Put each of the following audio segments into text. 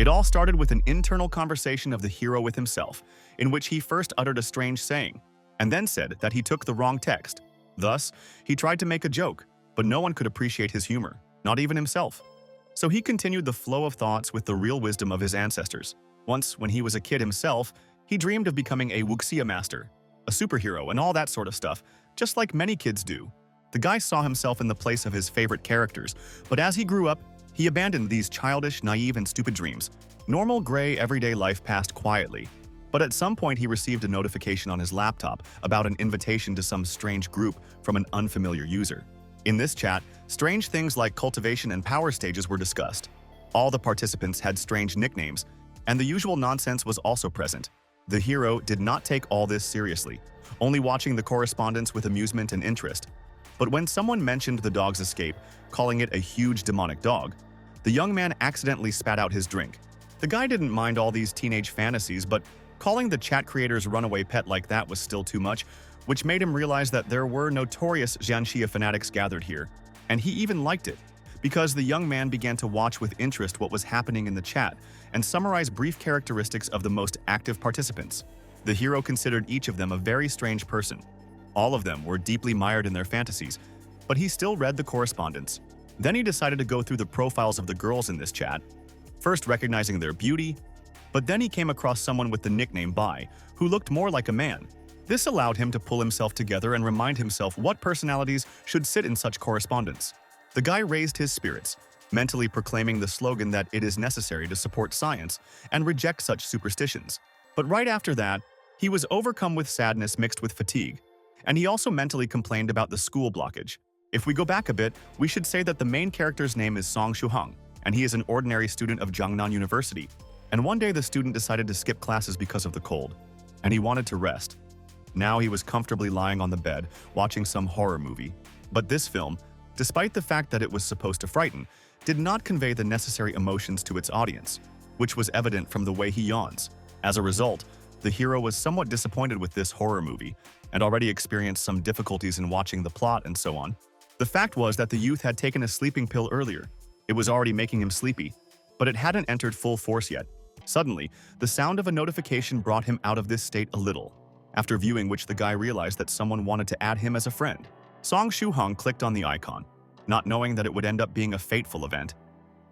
It all started with an internal conversation of the hero with himself, in which he first uttered a strange saying, and then said that he took the wrong text. Thus, he tried to make a joke, but no one could appreciate his humor, not even himself. So he continued the flow of thoughts with the real wisdom of his ancestors. Once, when he was a kid himself, he dreamed of becoming a wuxia master, a superhero, and all that sort of stuff, just like many kids do. The guy saw himself in the place of his favorite characters, but as he grew up, he abandoned these childish, naive, and stupid dreams. Normal, gray, everyday life passed quietly. But at some point he received a notification on his laptop about an invitation to some strange group from an unfamiliar user. In this chat, strange things like cultivation and power stages were discussed. All the participants had strange nicknames, and the usual nonsense was also present. The hero did not take all this seriously, only watching the correspondence with amusement and interest. But when someone mentioned the dog's escape, calling it a huge demonic dog, the young man accidentally spat out his drink. The guy didn't mind all these teenage fantasies, but calling the chat creator's runaway pet like that was still too much, which made him realize that there were notorious Xianxia fanatics gathered here. And he even liked it, because the young man began to watch with interest what was happening in the chat and summarize brief characteristics of the most active participants. The hero considered each of them a very strange person. All of them were deeply mired in their fantasies, but he still read the correspondence. Then he decided to go through the profiles of the girls in this chat, first recognizing their beauty, but then he came across someone with the nickname Bai, who looked more like a man. This allowed him to pull himself together and remind himself what personalities should sit in such correspondence. The guy raised his spirits, mentally proclaiming the slogan that it is necessary to support science and reject such superstitions. But right after that, he was overcome with sadness mixed with fatigue, and he also mentally complained about the school blockage. If we go back a bit, we should say that the main character's name is Song Shuhang, and he is an ordinary student of Jiangnan University. And one day the student decided to skip classes because of the cold, and he wanted to rest. Now he was comfortably lying on the bed, watching some horror movie. But this film, despite the fact that it was supposed to frighten, did not convey the necessary emotions to its audience, which was evident from the way he yawns. As a result, the hero was somewhat disappointed with this horror movie, and already experienced some difficulties in watching the plot and so on. The fact was that the youth had taken a sleeping pill earlier. It was already making him sleepy, but it hadn't entered full force yet. Suddenly, the sound of a notification brought him out of this state a little, after viewing which the guy realized that someone wanted to add him as a friend. Song Shuhong clicked on the icon, not knowing that it would end up being a fateful event,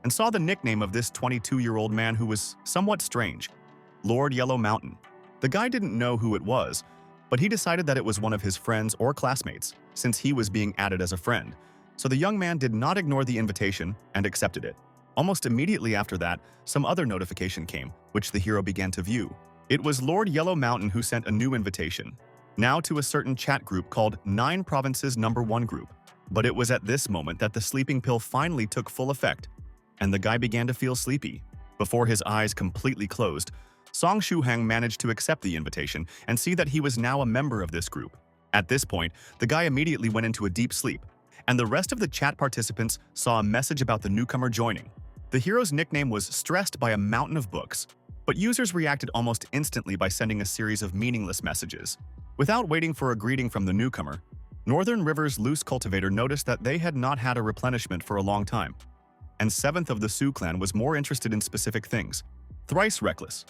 and saw the nickname of this 22-year-old man who was somewhat strange, Lord Yellow Mountain. The guy didn't know who it was, but he decided that it was one of his friends or classmates, since he was being added as a friend. So the young man did not ignore the invitation and accepted it. Almost immediately after that, some other notification came, which the hero began to view. It was Lord Yellow Mountain who sent a new invitation, now to a certain chat group called 9 Provinces Number 1 Group. But it was at this moment that the sleeping pill finally took full effect, and the guy began to feel sleepy. Before his eyes completely closed, Song Shuhang managed to accept the invitation and see that he was now a member of this group. At this point, the guy immediately went into a deep sleep, and the rest of the chat participants saw a message about the newcomer joining. The hero's nickname was Stressed by a Mountain of Books, but users reacted almost instantly by sending a series of meaningless messages. Without waiting for a greeting from the newcomer, Northern River's loose cultivator noticed that they had not had a replenishment for a long time, and 7th of the Sioux clan was more interested in specific things. Thrice reckless.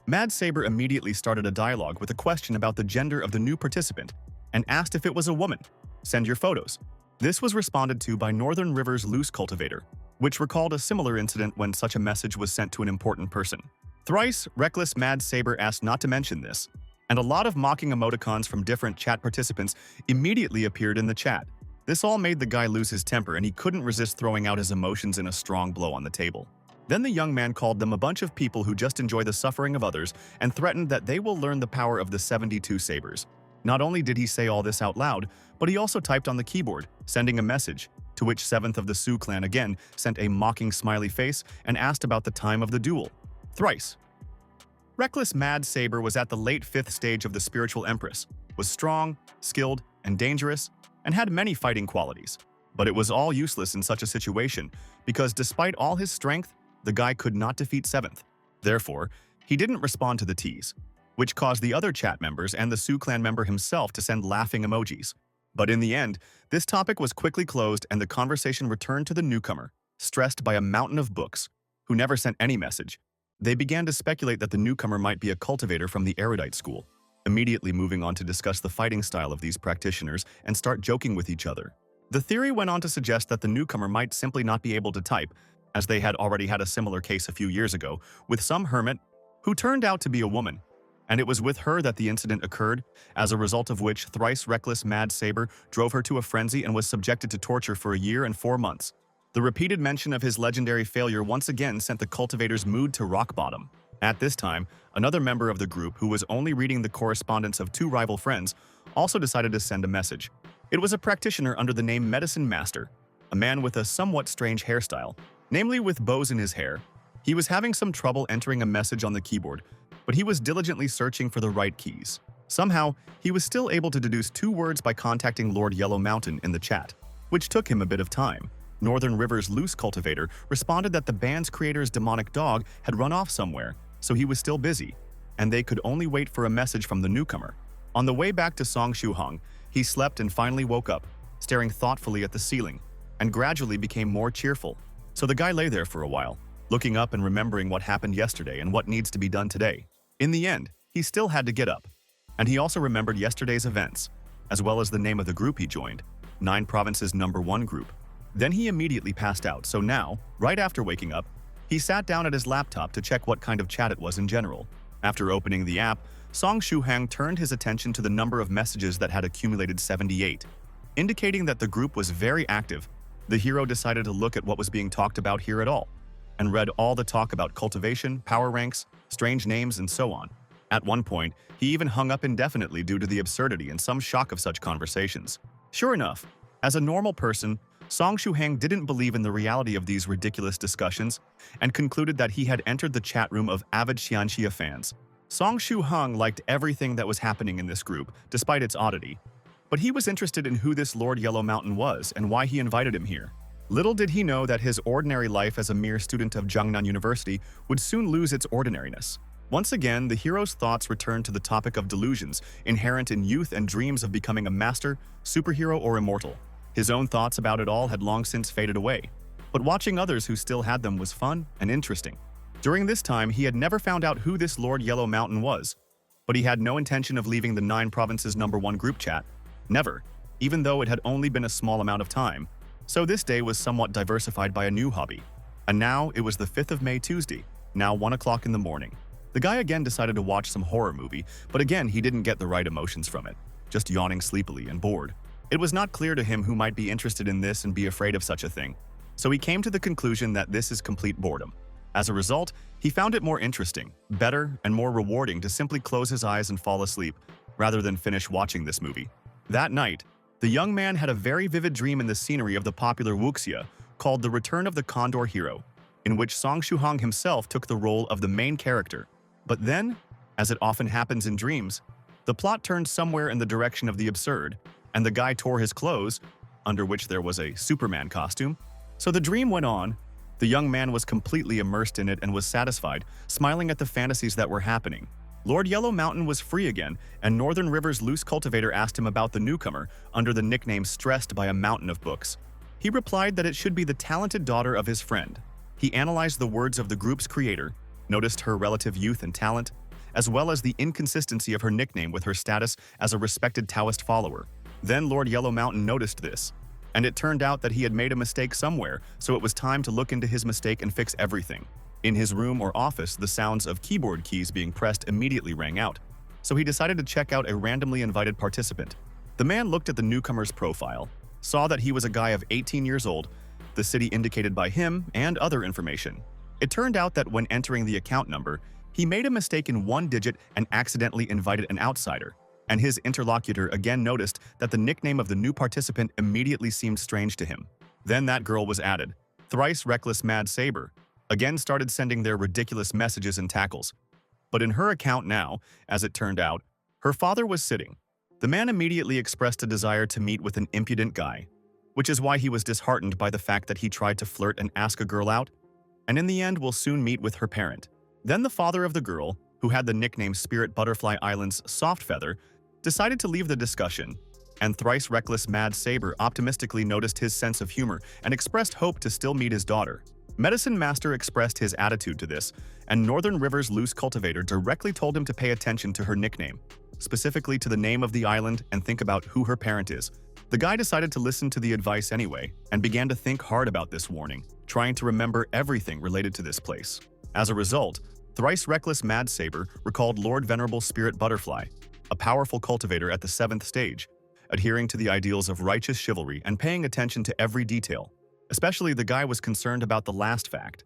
Mad Saber immediately started a dialogue with a question about the gender of the new participant and asked if it was a woman. Send your photos. This was responded to by Northern River's loose cultivator, which recalled a similar incident when such a message was sent to an important person. Thrice reckless Mad Saber asked not to mention this, and a lot of mocking emoticons from different chat participants immediately appeared in the chat. This all made the guy lose his temper, and he couldn't resist throwing out his emotions in a strong blow on the table. Then the young man called them a bunch of people who just enjoy the suffering of others and threatened that they will learn the power of the 72 sabers. Not only did he say all this out loud, but he also typed on the keyboard, sending a message, to which 7th of the Sioux clan again sent a mocking smiley face and asked about the time of the duel. Thrice. Reckless Mad Saber was at the late 5th stage of the spiritual empress, was strong, skilled, and dangerous, and had many fighting qualities. But it was all useless in such a situation, because despite all his strength, the guy could not defeat 7th. Therefore, he didn't respond to the tease, which caused the other chat members and the Sioux clan member himself to send laughing emojis. But in the end, this topic was quickly closed and the conversation returned to the newcomer, stressed by a mountain of books, who never sent any message, They began to speculate that the newcomer might be a cultivator from the erudite school, immediately moving on to discuss the fighting style of these practitioners and start joking with each other. The theory went on to suggest that the newcomer might simply not be able to type, as they had already had a similar case a few years ago with some hermit who turned out to be a woman. And it was with her that the incident occurred, as a result of which thrice reckless Mad Saber drove her to a frenzy and was subjected to torture for a year and 4 months. The repeated mention of his legendary failure once again sent the cultivator's mood to rock bottom. At this time, another member of the group who was only reading the correspondence of 2 rival friends also decided to send a message. It was a practitioner under the name Medicine Master, a man with a somewhat strange hairstyle, namely with bows in his hair. He was having some trouble entering a message on the keyboard, but he was diligently searching for the right keys. Somehow, he was still able to deduce 2 words by contacting Lord Yellow Mountain in the chat, which took him a bit of time. Northern River's loose cultivator responded that the band's creator's demonic dog had run off somewhere, so he was still busy, and they could only wait for a message from the newcomer. On the way back to Song Shu-hong, he slept and finally woke up, staring thoughtfully at the ceiling, and gradually became more cheerful. So the guy lay there for a while, looking up and remembering what happened yesterday and what needs to be done today. In the end, he still had to get up, and he also remembered yesterday's events, as well as the name of the group he joined, 9 Provinces #1 group. Then he immediately passed out, so now, right after waking up, he sat down at his laptop to check what kind of chat it was in general. After opening the app, Song Shu-hang turned his attention to the number of messages that had accumulated 78, indicating that the group was very active. The hero decided to look at what was being talked about here at all, and read all the talk about cultivation, power ranks, strange names, and so on. At one point, he even hung up indefinitely due to the absurdity and some shock of such conversations. Sure enough, as a normal person, Song Shu-hang didn't believe in the reality of these ridiculous discussions and concluded that he had entered the chat room of avid Xianxia fans. Song Shu-hang liked everything that was happening in this group, despite its oddity. But he was interested in who this Lord Yellow Mountain was and why he invited him here. Little did he know that his ordinary life as a mere student of Jiangnan University would soon lose its ordinariness. Once again, the hero's thoughts returned to the topic of delusions inherent in youth and dreams of becoming a master, superhero, or immortal. His own thoughts about it all had long since faded away, but watching others who still had them was fun and interesting. During this time, he had never found out who this Lord Yellow Mountain was, but he had no intention of leaving the 9 Provinces #1 group chat. Never, even though it had only been a small amount of time. So this day was somewhat diversified by a new hobby. And now it was the 5th of May, Tuesday, now 1 o'clock in the morning. The guy again decided to watch some horror movie, but again he didn't get the right emotions from it, just yawning sleepily and bored. It was not clear to him who might be interested in this and be afraid of such a thing, so he came to the conclusion that this is complete boredom. As a result, he found it more interesting, better, and more rewarding to simply close his eyes and fall asleep, rather than finish watching this movie. That night, the young man had a very vivid dream in the scenery of the popular wuxia called The Return of the Condor Hero, in which Song Shu-hang himself took the role of the main character. But then, as it often happens in dreams, the plot turned somewhere in the direction of the absurd, and the guy tore his clothes, under which there was a Superman costume. So the dream went on. The young man was completely immersed in it and was satisfied, smiling at the fantasies that were happening. Lord Yellow Mountain was free again, and Northern River's loose cultivator asked him about the newcomer, under the nickname Stressed by a Mountain of Books. He replied that it should be the talented daughter of his friend. He analyzed the words of the group's creator, noticed her relative youth and talent, as well as the inconsistency of her nickname with her status as a respected Taoist follower. Then Lord Yellow Mountain noticed this, and it turned out that he had made a mistake somewhere, so it was time to look into his mistake and fix everything. In his room or office, the sounds of keyboard keys being pressed immediately rang out, so he decided to check out a randomly invited participant. The man looked at the newcomer's profile, saw that he was a guy of 18 years old, the city indicated by him, and other information. It turned out that when entering the account number, he made a mistake in 1 digit and accidentally invited an outsider, and his interlocutor again noticed that the nickname of the new participant immediately seemed strange to him. Then that girl was added. Thrice reckless Mad Saber again started sending their ridiculous messages and tackles. But in her account now, as it turned out, her father was sitting. The man immediately expressed a desire to meet with an impudent guy, which is why he was disheartened by the fact that he tried to flirt and ask a girl out, and in the end will soon meet with her parent. Then the father of the girl, who had the nickname Spirit Butterfly Island's Soft Feather, decided to leave the discussion, and thrice reckless Mad Saber optimistically noticed his sense of humor and expressed hope to still meet his daughter. Medicine Master expressed his attitude to this, and Northern River's loose cultivator directly told him to pay attention to her nickname, specifically to the name of the island and think about who her parent is. The guy decided to listen to the advice anyway and began to think hard about this warning, trying to remember everything related to this place. As a result, thrice reckless Mad Saber recalled Lord Venerable Spirit Butterfly, a powerful cultivator at the 7th stage, adhering to the ideals of righteous chivalry and paying attention to every detail. Especially the guy was concerned about the last fact,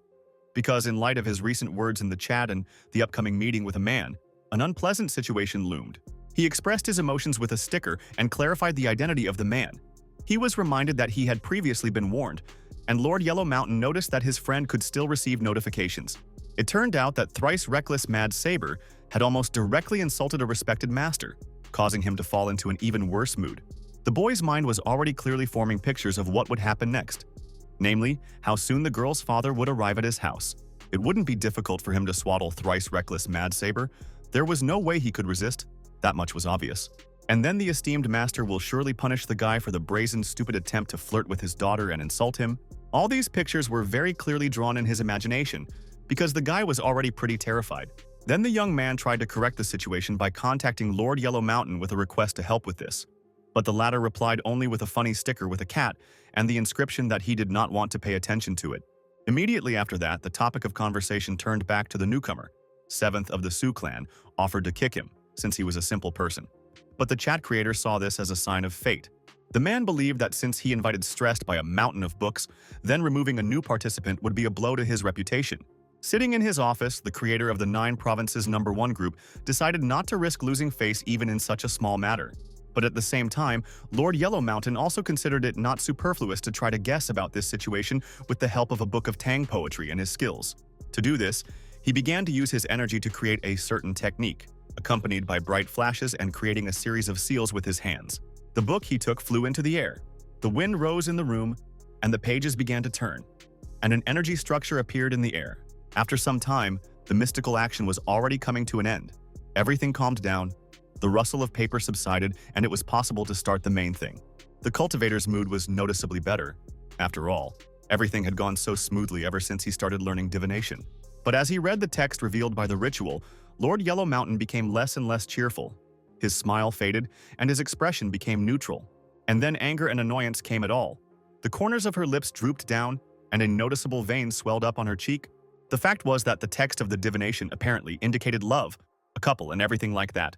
because in light of his recent words in the chat and the upcoming meeting with a man, an unpleasant situation loomed. He expressed his emotions with a sticker and clarified the identity of the man. He was reminded that he had previously been warned, and Lord Yellow Mountain noticed that his friend could still receive notifications. It turned out that thrice reckless Mad Saber had almost directly insulted a respected master, causing him to fall into an even worse mood. The boy's mind was already clearly forming pictures of what would happen next. Namely, how soon the girl's father would arrive at his house. It wouldn't be difficult for him to swaddle thrice reckless Mad Saber. There was no way he could resist. That much was obvious. And then the esteemed master will surely punish the guy for the brazen, stupid attempt to flirt with his daughter and insult him. All these pictures were very clearly drawn in his imagination, because the guy was already pretty terrified. Then the young man tried to correct the situation by contacting Lord Yellow Mountain with a request to help with this. But the latter replied only with a funny sticker with a cat and the inscription that he did not want to pay attention to it. Immediately after that, the topic of conversation turned back to the newcomer. 7th of the Sioux clan offered to kick him, since he was a simple person. But the chat creator saw this as a sign of fate. The man believed that since he invited stressed by a mountain of books, then removing a new participant would be a blow to his reputation. Sitting in his office, the creator of the 9 Provinces #1 group decided not to risk losing face even in such a small matter. But at the same time, Lord Yellow Mountain also considered it not superfluous to try to guess about this situation with the help of a book of Tang poetry and his skills. To do this, he began to use his energy to create a certain technique, accompanied by bright flashes and creating a series of seals with his hands. The book he took flew into the air. The wind rose in the room, and the pages began to turn, and an energy structure appeared in the air. After some time, the mystical action was already coming to an end. Everything calmed down, the rustle of paper subsided, and it was possible to start the main thing. The cultivator's mood was noticeably better. After all, everything had gone so smoothly ever since he started learning divination. But as he read the text revealed by the ritual, Lord Yellow Mountain became less and less cheerful. His smile faded, and his expression became neutral. And then anger and annoyance came at all. The corners of her lips drooped down, and a noticeable vein swelled up on her cheek. The fact was that the text of the divination apparently indicated love, a couple, and everything like that.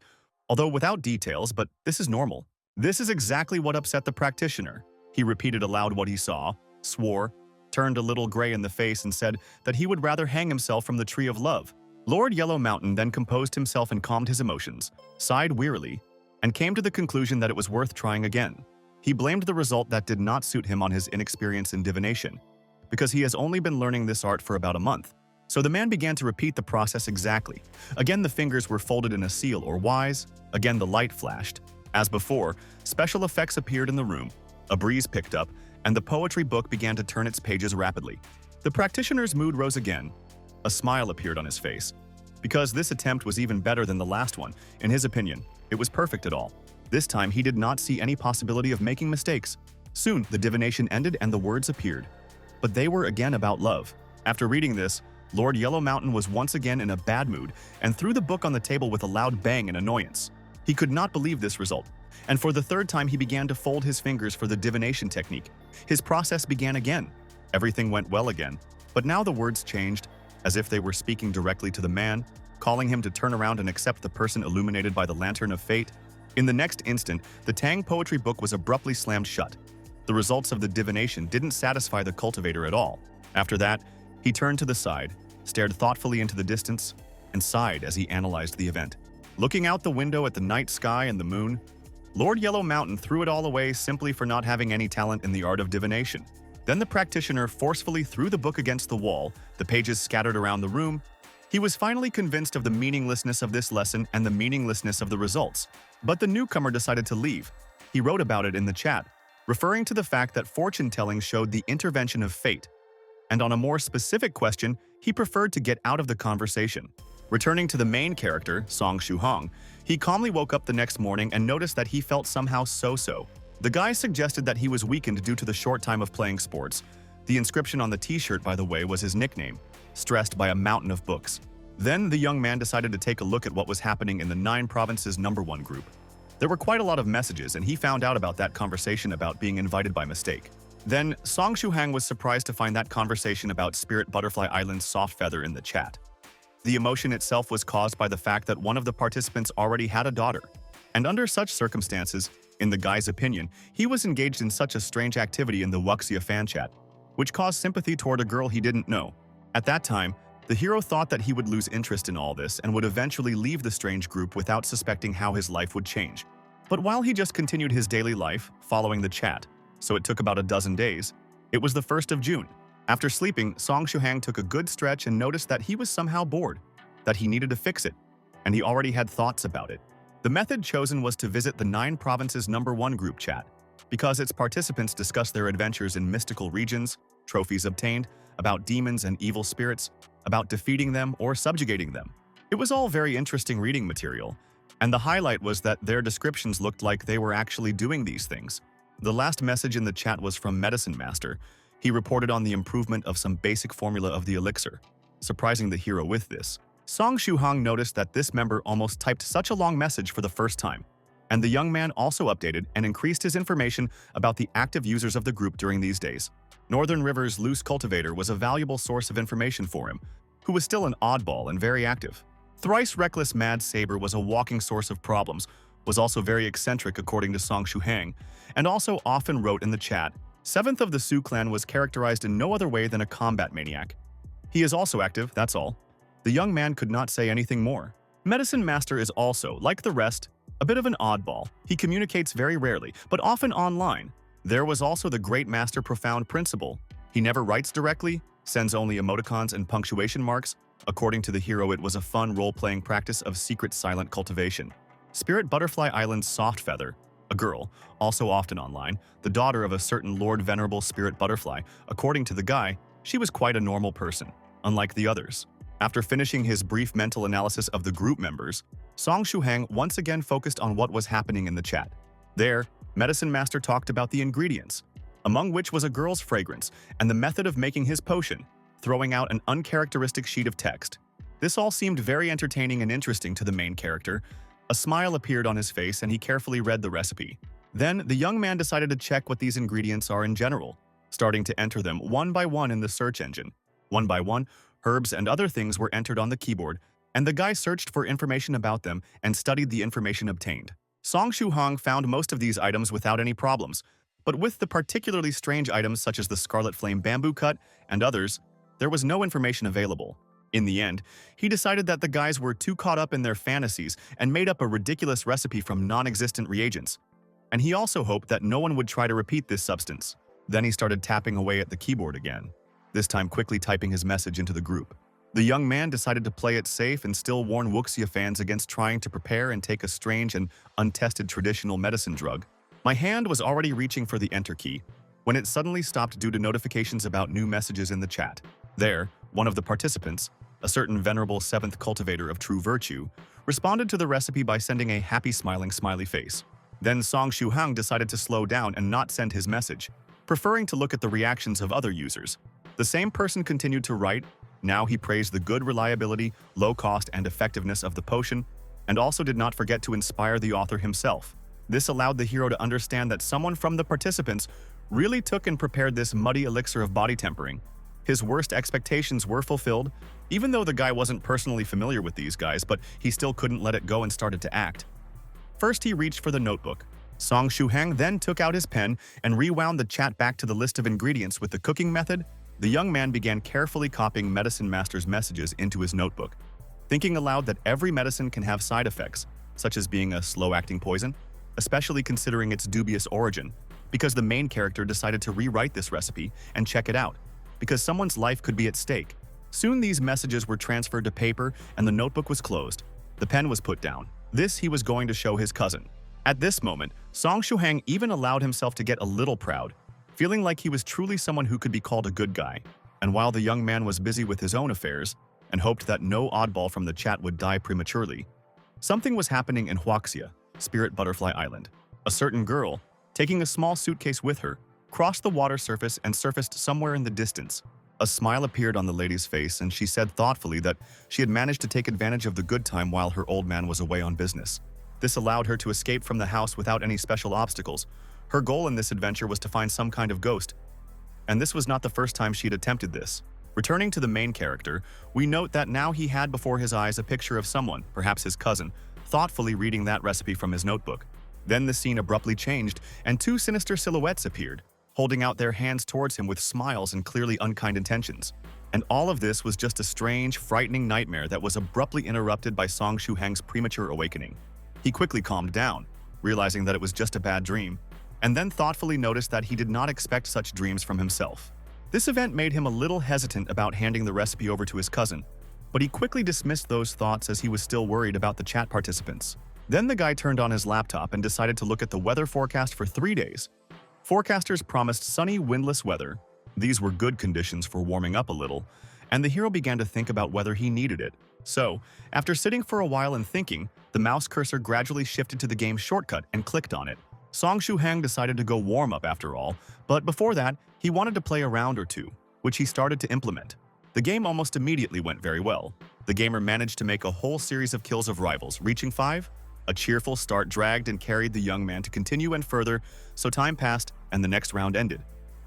Although without details, but this is normal. This is exactly what upset the practitioner. He repeated aloud what he saw, swore, turned a little gray in the face and said that he would rather hang himself from the tree of love. Lord Yellow Mountain then composed himself and calmed his emotions, sighed wearily, and came to the conclusion that it was worth trying again. He blamed the result that did not suit him on his inexperience in divination, because he has only been learning this art for about a month. So the man began to repeat the process exactly. Again, the fingers were folded in a seal or wise. Again, the light flashed. As before, special effects appeared in the room. A breeze picked up, and the poetry book began to turn its pages rapidly. The practitioner's mood rose again. A smile appeared on his face. Because this attempt was even better than the last one, in his opinion, it was perfect at all. This time, he did not see any possibility of making mistakes. Soon, the divination ended and the words appeared. But they were again about love. After reading this, Lord Yellow Mountain was once again in a bad mood and threw the book on the table with a loud bang in annoyance. He could not believe this result, and for the 3rd time he began to fold his fingers for the divination technique. His process began again. Everything went well again, but now the words changed, as if they were speaking directly to the man, calling him to turn around and accept the person illuminated by the lantern of fate. In the next instant, the Tang poetry book was abruptly slammed shut. The results of the divination didn't satisfy the cultivator at all. After that, he turned to the side, stared thoughtfully into the distance, and sighed as he analyzed the event. Looking out the window at the night sky and the moon, Lord Yellow Mountain threw it all away simply for not having any talent in the art of divination. Then the practitioner forcefully threw the book against the wall, the pages scattered around the room. He was finally convinced of the meaninglessness of this lesson and the meaninglessness of the results. But the newcomer decided to leave. He wrote about it in the chat, referring to the fact that fortune-telling showed the intervention of fate. And on a more specific question, he preferred to get out of the conversation. Returning to the main character, Song Shuhong, he calmly woke up the next morning and noticed that he felt somehow so-so. The guy suggested that he was weakened due to the short time of playing sports, The inscription on the t-shirt, by the way, was his nickname, stressed by a mountain of books. Then the young man decided to take a look at what was happening in the 9 provinces #1 group. There were quite a lot of messages, and he found out about that conversation about being invited by mistake. Then Song Shuhang was surprised to find that conversation about Spirit Butterfly Island's soft feather in the chat. The emotion itself was caused by the fact that one of the participants already had a daughter. And under such circumstances, in the guy's opinion, he was engaged in such a strange activity in the Wuxia fan chat, which caused sympathy toward a girl he didn't know. At that time, the hero thought that he would lose interest in all this and would eventually leave the strange group without suspecting how his life would change. But while he just continued his daily life, following the chat, so it took about a dozen days, it was the 1st of June. After sleeping, Song Shuhang took a good stretch and noticed that he was somehow bored, that he needed to fix it, and he already had thoughts about it. The method chosen was to visit the 9 provinces #1 group chat, because its participants discussed their adventures in mystical regions, trophies obtained, about demons and evil spirits, about defeating them or subjugating them. It was all very interesting reading material, and the highlight was that their descriptions looked like they were actually doing these things. The last message in the chat was from Medicine Master. He reported on the improvement of some basic formula of the elixir, surprising the hero with this. Song Shuhang noticed that this member almost typed such a long message for the first time, and the young man also updated and increased his information about the active users of the group during these days. Northern River's loose cultivator was a valuable source of information for him, who was still an oddball and very active. Thrice reckless Mad Saber was a walking source of problems, was also very eccentric according to Song Shuhang, and also often wrote in the chat. 7th of the Su clan was characterized in no other way than a combat maniac. He is also active, that's all. The young man could not say anything more. Medicine Master is also, like the rest, a bit of an oddball. He communicates very rarely, but often online. There was also the Great Master Profound Principle. He never writes directly, sends only emoticons and punctuation marks. According to the hero, it was a fun role-playing practice of secret silent cultivation. Spirit Butterfly Island's soft feather, a girl, also often online, the daughter of a certain Lord Venerable Spirit Butterfly. According to the guy, she was quite a normal person, unlike the others. After finishing his brief mental analysis of the group members, Song Shuhang once again focused on what was happening in the chat. There, Medicine Master talked about the ingredients, among which was a girl's fragrance and the method of making his potion, throwing out an uncharacteristic sheet of text. This all seemed very entertaining and interesting to the main character. A smile appeared on his face and he carefully read the recipe. Then, the young man decided to check what these ingredients are in general, starting to enter them one by one in the search engine. One by one, herbs and other things were entered on the keyboard, and the guy searched for information about them and studied the information obtained. Song Shuhang found most of these items without any problems, but with the particularly strange items such as the Scarlet Flame bamboo cut and others, there was no information available. In the end, he decided that the guys were too caught up in their fantasies and made up a ridiculous recipe from non-existent reagents. And he also hoped that no one would try to repeat this substance. Then he started tapping away at the keyboard again, this time quickly typing his message into the group. The young man decided to play it safe and still warn Wuxia fans against trying to prepare and take a strange and untested traditional medicine drug. My hand was already reaching for the enter key when it suddenly stopped due to notifications about new messages in the chat. There, one of the participants, a certain venerable 7th cultivator of true virtue, responded to the recipe by sending a happy smiling smiley face. Then Song Shuhang decided to slow down and not send his message, preferring to look at the reactions of other users. The same person continued to write. Now he praised the good reliability, low cost, and effectiveness of the potion, and also did not forget to inspire the author himself. This allowed the hero to understand that someone from the participants really took and prepared this muddy elixir of body tempering. His worst expectations were fulfilled, even though the guy wasn't personally familiar with these guys, but he still couldn't let it go and started to act. First, he reached for the notebook. Song Shuhang then took out his pen and rewound the chat back to the list of ingredients with the cooking method. The young man began carefully copying Medicine Master's messages into his notebook, thinking aloud that every medicine can have side effects, such as being a slow-acting poison, especially considering its dubious origin, because the main character decided to rewrite this recipe and check it out, because someone's life could be at stake. Soon these messages were transferred to paper and the notebook was closed. The pen was put down. This he was going to show his cousin. At this moment, Song Shuhang even allowed himself to get a little proud, feeling like he was truly someone who could be called a good guy. And while the young man was busy with his own affairs and hoped that no oddball from the chat would die prematurely, something was happening in Huaxia, Spirit Butterfly Island. A certain girl, taking a small suitcase with her, crossed the water surface and surfaced somewhere in the distance. A smile appeared on the lady's face, and she said thoughtfully that she had managed to take advantage of the good time while her old man was away on business. This allowed her to escape from the house without any special obstacles. Her goal in this adventure was to find some kind of ghost, and this was not the first time she'd attempted this. Returning to the main character, we note that now he had before his eyes a picture of someone, perhaps his cousin, thoughtfully reading that recipe from his notebook. Then the scene abruptly changed, and two sinister silhouettes appeared, holding out their hands towards him with smiles and clearly unkind intentions. And all of this was just a strange, frightening nightmare that was abruptly interrupted by Song Shu-hang's premature awakening. He quickly calmed down, realizing that it was just a bad dream, and then thoughtfully noticed that he did not expect such dreams from himself. This event made him a little hesitant about handing the recipe over to his cousin, but he quickly dismissed those thoughts as he was still worried about the chat participants. Then the guy turned on his laptop and decided to look at the weather forecast for 3 days. Forecasters promised sunny, windless weather. These were good conditions for warming up a little, and the hero began to think about whether he needed it. So, after sitting for a while and thinking, the mouse cursor gradually shifted to the game's shortcut and clicked on it. Song Shu-hang decided to go warm up after all, but before that, he wanted to play a round or two, which he started to implement. The game almost immediately went very well. The gamer managed to make a whole series of kills of rivals, reaching 5. A cheerful start dragged and carried the young man to continue and further, so time passed and the next round ended.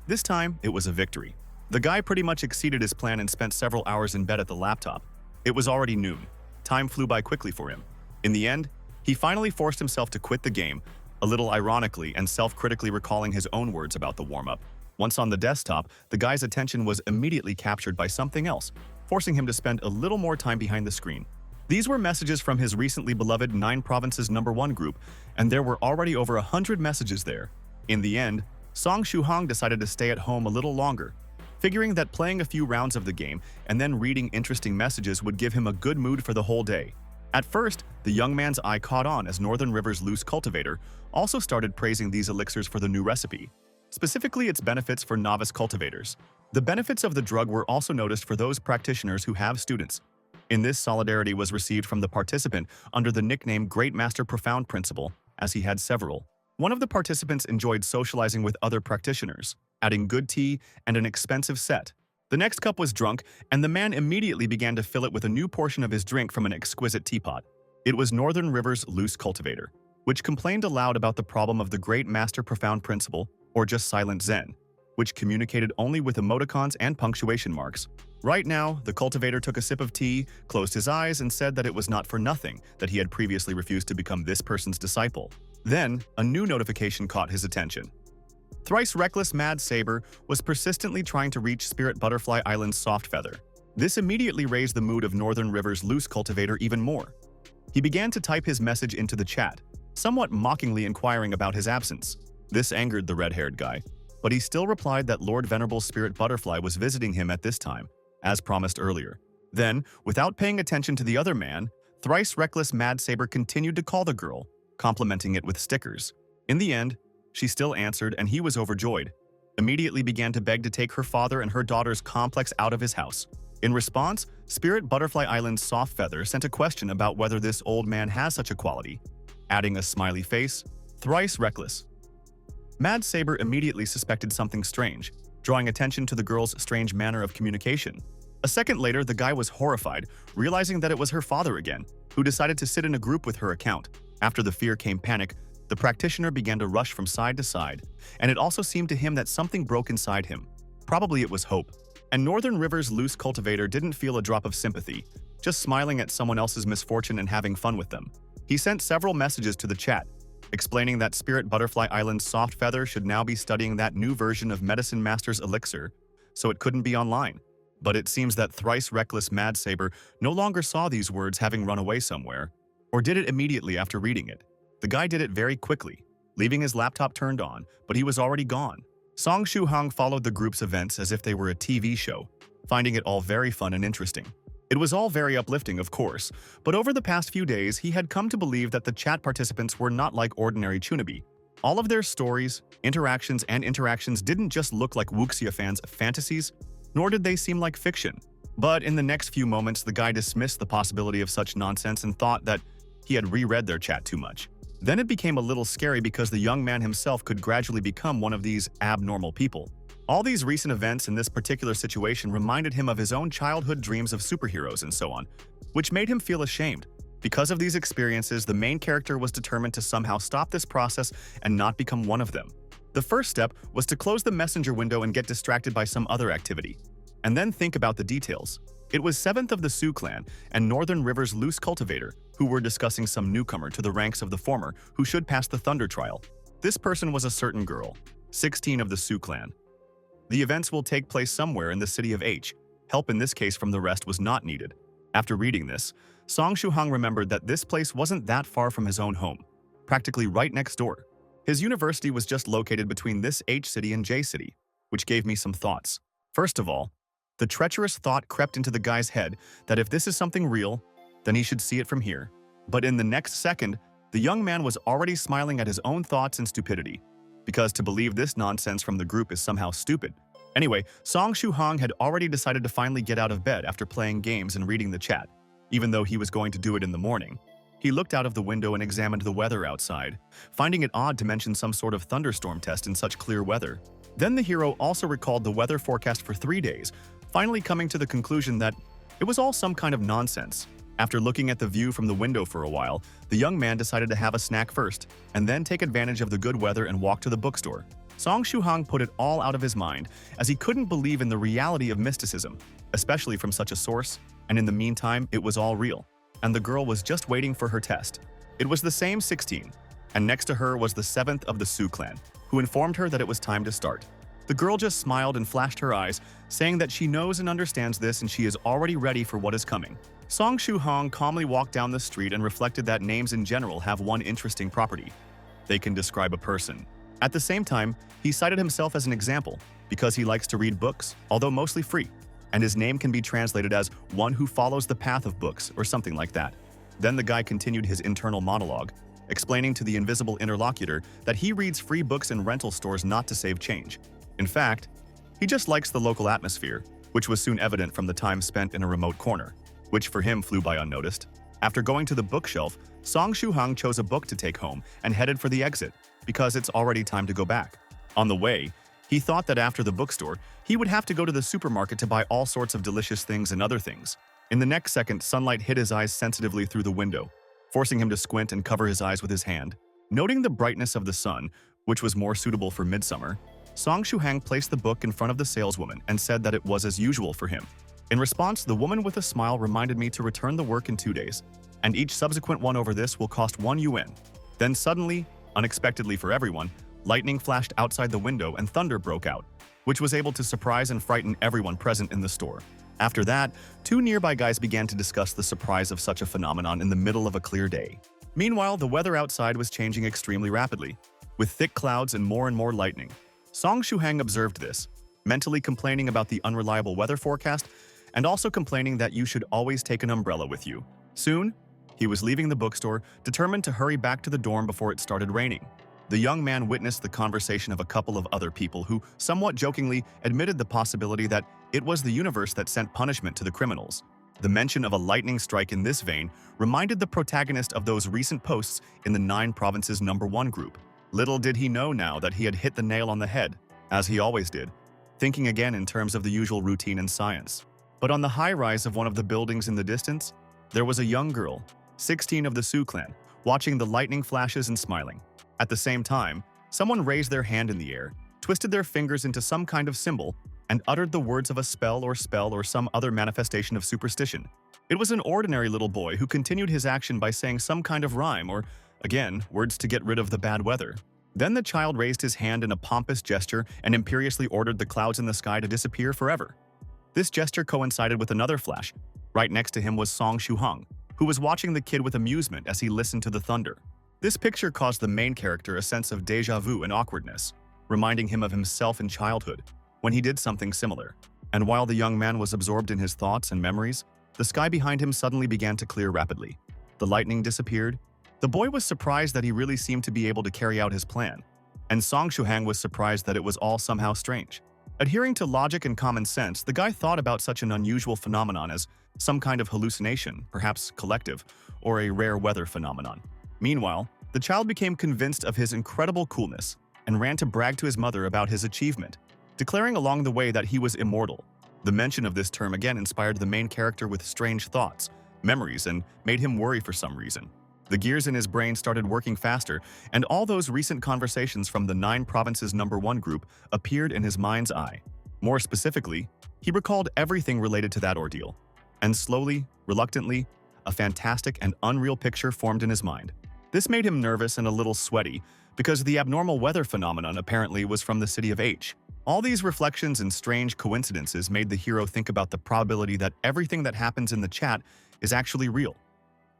This time, it was a victory. The guy pretty much exceeded his plan and spent several hours in bed at the laptop. It was already noon. Time flew by quickly for him. In the end, he finally forced himself to quit the game, a little ironically and self-critically recalling his own words about the warm-up. Once on the desktop, the guy's attention was immediately captured by something else, forcing him to spend a little more time behind the screen. These were messages from his recently beloved 9 Provinces #1 group, and there were already over 100 messages there. In the end, Song Shu-hang decided to stay at home a little longer, figuring that playing a few rounds of the game and then reading interesting messages would give him a good mood for the whole day. At first, the young man's eye caught on as Northern River's loose cultivator also started praising these elixirs for the new recipe, specifically its benefits for novice cultivators. The benefits of the drug were also noticed for those practitioners who have students. In this, solidarity was received from the participant under the nickname Great Master Profound Principle, as he had several. One of the participants enjoyed socializing with other practitioners, adding good tea and an expensive set. The next cup was drunk, and the man immediately began to fill it with a new portion of his drink from an exquisite teapot. It was Northern River's loose cultivator, which complained aloud about the problem of the Great Master Profound Principle, or just Silent Zen, which communicated only with emoticons and punctuation marks. Right now, the cultivator took a sip of tea, closed his eyes, and said that it was not for nothing that he had previously refused to become this person's disciple. Then, a new notification caught his attention. Thrice reckless Mad Saber was persistently trying to reach Spirit Butterfly Island's soft feather. This immediately raised the mood of Northern River's loose cultivator even more. He began to type his message into the chat, somewhat mockingly inquiring about his absence. This angered the red-haired guy, but he still replied that Lord Venerable Spirit Butterfly was visiting him at this time, as promised earlier. Then, without paying attention to the other man, Thrice Reckless Mad Saber continued to call the girl, complimenting it with stickers. In the end, she still answered, and he was overjoyed. Immediately began to beg to take her father and her daughter's complex out of his house. In response, Spirit Butterfly Island's soft feather sent a question about whether this old man has such a quality. Adding a smiley face, Thrice Reckless Mad Saber immediately suspected something strange, drawing attention to the girl's strange manner of communication. A second later, the guy was horrified, realizing that it was her father again, who decided to sit in a group with her account. After the fear came panic, the practitioner began to rush from side to side, and it also seemed to him that something broke inside him. Probably it was hope. And Northern River's loose cultivator didn't feel a drop of sympathy, just smiling at someone else's misfortune and having fun with them. He sent several messages to the chat, explaining that Spirit Butterfly Island's soft feather should now be studying that new version of Medicine Master's elixir, so it couldn't be online. But it seems that Thrice Reckless Mad Saber no longer saw these words having run away somewhere, or did it immediately after reading it. The guy did it very quickly, leaving his laptop turned on, but he was already gone. Song Shu-hang followed the group's events as if they were a TV show, finding it all very fun and interesting. It was all very uplifting, of course, but over the past few days, he had come to believe that the chat participants were not like ordinary Chunabi. All of their stories, interactions didn't just look like Wuxia fans' fantasies, nor did they seem like fiction. But in the next few moments, the guy dismissed the possibility of such nonsense and thought that he had reread their chat too much. Then it became a little scary because the young man himself could gradually become one of these abnormal people. All these recent events in this particular situation reminded him of his own childhood dreams of superheroes and so on, which made him feel ashamed. Because of these experiences, the main character was determined to somehow stop this process and not become one of them. The first step was to close the messenger window and get distracted by some other activity. And then think about the details. It was 7th of the Sioux clan and Northern River's loose cultivator who were discussing some newcomer to the ranks of the former who should pass the Thunder trial. This person was a certain girl, 16 of the Sioux clan. The events will take place somewhere in the city of H. Help in this case from the rest was not needed. After reading this, Song Shuhang remembered that this place wasn't that far from his own home, practically right next door. His university was just located between this H city and J city, which gave me some thoughts. First of all, the treacherous thought crept into the guy's head that if this is something real, then he should see it from here. But in the next second, the young man was already smiling at his own thoughts and stupidity, because to believe this nonsense from the group is somehow stupid. Anyway, Song Shuhang had already decided to finally get out of bed after playing games and reading the chat, even though he was going to do it in the morning. He looked out of the window and examined the weather outside, finding it odd to mention some sort of thunderstorm test in such clear weather. Then the hero also recalled the weather forecast for 3 days, finally coming to the conclusion that it was all some kind of nonsense. After looking at the view from the window for a while, the young man decided to have a snack first, and then take advantage of the good weather and walk to the bookstore. Song Shuhang put it all out of his mind, as he couldn't believe in the reality of mysticism, especially from such a source, and in the meantime, it was all real. And the girl was just waiting for her test. It was the same 16, and next to her was the 7th of the Sioux clan, who informed her that it was time to start. The girl just smiled and flashed her eyes, saying that she knows and understands this and she is already ready for what is coming. Song Shuhang calmly walked down the street and reflected that names in general have one interesting property. They can describe a person. At the same time, he cited himself as an example, because he likes to read books, although mostly free, and his name can be translated as one who follows the path of books or something like that. Then the guy continued his internal monologue, explaining to the invisible interlocutor that he reads free books in rental stores not to save change. In fact, he just likes the local atmosphere, which was soon evident from the time spent in a remote corner, which for him flew by unnoticed. After going to the bookshelf, Song Shuhang chose a book to take home and headed for the exit, because it's already time to go back. On the way, he thought that after the bookstore, he would have to go to the supermarket to buy all sorts of delicious things and other things. In the next second, sunlight hit his eyes sensitively through the window, forcing him to squint and cover his eyes with his hand. Noting the brightness of the sun, which was more suitable for midsummer, Song Shuhang placed the book in front of the saleswoman and said that it was as usual for him. In response, the woman with a smile reminded me to return the work in 2 days, and each subsequent one over this will cost 1 yuan. Then suddenly, unexpectedly for everyone, lightning flashed outside the window and thunder broke out, which was able to surprise and frighten everyone present in the store. After that, 2 nearby guys began to discuss the surprise of such a phenomenon in the middle of a clear day. Meanwhile, the weather outside was changing extremely rapidly, with thick clouds and more lightning. Song Shuhang observed this, mentally complaining about the unreliable weather forecast and also complaining that you should always take an umbrella with you. Soon, he was leaving the bookstore, determined to hurry back to the dorm before it started raining. The young man witnessed the conversation of a couple of other people who, somewhat jokingly, admitted the possibility that it was the universe that sent punishment to the criminals. The mention of a lightning strike in this vein reminded the protagonist of those recent posts in the 9 Provinces #1 group. Little did he know now that he had hit the nail on the head, as he always did, thinking again in terms of the usual routine in science. But on the high rise of one of the buildings in the distance, there was a young girl, 16 of the Sioux clan, watching the lightning flashes and smiling. At the same time, someone raised their hand in the air, twisted their fingers into some kind of symbol, and uttered the words of a spell or some other manifestation of superstition. It was an ordinary little boy who continued his action by saying some kind of rhyme or, again, words to get rid of the bad weather. Then the child raised his hand in a pompous gesture and imperiously ordered the clouds in the sky to disappear forever. This gesture coincided with another flash. Right next to him was Song Shuhang, who was watching the kid with amusement as he listened to the thunder. This picture caused the main character a sense of déjà vu and awkwardness, reminding him of himself in childhood, when he did something similar. And while the young man was absorbed in his thoughts and memories, the sky behind him suddenly began to clear rapidly. The lightning disappeared. The boy was surprised that he really seemed to be able to carry out his plan, and Song Shuhang was surprised that it was all somehow strange. Adhering to logic and common sense, the guy thought about such an unusual phenomenon as some kind of hallucination, perhaps collective, or a rare weather phenomenon. Meanwhile, The child became convinced of his incredible coolness and ran to brag to his mother about his achievement, declaring along the way that he was immortal. The mention of this term again inspired the main character with strange thoughts, memories, and made him worry for some reason. The gears in his brain started working faster, and all those recent conversations from the 9 Provinces #1 group appeared in his mind's eye. More specifically, he recalled everything related to that ordeal. And slowly, reluctantly, a fantastic and unreal picture formed in his mind. This made him nervous and a little sweaty, because the abnormal weather phenomenon apparently was from the city of H. All these reflections and strange coincidences made the hero think about the probability that everything that happens in the chat is actually real.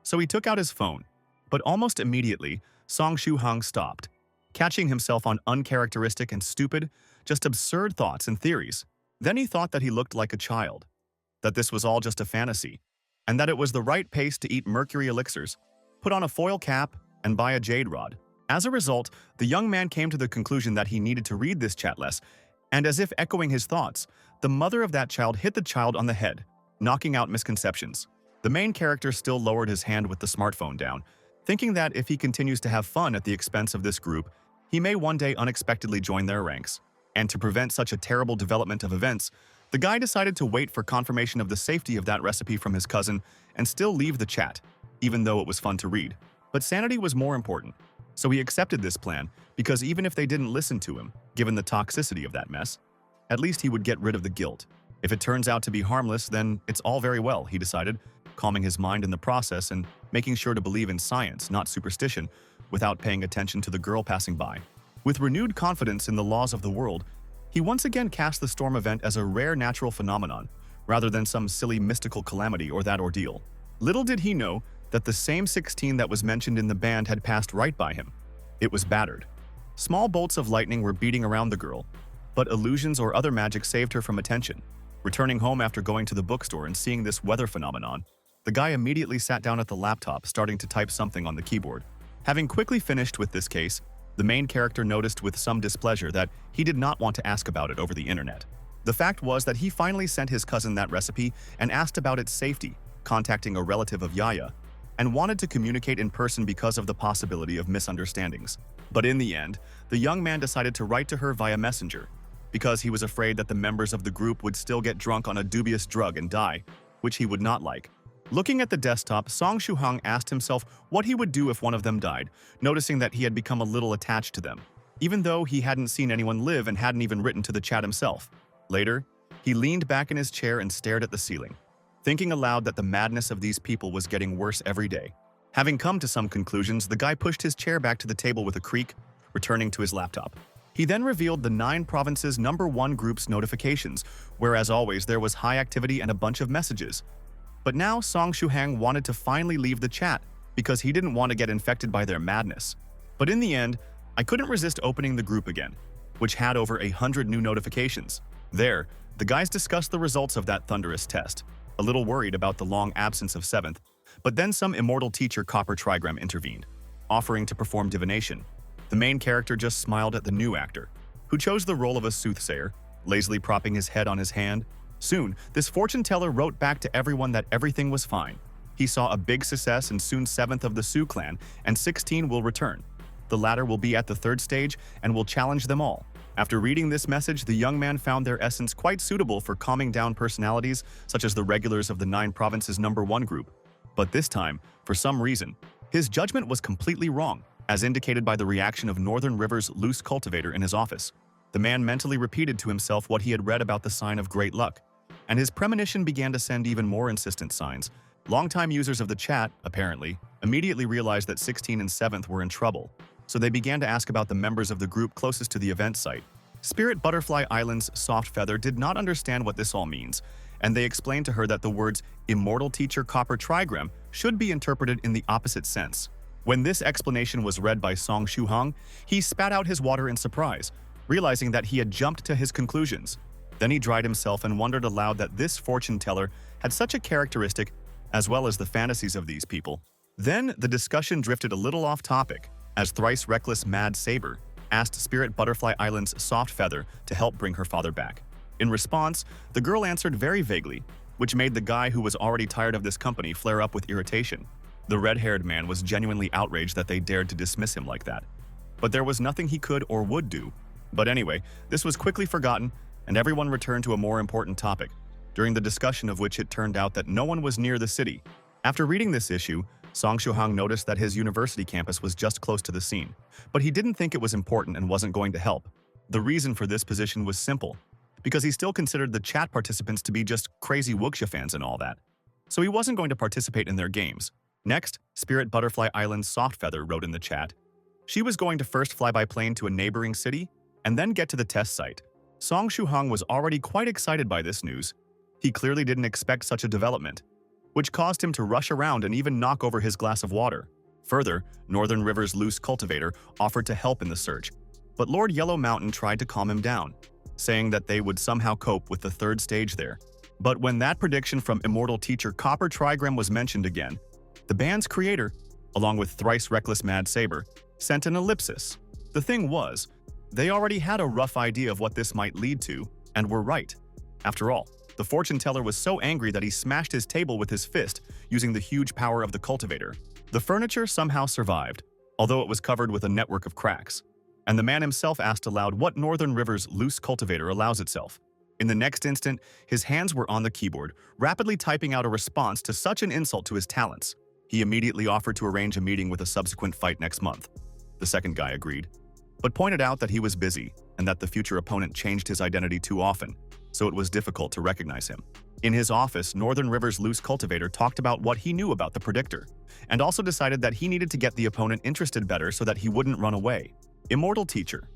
So he took out his phone, but almost immediately, Song Shu-hang stopped, catching himself on uncharacteristic and stupid, just absurd thoughts and theories. Then he thought that he looked like a child, that this was all just a fantasy, and that it was the right pace to eat mercury elixirs, put on a foil cap, and buy a jade rod. As a result, the young man came to the conclusion that he needed to read this chat less, and as if echoing his thoughts, the mother of that child hit the child on the head, knocking out misconceptions. The main character still lowered his hand with the smartphone down, thinking that if he continues to have fun at the expense of this group, he may one day unexpectedly join their ranks. And to prevent such a terrible development of events, the guy decided to wait for confirmation of the safety of that recipe from his cousin and still leave the chat, even though it was fun to read. But sanity was more important, so he accepted this plan because even if they didn't listen to him, given the toxicity of that mess, at least he would get rid of the guilt. If it turns out to be harmless, then it's all very well, he decided, calming his mind in the process and making sure to believe in science, not superstition, without paying attention to the girl passing by. With renewed confidence in the laws of the world, he once again cast the storm event as a rare natural phenomenon, rather than some silly mystical calamity or that ordeal. Little did he know that the same 16 that was mentioned in the band had passed right by him. It was battered. Small bolts of lightning were beating around the girl, but illusions or other magic saved her from attention. Returning home after going to the bookstore and seeing this weather phenomenon, the guy immediately sat down at the laptop, starting to type something on the keyboard. Having quickly finished with this case, the main character noticed with some displeasure that he did not want to ask about it over the internet. The fact was that he finally sent his cousin that recipe and asked about its safety, contacting a relative of Yaya, and wanted to communicate in person because of the possibility of misunderstandings. But in the end, the young man decided to write to her via messenger, because he was afraid that the members of the group would still get drunk on a dubious drug and die, which he would not like. Looking at the desktop, Song Shu-hang asked himself what he would do if one of them died, noticing that he had become a little attached to them, even though he hadn't seen anyone live and hadn't even written to the chat himself. Later, he leaned back in his chair and stared at the ceiling, thinking aloud that the madness of these people was getting worse every day. Having come to some conclusions, the guy pushed his chair back to the table with a creak, returning to his laptop. He then revealed the 9 Provinces #1 group's notifications, where as always there was high activity and a bunch of messages. But now Song Shu-hang wanted to finally leave the chat because he didn't want to get infected by their madness. But in the end, I couldn't resist opening the group again, which had over 100 new notifications. There, the guys discussed the results of that thunderous test, a little worried about the long absence of 7th, but then some immortal teacher Copper Trigram intervened, offering to perform divination. The main character just smiled at the new actor, who chose the role of a soothsayer, lazily propping his head on his hand. Soon, this fortune teller wrote back to everyone that everything was fine. He saw a big success and soon 7th of the Su clan, and 16 will return. The latter will be at the 3rd stage and will challenge them all. After reading this message, the young man found their essence quite suitable for calming down personalities such as the regulars of the 9 Provinces #1 group. But this time, for some reason, his judgment was completely wrong, as indicated by the reaction of Northern River's loose cultivator in his office. The man mentally repeated to himself what he had read about the sign of great luck, and his premonition began to send even more insistent signs. Longtime users of the chat, apparently, immediately realized that 16 and 7th were in trouble, so they began to ask about the members of the group closest to the event site. Spirit Butterfly Island's Soft Feather did not understand what this all means, and they explained to her that the words Immortal Teacher Copper Trigram should be interpreted in the opposite sense. When this explanation was read by Song Shu-hang, he spat out his water in surprise, realizing that he had jumped to his conclusions. Then he dried himself and wondered aloud that this fortune teller had such a characteristic, as well as the fantasies of these people. Then the discussion drifted a little off topic, as thrice reckless Mad Saber asked Spirit Butterfly Island's Soft Feather to help bring her father back. In response, the girl answered very vaguely, which made the guy who was already tired of this company flare up with irritation. The red-haired man was genuinely outraged that they dared to dismiss him like that. But there was nothing he could or would do. But anyway, this was quickly forgotten, and everyone returned to a more important topic, during the discussion of which it turned out that no one was near the city. After reading this issue, Song Shuhang noticed that his university campus was just close to the scene, but he didn't think it was important and wasn't going to help. The reason for this position was simple, because he still considered the chat participants to be just crazy wuxia fans and all that. So he wasn't going to participate in their games. Next, Spirit Butterfly Island's Softfeather wrote in the chat. She was going to first fly by plane to a neighboring city and then get to the test site. Song Shuhang was already quite excited by this news. He clearly didn't expect such a development, which caused him to rush around and even knock over his glass of water. Further, Northern River's loose cultivator offered to help in the search, but Lord Yellow Mountain tried to calm him down, saying that they would somehow cope with the third stage there. But when that prediction from immortal teacher Copper Trigram was mentioned again, the band's creator, along with thrice reckless Mad Saber, sent an ellipsis. The thing was, they already had a rough idea of what this might lead to, and were right. After all, the fortune teller was so angry that he smashed his table with his fist using the huge power of the cultivator. The furniture somehow survived, although it was covered with a network of cracks. And the man himself asked aloud what Northern River's loose cultivator allows itself. In the next instant, his hands were on the keyboard, rapidly typing out a response to such an insult to his talents. He immediately offered to arrange a meeting with a subsequent fight next month. The second guy agreed, but pointed out that he was busy and that the future opponent changed his identity too often, so it was difficult to recognize him. In his office, Northern River's loose cultivator talked about what he knew about the predictor, and also decided that he needed to get the opponent interested better so that he wouldn't run away. Immortal teacher.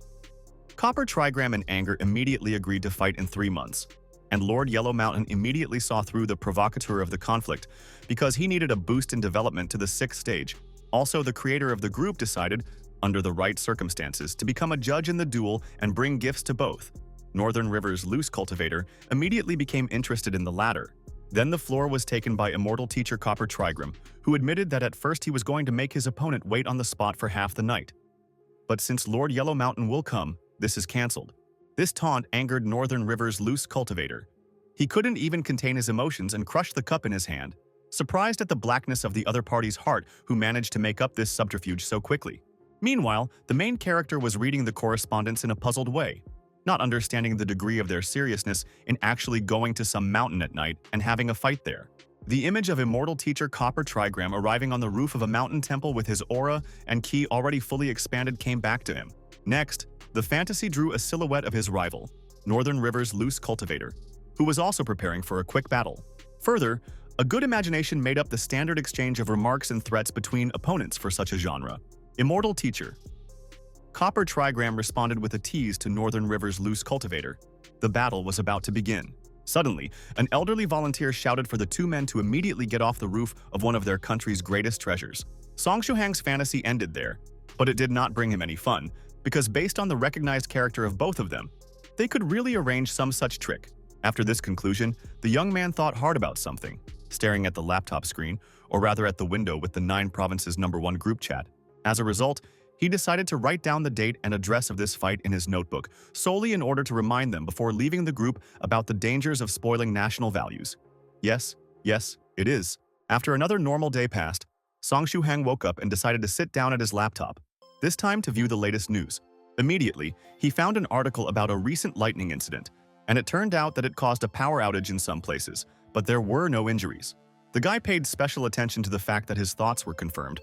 Copper Trigram in anger immediately agreed to fight in 3 months, and Lord Yellow Mountain immediately saw through the provocateur of the conflict because he needed a boost in development to the 6th stage. Also, the creator of the group decided, under the right circumstances, to become a judge in the duel and bring gifts to both. Northern River's loose cultivator immediately became interested in the latter. Then the floor was taken by immortal teacher Copper Trigram, who admitted that at first he was going to make his opponent wait on the spot for half the night. But since Lord Yellow Mountain will come, this is cancelled. This taunt angered Northern River's loose cultivator. He couldn't even contain his emotions and crushed the cup in his hand, surprised at the blackness of the other party's heart who managed to make up this subterfuge so quickly. Meanwhile, the main character was reading the correspondence in a puzzled way, not understanding the degree of their seriousness in actually going to some mountain at night and having a fight there. The image of immortal teacher Copper Trigram arriving on the roof of a mountain temple with his aura and ki already fully expanded came back to him. Next, the fantasy drew a silhouette of his rival, Northern River's loose cultivator, who was also preparing for a quick battle. Further, a good imagination made up the standard exchange of remarks and threats between opponents for such a genre. Immortal teacher. Copper Trigram responded with a tease to Northern River's loose cultivator. The battle was about to begin. Suddenly, an elderly volunteer shouted for the two men to immediately get off the roof of one of their country's greatest treasures. Song Shuhang's fantasy ended there, but it did not bring him any fun, because based on the recognized character of both of them, they could really arrange some such trick. After this conclusion, the young man thought hard about something, staring at the laptop screen, or rather at the window with the 9 Provinces #1 group chat. As a result, he decided to write down the date and address of this fight in his notebook, solely in order to remind them before leaving the group about the dangers of spoiling national values. Yes, it is. After another normal day passed, Song Shuhang woke up and decided to sit down at his laptop, this time to view the latest news. Immediately, he found an article about a recent lightning incident, and it turned out that it caused a power outage in some places, but there were no injuries. The guy paid special attention to the fact that his thoughts were confirmed.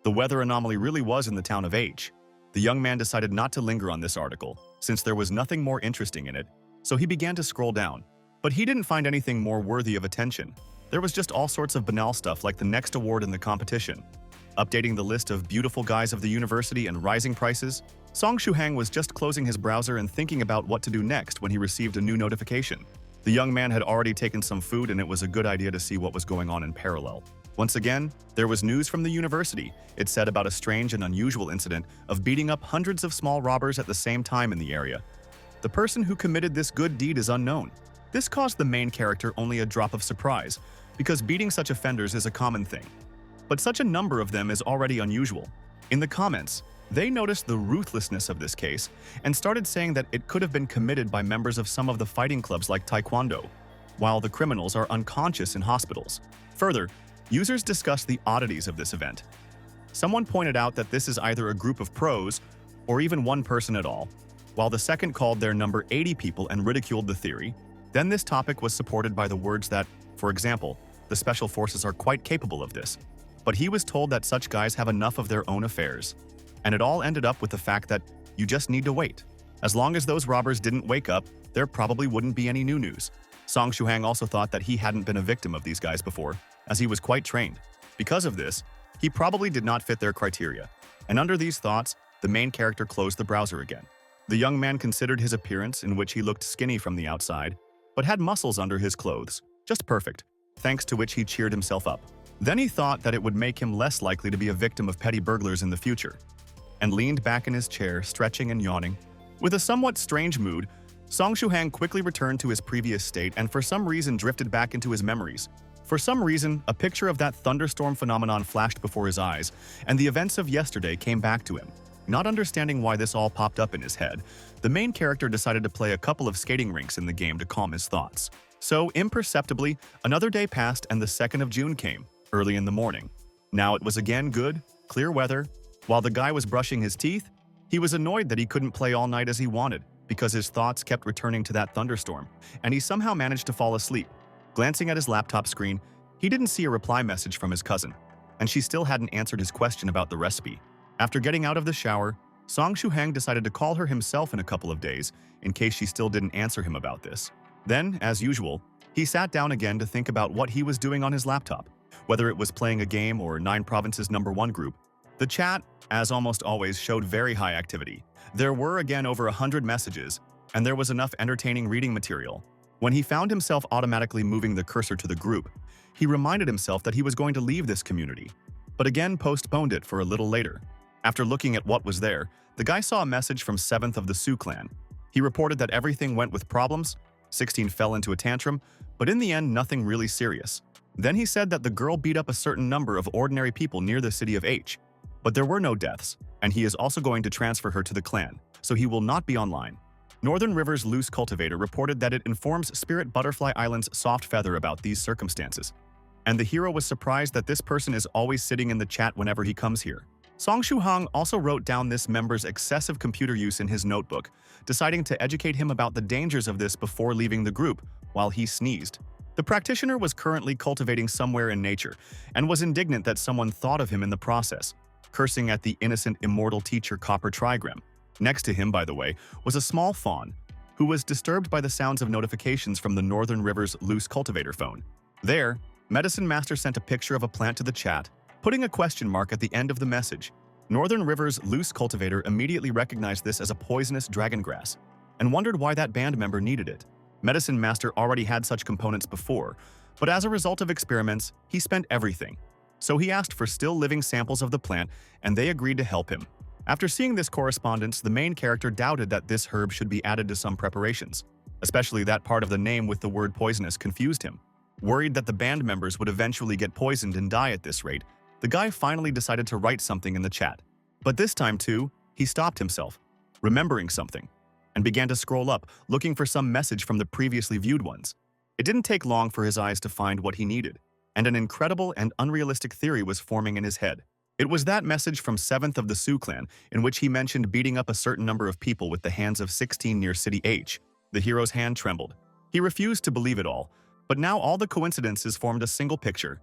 The weather anomaly really was in the town of H. The young man decided not to linger on this article, since there was nothing more interesting in it, so he began to scroll down. But he didn't find anything more worthy of attention. There was just all sorts of banal stuff like the next award in the competition. Updating the list of beautiful guys of the university and rising prices, Song Shuhang was just closing his browser and thinking about what to do next when he received a new notification. The young man had already taken some food and it was a good idea to see what was going on in parallel. Once again, there was news from the university. It said about a strange and unusual incident of beating up hundreds of small robbers at the same time in the area. The person who committed this good deed is unknown. This caused the main character only a drop of surprise, because beating such offenders is a common thing. But such a number of them is already unusual. In the comments, they noticed the ruthlessness of this case and started saying that it could have been committed by members of some of the fighting clubs like Taekwondo, while the criminals are unconscious in hospitals. Further, Users discussed the oddities of this event. Someone pointed out that this is either a group of pros or even one person at all, while the second called their number 80 people and ridiculed the theory. Then this topic was supported by the words that, for example, the special forces are quite capable of this. But he was told that such guys have enough of their own affairs. And it all ended up with the fact that you just need to wait. As long as those robbers didn't wake up, there probably wouldn't be any new news. Song Shuhang also thought that he hadn't been a victim of these guys before, as he was quite trained. Because of this, he probably did not fit their criteria. And under these thoughts, the main character closed the browser again. The young man considered his appearance, in which he looked skinny from the outside, but had muscles under his clothes, just perfect, thanks to which he cheered himself up. Then he thought that it would make him less likely to be a victim of petty burglars in the future, and leaned back in his chair, stretching and yawning. With a somewhat strange mood, Song Shuhang quickly returned to his previous state and for some reason drifted back into his memories. For some reason, a picture of that thunderstorm phenomenon flashed before his eyes, and the events of yesterday came back to him. Not understanding why this all popped up in his head, the main character decided to play a couple of skating rinks in the game to calm his thoughts. So, imperceptibly, another day passed and the 2nd of June came, early in the morning. Now it was again good, clear weather. While the guy was brushing his teeth, he was annoyed that he couldn't play all night as he wanted, because his thoughts kept returning to that thunderstorm, and he somehow managed to fall asleep. Glancing at his laptop screen, he didn't see a reply message from his cousin, and she still hadn't answered his question about the recipe. After getting out of the shower, Song Shuhang decided to call her himself in a couple of days, in case she still didn't answer him about this. Then, as usual, he sat down again to think about what he was doing on his laptop, whether it was playing a game or 9 Provinces #1 group. The chat, as almost always, showed very high activity. There were again over 100 messages, and there was enough entertaining reading material. When he found himself automatically moving the cursor to the group, he reminded himself that he was going to leave this community, but again postponed it for a little later. After looking at what was there, the guy saw a message from 7th of the Su clan. He reported that everything went with problems, 16 fell into a tantrum, but in the end nothing really serious. Then he said that the girl beat up a certain number of ordinary people near the city of H, but there were no deaths, and he is also going to transfer her to the clan, so he will not be online. Northern River's loose cultivator reported that it informs Spirit Butterfly Island's soft feather about these circumstances, and the hero was surprised that this person is always sitting in the chat whenever he comes here. Song Shuhang also wrote down this member's excessive computer use in his notebook, deciding to educate him about the dangers of this before leaving the group, while he sneezed. The practitioner was currently cultivating somewhere in nature, and was indignant that someone thought of him in the process, cursing at the innocent immortal teacher Copper Trigram. Next to him, by the way, was a small fawn, who was disturbed by the sounds of notifications from the Northern River's loose cultivator phone. There, Medicine Master sent a picture of a plant to the chat, putting a question mark at the end of the message. Northern River's loose cultivator immediately recognized this as a poisonous dragon grass, and wondered why that band member needed it. Medicine Master already had such components before, but as a result of experiments, he spent everything. So he asked for still living samples of the plant, and they agreed to help him. After seeing this correspondence, the main character doubted that this herb should be added to some preparations. Especially that part of the name with the word poisonous confused him. Worried that the band members would eventually get poisoned and die at this rate, the guy finally decided to write something in the chat. But this time too, he stopped himself, remembering something, and began to scroll up, looking for some message from the previously viewed ones. It didn't take long for his eyes to find what he needed, and an incredible and unrealistic theory was forming in his head. It was that message from 7th of the Su clan, in which he mentioned beating up a certain number of people with the hands of 16 near City H. The hero's hand trembled. He refused to believe it all, but now all the coincidences formed a single picture.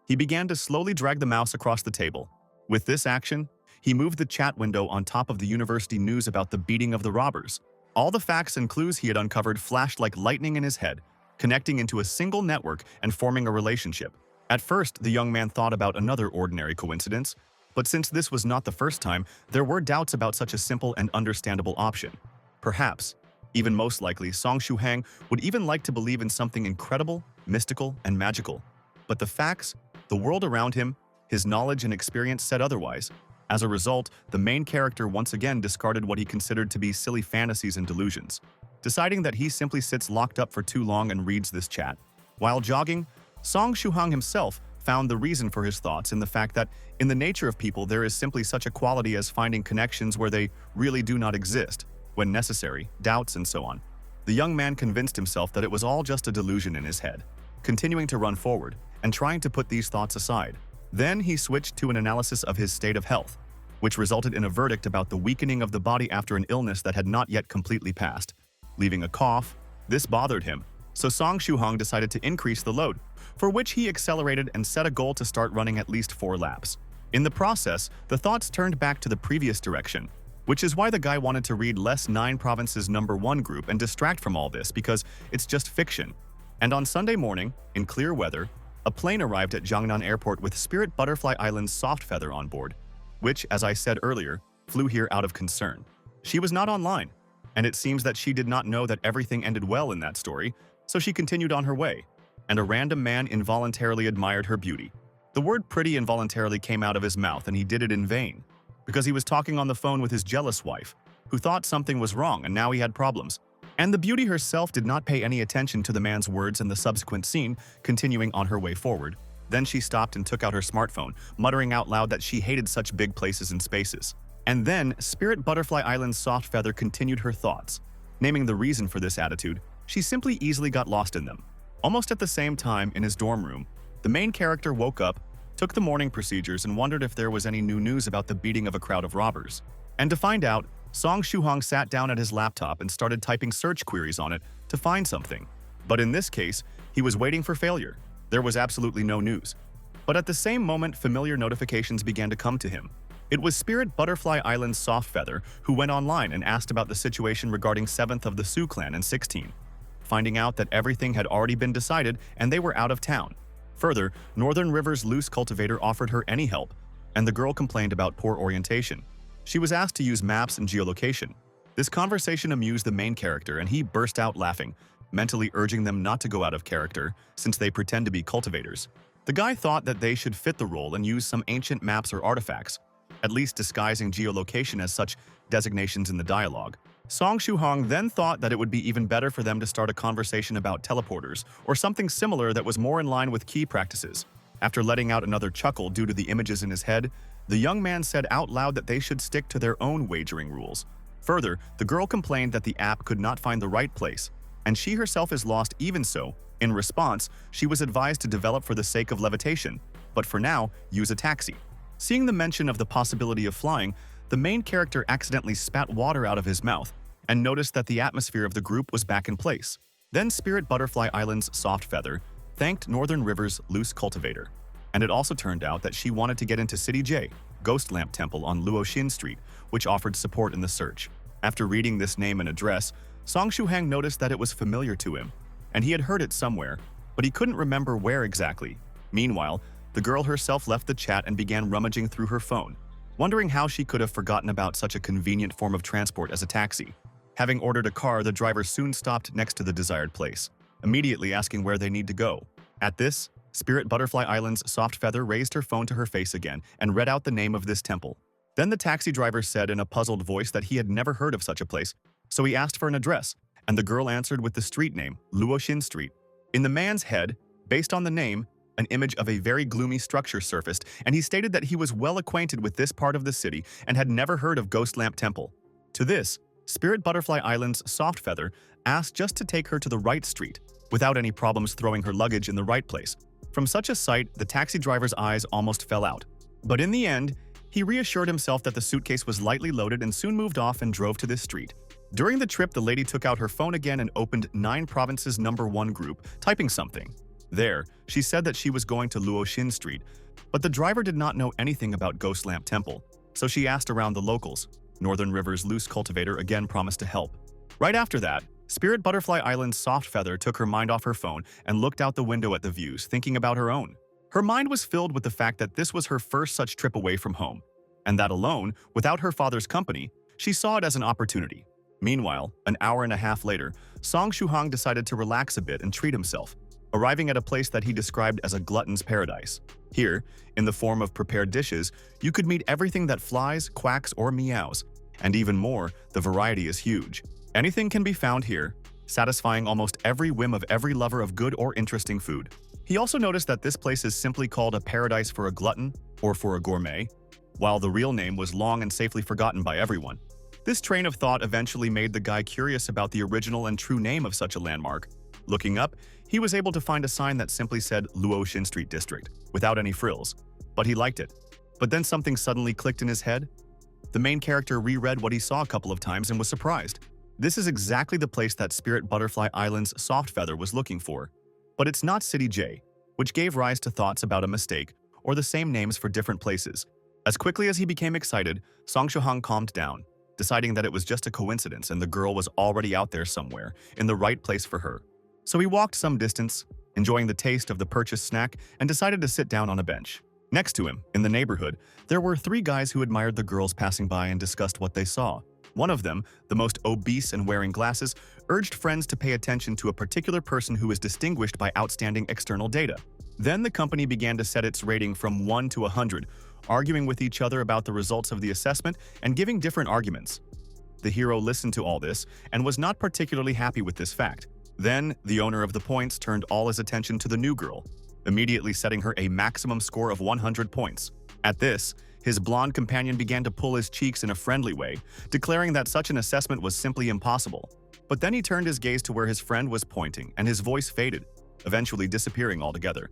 He began to slowly drag the mouse across the table. With this action, he moved the chat window on top of the university news about the beating of the robbers. All the facts and clues he had uncovered flashed like lightning in his head, connecting into a single network and forming a relationship. At first, the young man thought about another ordinary coincidence, but since this was not the first time, there were doubts about such a simple and understandable option. Perhaps, even most likely, Song Shuhang would even like to believe in something incredible, mystical, and magical. But the facts, the world around him, his knowledge and experience said otherwise. As a result, the main character once again discarded what he considered to be silly fantasies and delusions, deciding that he simply sits locked up for too long and reads this chat. While jogging, Song Shuhang himself found the reason for his thoughts in the fact that in the nature of people there is simply such a quality as finding connections where they really do not exist, when necessary, doubts and so on. The young man convinced himself that it was all just a delusion in his head. continuing to run forward and trying to put these thoughts aside. Then he switched to an analysis of his state of health, which resulted in a verdict about the weakening of the body after an illness that had not yet completely passed, leaving a cough. This bothered him, so Song Shu-hong decided to increase the load, for which he accelerated and set a goal to start running at least 4 laps. In the process, the thoughts turned back to the previous direction, which is why the guy wanted to read less 9 Provinces #1 group and distract from all this because it's just fiction. And on Sunday morning, in clear weather, a plane arrived at Jiangnan Airport with Spirit Butterfly Island's Soft Feather on board, which, as I said earlier, flew here out of concern. She was not online, and it seems that she did not know that everything ended well in that story, so she continued on her way, and a random man involuntarily admired her beauty. The word pretty involuntarily came out of his mouth, and he did it in vain, because he was talking on the phone with his jealous wife, who thought something was wrong and now he had problems. And the beauty herself did not pay any attention to the man's words in the subsequent scene, continuing on her way forward. Then she stopped and took out her smartphone, muttering out loud that she hated such big places and spaces. And then, Spirit Butterfly Island's Soft Feather continued her thoughts. Naming the reason for this attitude, she simply easily got lost in them. Almost at the same time, in his dorm room, the main character woke up, took the morning procedures, and wondered if there was any new news about the beating of a crowd of robbers. And to find out, Song Shu-hong sat down at his laptop and started typing search queries on it to find something. But in this case, he was waiting for failure. There was absolutely no news. But at the same moment, familiar notifications began to come to him. It was Spirit Butterfly Island's Soft Feather who went online and asked about the situation regarding 7th of the Sioux clan and 16, finding out that everything had already been decided and they were out of town. Further, Northern River's loose cultivator offered her any help, and the girl complained about poor orientation. She was asked to use maps and geolocation. This conversation amused the main character, and he burst out laughing, mentally urging them not to go out of character since they pretend to be cultivators. The guy thought that they should fit the role and use some ancient maps or artifacts, at least disguising geolocation as such designations in the dialogue. Song Shu-hong then thought that it would be even better for them to start a conversation about teleporters or something similar that was more in line with key practices. After letting out another chuckle due to the images in his head, the young man said out loud that they should stick to their own wagering rules. Further, the girl complained that the app could not find the right place, and she herself is lost even so. In response, she was advised to develop for the sake of levitation, but for now, use a taxi. Seeing the mention of the possibility of flying, the main character accidentally spat water out of his mouth and noticed that the atmosphere of the group was back in place. Then Spirit Butterfly Island's Soft Feather thanked Northern River's loose cultivator. And it also turned out that she wanted to get into City J, Ghost Lamp Temple on Luoxin Street, which offered support in the search. After reading this name and address, Song Shu-hang noticed that it was familiar to him, and he had heard it somewhere, but he couldn't remember where exactly. Meanwhile, the girl herself left the chat and began rummaging through her phone, wondering how she could have forgotten about such a convenient form of transport as a taxi. Having ordered a car, the driver soon stopped next to the desired place, immediately asking where they need to go. At this, Spirit Butterfly Island's Soft Feather raised her phone to her face again and read out the name of this temple. Then the taxi driver said in a puzzled voice that he had never heard of such a place, so he asked for an address, and the girl answered with the street name, Luoxin Street. In the man's head, based on the name, an image of a very gloomy structure surfaced, and he stated that he was well acquainted with this part of the city and had never heard of Ghost Lamp Temple. To this, Spirit Butterfly Island's Soft Feather asked just to take her to the right street, without any problems throwing her luggage in the right place. From such a sight, the taxi driver's eyes almost fell out. But in the end, he reassured himself that the suitcase was lightly loaded and soon moved off and drove to this street. During the trip, the lady took out her phone again and opened 9 Provinces #1 group, typing something. There, she said that she was going to Luoxin Street, but the driver did not know anything about Ghost Lamp Temple, so she asked around the locals. Northern River's loose cultivator again promised to help. Right after that, Spirit Butterfly Island's Soft Feather took her mind off her phone and looked out the window at the views, thinking about her own. Her mind was filled with the fact that this was her first such trip away from home, and that alone, without her father's company, she saw it as an opportunity. Meanwhile, an hour and a half later, Song Shu-hang decided to relax a bit and treat himself, arriving at a place that he described as a glutton's paradise. Here, in the form of prepared dishes, you could meet everything that flies, quacks, or meows. And even more, the variety is huge. Anything can be found here, satisfying almost every whim of every lover of good or interesting food. He also noticed that this place is simply called a paradise for a glutton or for a gourmet, while the real name was long and safely forgotten by everyone. This train of thought eventually made the guy curious about the original and true name of such a landmark, Looking up, he was able to find a sign that simply said Luotian Street District, without any frills. But he liked it. But then something suddenly clicked in his head. The main character reread what he saw a couple of times and was surprised. This is exactly the place that Spirit Butterfly Island's Soft Feather was looking for. But it's not City J, which gave rise to thoughts about a mistake or the same names for different places. As quickly as he became excited, Song Shuhang calmed down, deciding that it was just a coincidence and the girl was already out there somewhere, in the right place for her. So he walked some distance, enjoying the taste of the purchased snack, and decided to sit down on a bench. Next to him, in the neighborhood, there were 3 guys who admired the girls passing by and discussed what they saw. One of them, the most obese and wearing glasses, urged friends to pay attention to a particular person who is distinguished by outstanding external data. Then the company began to set its rating from 1 to 100, arguing with each other about the results of the assessment and giving different arguments. The hero listened to all this and was not particularly happy with this fact. Then, the owner of the points turned all his attention to the new girl, immediately setting her a maximum score of 100 points. At this, his blonde companion began to pull his cheeks in a friendly way, declaring that such an assessment was simply impossible. But then he turned his gaze to where his friend was pointing, and his voice faded, eventually disappearing altogether.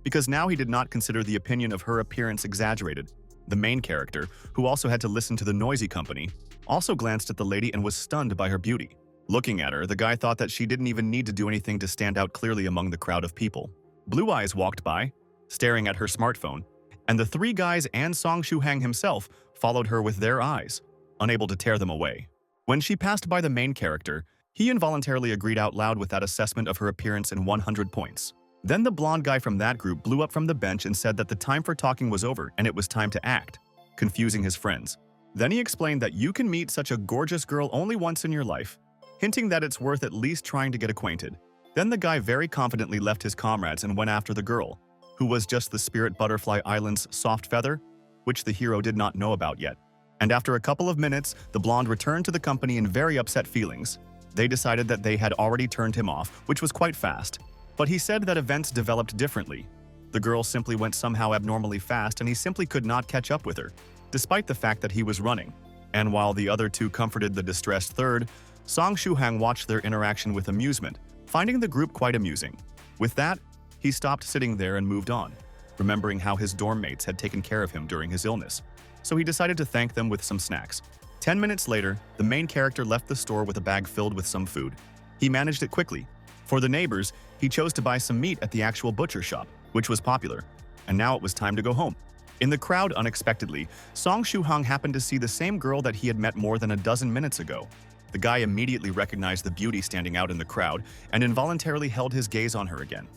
Because now he did not consider the opinion of her appearance exaggerated. The main character, who also had to listen to the noisy company, also glanced at the lady and was stunned by her beauty. Looking at her, the guy thought that she didn't even need to do anything to stand out clearly among the crowd of people. Blue Eyes walked by, staring at her smartphone, and the 3 guys and Song Shuhang himself followed her with their eyes, unable to tear them away. When she passed by the main character, he involuntarily agreed out loud with that assessment of her appearance in 100 points. Then the blonde guy from that group blew up from the bench and said that the time for talking was over and it was time to act, confusing his friends. Then he explained that you can meet such a gorgeous girl only once in your life, hinting that it's worth at least trying to get acquainted. Then the guy very confidently left his comrades and went after the girl, who was just the Spirit Butterfly Island's Soft Feather, which the hero did not know about yet. And after a couple of minutes, the blonde returned to the company in very upset feelings. They decided that they had already turned him off, which was quite fast. But he said that events developed differently. The girl simply went somehow abnormally fast and he simply could not catch up with her, despite the fact that he was running. And while the other 2 comforted the distressed third, Song Shuhang watched their interaction with amusement, finding the group quite amusing. With that, he stopped sitting there and moved on, remembering how his dorm mates had taken care of him during his illness. So he decided to thank them with some snacks. 10 minutes later, the main character left the store with a bag filled with some food. He managed it quickly. For the neighbors, he chose to buy some meat at the actual butcher shop, which was popular. And now it was time to go home. In the crowd, unexpectedly, Song Shuhang happened to see the same girl that he had met more than a dozen minutes ago. The guy immediately recognized the beauty standing out in the crowd and involuntarily held his gaze on her again.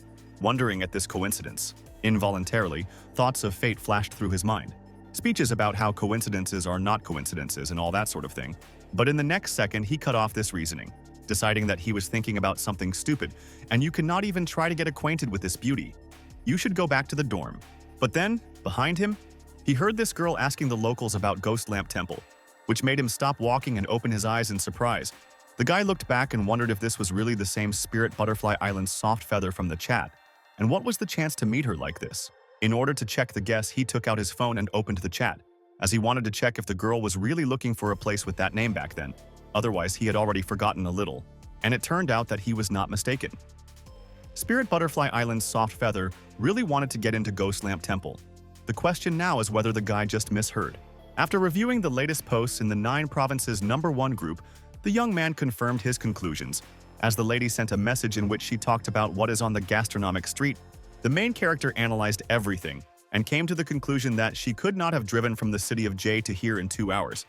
Wondering at this coincidence, involuntarily, thoughts of fate flashed through his mind. Speeches about how coincidences are not coincidences and all that sort of thing. But in the next second, he cut off this reasoning, deciding that he was thinking about something stupid, and you cannot even try to get acquainted with this beauty. You should go back to the dorm. But then, behind him, he heard this girl asking the locals about Ghost Lamp Temple, which made him stop walking and open his eyes in surprise. The guy looked back and wondered if this was really the same Spirit Butterfly Island's Soft Feather from the chat, and what was the chance to meet her like this? In order to check the guess, he took out his phone and opened the chat, as he wanted to check if the girl was really looking for a place with that name back then. Otherwise, he had already forgotten a little, and it turned out that he was not mistaken. Spirit Butterfly Island's Soft Feather really wanted to get into Ghost Lamp Temple. The question now is whether the guy just misheard. After reviewing the latest posts in the 9 Provinces #1 group, the young man confirmed his conclusions, as the lady sent a message in which she talked about what is on the gastronomic street. The main character analyzed everything and came to the conclusion that she could not have driven from the city of J to here in 2 hours,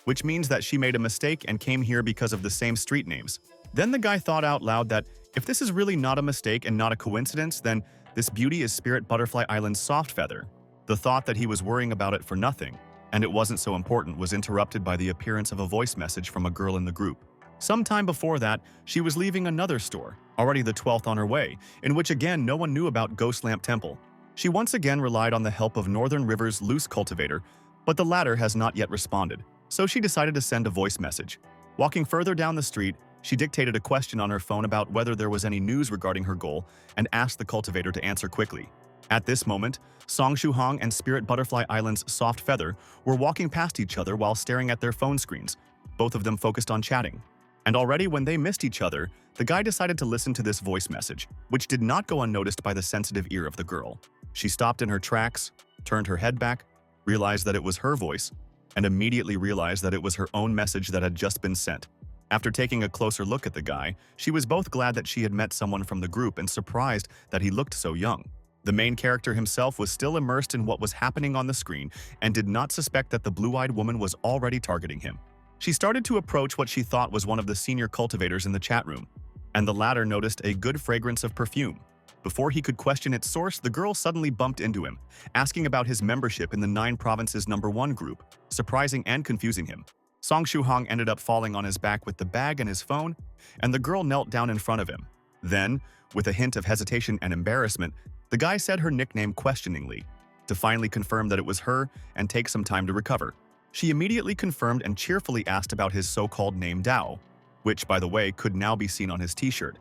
which means that she made a mistake and came here because of the same street names. Then the guy thought out loud that if this is really not a mistake and not a coincidence, then this beauty is Spirit Butterfly Island's Soft Feather. The thought that he was worrying about it for nothing, and it wasn't so important, was interrupted by the appearance of a voice message from a girl in the group. Sometime before that, she was leaving another store, already the 12th on her way, in which again no one knew about Ghost Lamp Temple. She once again relied on the help of Northern River's loose cultivator, but the latter has not yet responded, so she decided to send a voice message. Walking further down the street, she dictated a question on her phone about whether there was any news regarding her goal and asked the cultivator to answer quickly. At this moment, Song Shuhang and Spirit Butterfly Island's Soft Feather were walking past each other while staring at their phone screens, both of them focused on chatting. And already when they missed each other, the guy decided to listen to this voice message, which did not go unnoticed by the sensitive ear of the girl. She stopped in her tracks, turned her head back, realized that it was her voice, and immediately realized that it was her own message that had just been sent. After taking a closer look at the guy, she was both glad that she had met someone from the group and surprised that he looked so young. The main character himself was still immersed in what was happening on the screen and did not suspect that the blue-eyed woman was already targeting him. She started to approach what she thought was one of the senior cultivators in the chat room, and the latter noticed a good fragrance of perfume. Before he could question its source, the girl suddenly bumped into him, asking about his membership in the 9 Provinces #1 group, surprising and confusing him. Song Shuhong ended up falling on his back with the bag and his phone, and the girl knelt down in front of him. Then, with a hint of hesitation and embarrassment, the guy said her nickname questioningly, to finally confirm that it was her and take some time to recover. She immediately confirmed and cheerfully asked about his so-called name Dao, which, by the way, could now be seen on his t-shirt.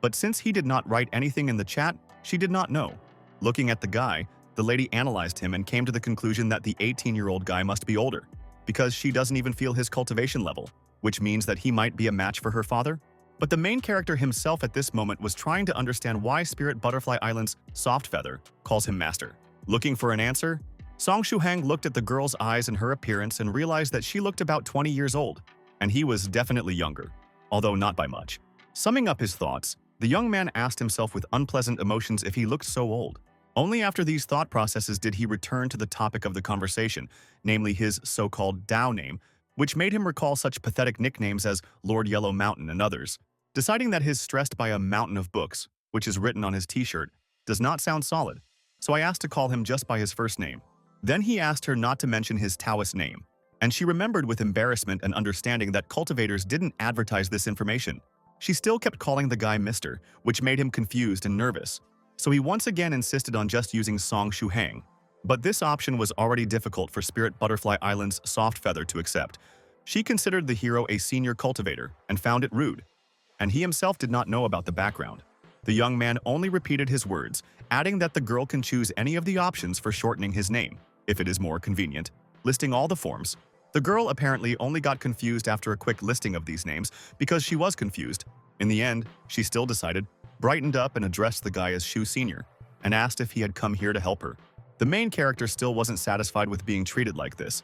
But since he did not write anything in the chat, she did not know. Looking at the guy, the lady analyzed him and came to the conclusion that the 18-year-old guy must be older, because she doesn't even feel his cultivation level, which means that he might be a match for her father. But the main character himself at this moment was trying to understand why Spirit Butterfly Island's Soft Feather calls him master. Looking for an answer, Song Shuhang looked at the girl's eyes and her appearance and realized that she looked about 20 years old, and he was definitely younger, although not by much. Summing up his thoughts, the young man asked himself with unpleasant emotions if he looked so old. Only after these thought processes did he return to the topic of the conversation, namely his so-called Dao name, which made him recall such pathetic nicknames as Lord Yellow Mountain and others. Deciding that his stressed by a mountain of books, which is written on his t-shirt, does not sound solid, so I asked to call him just by his first name. Then he asked her not to mention his Taoist name, and she remembered with embarrassment and understanding that cultivators didn't advertise this information. She still kept calling the guy Mr., which made him confused and nervous, so he once again insisted on just using Song Shuhang. But this option was already difficult for Spirit Butterfly Island's Soft Feather to accept. She considered the hero a senior cultivator and found it rude, and he himself did not know about the background. The young man only repeated his words, adding that the girl can choose any of the options for shortening his name, if it is more convenient, listing all the forms. The girl apparently only got confused after a quick listing of these names because she was confused. In the end, she still decided, brightened up and addressed the guy as Shu Senior, and asked if he had come here to help her. The main character still wasn't satisfied with being treated like this,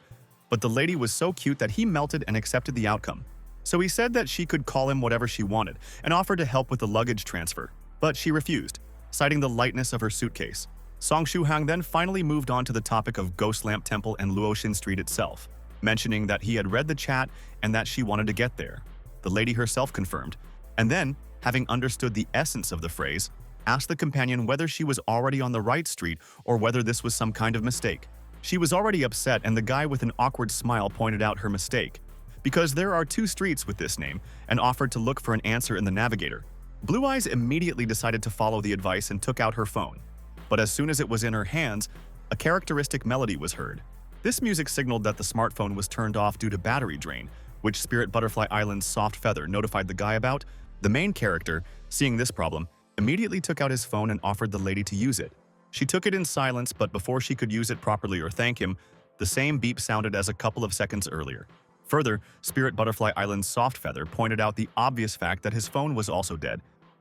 but the lady was so cute that he melted and accepted the outcome. So he said that she could call him whatever she wanted and offered to help with the luggage transfer, but she refused, citing the lightness of her suitcase. Song Shuhang then finally moved on to the topic of Ghost Lamp Temple and Luoshin Street itself, mentioning that he had read the chat and that she wanted to get there. The lady herself confirmed, and then, having understood the essence of the phrase, asked the companion whether she was already on the right street or whether this was some kind of mistake. She was already upset, and the guy with an awkward smile pointed out her mistake, because there are 2 streets with this name, and offered to look for an answer in the navigator. Blue Eyes immediately decided to follow the advice and took out her phone. But as soon as it was in her hands, a characteristic melody was heard. This music signaled that the smartphone was turned off due to battery drain, which Spirit Butterfly Island's Soft Feather notified the guy about. The main character, seeing this problem, immediately took out his phone and offered the lady to use it. She took it in silence, but before she could use it properly or thank him, the same beep sounded as a couple of seconds earlier. Further, Spirit Butterfly Island's Soft Feather pointed out the obvious fact that his phone was also dead,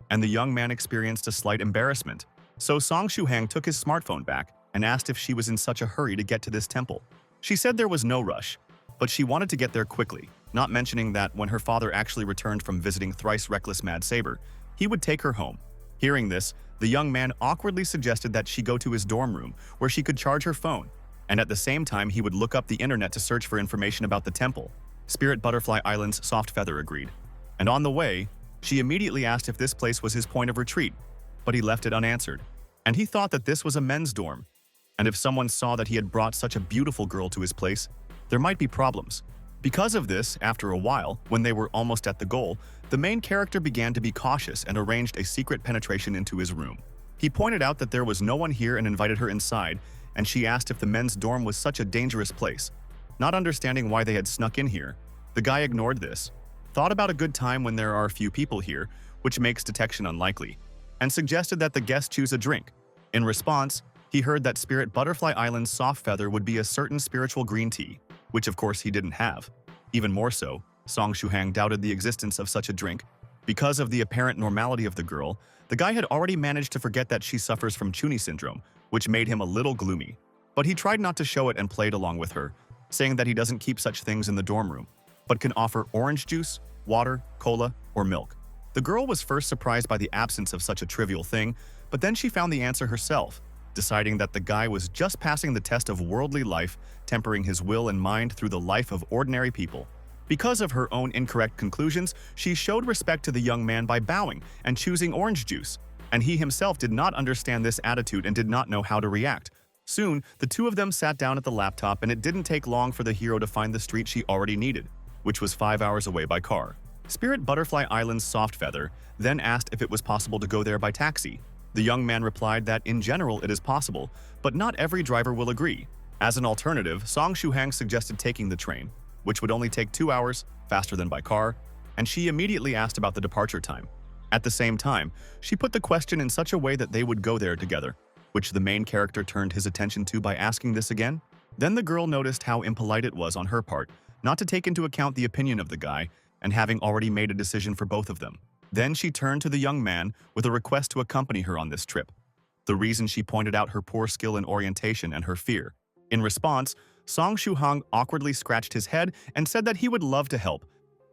and the young man experienced a slight embarrassment. So Song Shuhang took his smartphone back and asked if she was in such a hurry to get to this temple. She said there was no rush, but she wanted to get there quickly, not mentioning that when her father actually returned from visiting thrice reckless Mad Saber, he would take her home. Hearing this, the young man awkwardly suggested that she go to his dorm room where she could charge her phone, and at the same time he would look up the internet to search for information about the temple. Spirit Butterfly Island's Soft Feather agreed, and on the way, she immediately asked if this place was his point of retreat, but he left it unanswered, and he thought that this was a men's dorm, and if someone saw that he had brought such a beautiful girl to his place, there might be problems. Because of this, after a while, when they were almost at the goal, the main character began to be cautious and arranged a secret penetration into his room. He pointed out that there was no one here and invited her inside, and she asked if the men's dorm was such a dangerous place. Not understanding why they had snuck in here, the guy ignored this, thought about a good time when there are few people here, which makes detection unlikely, and suggested that the guests choose a drink. In response, he heard that Spirit Butterfly Island's Soft Feather would be a certain spiritual green tea, which of course he didn't have. Even more so, Song Shuhang doubted the existence of such a drink. Because of the apparent normality of the girl, the guy had already managed to forget that she suffers from Chuni syndrome, which made him a little gloomy. But he tried not to show it and played along with her, saying that he doesn't keep such things in the dorm room, but can offer orange juice, water, cola, or milk. The girl was first surprised by the absence of such a trivial thing, but then she found the answer herself, deciding that the guy was just passing the test of worldly life, tempering his will and mind through the life of ordinary people. Because of her own incorrect conclusions, she showed respect to the young man by bowing and choosing orange juice, and he himself did not understand this attitude and did not know how to react. Soon, the two of them sat down at the laptop, and it didn't take long for the hero to find the street she already needed, which was 5 hours away by car. Spirit Butterfly Island's Soft Feather then asked if it was possible to go there by taxi. The young man replied that in general it is possible, but not every driver will agree. As an alternative, Song Shuhang suggested taking the train, which would only take 2 hours, faster than by car, and she immediately asked about the departure time. At the same time, she put the question in such a way that they would go there together, which the main character turned his attention to by asking this again. Then the girl noticed how impolite it was on her part not to take into account the opinion of the guy, and having already made a decision for both of them. Then she turned to the young man with a request to accompany her on this trip. The reason she pointed out her poor skill in orientation and her fear. In response, Song Shuhang awkwardly scratched his head and said that he would love to help,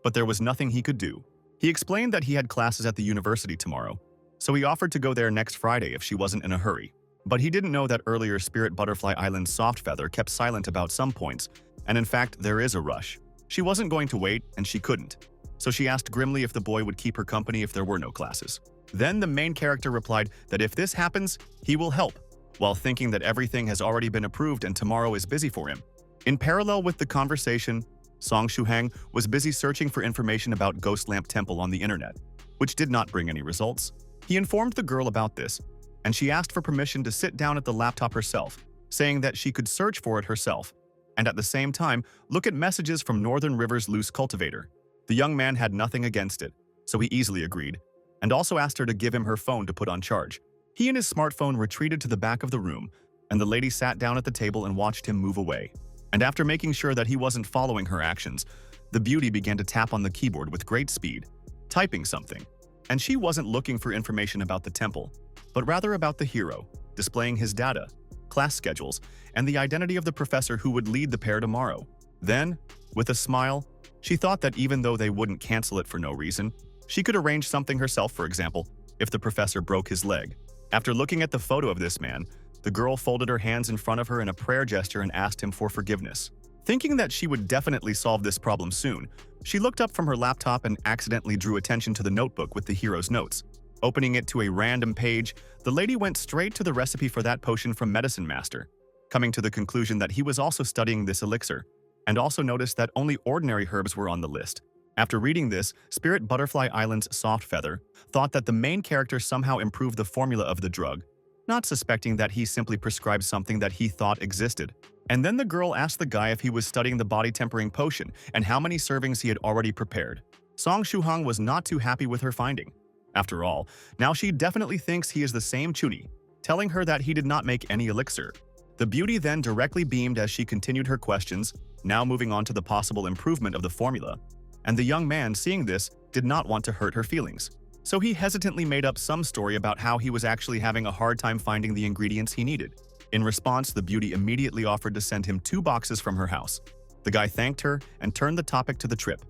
but there was nothing he could do. He explained that he had classes at the university tomorrow, so he offered to go there next Friday if she wasn't in a hurry. But he didn't know that earlier Spirit Butterfly Island's Soft Feather kept silent about some points, and in fact there is a rush. She wasn't going to wait, and she couldn't. So she asked grimly if the boy would keep her company if there were no classes. Then the main character replied that if this happens, he will help, while thinking that everything has already been approved and tomorrow is busy for him. In parallel with the conversation, Song Shuhang was busy searching for information about Ghost Lamp Temple on the internet, which did not bring any results. He informed the girl about this, and she asked for permission to sit down at the laptop herself, saying that she could search for it herself, and at the same time look at messages from Northern River's loose cultivator. The young man had nothing against it, so he easily agreed, and also asked her to give him her phone to put on charge. He and his smartphone retreated to the back of the room, and the lady sat down at the table and watched him move away. And after making sure that he wasn't following her actions, the beauty began to tap on the keyboard with great speed, typing something. And she wasn't looking for information about the temple, but rather about the hero, displaying his data, class schedules, and the identity of the professor who would lead the pair tomorrow. Then, with a smile, she thought that even though they wouldn't cancel it for no reason, she could arrange something herself, for example, if the professor broke his leg. After looking at the photo of this man, the girl folded her hands in front of her in a prayer gesture and asked him for forgiveness. Thinking that she would definitely solve this problem soon, she looked up from her laptop and accidentally drew attention to the notebook with the hero's notes. Opening it to a random page, the lady went straight to the recipe for that potion from Medicine Master, coming to the conclusion that he was also studying this elixir, and also noticed that only ordinary herbs were on the list. After reading this, Spirit Butterfly Island's Soft Feather thought that the main character somehow improved the formula of the drug, not suspecting that he simply prescribed something that he thought existed. And then the girl asked the guy if he was studying the body-tempering potion and how many servings he had already prepared. Song Shuhang was not too happy with her finding. After all, now she definitely thinks he is the same Chuni, telling her that he did not make any elixir. The beauty then directly beamed as she continued her questions, now moving on to the possible improvement of the formula. And the young man, seeing this, did not want to hurt her feelings. So he hesitantly made up some story about how he was actually having a hard time finding the ingredients he needed. In response, the beauty immediately offered to send him 2 boxes from her house. The guy thanked her and turned the topic to the trip,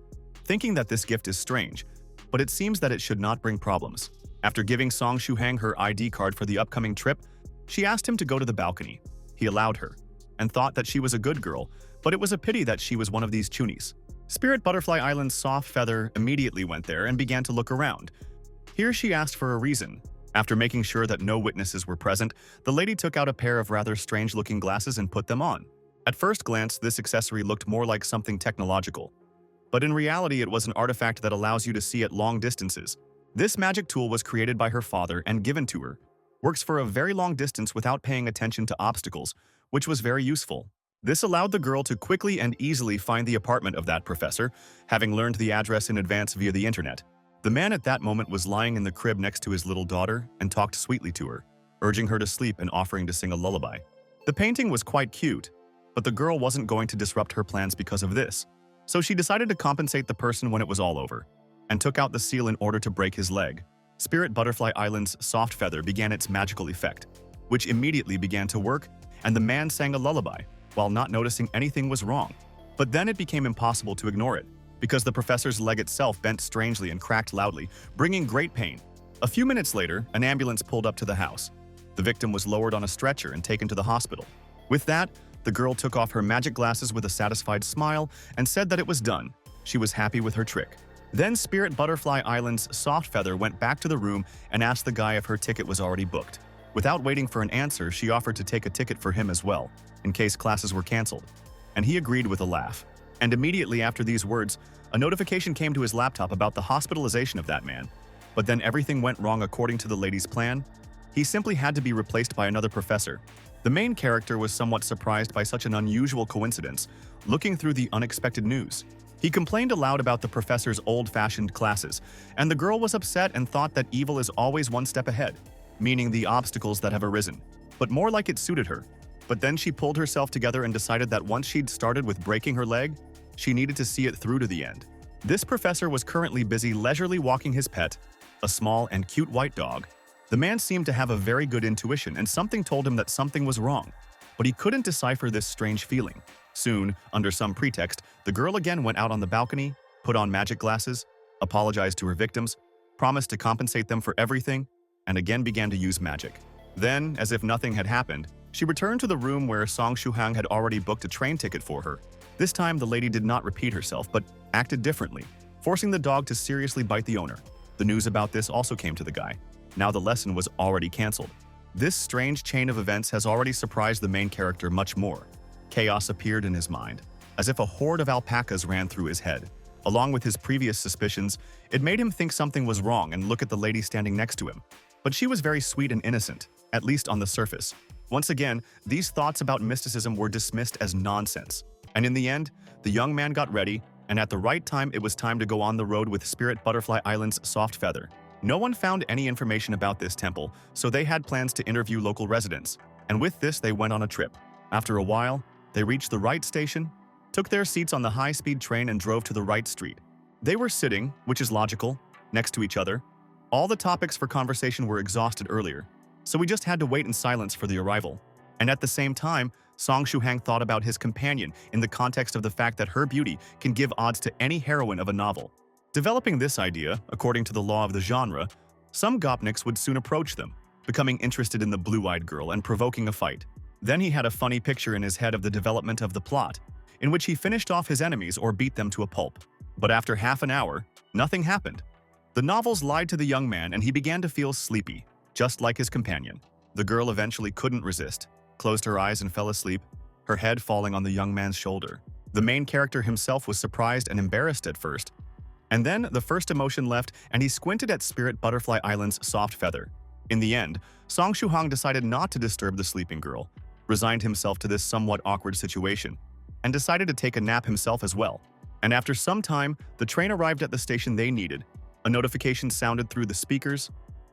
thinking that this gift is strange, but it seems that it should not bring problems. After giving Song Shuhang her ID card for the upcoming trip, she asked him to go to the balcony. He allowed her, and thought that she was a good girl, but it was a pity that she was one of these Chunis. Spirit Butterfly Island's Soft Feather immediately went there and began to look around. Here she asked for a reason. After making sure that no witnesses were present, the lady took out a pair of rather strange-looking glasses and put them on. At first glance, this accessory looked more like something technological, but in reality it was an artifact that allows you to see at long distances. This magic tool was created by her father and given to her. Works for a very long distance without paying attention to obstacles, which was very useful. This allowed the girl to quickly and easily find the apartment of that professor, having learned the address in advance via the internet. The man at that moment was lying in the crib next to his little daughter and talked sweetly to her, urging her to sleep and offering to sing a lullaby. The painting was quite cute, but the girl wasn't going to disrupt her plans because of this. So she decided to compensate the person when it was all over, and took out the seal in order to break his leg. Spirit Butterfly Island's soft feather began its magical effect, which immediately began to work, and the man sang a lullaby, while not noticing anything was wrong. But then it became impossible to ignore it, because the professor's leg itself bent strangely and cracked loudly, bringing great pain. A few minutes later, an ambulance pulled up to the house. The victim was lowered on a stretcher and taken to the hospital. With that, the girl took off her magic glasses with a satisfied smile and said that it was done. She was happy with her trick. Then Spirit Butterfly Island's soft feather went back to the room and asked the guy if her ticket was already booked. Without waiting for an answer, she offered to take a ticket for him as well, in case classes were canceled. And he agreed with a laugh. And immediately after these words, a notification came to his laptop about the hospitalization of that man. But then everything went wrong according to the lady's plan. He simply had to be replaced by another professor. The main character was somewhat surprised by such an unusual coincidence, looking through the unexpected news. He complained aloud about the professor's old-fashioned classes, and the girl was upset and thought that evil is always one step ahead, meaning the obstacles that have arisen, but more like it suited her. But then she pulled herself together and decided that once she'd started with breaking her leg, she needed to see it through to the end. This professor was currently busy leisurely walking his pet, a small and cute white dog. The man seemed to have a very good intuition, and something told him that something was wrong, but he couldn't decipher this strange feeling. Soon, under some pretext, the girl again went out on the balcony, put on magic glasses, apologized to her victims, promised to compensate them for everything, and again began to use magic. Then, as if nothing had happened, she returned to the room where Song Shuhang had already booked a train ticket for her. This time, the lady did not repeat herself, but acted differently, forcing the dog to seriously bite the owner. The news about this also came to the guy. Now the lesson was already cancelled. This strange chain of events has already surprised the main character much more. Chaos appeared in his mind, as if a horde of alpacas ran through his head. Along with his previous suspicions, it made him think something was wrong and look at the lady standing next to him. But she was very sweet and innocent, at least on the surface. Once again, these thoughts about mysticism were dismissed as nonsense. And in the end, the young man got ready, and at the right time it was time to go on the road with Spirit Butterfly Island's soft feather. No one found any information about this temple, so they had plans to interview local residents. And with this, they went on a trip. After a while, they reached the right station, took their seats on the high-speed train and drove to the right street. They were sitting, which is logical, next to each other. All the topics for conversation were exhausted earlier, so we just had to wait in silence for the arrival. And at the same time, Song Shuhang thought about his companion in the context of the fact that her beauty can give odds to any heroine of a novel. Developing this idea, according to the law of the genre, some gopniks would soon approach them, becoming interested in the blue-eyed girl and provoking a fight. Then he had a funny picture in his head of the development of the plot, in which he finished off his enemies or beat them to a pulp. But after half an hour, nothing happened. The novels lied to the young man and he began to feel sleepy, just like his companion. The girl eventually couldn't resist, closed her eyes and fell asleep, her head falling on the young man's shoulder. The main character himself was surprised and embarrassed at first. And then the first emotion left and he squinted at Spirit Butterfly Island's soft feather. In the end, Song Shuhang decided not to disturb the sleeping girl, resigned himself to this somewhat awkward situation, and decided to take a nap himself as well. And after some time, the train arrived at the station they needed. A notification sounded through the speakers.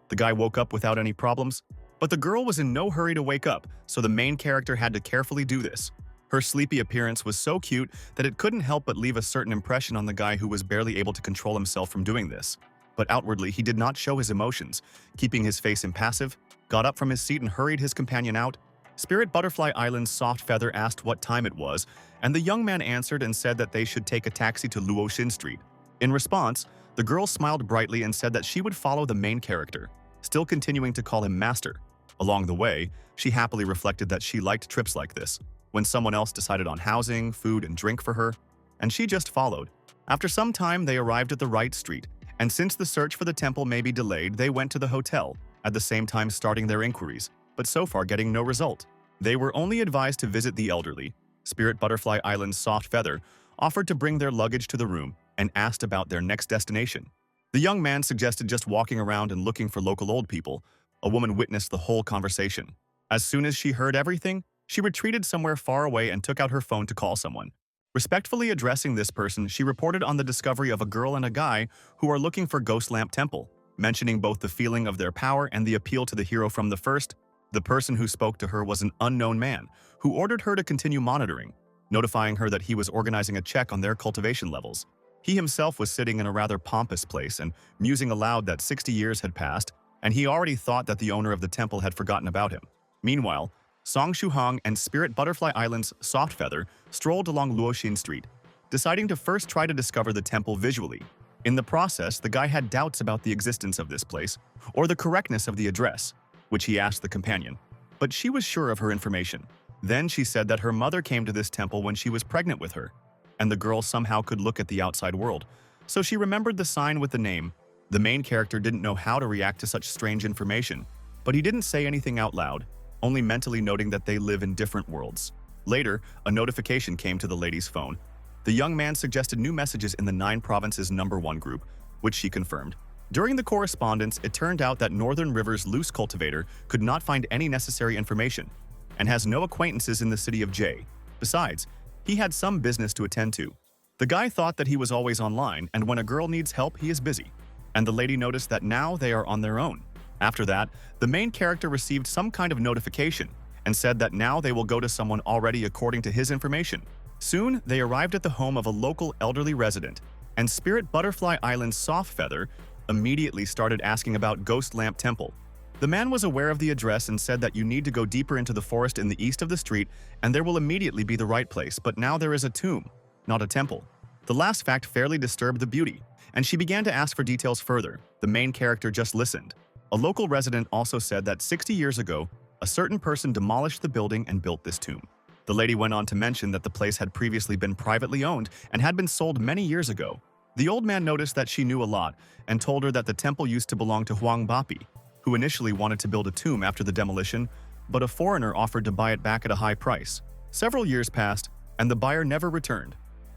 The guy woke up without any problems, but the girl was in no hurry to wake up, so the main character had to carefully do this. Her sleepy appearance was so cute that it couldn't help but leave a certain impression on the guy who was barely able to control himself from doing this. But outwardly, he did not show his emotions, keeping his face impassive, got up from his seat and hurried his companion out. Spirit Butterfly Island's soft feather asked what time it was, and the young man answered and said that they should take a taxi to Luoshin Street. In response, the girl smiled brightly and said that she would follow the main character, still continuing to call him master. Along the way, she happily reflected that she liked trips like this, when someone else decided on housing, food, and drink for her, and she just followed. After some time, they arrived at the right street, and since the search for the temple may be delayed, they went to the hotel, at the same time starting their inquiries, but so far getting no result. They were only advised to visit the elderly. Spirit Butterfly Island's soft feather offered to bring their luggage to the room and asked about their next destination. The young man suggested just walking around and looking for local old people. A woman witnessed the whole conversation. As soon as she heard everything, she retreated somewhere far away and took out her phone to call someone. Respectfully addressing this person, she reported on the discovery of a girl and a guy who are looking for Ghost Lamp Temple, mentioning both the feeling of their power and the appeal to the hero from the first. The person who spoke to her was an unknown man, who ordered her to continue monitoring. notifying her that he was organizing a check on their cultivation levels. He himself was sitting in a rather pompous place and musing aloud that 60 years had passed, and he already thought that the owner of the temple had forgotten about him. Meanwhile, Song Shuhong and Spirit Butterfly Island's Soft Feather strolled along Luoxin Street, deciding to first try to discover the temple visually. In the process, the guy had doubts about the existence of this place, or the correctness of the address, which he asked the companion. But she was sure of her information. Then she said that her mother came to this temple when she was pregnant with her, and the girl somehow could look at the outside world. So she remembered the sign with the name. The main character didn't know how to react to such strange information, but he didn't say anything out loud, only mentally noting that they live in different worlds. Later, a notification came to the lady's phone. The young man suggested new messages in the 9 Provinces #1 group, which she confirmed. During the correspondence, it turned out that Northern River's loose cultivator could not find any necessary information and has no acquaintances in the city of J. Besides, he had some business to attend to. The guy thought that he was always online, and when a girl needs help, he is busy. And the lady noticed that now they are on their own. After that, the main character received some kind of notification and said that now they will go to someone already according to his information. Soon, they arrived at the home of a local elderly resident, and Spirit Butterfly Island's Soft Feather immediately started asking about Ghost Lamp Temple. The man was aware of the address and said that you need to go deeper into the forest in the east of the street and there will immediately be the right place, but now there is a tomb, not a temple. The last fact fairly disturbed the beauty, and she began to ask for details further. The main character just listened. A local resident also said that 60 years ago, a certain person demolished the building and built this tomb. The lady went on to mention that the place had previously been privately owned and had been sold many years ago. The old man noticed that she knew a lot and told her that the temple used to belong to Huang Bapi, who initially wanted to build a tomb after the demolition, but a foreigner offered to buy it back at a high price. Several years passed, and the buyer never returned.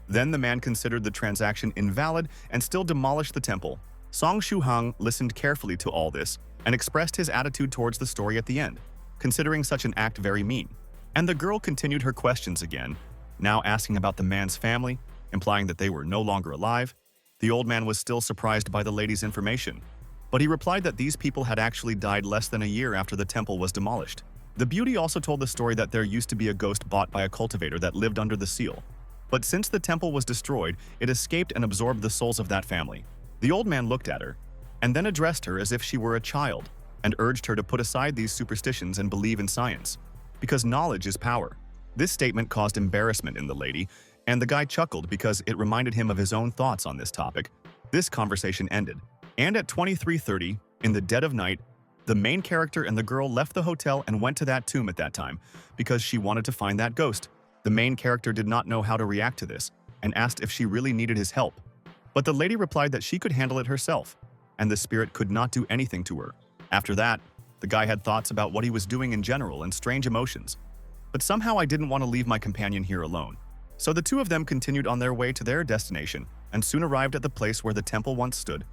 Then the man considered the transaction invalid and still demolished the temple. Song Shuhang listened carefully to all this and expressed his attitude towards the story at the end, considering such an act very mean. And the girl continued her questions again, now asking about the man's family, implying that they were no longer alive. The old man was still surprised by the lady's information, but he replied that these people had actually died less than a year after the temple was demolished. The beauty also told the story that there used to be a ghost bought by a cultivator that lived under the seal. But since the temple was destroyed, it escaped and absorbed the souls of that family. The old man looked at her, and then addressed her as if she were a child, and urged her to put aside these superstitions and believe in science, because knowledge is power. This statement caused embarrassment in the lady, and the guy chuckled because it reminded him of his own thoughts on this topic. This conversation ended, and at 23:30, in the dead of night, the main character and the girl left the hotel and went to that tomb at that time because she wanted to find that ghost. The main character did not know how to react to this and asked if she really needed his help. But the lady replied that she could handle it herself, and the spirit could not do anything to her. After that, the guy had thoughts about what he was doing in general and strange emotions. But somehow I didn't want to leave my companion here alone. So the two of them continued on their way to their destination and soon arrived at the place where the temple once stood.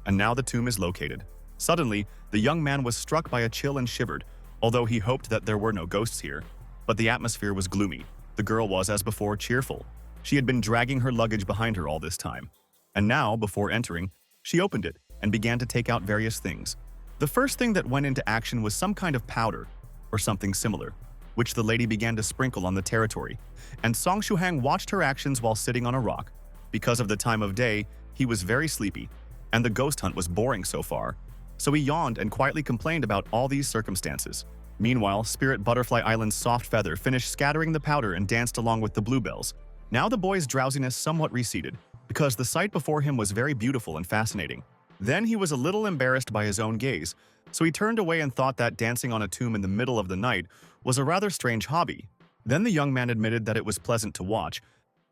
And now the tomb is located. Suddenly, the young man was struck by a chill and shivered, although he hoped that there were no ghosts here. But the atmosphere was gloomy. The girl was, as before, cheerful. She had been dragging her luggage behind her all this time. And now, before entering, she opened it and began to take out various things. The first thing that went into action was some kind of powder, or something similar, which the lady began to sprinkle on the territory. And Song Shuhang watched her actions while sitting on a rock. Because of the time of day, he was very sleepy, and the ghost hunt was boring so far. So he yawned and quietly complained about all these circumstances. Meanwhile, Spirit Butterfly Island's Soft Feather finished scattering the powder and danced along with the bluebells. Now the boy's drowsiness somewhat receded, because the sight before him was very beautiful and fascinating. Then he was a little embarrassed by his own gaze, so he turned away and thought that dancing on a tomb in the middle of the night was a rather strange hobby. Then the young man admitted that it was pleasant to watch,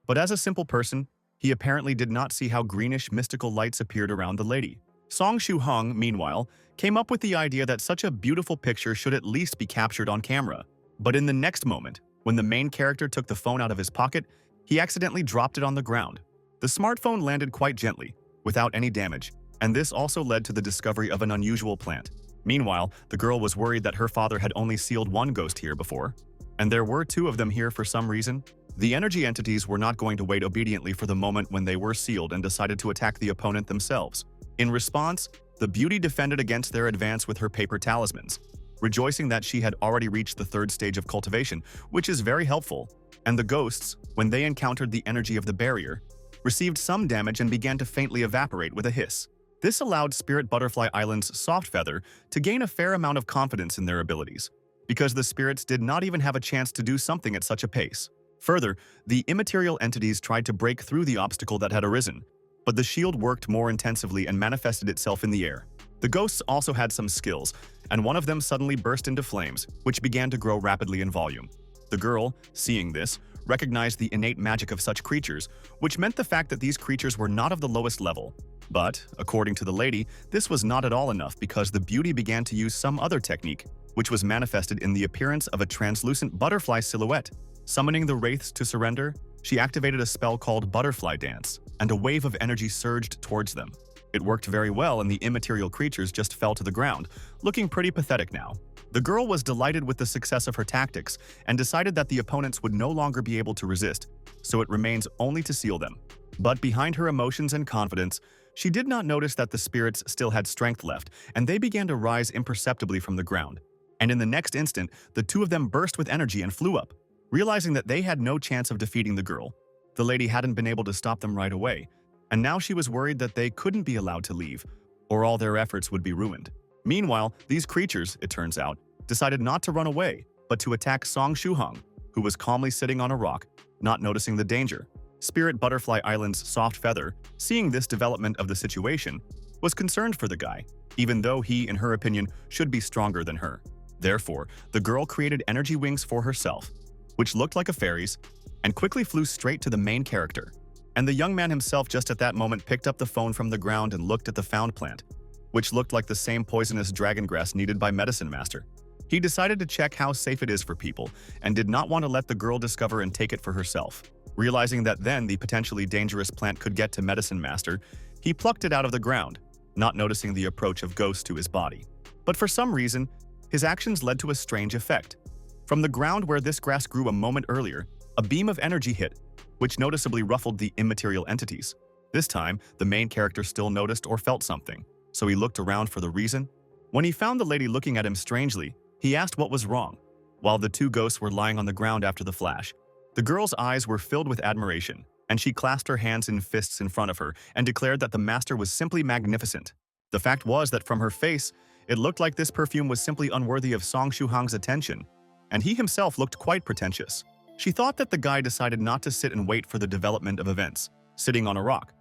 but as a simple person, he apparently did not see how greenish mystical lights appeared around the lady. Song Shuhong, meanwhile, came up with the idea that such a beautiful picture should at least be captured on camera. But in the next moment, when the main character took the phone out of his pocket, he accidentally dropped it on the ground. The smartphone landed quite gently, without any damage, and this also led to the discovery of an unusual plant. Meanwhile, the girl was worried that her father had only sealed one ghost here before, and there were two of them here for some reason. The energy entities were not going to wait obediently for the moment when they were sealed and decided to attack the opponent themselves. In response, the beauty defended against their advance with her paper talismans, rejoicing that she had already reached the third stage of cultivation, which is very helpful. And the ghosts, when they encountered the energy of the barrier, received some damage and began to faintly evaporate with a hiss. This allowed Spirit Butterfly Island's soft feather to gain a fair amount of confidence in their abilities, because the spirits did not even have a chance to do something at such a pace. Further, the immaterial entities tried to break through the obstacle that had arisen, but the shield worked more intensively and manifested itself in the air. The ghosts also had some skills, and one of them suddenly burst into flames, which began to grow rapidly in volume. The girl, seeing this, recognized the innate magic of such creatures, which meant the fact that these creatures were not of the lowest level. But, according to the lady, this was not at all enough because the beauty began to use some other technique, which was manifested in the appearance of a translucent butterfly silhouette. Summoning the wraiths to surrender, she activated a spell called Butterfly Dance, and a wave of energy surged towards them. It worked very well and the immaterial creatures just fell to the ground, looking pretty pathetic now. The girl was delighted with the success of her tactics and decided that the opponents would no longer be able to resist, so it remains only to seal them. But behind her emotions and confidence, she did not notice that the spirits still had strength left, and they began to rise imperceptibly from the ground. And in the next instant, the two of them burst with energy and flew up. Realizing that they had no chance of defeating the girl, the lady hadn't been able to stop them right away, and now she was worried that they couldn't be allowed to leave, or all their efforts would be ruined. Meanwhile, these creatures, it turns out, decided not to run away, but to attack Song Shuhong, who was calmly sitting on a rock, not noticing the danger. Spirit Butterfly Island's soft feather, seeing this development of the situation, was concerned for the guy, even though he, in her opinion, should be stronger than her. Therefore, the girl created energy wings for herself, which looked like a fairy's, and quickly flew straight to the main character. And the young man himself just at that moment picked up the phone from the ground and looked at the found plant, which looked like the same poisonous dragon grass needed by Medicine Master. He decided to check how safe it is for people, and did not want to let the girl discover and take it for herself. Realizing that then the potentially dangerous plant could get to Medicine Master, he plucked it out of the ground, not noticing the approach of Ghost to his body. But for some reason, his actions led to a strange effect. From the ground where this grass grew a moment earlier, a beam of energy hit, which noticeably ruffled the immaterial entities. This time, the main character still noticed or felt something, so he looked around for the reason. When he found the lady looking at him strangely, he asked what was wrong. While the two ghosts were lying on the ground after the flash, the girl's eyes were filled with admiration, and she clasped her hands in fists in front of her and declared that the master was simply magnificent. The fact was that from her face, it looked like this perfume was simply unworthy of Song Shuhong's attention, and he himself looked quite pretentious. She thought that the guy decided not to sit and wait for the development of events, sitting on a rock,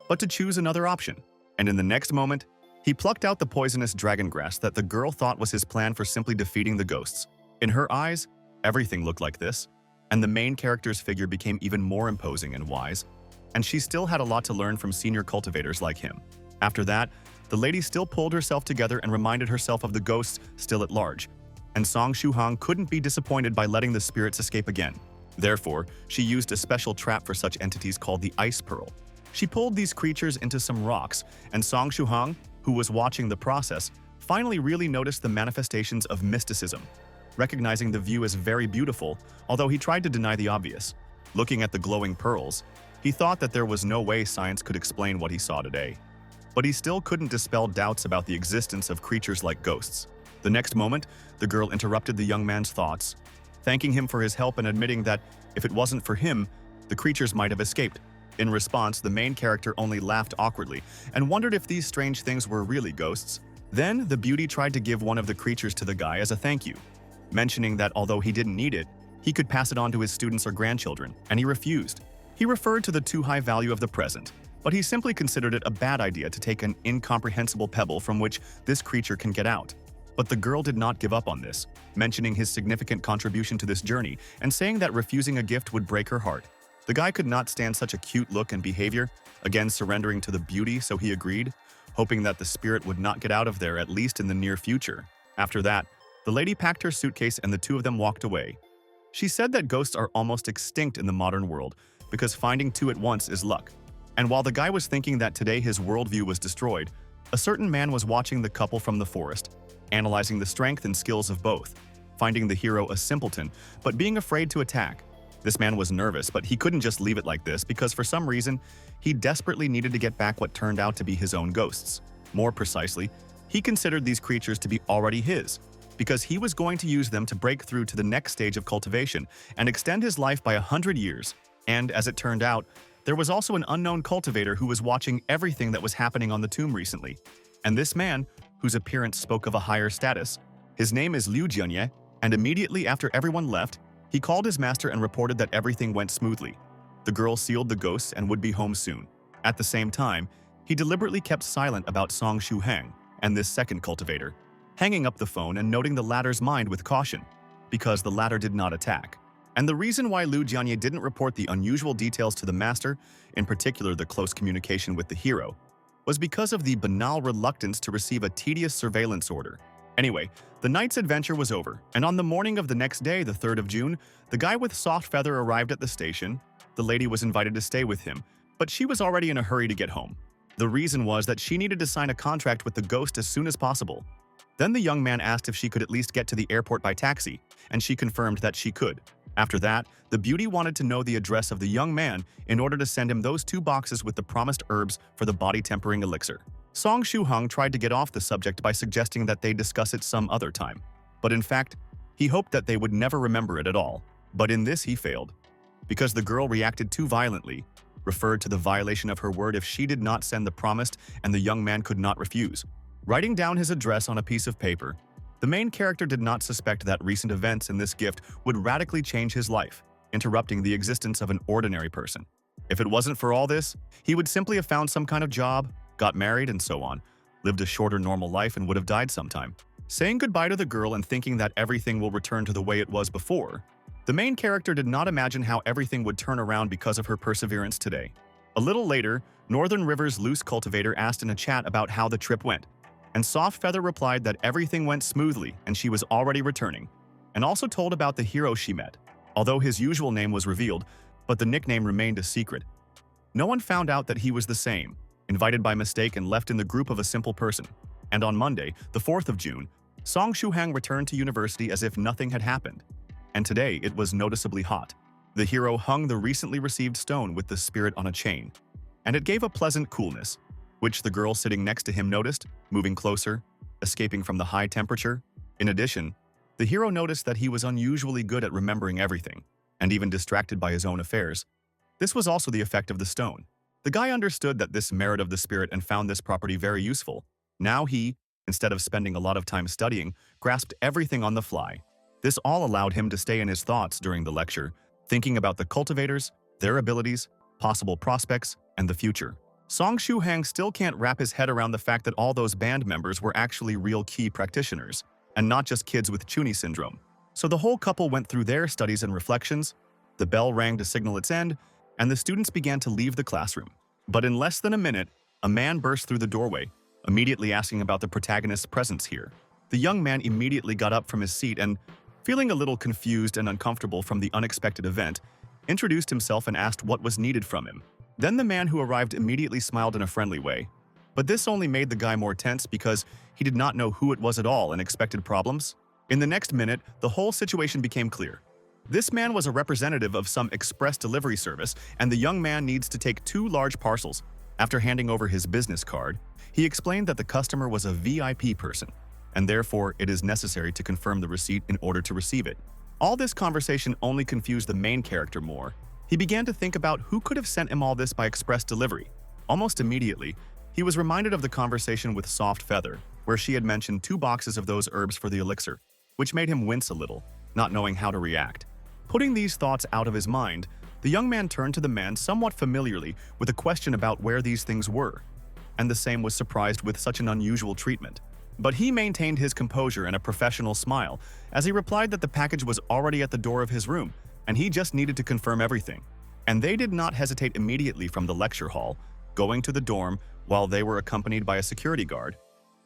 but to choose another option. And in the next moment, he plucked out the poisonous dragon grass that the girl thought was his plan for simply defeating the ghosts. In her eyes, everything looked like this, and the main character's figure became even more imposing and wise, and she still had a lot to learn from senior cultivators like him. After that, the lady still pulled herself together and reminded herself of the ghosts still at large, and Song Shuhong couldn't be disappointed by letting the spirits escape again. Therefore, she used a special trap for such entities called the Ice Pearl. She pulled these creatures into some rocks, and Song Shuhong, who was watching the process, finally really noticed the manifestations of mysticism, recognizing the view as very beautiful, although he tried to deny the obvious. Looking at the glowing pearls, he thought that there was no way science could explain what he saw today. But he still couldn't dispel doubts about the existence of creatures like ghosts. The next moment, the girl interrupted the young man's thoughts, thanking him for his help and admitting that, if it wasn't for him, the creatures might have escaped. In response, the main character only laughed awkwardly and wondered if these strange things were really ghosts. Then, the beauty tried to give one of the creatures to the guy as a thank you, mentioning that although he didn't need it, he could pass it on to his students or grandchildren, and he refused. He referred to the too high value of the present, but he simply considered it a bad idea to take an incomprehensible pebble from which this creature can get out. But the girl did not give up on this, mentioning his significant contribution to this journey and saying that refusing a gift would break her heart. The guy could not stand such a cute look and behavior, again surrendering to the beauty, so he agreed, hoping that the spirit would not get out of there at least in the near future. After that, the lady packed her suitcase and the two of them walked away. She said that ghosts are almost extinct in the modern world because finding two at once is luck. And while the guy was thinking that today his worldview was destroyed, a certain man was watching the couple from the forest, analyzing the strength and skills of both, finding the hero a simpleton, but being afraid to attack. This man was nervous, but he couldn't just leave it like this because for some reason, he desperately needed to get back what turned out to be his own ghosts. More precisely, he considered these creatures to be already his, because he was going to use them to break through to the next stage of cultivation and extend his life by 100 years. And as it turned out, there was also an unknown cultivator who was watching everything that was happening on the tomb recently. And this man, whose appearance spoke of a higher status, his name is Liu Jianye, and immediately after everyone left, he called his master and reported that everything went smoothly. The girl sealed the ghosts and would be home soon. At the same time, he deliberately kept silent about Song Shuhang and this second cultivator, hanging up the phone and noting the latter's mind with caution, because the latter did not attack. And the reason why Liu Jianye didn't report the unusual details to the master, in particular the close communication with the hero, was because of the banal reluctance to receive a tedious surveillance order. Anyway, the night's adventure was over, and on the morning of the next day, the 3rd of June, the guy with soft feather arrived at the station. The lady was invited to stay with him, but she was already in a hurry to get home. The reason was that she needed to sign a contract with the ghost as soon as possible. Then the young man asked if she could at least get to the airport by taxi, and she confirmed that she could. After that, the beauty wanted to know the address of the young man in order to send him those 2 boxes with the promised herbs for the body-tempering elixir. Song Shuhang tried to get off the subject by suggesting that they discuss it some other time. But in fact, he hoped that they would never remember it at all. But in this he failed, because the girl reacted too violently, referred to the violation of her word if she did not send the promised, and the young man could not refuse. Writing down his address on a piece of paper, the main character did not suspect that recent events in this gift would radically change his life, interrupting the existence of an ordinary person. If it wasn't for all this, he would simply have found some kind of job, got married, and so on, lived a shorter normal life, and would have died sometime. Saying goodbye to the girl and thinking that everything will return to the way it was before, the main character did not imagine how everything would turn around because of her perseverance today. A little later, Northern River's loose cultivator asked in a chat about how the trip went, and Soft Feather replied that everything went smoothly and she was already returning, and also told about the hero she met, although his usual name was revealed, but the nickname remained a secret. No one found out that he was the same, invited by mistake and left in the group of a simple person. And on Monday, the 4th of June, Song Shuhang returned to university as if nothing had happened. And today it was noticeably hot. The hero hung the recently received stone with the spirit on a chain, and it gave a pleasant coolness, which the girl sitting next to him noticed, moving closer, escaping from the high temperature. In addition, the hero noticed that he was unusually good at remembering everything, and even distracted by his own affairs. This was also the effect of the stone. The guy understood that this merit of the spirit and found this property very useful. Now he, instead of spending a lot of time studying, grasped everything on the fly. This all allowed him to stay in his thoughts during the lecture, thinking about the cultivators, their abilities, possible prospects, and the future. Song Shuhang still can't wrap his head around the fact that all those band members were actually real key practitioners, and not just kids with Chuni syndrome. So the whole couple went through their studies and reflections, the bell rang to signal its end, and the students began to leave the classroom. But in less than a minute, a man burst through the doorway, immediately asking about the protagonist's presence here. The young man immediately got up from his seat and, feeling a little confused and uncomfortable from the unexpected event, introduced himself and asked what was needed from him. Then the man who arrived immediately smiled in a friendly way. But this only made the guy more tense because he did not know who it was at all and expected problems. In the next minute, the whole situation became clear. This man was a representative of some express delivery service, and the young man needs to take 2 large parcels. After handing over his business card, he explained that the customer was a VIP person, and therefore it is necessary to confirm the receipt in order to receive it. All this conversation only confused the main character more. He began to think about who could have sent him all this by express delivery. Almost immediately, he was reminded of the conversation with Soft Feather, where she had mentioned 2 boxes of those herbs for the elixir, which made him wince a little, not knowing how to react. Putting these thoughts out of his mind, the young man turned to the man somewhat familiarly with a question about where these things were, and the same was surprised with such an unusual treatment. But he maintained his composure and a professional smile as he replied that the package was already at the door of his room, and he just needed to confirm everything. And they did not hesitate immediately from the lecture hall, going to the dorm while they were accompanied by a security guard.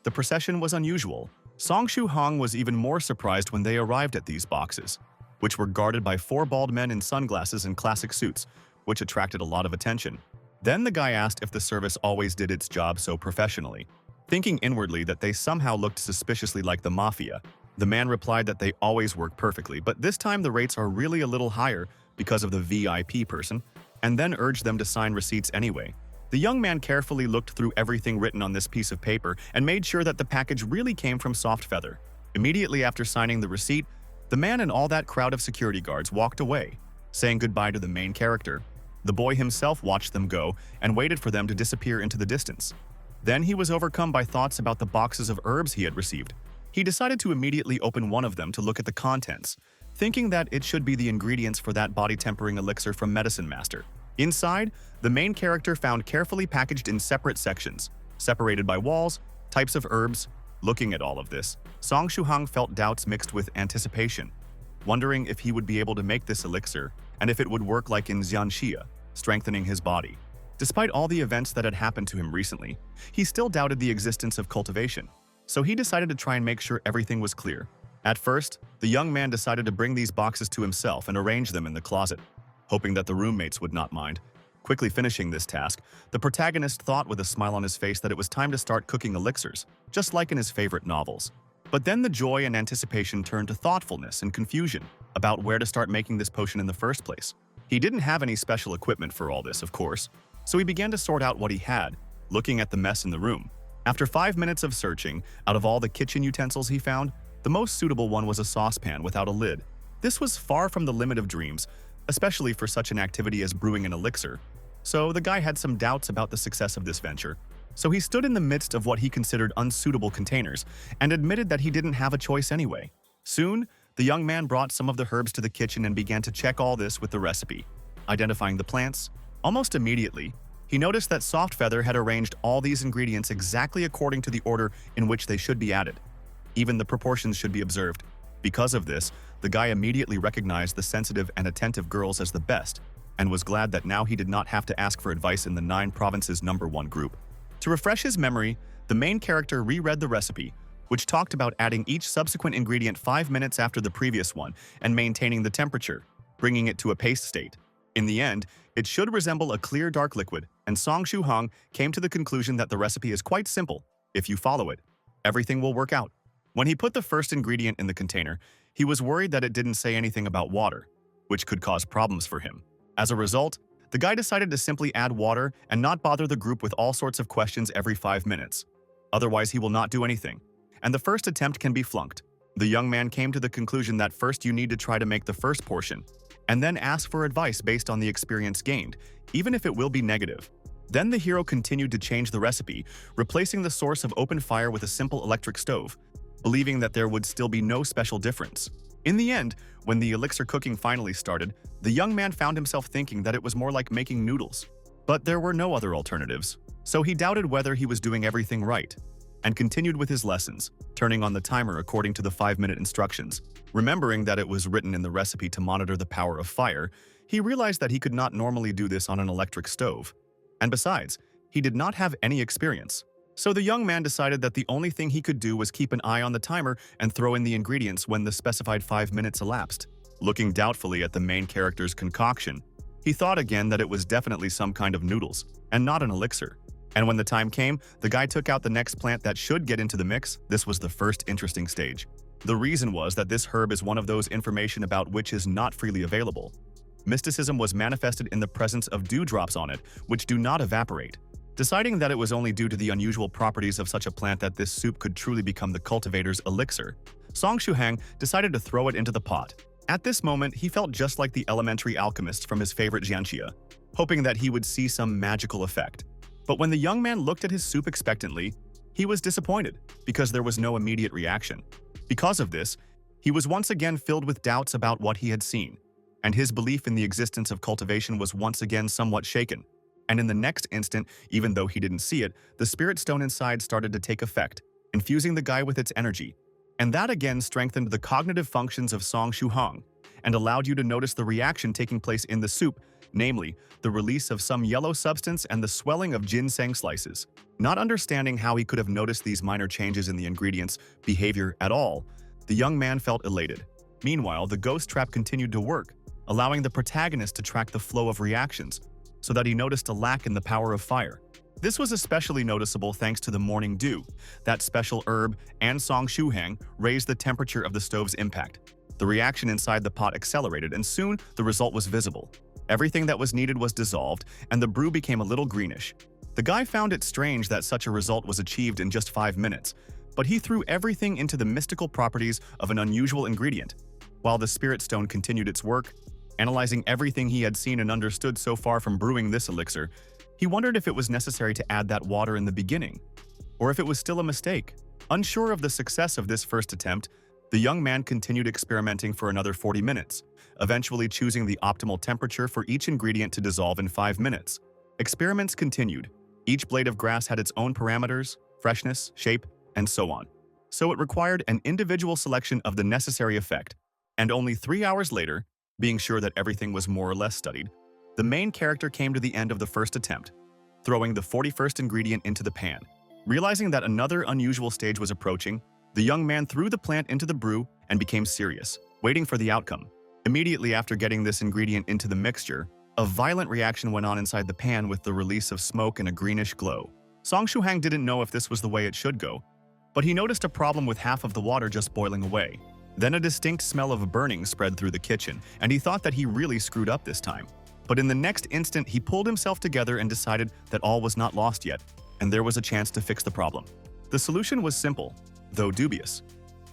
The procession was unusual. Song Shuhang was even more surprised when they arrived at these boxes, which were guarded by 4 bald men in sunglasses and classic suits, which attracted a lot of attention. Then the guy asked if the service always did its job so professionally. Thinking inwardly that they somehow looked suspiciously like the mafia, the man replied that they always work perfectly, but this time the rates are really a little higher because of the VIP person, and then urged them to sign receipts anyway. The young man carefully looked through everything written on this piece of paper and made sure that the package really came from Soft Feather. Immediately after signing the receipt, the man and all that crowd of security guards walked away, saying goodbye to the main character. The boy himself watched them go and waited for them to disappear into the distance. Then he was overcome by thoughts about the boxes of herbs he had received. He decided to immediately open one of them to look at the contents, thinking that it should be the ingredients for that body-tempering elixir from Medicine Master. Inside, the main character found carefully packaged in separate sections, separated by walls, types of herbs. Looking at all of this, Song Shuhang felt doubts mixed with anticipation, wondering if he would be able to make this elixir and if it would work like in Xianxia, strengthening his body. Despite all the events that had happened to him recently, he still doubted the existence of cultivation, so he decided to try and make sure everything was clear. At first, the young man decided to bring these boxes to himself and arrange them in the closet, hoping that the roommates would not mind. Quickly finishing this task, the protagonist thought with a smile on his face that it was time to start cooking elixirs, just like in his favorite novels. But then the joy and anticipation turned to thoughtfulness and confusion about where to start making this potion in the first place. He didn't have any special equipment for all this, of course, so he began to sort out what he had, looking at the mess in the room. After 5 minutes of searching, out of all the kitchen utensils he found, the most suitable one was a saucepan without a lid. This was far from the limit of dreams, especially for such an activity as brewing an elixir. So the guy had some doubts about the success of this venture. So he stood in the midst of what he considered unsuitable containers and admitted that he didn't have a choice anyway. Soon, the young man brought some of the herbs to the kitchen and began to check all this with the recipe. Identifying the plants, almost immediately, he noticed that Soft Feather had arranged all these ingredients exactly according to the order in which they should be added. Even the proportions should be observed. Because of this, the guy immediately recognized the sensitive and attentive girls as the best, and was glad that now he did not have to ask for advice in the 9 provinces #1 group. To refresh his memory, the main character reread the recipe, which talked about adding each subsequent ingredient 5 minutes after the previous one and maintaining the temperature, bringing it to a paste state. In the end, it should resemble a clear dark liquid, and Song Shuhang came to the conclusion that the recipe is quite simple. If you follow it, everything will work out. When he put the first ingredient in the container, he was worried that it didn't say anything about water, which could cause problems for him. As a result, the guy decided to simply add water and not bother the group with all sorts of questions every 5 minutes. Otherwise, he will not do anything, and the first attempt can be flunked. The young man came to the conclusion that first you need to try to make the first portion, and then ask for advice based on the experience gained, even if it will be negative. Then the hero continued to change the recipe, replacing the source of open fire with a simple electric stove, believing that there would still be no special difference. In the end, when the elixir cooking finally started, the young man found himself thinking that it was more like making noodles. But there were no other alternatives, so he doubted whether he was doing everything right, and continued with his lessons, turning on the timer according to the 5-minute instructions. Remembering that it was written in the recipe to monitor the power of fire, he realized that he could not normally do this on an electric stove. And besides, he did not have any experience. So the young man decided that the only thing he could do was keep an eye on the timer and throw in the ingredients when the specified 5 minutes elapsed. Looking doubtfully at the main character's concoction, he thought again that it was definitely some kind of noodles, and not an elixir. And when the time came, the guy took out the next plant that should get into the mix. This was the first interesting stage. The reason was that this herb is one of those information about which is not freely available. Mysticism was manifested in the presence of dewdrops on it, which do not evaporate. Deciding that it was only due to the unusual properties of such a plant that this soup could truly become the cultivator's elixir, Song Shuhang decided to throw it into the pot. At this moment, he felt just like the elementary alchemist from his favorite Xianxia, hoping that he would see some magical effect. But when the young man looked at his soup expectantly, he was disappointed because there was no immediate reaction. Because of this, he was once again filled with doubts about what he had seen, and his belief in the existence of cultivation was once again somewhat shaken. And in the next instant, even though he didn't see it, the spirit stone inside started to take effect, infusing the guy with its energy. And that again strengthened the cognitive functions of Song Shuhang and allowed you to notice the reaction taking place in the soup, namely, the release of some yellow substance and the swelling of ginseng slices. Not understanding how he could have noticed these minor changes in the ingredients' behavior at all, the young man felt elated. Meanwhile, the ghost trap continued to work, allowing the protagonist to track the flow of reactions, so that he noticed a lack in the power of fire. This was especially noticeable thanks to the morning dew. That special herb and Song Shuhang raised the temperature of the stove's impact. The reaction inside the pot accelerated, and soon the result was visible. Everything that was needed was dissolved, and the brew became a little greenish. The guy found it strange that such a result was achieved in just 5 minutes, but he threw everything into the mystical properties of an unusual ingredient. While the Spirit Stone continued its work, analyzing everything he had seen and understood so far from brewing this elixir, he wondered if it was necessary to add that water in the beginning, or if it was still a mistake. Unsure of the success of this first attempt, the young man continued experimenting for another 40 minutes, eventually choosing the optimal temperature for each ingredient to dissolve in 5 minutes. Experiments continued. Each blade of grass had its own parameters, freshness, shape, and so on. So it required an individual selection of the necessary effect. And only 3 hours later, being sure that everything was more or less studied, the main character came to the end of the first attempt, throwing the 41st ingredient into the pan. Realizing that another unusual stage was approaching, the young man threw the plant into the brew and became serious, waiting for the outcome. Immediately after getting this ingredient into the mixture, a violent reaction went on inside the pan with the release of smoke and a greenish glow. Song Shuhang didn't know if this was the way it should go, but he noticed a problem with half of the water just boiling away. Then a distinct smell of burning spread through the kitchen, and he thought that he really screwed up this time. But in the next instant, he pulled himself together and decided that all was not lost yet, and there was a chance to fix the problem. The solution was simple, though dubious.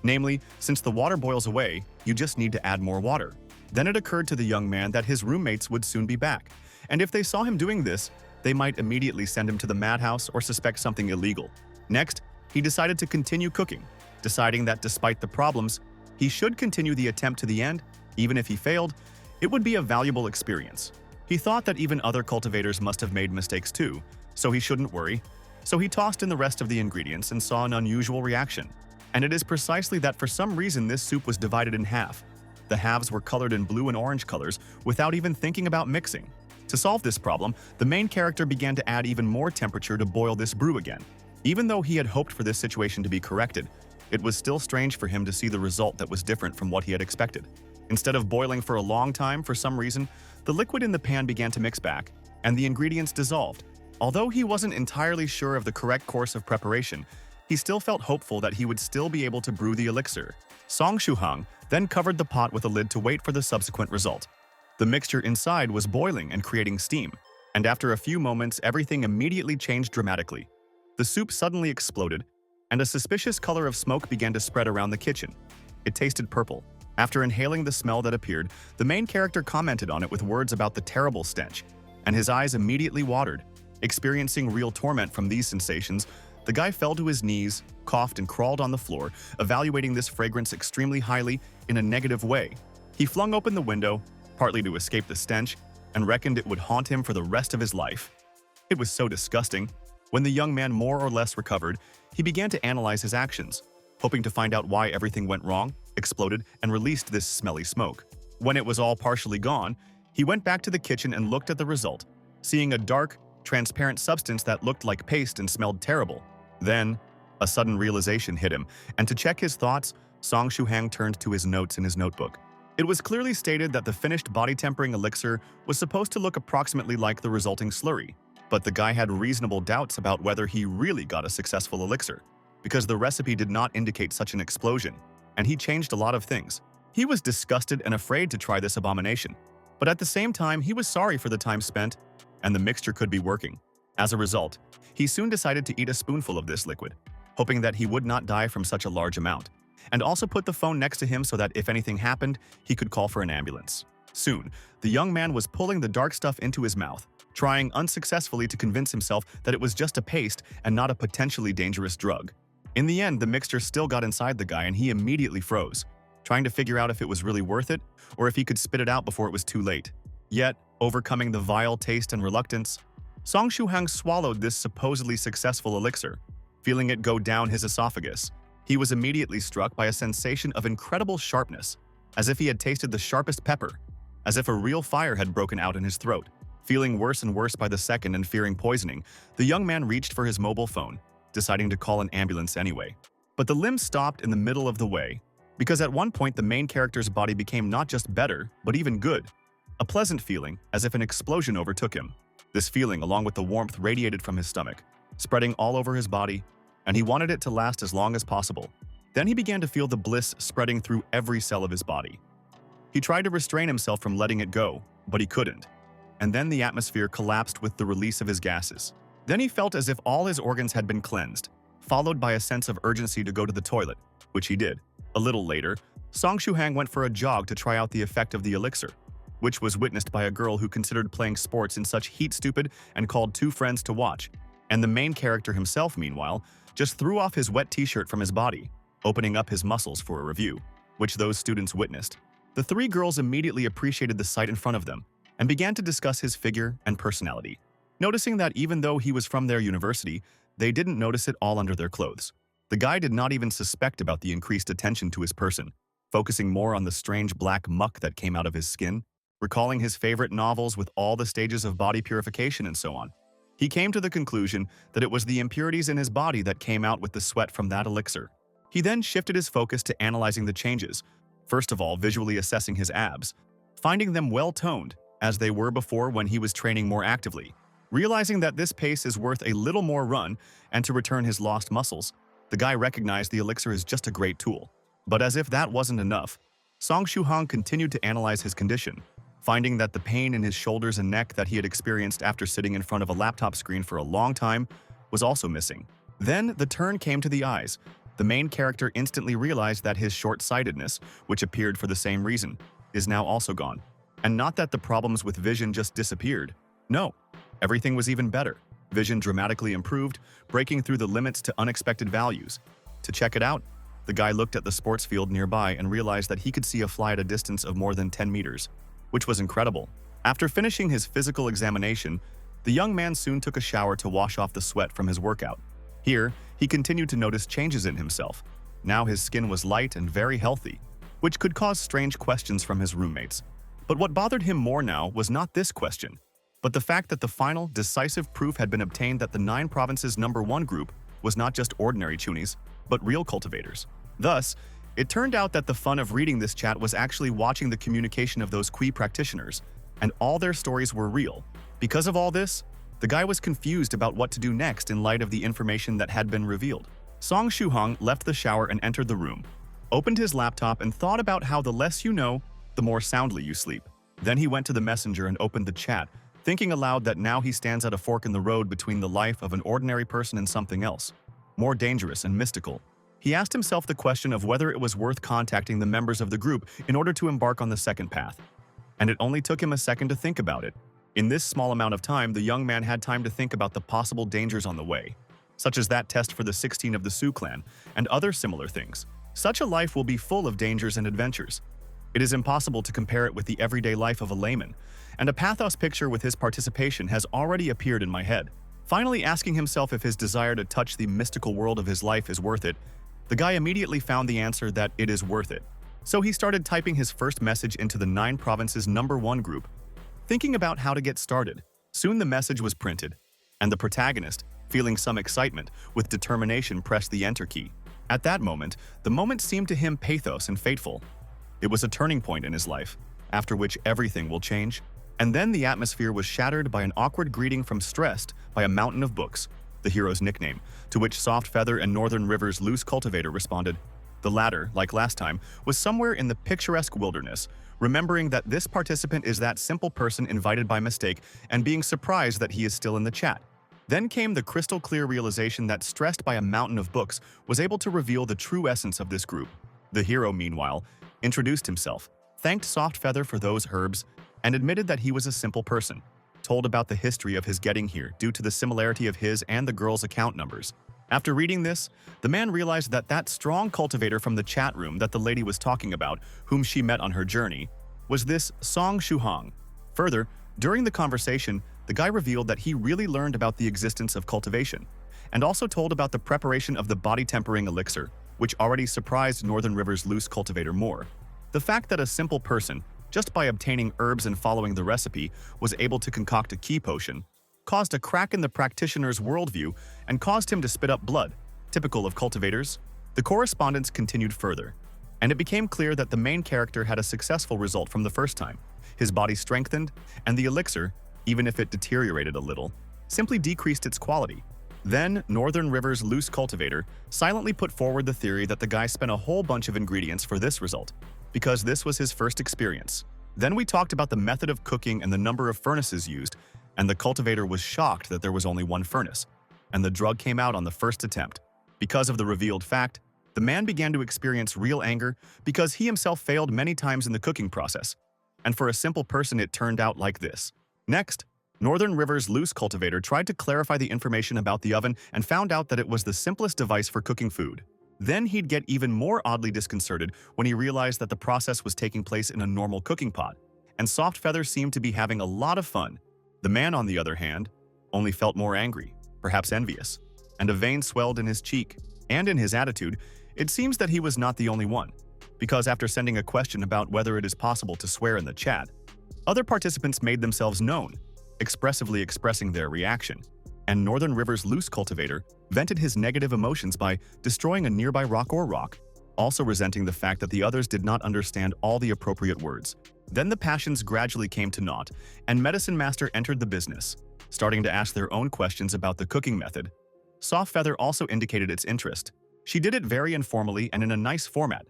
Namely, since the water boils away, you just need to add more water. Then it occurred to the young man that his roommates would soon be back, and if they saw him doing this, they might immediately send him to the madhouse or suspect something illegal. Next, he decided to continue cooking, deciding that despite the problems, he should continue the attempt to the end. Even if he failed, it would be a valuable experience. He thought that even other cultivators must have made mistakes too, so he shouldn't worry. So he tossed in the rest of the ingredients and saw an unusual reaction. And it is precisely that for some reason this soup was divided in half. The halves were colored in blue and orange colors without even thinking about mixing. To solve this problem, the main character began to add even more temperature to boil this brew again. Even though he had hoped for this situation to be corrected, it was still strange for him to see the result that was different from what he had expected. Instead of boiling for a long time, for some reason, the liquid in the pan began to mix back, and the ingredients dissolved. Although he wasn't entirely sure of the correct course of preparation, he still felt hopeful that he would still be able to brew the elixir. Song Shuhang then covered the pot with a lid to wait for the subsequent result. The mixture inside was boiling and creating steam, and after a few moments, everything immediately changed dramatically. The soup suddenly exploded, and a suspicious color of smoke began to spread around the kitchen. It tasted purple. After inhaling the smell that appeared, the main character commented on it with words about the terrible stench, and his eyes immediately watered. Experiencing real torment from these sensations, the guy fell to his knees, coughed, and crawled on the floor, evaluating this fragrance extremely highly in a negative way. He flung open the window, partly to escape the stench, and reckoned it would haunt him for the rest of his life. It was so disgusting. When the young man more or less recovered, he began to analyze his actions, hoping to find out why everything went wrong, exploded, and released this smelly smoke. When it was all partially gone, he went back to the kitchen and looked at the result, seeing a dark, transparent substance that looked like paste and smelled terrible. Then, a sudden realization hit him, and to check his thoughts, Song Shuhang turned to his notes in his notebook. It was clearly stated that the finished body-tempering elixir was supposed to look approximately like the resulting slurry, but the guy had reasonable doubts about whether he really got a successful elixir, because the recipe did not indicate such an explosion, and he changed a lot of things. He was disgusted and afraid to try this abomination, but at the same time, he was sorry for the time spent, and the mixture could be working. As a result, he soon decided to eat a spoonful of this liquid, hoping that he would not die from such a large amount, and also put the phone next to him so that if anything happened, he could call for an ambulance. Soon, the young man was pulling the dark stuff into his mouth, trying unsuccessfully to convince himself that it was just a paste and not a potentially dangerous drug. In the end, the mixture still got inside the guy and he immediately froze, trying to figure out if it was really worth it or if he could spit it out before it was too late. Yet, overcoming the vile taste and reluctance, Song Shuhang swallowed this supposedly successful elixir. Feeling it go down his esophagus, he was immediately struck by a sensation of incredible sharpness, as if he had tasted the sharpest pepper, as if a real fire had broken out in his throat. Feeling worse and worse by the second and fearing poisoning, the young man reached for his mobile phone, deciding to call an ambulance anyway. But the limb stopped in the middle of the way, because at one point the main character's body became not just better, but even good. A pleasant feeling, as if an explosion overtook him. This feeling, along with the warmth, radiated from his stomach, spreading all over his body, and he wanted it to last as long as possible. Then he began to feel the bliss spreading through every cell of his body. He tried to restrain himself from letting it go, but he couldn't. And then the atmosphere collapsed with the release of his gases. Then he felt as if all his organs had been cleansed, followed by a sense of urgency to go to the toilet, which he did. A little later, Song Shuhang went for a jog to try out the effect of the elixir, which was witnessed by a girl who considered playing sports in such heat stupid and called two friends to watch. And the main character himself, meanwhile, just threw off his wet t-shirt from his body, opening up his muscles for a review, which those students witnessed. The three girls immediately appreciated the sight in front of them and began to discuss his figure and personality, noticing that even though he was from their university, they didn't notice it all under their clothes. The guy did not even suspect about the increased attention to his person, focusing more on the strange black muck that came out of his skin, recalling his favorite novels with all the stages of body purification and so on. He came to the conclusion that it was the impurities in his body that came out with the sweat from that elixir. He then shifted his focus to analyzing the changes, first of all visually assessing his abs, finding them well-toned, as they were before when he was training more actively. Realizing that this pace is worth a little more run and to return his lost muscles, the guy recognized the elixir is just a great tool. But as if that wasn't enough, Song Shuhang continued to analyze his condition, finding that the pain in his shoulders and neck that he had experienced after sitting in front of a laptop screen for a long time was also missing. Then the turn came to the eyes. The main character instantly realized that his short-sightedness, which appeared for the same reason, is now also gone. And not that the problems with vision just disappeared. No, everything was even better. Vision dramatically improved, breaking through the limits to unexpected values. To check it out, the guy looked at the sports field nearby and realized that he could see a fly at a distance of more than 10 meters, which was incredible. After finishing his physical examination, the young man soon took a shower to wash off the sweat from his workout. Here, he continued to notice changes in himself. Now his skin was light and very healthy, which could cause strange questions from his roommates. But what bothered him more now was not this question, but the fact that the final, decisive proof had been obtained that the 9 provinces #1 group was not just ordinary chunis, but real cultivators. Thus, it turned out that the fun of reading this chat was actually watching the communication of those Kui practitioners, and all their stories were real. Because of all this, the guy was confused about what to do next in light of the information that had been revealed. Song Shuhang left the shower and entered the room, opened his laptop and thought about how the less you know, the more soundly you sleep. Then he went to the messenger and opened the chat, thinking aloud that now he stands at a fork in the road between the life of an ordinary person and something else, more dangerous and mystical. He asked himself the question of whether it was worth contacting the members of the group in order to embark on the second path. And it only took him a second to think about it. In this small amount of time, the young man had time to think about the possible dangers on the way, such as that test for the 16 of the Su clan, and other similar things. Such a life will be full of dangers and adventures. It is impossible to compare it with the everyday life of a layman, and a pathos picture with his participation has already appeared in my head. Finally asking himself if his desire to touch the mystical world of his life is worth it, the guy immediately found the answer that it is worth it. So he started typing his first message into the 9 provinces #1 group, thinking about how to get started. Soon the message was printed, and the protagonist, feeling some excitement, with determination pressed the enter key. At that moment, the moment seemed to him pathos and fateful. It was a turning point in his life, after which everything will change. And then the atmosphere was shattered by an awkward greeting from Stressed by a mountain of books, the hero's nickname, to which Soft Feather and Northern River's Loose Cultivator responded. The latter, like last time, was somewhere in the picturesque wilderness, remembering that this participant is that simple person invited by mistake and being surprised that he is still in the chat. Then came the crystal clear realization that Stressed by a mountain of books was able to reveal the true essence of this group. The hero, meanwhile, introduced himself, thanked Soft Feather for those herbs, and admitted that he was a simple person, told about the history of his getting here due to the similarity of his and the girl's account numbers. After reading this, the man realized that that strong cultivator from the chat room that the lady was talking about, whom she met on her journey, was this Song Shuhang. Further, during the conversation, the guy revealed that he really learned about the existence of cultivation, and also told about the preparation of the body-tempering elixir, which already surprised Northern River's Loose Cultivator more. The fact that a simple person, just by obtaining herbs and following the recipe, was able to concoct a key potion, caused a crack in the practitioner's worldview and caused him to spit up blood, typical of cultivators. The correspondence continued further, and it became clear that the main character had a successful result from the first time. His body strengthened, and the elixir, even if it deteriorated a little, simply decreased its quality. Then, Northern River's Loose Cultivator silently put forward the theory that the guy spent a whole bunch of ingredients for this result, because this was his first experience. Then we talked about the method of cooking and the number of furnaces used, and the cultivator was shocked that there was only one furnace, and the drug came out on the first attempt, Because of the revealed fact, the man began to experience real anger because he himself failed many times in the cooking process. And for a simple person, it turned out like this. Next, Northern River's loose cultivator tried to clarify the information about the oven and found out that it was the simplest device for cooking food. Then he'd get even more oddly disconcerted when he realized that the process was taking place in a normal cooking pot, and Soft Feather seemed to be having a lot of fun. The man, on the other hand, only felt more angry, perhaps envious, and a vein swelled in his cheek. And in his attitude, it seems that he was not the only one, because after sending a question about whether it is possible to swear in the chat, other participants made themselves known, expressively expressing their reaction. And Northern River's loose cultivator vented his negative emotions by destroying a nearby rock, also resenting the fact that the others did not understand all the appropriate words. Then the passions gradually came to naught, and Medicine Master entered the business, starting to ask their own questions about the cooking method. Soft Feather also indicated its interest. She did it very informally and in a nice format,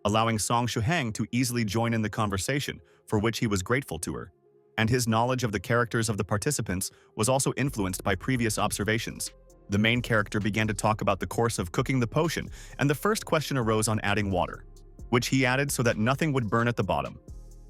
allowing Song Shuhang to easily join in the conversation, for which he was grateful to her. And his knowledge of the characters of the participants was also influenced by previous observations. The main character began to talk about the course of cooking the potion, and the first question arose on adding water, which he added so that nothing would burn at the bottom.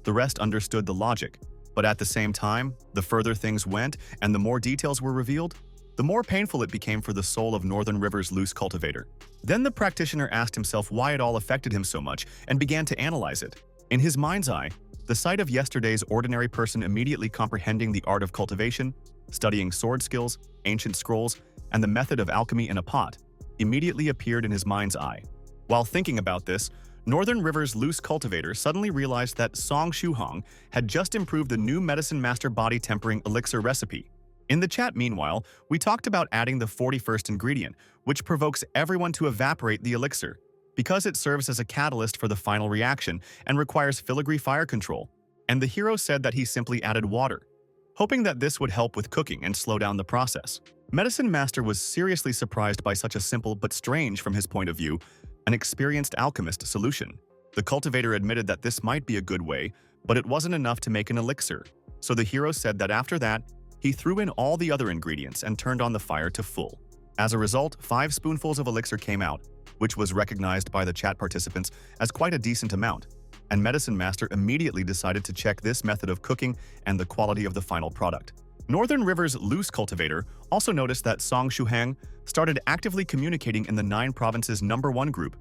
The rest understood the logic, but at the same time, the further things went and the more details were revealed, the more painful it became for the soul of Northern River's loose cultivator. Then the practitioner asked himself why it all affected him so much and began to analyze it. In his mind's eye, the sight of yesterday's ordinary person immediately comprehending the art of cultivation, studying sword skills, ancient scrolls, and the method of alchemy in a pot, immediately appeared in his mind's eye. While thinking about this, Northern River's loose cultivator suddenly realized that Song Shuhong had just improved the new Medicine Master body tempering elixir recipe. In the chat, meanwhile, we talked about adding the 41st ingredient, which provokes everyone to evaporate the elixir, because it serves as a catalyst for the final reaction and requires filigree fire control. And the hero said that he simply added water, hoping that this would help with cooking and slow down the process. Medicine Master was seriously surprised by such a simple but strange, from his point of view, an experienced alchemist solution. The cultivator admitted that this might be a good way, but it wasn't enough to make an elixir. So the hero said that after that, he threw in all the other ingredients and turned on the fire to full. As a result, 5 spoonfuls of elixir came out, which was recognized by the chat participants as quite a decent amount, and Medicine Master immediately decided to check this method of cooking and the quality of the final product. Northern River's loose cultivator also noticed that Song Shuhang started actively communicating in the 9 provinces #1 group,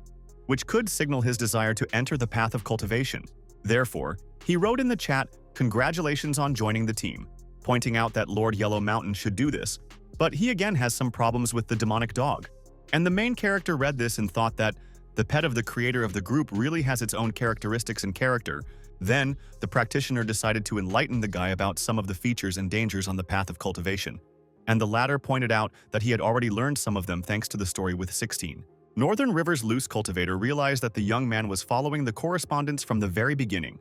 which could signal his desire to enter the path of cultivation. Therefore, he wrote in the chat, "Congratulations on joining the team," pointing out that Lord Yellow Mountain should do this, but he again has some problems with the demonic dog. And the main character read this and thought that the pet of the creator of the group really has its own characteristics and character. Then, the practitioner decided to enlighten the guy about some of the features and dangers on the path of cultivation. And the latter pointed out that he had already learned some of them thanks to the story with 16. Northern River's loose cultivator realized that the young man was following the correspondence from the very beginning.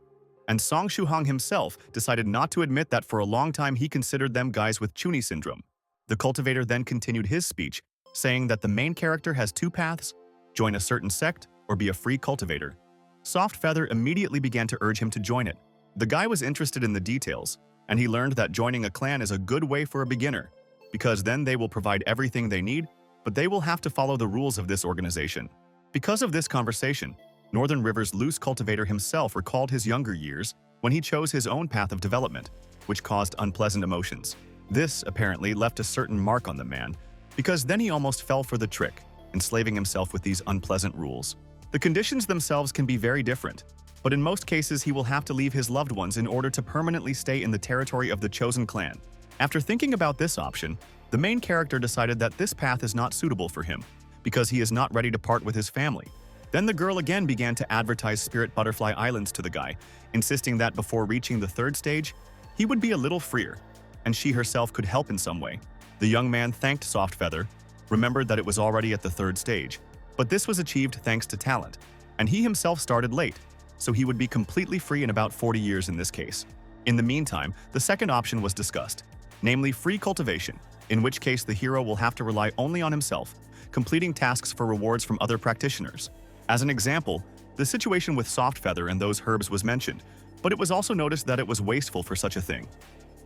And Song Shuhong himself decided not to admit that for a long time he considered them guys with Chuni syndrome. The cultivator then continued his speech, saying that the main character has 2 paths: join a certain sect or be a free cultivator. Soft Feather immediately began to urge him to join it. The guy was interested in the details, and he learned that joining a clan is a good way for a beginner, because then they will provide everything they need, but they will have to follow the rules of this organization. Because of this conversation, Northern River's loose cultivator himself recalled his younger years when he chose his own path of development, which caused unpleasant emotions. This apparently left a certain mark on the man, because then he almost fell for the trick, enslaving himself with these unpleasant rules. The conditions themselves can be very different, but in most cases he will have to leave his loved ones in order to permanently stay in the territory of the chosen clan. After thinking about this option, the main character decided that this path is not suitable for him, because he is not ready to part with his family. Then the girl again began to advertise Spirit Butterfly Islands to the guy, insisting that before reaching the 3rd stage, he would be a little freer, and she herself could help in some way. The young man thanked Soft Feather, remembered that it was already at the 3rd stage, but this was achieved thanks to talent, and he himself started late, so he would be completely free in about 40 years in this case. In the meantime, the second option was discussed, namely free cultivation, in which case the hero will have to rely only on himself, completing tasks for rewards from other practitioners. As an example, the situation with Soft Feather and those herbs was mentioned, but it was also noticed that it was wasteful for such a thing.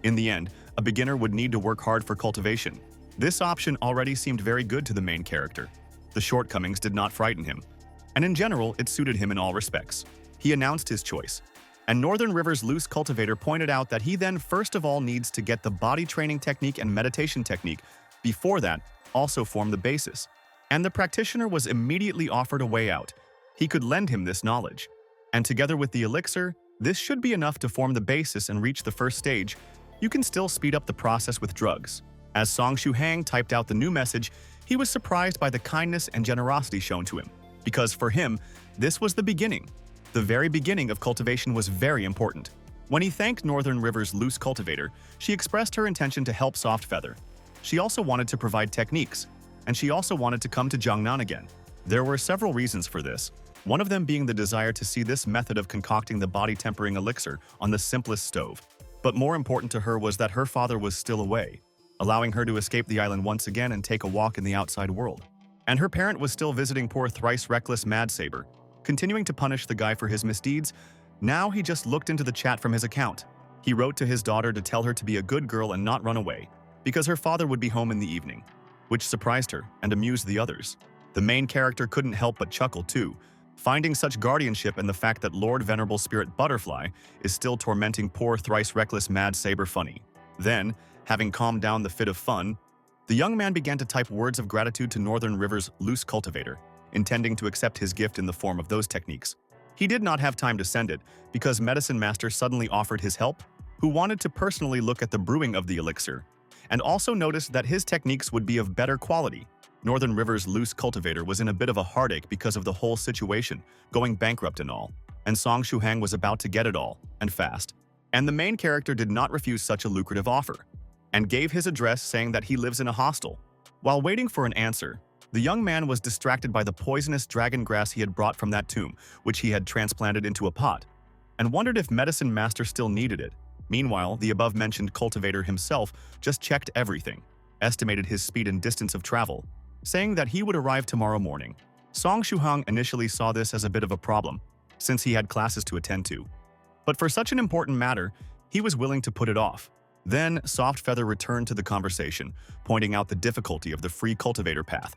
In the end, a beginner would need to work hard for cultivation. This option already seemed very good to the main character. The shortcomings did not frighten him, and in general, it suited him in all respects. He announced his choice, and Northern River's loose cultivator pointed out that he then first of all needs to get the body training technique and meditation technique before that also form the basis. And the practitioner was immediately offered a way out. He could lend him this knowledge. And together with the elixir, this should be enough to form the basis and reach the first stage. You can still speed up the process with drugs. As Song Shu-hang typed out the new message, he was surprised by the kindness and generosity shown to him. Because for him, this was the beginning. The very beginning of cultivation was very important. When he thanked Northern River's loose cultivator, she expressed her intention to help Soft Feather. She also wanted to provide techniques, and she also wanted to come to Jiangnan again. There were several reasons for this, one of them being the desire to see this method of concocting the body-tempering elixir on the simplest stove. But more important to her was that her father was still away, allowing her to escape the island once again and take a walk in the outside world. And her parent was still visiting poor thrice reckless Mad Saber, continuing to punish the guy for his misdeeds. Now he just looked into the chat from his account. He wrote to his daughter to tell her to be a good girl and not run away, because her father would be home in the evening, which surprised her and amused the others. The main character couldn't help but chuckle too, finding such guardianship and the fact that Lord Venerable Spirit Butterfly is still tormenting poor thrice reckless Mad Saber funny. Then, having calmed down the fit of fun, the young man began to type words of gratitude to Northern River's loose cultivator, intending to accept his gift in the form of those techniques. He did not have time to send it because Medicine Master suddenly offered his help, who wanted to personally look at the brewing of the elixir, and also noticed that his techniques would be of better quality. Northern River's loose cultivator was in a bit of a heartache because of the whole situation, going bankrupt and all, and Song Shu-hang was about to get it all, and fast. And the main character did not refuse such a lucrative offer, and gave his address saying that he lives in a hostel. While waiting for an answer, the young man was distracted by the poisonous dragon grass he had brought from that tomb, which he had transplanted into a pot, and wondered if Medicine Master still needed it. Meanwhile, the above-mentioned cultivator himself just checked everything, estimated his speed and distance of travel, saying that he would arrive tomorrow morning. Song Shu-hang initially saw this as a bit of a problem, since he had classes to attend to. But for such an important matter, he was willing to put it off. Then, Soft Feather returned to the conversation, pointing out the difficulty of the free cultivator path.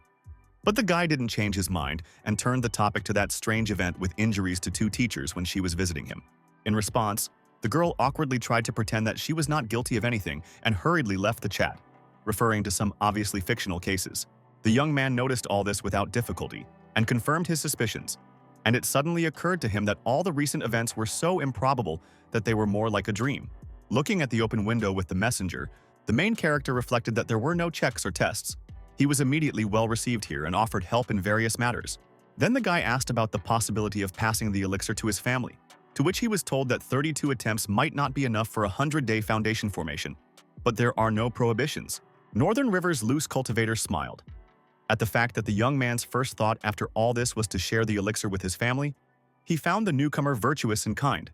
But the guy didn't change his mind and turned the topic to that strange event with injuries to 2 teachers when she was visiting him. In response, the girl awkwardly tried to pretend that she was not guilty of anything and hurriedly left the chat, referring to some obviously fictional cases. The young man noticed all this without difficulty and confirmed his suspicions, and it suddenly occurred to him that all the recent events were so improbable that they were more like a dream. Looking at the open window with the messenger, the main character reflected that there were no checks or tests. He was immediately well received here and offered help in various matters. Then the guy asked about the possibility of passing the elixir to his family, to which he was told that 32 attempts might not be enough for a 100-day foundation formation. But there are no prohibitions. Northern River's loose cultivator smiled at the fact that the young man's first thought after all this was to share the elixir with his family. He found the newcomer virtuous and kind,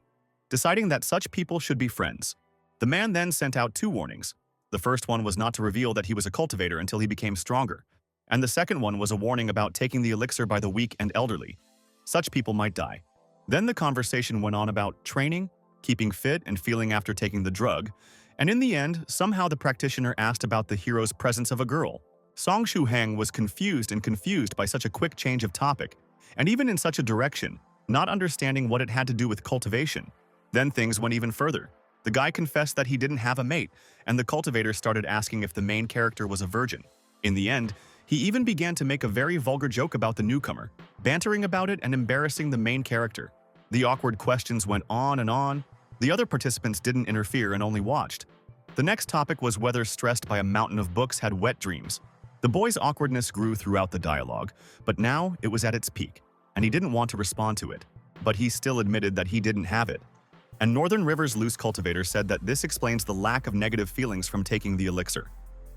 deciding that such people should be friends. The man then sent out 2 warnings. The first one was not to reveal that he was a cultivator until he became stronger, and the second one was a warning about taking the elixir by the weak and elderly. Such people might die. Then the conversation went on about training, keeping fit, and feeling after taking the drug, and in the end, somehow the practitioner asked about the hero's presence of a girl. Song Shu-hang was confused by such a quick change of topic, and even in such a direction, not understanding what it had to do with cultivation. Then things went even further. The guy confessed that he didn't have a mate, and the cultivator started asking if the main character was a virgin. In the end, he even began to make a very vulgar joke about the newcomer, bantering about it and embarrassing the main character. The awkward questions went on and on. The other participants didn't interfere and only watched. The next topic was whether stressed by a mountain of books had wet dreams. The boy's awkwardness grew throughout the dialogue, but now it was at its peak, and he didn't want to respond to it. But he still admitted that he didn't have it. And Northern River's loose cultivator said that this explains the lack of negative feelings from taking the elixir.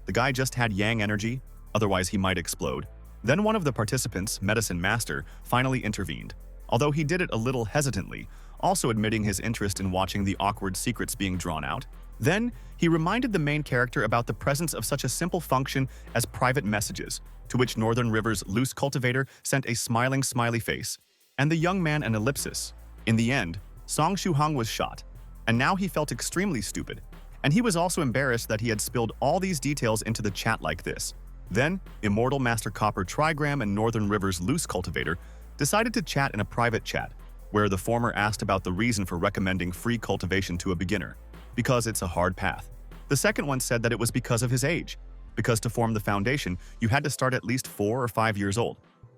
The guy just had yang energy, otherwise he might explode. Then one of the participants, Medicine Master, finally intervened, although he did it a little hesitantly, also admitting his interest in watching the awkward secrets being drawn out. Then, he reminded the main character about the presence of such a simple function as private messages, to which Northern River's loose cultivator sent a smiling smiley face, and the young man an ellipsis. In the end, Song Shu-hang was shot, and now he felt extremely stupid, and he was also embarrassed that he had spilled all these details into the chat like this. Then, Immortal Master Copper Trigram and Northern River's Loose Cultivator decided to chat in a private chat, where the former asked about the reason for recommending free cultivation to a beginner, because it's a hard path. The second one said that it was because of his age, because to form the foundation, you had to start at least 4 or 5 years old.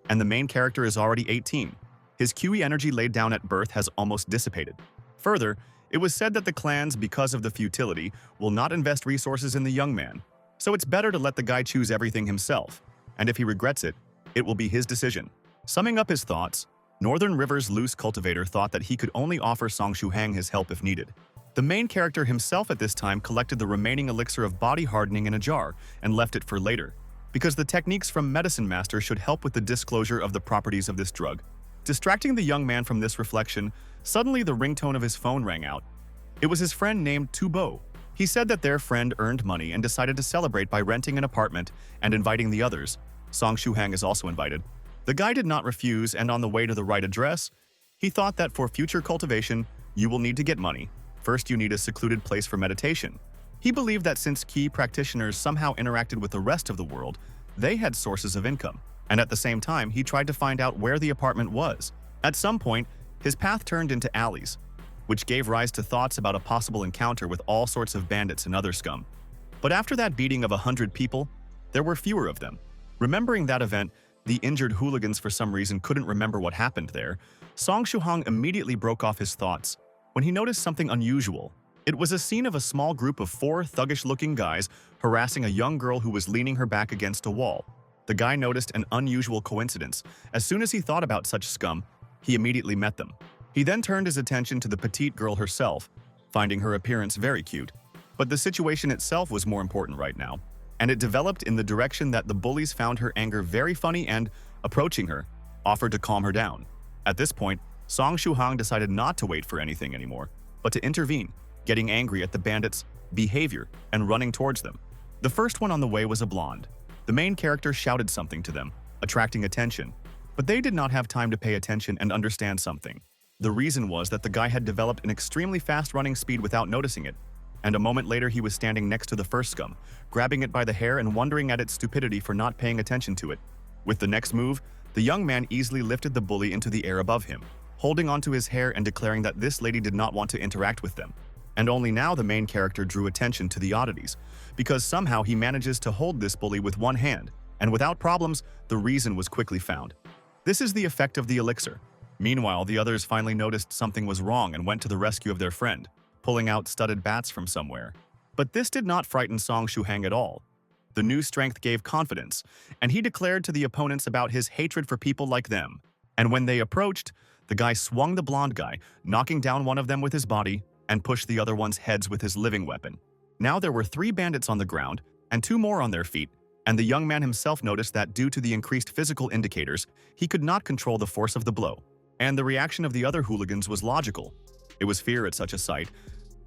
And the main character is already 18. His QE energy laid down at birth has almost dissipated. Further, it was said that the clans, because of the futility, will not invest resources in the young man. So it's better to let the guy choose everything himself, and if he regrets it, it will be his decision. Summing up his thoughts, Northern River's Loose Cultivator thought that he could only offer Song Shuhang his help if needed. The main character himself at this time collected the remaining elixir of body hardening in a jar and left it for later, because the techniques from Medicine Master should help with the disclosure of the properties of this drug. Distracting the young man from this reflection, suddenly the ringtone of his phone rang out. It was his friend named Tubo. He said that their friend earned money and decided to celebrate by renting an apartment and inviting the others. Song Shuhang is also invited. The guy did not refuse, and on the way to the right address, he thought that for future cultivation, you will need to get money. First, you need a secluded place for meditation. He believed that since key practitioners somehow interacted with the rest of the world, they had sources of income. And at the same time, he tried to find out where the apartment was. At some point, his path turned into alleys, which gave rise to thoughts about a possible encounter with all sorts of bandits and other scum. But after that beating of 100 people, there were fewer of them. Remembering that event, the injured hooligans for some reason couldn't remember what happened there. Song Shuhang immediately broke off his thoughts when he noticed something unusual. It was a scene of a small group of 4 thuggish-looking guys harassing a young girl who was leaning her back against a wall. The guy noticed an unusual coincidence. As soon as he thought about such scum, he immediately met them. He then turned his attention to the petite girl herself, finding her appearance very cute. But the situation itself was more important right now, and it developed in the direction that the bullies found her anger very funny and, approaching her, offered to calm her down. At this point, Song Shuhang decided not to wait for anything anymore, but to intervene, getting angry at the bandits' behavior and running towards them. The first one on the way was a blonde. The main character shouted something to them, attracting attention, but they did not have time to pay attention and understand something. The reason was that the guy had developed an extremely fast running speed without noticing it, and a moment later he was standing next to the first scum, grabbing it by the hair and wondering at its stupidity for not paying attention to it. With the next move, the young man easily lifted the bully into the air above him, holding onto his hair and declaring that this lady did not want to interact with them. And only now the main character drew attention to the oddities, because somehow he manages to hold this bully with one hand, and without problems, the reason was quickly found. This is the effect of the elixir. Meanwhile, the others finally noticed something was wrong and went to the rescue of their friend, pulling out studded bats from somewhere. But this did not frighten Song Shuhang at all. The new strength gave confidence, and he declared to the opponents about his hatred for people like them. And when they approached, the guy swung the blonde guy, knocking down one of them with his body, and pushed the other one's heads with his living weapon. Now there were 3 bandits on the ground, and 2 more on their feet, and the young man himself noticed that due to the increased physical indicators, he could not control the force of the blow. And the reaction of the other hooligans was logical. It was fear at such a sight.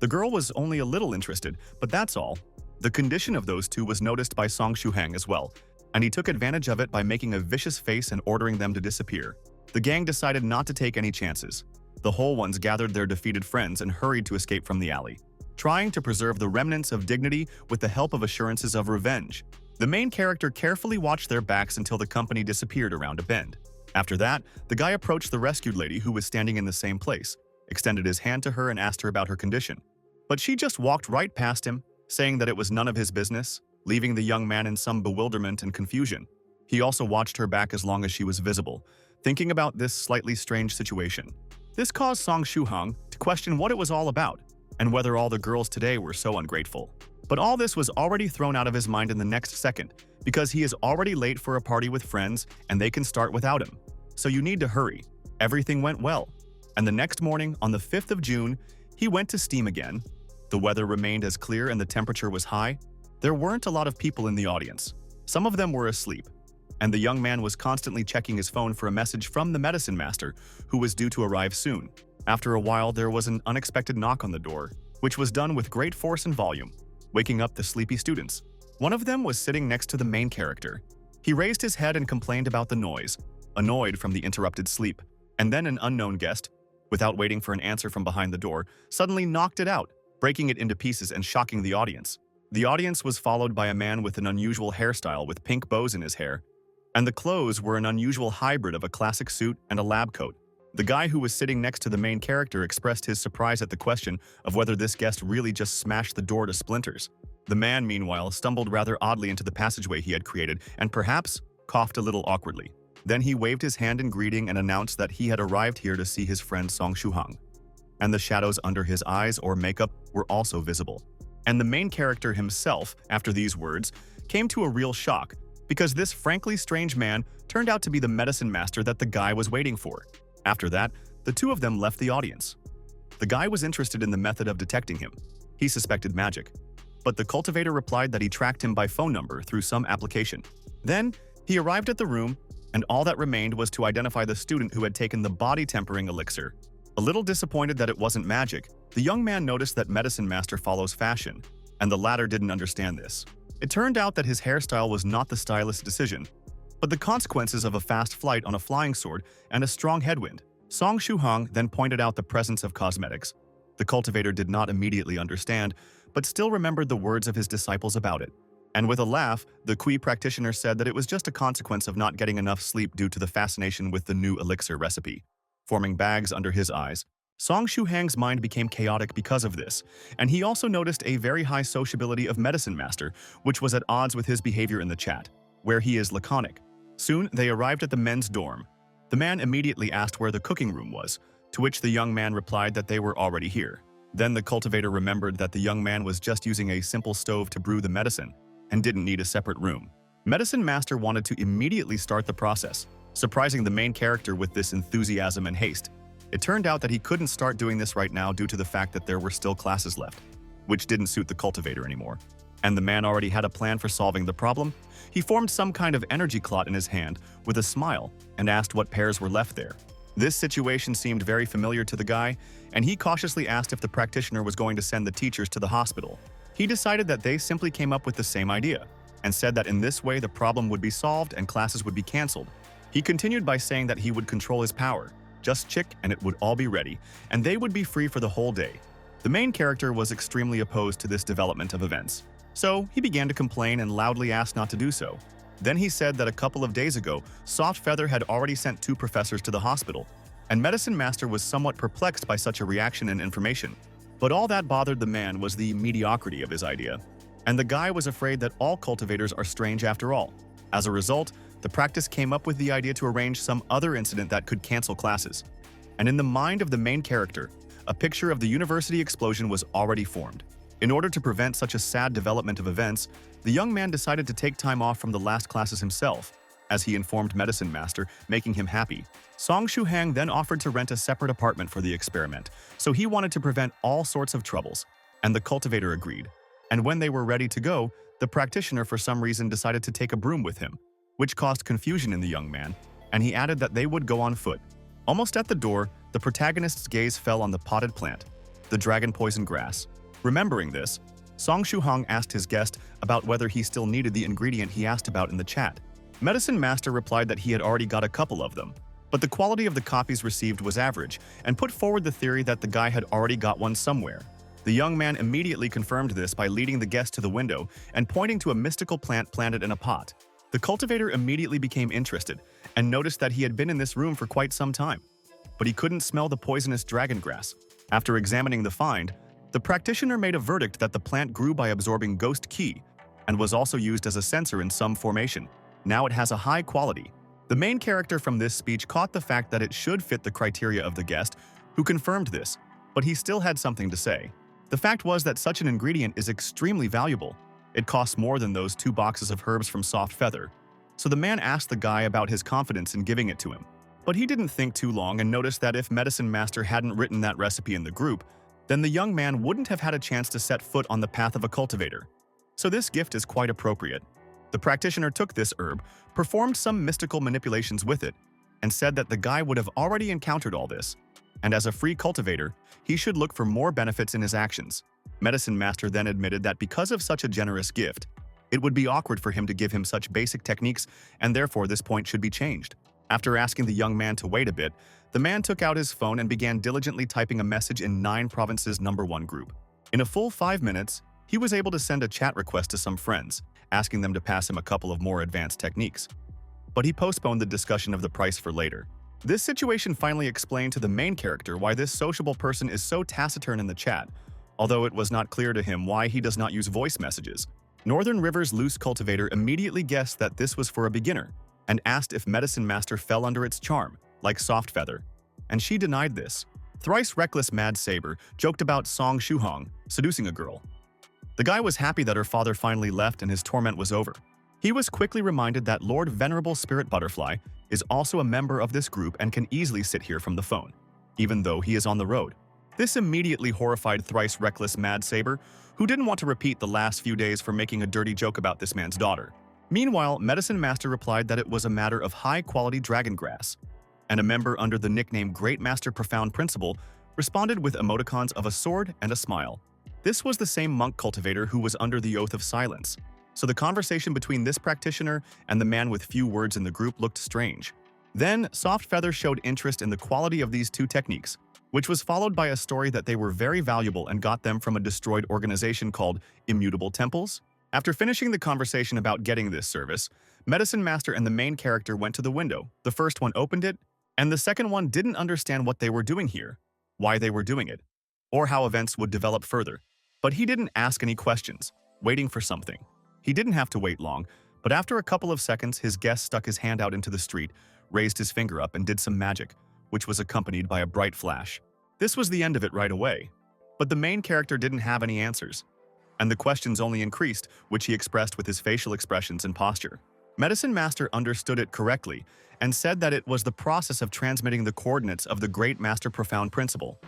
The girl was only a little interested, but that's all. The condition of those 2 was noticed by Song Shuhang as well, and he took advantage of it by making a vicious face and ordering them to disappear. The gang decided not to take any chances. The whole ones gathered their defeated friends and hurried to escape from the alley, trying to preserve the remnants of dignity with the help of assurances of revenge. The main character carefully watched their backs until the company disappeared around a bend. After that, the guy approached the rescued lady who was standing in the same place, extended his hand to her and asked her about her condition. But she just walked right past him, saying that it was none of his business, leaving the young man in some bewilderment and confusion. He also watched her back as long as she was visible, thinking about this slightly strange situation. This caused Song Shuhang to question what it was all about, and whether all the girls today were so ungrateful. But all this was already thrown out of his mind in the next second, because he is already late for a party with friends and they can start without him. So you need to hurry. Everything went well. And the next morning, on the 5th of June, he went to steam again. The weather remained as clear and the temperature was high. There weren't a lot of people in the audience. Some of them were asleep. And the young man was constantly checking his phone for a message from the medicine master, who was due to arrive soon. After a while, there was an unexpected knock on the door, which was done with great force and volume, waking up the sleepy students. One of them was sitting next to the main character. He raised his head and complained about the noise, annoyed from the interrupted sleep. And then an unknown guest, without waiting for an answer from behind the door, suddenly knocked it out, breaking it into pieces and shocking the audience. The audience was followed by a man with an unusual hairstyle with pink bows in his hair, and the clothes were an unusual hybrid of a classic suit and a lab coat. The guy who was sitting next to the main character expressed his surprise at the question of whether this guest really just smashed the door to splinters. The man, meanwhile, stumbled rather oddly into the passageway he had created and perhaps coughed a little awkwardly. Then he waved his hand in greeting and announced that he had arrived here to see his friend Song Shuhang. And the shadows under his eyes or makeup were also visible. And the main character himself, after these words, came to a real shock, because this frankly strange man turned out to be the medicine master that the guy was waiting for. After that, the two of them left the audience. The guy was interested in the method of detecting him. He suspected magic. But the cultivator replied that he tracked him by phone number through some application. Then, he arrived at the room, and all that remained was to identify the student who had taken the body-tempering elixir. A little disappointed that it wasn't magic, the young man noticed that Medicine Master follows fashion, and the latter didn't understand this. It turned out that his hairstyle was not the stylist's decision, but the consequences of a fast flight on a flying sword and a strong headwind. Song Shuhang then pointed out the presence of cosmetics. The cultivator did not immediately understand, but still remembered the words of his disciples about it. And with a laugh, the Kui practitioner said that it was just a consequence of not getting enough sleep due to the fascination with the new elixir recipe. Forming bags under his eyes, Song Shuhang's mind became chaotic because of this, and he also noticed a very high sociability of Medicine Master, which was at odds with his behavior in the chat, where he is laconic. Soon, they arrived at the men's dorm. The man immediately asked where the cooking room was, to which the young man replied that they were already here. Then the cultivator remembered that the young man was just using a simple stove to brew the medicine, and didn't need a separate room. Medicine Master wanted to immediately start the process, surprising the main character with this enthusiasm and haste. It turned out that he couldn't start doing this right now due to the fact that there were still classes left, which didn't suit the cultivator anymore. And the man already had a plan for solving the problem. He formed some kind of energy clot in his hand with a smile and asked what pairs were left there. This situation seemed very familiar to the guy, and he cautiously asked if the practitioner was going to send the teachers to the hospital. He decided that they simply came up with the same idea, and said that in this way the problem would be solved and classes would be cancelled. He continued by saying that he would control his power. Just chick and it would all be ready, and they would be free for the whole day. The main character was extremely opposed to this development of events, so he began to complain and loudly asked not to do so. Then he said that a couple of days ago, Soft Feather had already sent 2 professors to the hospital, and Medicine Master was somewhat perplexed by such a reaction and information. But all that bothered the man was the mediocrity of his idea, and the guy was afraid that all cultivators are strange after all. As a result, the practice came up with the idea to arrange some other incident that could cancel classes. And in the mind of the main character, a picture of the university explosion was already formed. In order to prevent such a sad development of events, the young man decided to take time off from the last classes himself, as he informed Medicine Master, making him happy. Song Shuhang then offered to rent a separate apartment for the experiment, so he wanted to prevent all sorts of troubles, and the cultivator agreed. And when they were ready to go, the practitioner for some reason decided to take a broom with him, which caused confusion in the young man, and he added that they would go on foot. Almost at the door, the protagonist's gaze fell on the potted plant, the dragon poison grass. Remembering this, Song Shuhang asked his guest about whether he still needed the ingredient he asked about in the chat. Medicine Master replied that he had already got a couple of them, but the quality of the copies received was average, and put forward the theory that the guy had already got one somewhere. The young man immediately confirmed this by leading the guest to the window and pointing to a mystical plant planted in a pot. The cultivator immediately became interested and noticed that he had been in this room for quite some time, but he couldn't smell the poisonous dragon grass. After examining the find, the practitioner made a verdict that the plant grew by absorbing ghost ki and was also used as a sensor in some formation. Now it has a high quality. The main character from this speech caught the fact that it should fit the criteria of the guest, who confirmed this, but he still had something to say. The fact was that such an ingredient is extremely valuable. It costs more than those 2 boxes of herbs from Soft Feather. So the man asked the guy about his confidence in giving it to him. But he didn't think too long and noticed that if Medicine Master hadn't written that recipe in the group, then the young man wouldn't have had a chance to set foot on the path of a cultivator. So this gift is quite appropriate. The practitioner took this herb, performed some mystical manipulations with it, and said that the guy would have already encountered all this, and as a free cultivator, he should look for more benefits in his actions. Medicine Master then admitted that because of such a generous gift, it would be awkward for him to give him such basic techniques, and therefore this point should be changed. After asking the young man to wait a bit, the man took out his phone and began diligently typing a message in 9 Provinces #1 group. In a full 5 minutes, he was able to send a chat request to some friends, asking them to pass him a couple of more advanced techniques. But he postponed the discussion of the price for later. This situation finally explained to the main character why this sociable person is so taciturn in the chat, although it was not clear to him why he does not use voice messages. Northern River's loose cultivator immediately guessed that this was for a beginner and asked if Medicine Master fell under its charm, like Soft Feather, and she denied this. Thrice reckless Mad Saber joked about Song Shuhong seducing a girl. The guy was happy that her father finally left and his torment was over. He was quickly reminded that Lord Venerable Spirit Butterfly is also a member of this group and can easily sit here from the phone, even though he is on the road. This immediately horrified thrice reckless Mad Saber, who didn't want to repeat the last few days for making a dirty joke about this man's daughter. Meanwhile, Medicine Master replied that it was a matter of high-quality dragon grass, and a member under the nickname Great Master Profound Principle responded with emoticons of a sword and a smile. This was the same monk cultivator who was under the oath of silence, so the conversation between this practitioner and the man with few words in the group looked strange. Then, Soft Feather showed interest in the quality of these two techniques, which was followed by a story that they were very valuable and got them from a destroyed organization called Immutable Temples. After finishing the conversation about getting this service, Medicine Master and the main character went to the window. The first one opened it, and the second one didn't understand what they were doing here, why they were doing it, or how events would develop further. But he didn't ask any questions, waiting for something. He didn't have to wait long, but after a couple of seconds, his guest stuck his hand out into the street, raised his finger up, and did some magic, which was accompanied by a bright flash. This was the end of it right away. But the main character didn't have any answers, and the questions only increased, which he expressed with his facial expressions and posture. Medicine Master understood it correctly and said that it was the process of transmitting the coordinates of the Great Master Profound Principle,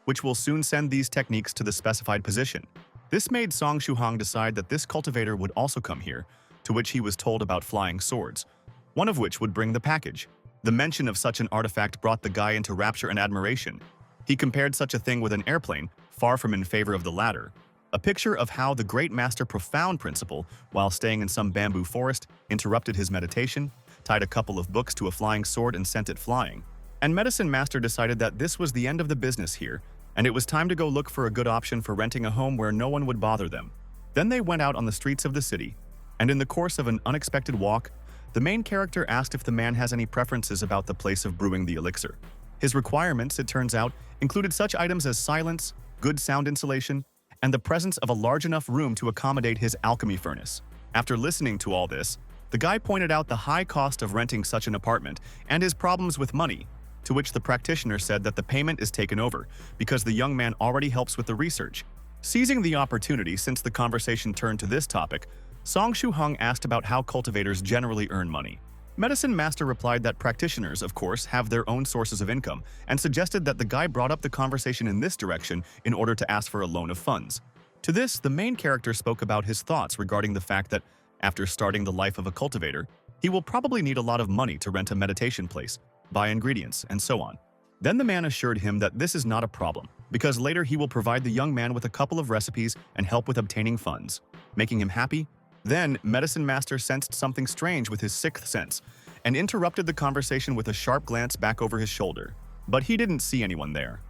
which will soon send these techniques to the specified position. This made Song Shuhong decide that this cultivator would also come here, to which he was told about flying swords, one of which would bring the package. The mention of such an artifact brought the guy into rapture and admiration. He compared such a thing with an airplane, far from in favor of the latter. A picture of how the Great Master Profound Principle, while staying in some bamboo forest, interrupted his meditation, tied a couple of books to a flying sword and sent it flying. And Medicine Master decided that this was the end of the business here, and it was time to go look for a good option for renting a home where no one would bother them. Then they went out on the streets of the city, and in the course of an unexpected walk, the main character asked if the man has any preferences about the place of brewing the elixir. His requirements, it turns out, included such items as silence, good sound insulation, and the presence of a large enough room to accommodate his alchemy furnace. After listening to all this, the guy pointed out the high cost of renting such an apartment and his problems with money, to which the practitioner said that the payment is taken over because the young man already helps with the research. Seizing the opportunity since the conversation turned to this topic, Song Shuhong asked about how cultivators generally earn money. Medicine Master replied that practitioners, of course, have their own sources of income and suggested that the guy brought up the conversation in this direction in order to ask for a loan of funds. To this, the main character spoke about his thoughts regarding the fact that, after starting the life of a cultivator, he will probably need a lot of money to rent a meditation place, buy ingredients, and so on. Then the man assured him that this is not a problem, because later he will provide the young man with a couple of recipes and help with obtaining funds, making him happy. Then, Medicine Master sensed something strange with his sixth sense and interrupted the conversation with a sharp glance back over his shoulder. But he didn't see anyone there.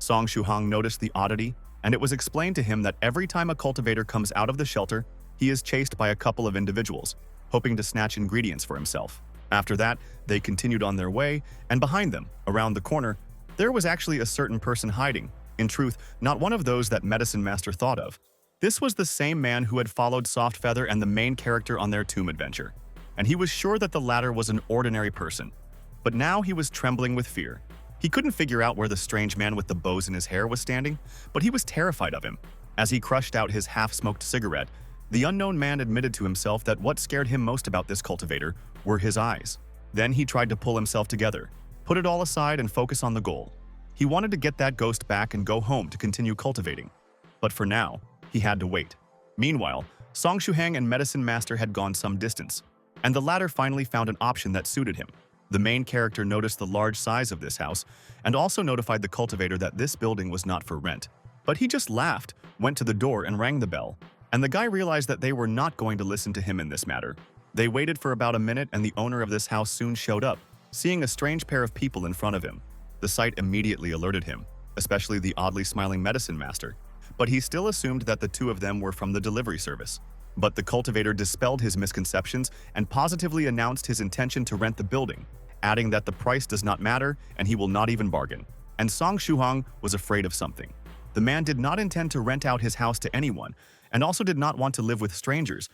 Song Shuhong noticed the oddity, and it was explained to him that every time a cultivator comes out of the shelter, he is chased by a couple of individuals, hoping to snatch ingredients for himself. After that, they continued on their way, and behind them, around the corner, there was actually a certain person hiding. In truth, not one of those that Medicine Master thought of. This was the same man who had followed Soft Feather and the main character on their tomb adventure, and he was sure that the latter was an ordinary person. But now he was trembling with fear. He couldn't figure out where the strange man with the bows in his hair was standing, but he was terrified of him. As he crushed out his half-smoked cigarette, the unknown man admitted to himself that what scared him most about this cultivator were his eyes. Then he tried to pull himself together, put it all aside and focus on the goal. He wanted to get that ghost back and go home to continue cultivating. But for now, he had to wait. Meanwhile, Song Shuhang and Medicine Master had gone some distance, and the latter finally found an option that suited him. The main character noticed the large size of this house and also notified the cultivator that this building was not for rent. But he just laughed, went to the door and rang the bell, and the guy realized that they were not going to listen to him in this matter. They waited for about a minute and the owner of this house soon showed up, seeing a strange pair of people in front of him. The sight immediately alerted him, especially the oddly smiling Medicine Master. but he still assumed that the two of them were from the delivery service. But the cultivator dispelled his misconceptions and positively announced his intention to rent the building, adding that the price does not matter and he will not even bargain. And Song Shuhong was afraid of something. The man did not intend to rent out his house to anyone and also did not want to live with strangers,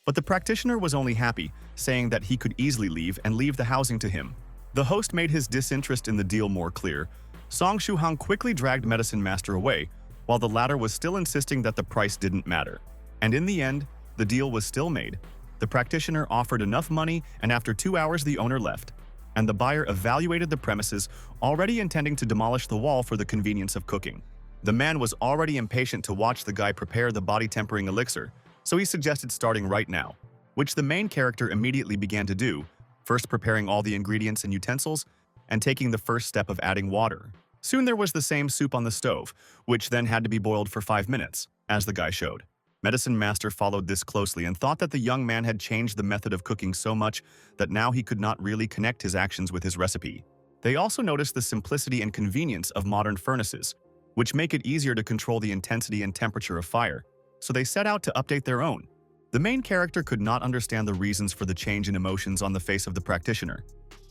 but the practitioner was only happy, saying that he could easily leave and leave the housing to him. The host made his disinterest in the deal more clear. Song Shuhong quickly dragged Medicine Master away, while the latter was still insisting that the price didn't matter. And in the end, the deal was still made. The practitioner offered enough money, and after 2 hours the owner left. And the buyer evaluated the premises, already intending to demolish the wall for the convenience of cooking. The man was already impatient to watch the guy prepare the body-tempering elixir, so he suggested starting right now, which the main character immediately began to do, first preparing all the ingredients and utensils, and taking the first step of adding water. Soon there was the same soup on the stove, which then had to be boiled for 5 minutes, as the guy showed. Medicine Master followed this closely and thought that the young man had changed the method of cooking so much that now he could not really connect his actions with his recipe. They also noticed the simplicity and convenience of modern furnaces, which make it easier to control the intensity and temperature of fire, so they set out to update their own. The main character could not understand the reasons for the change in emotions on the face of the practitioner,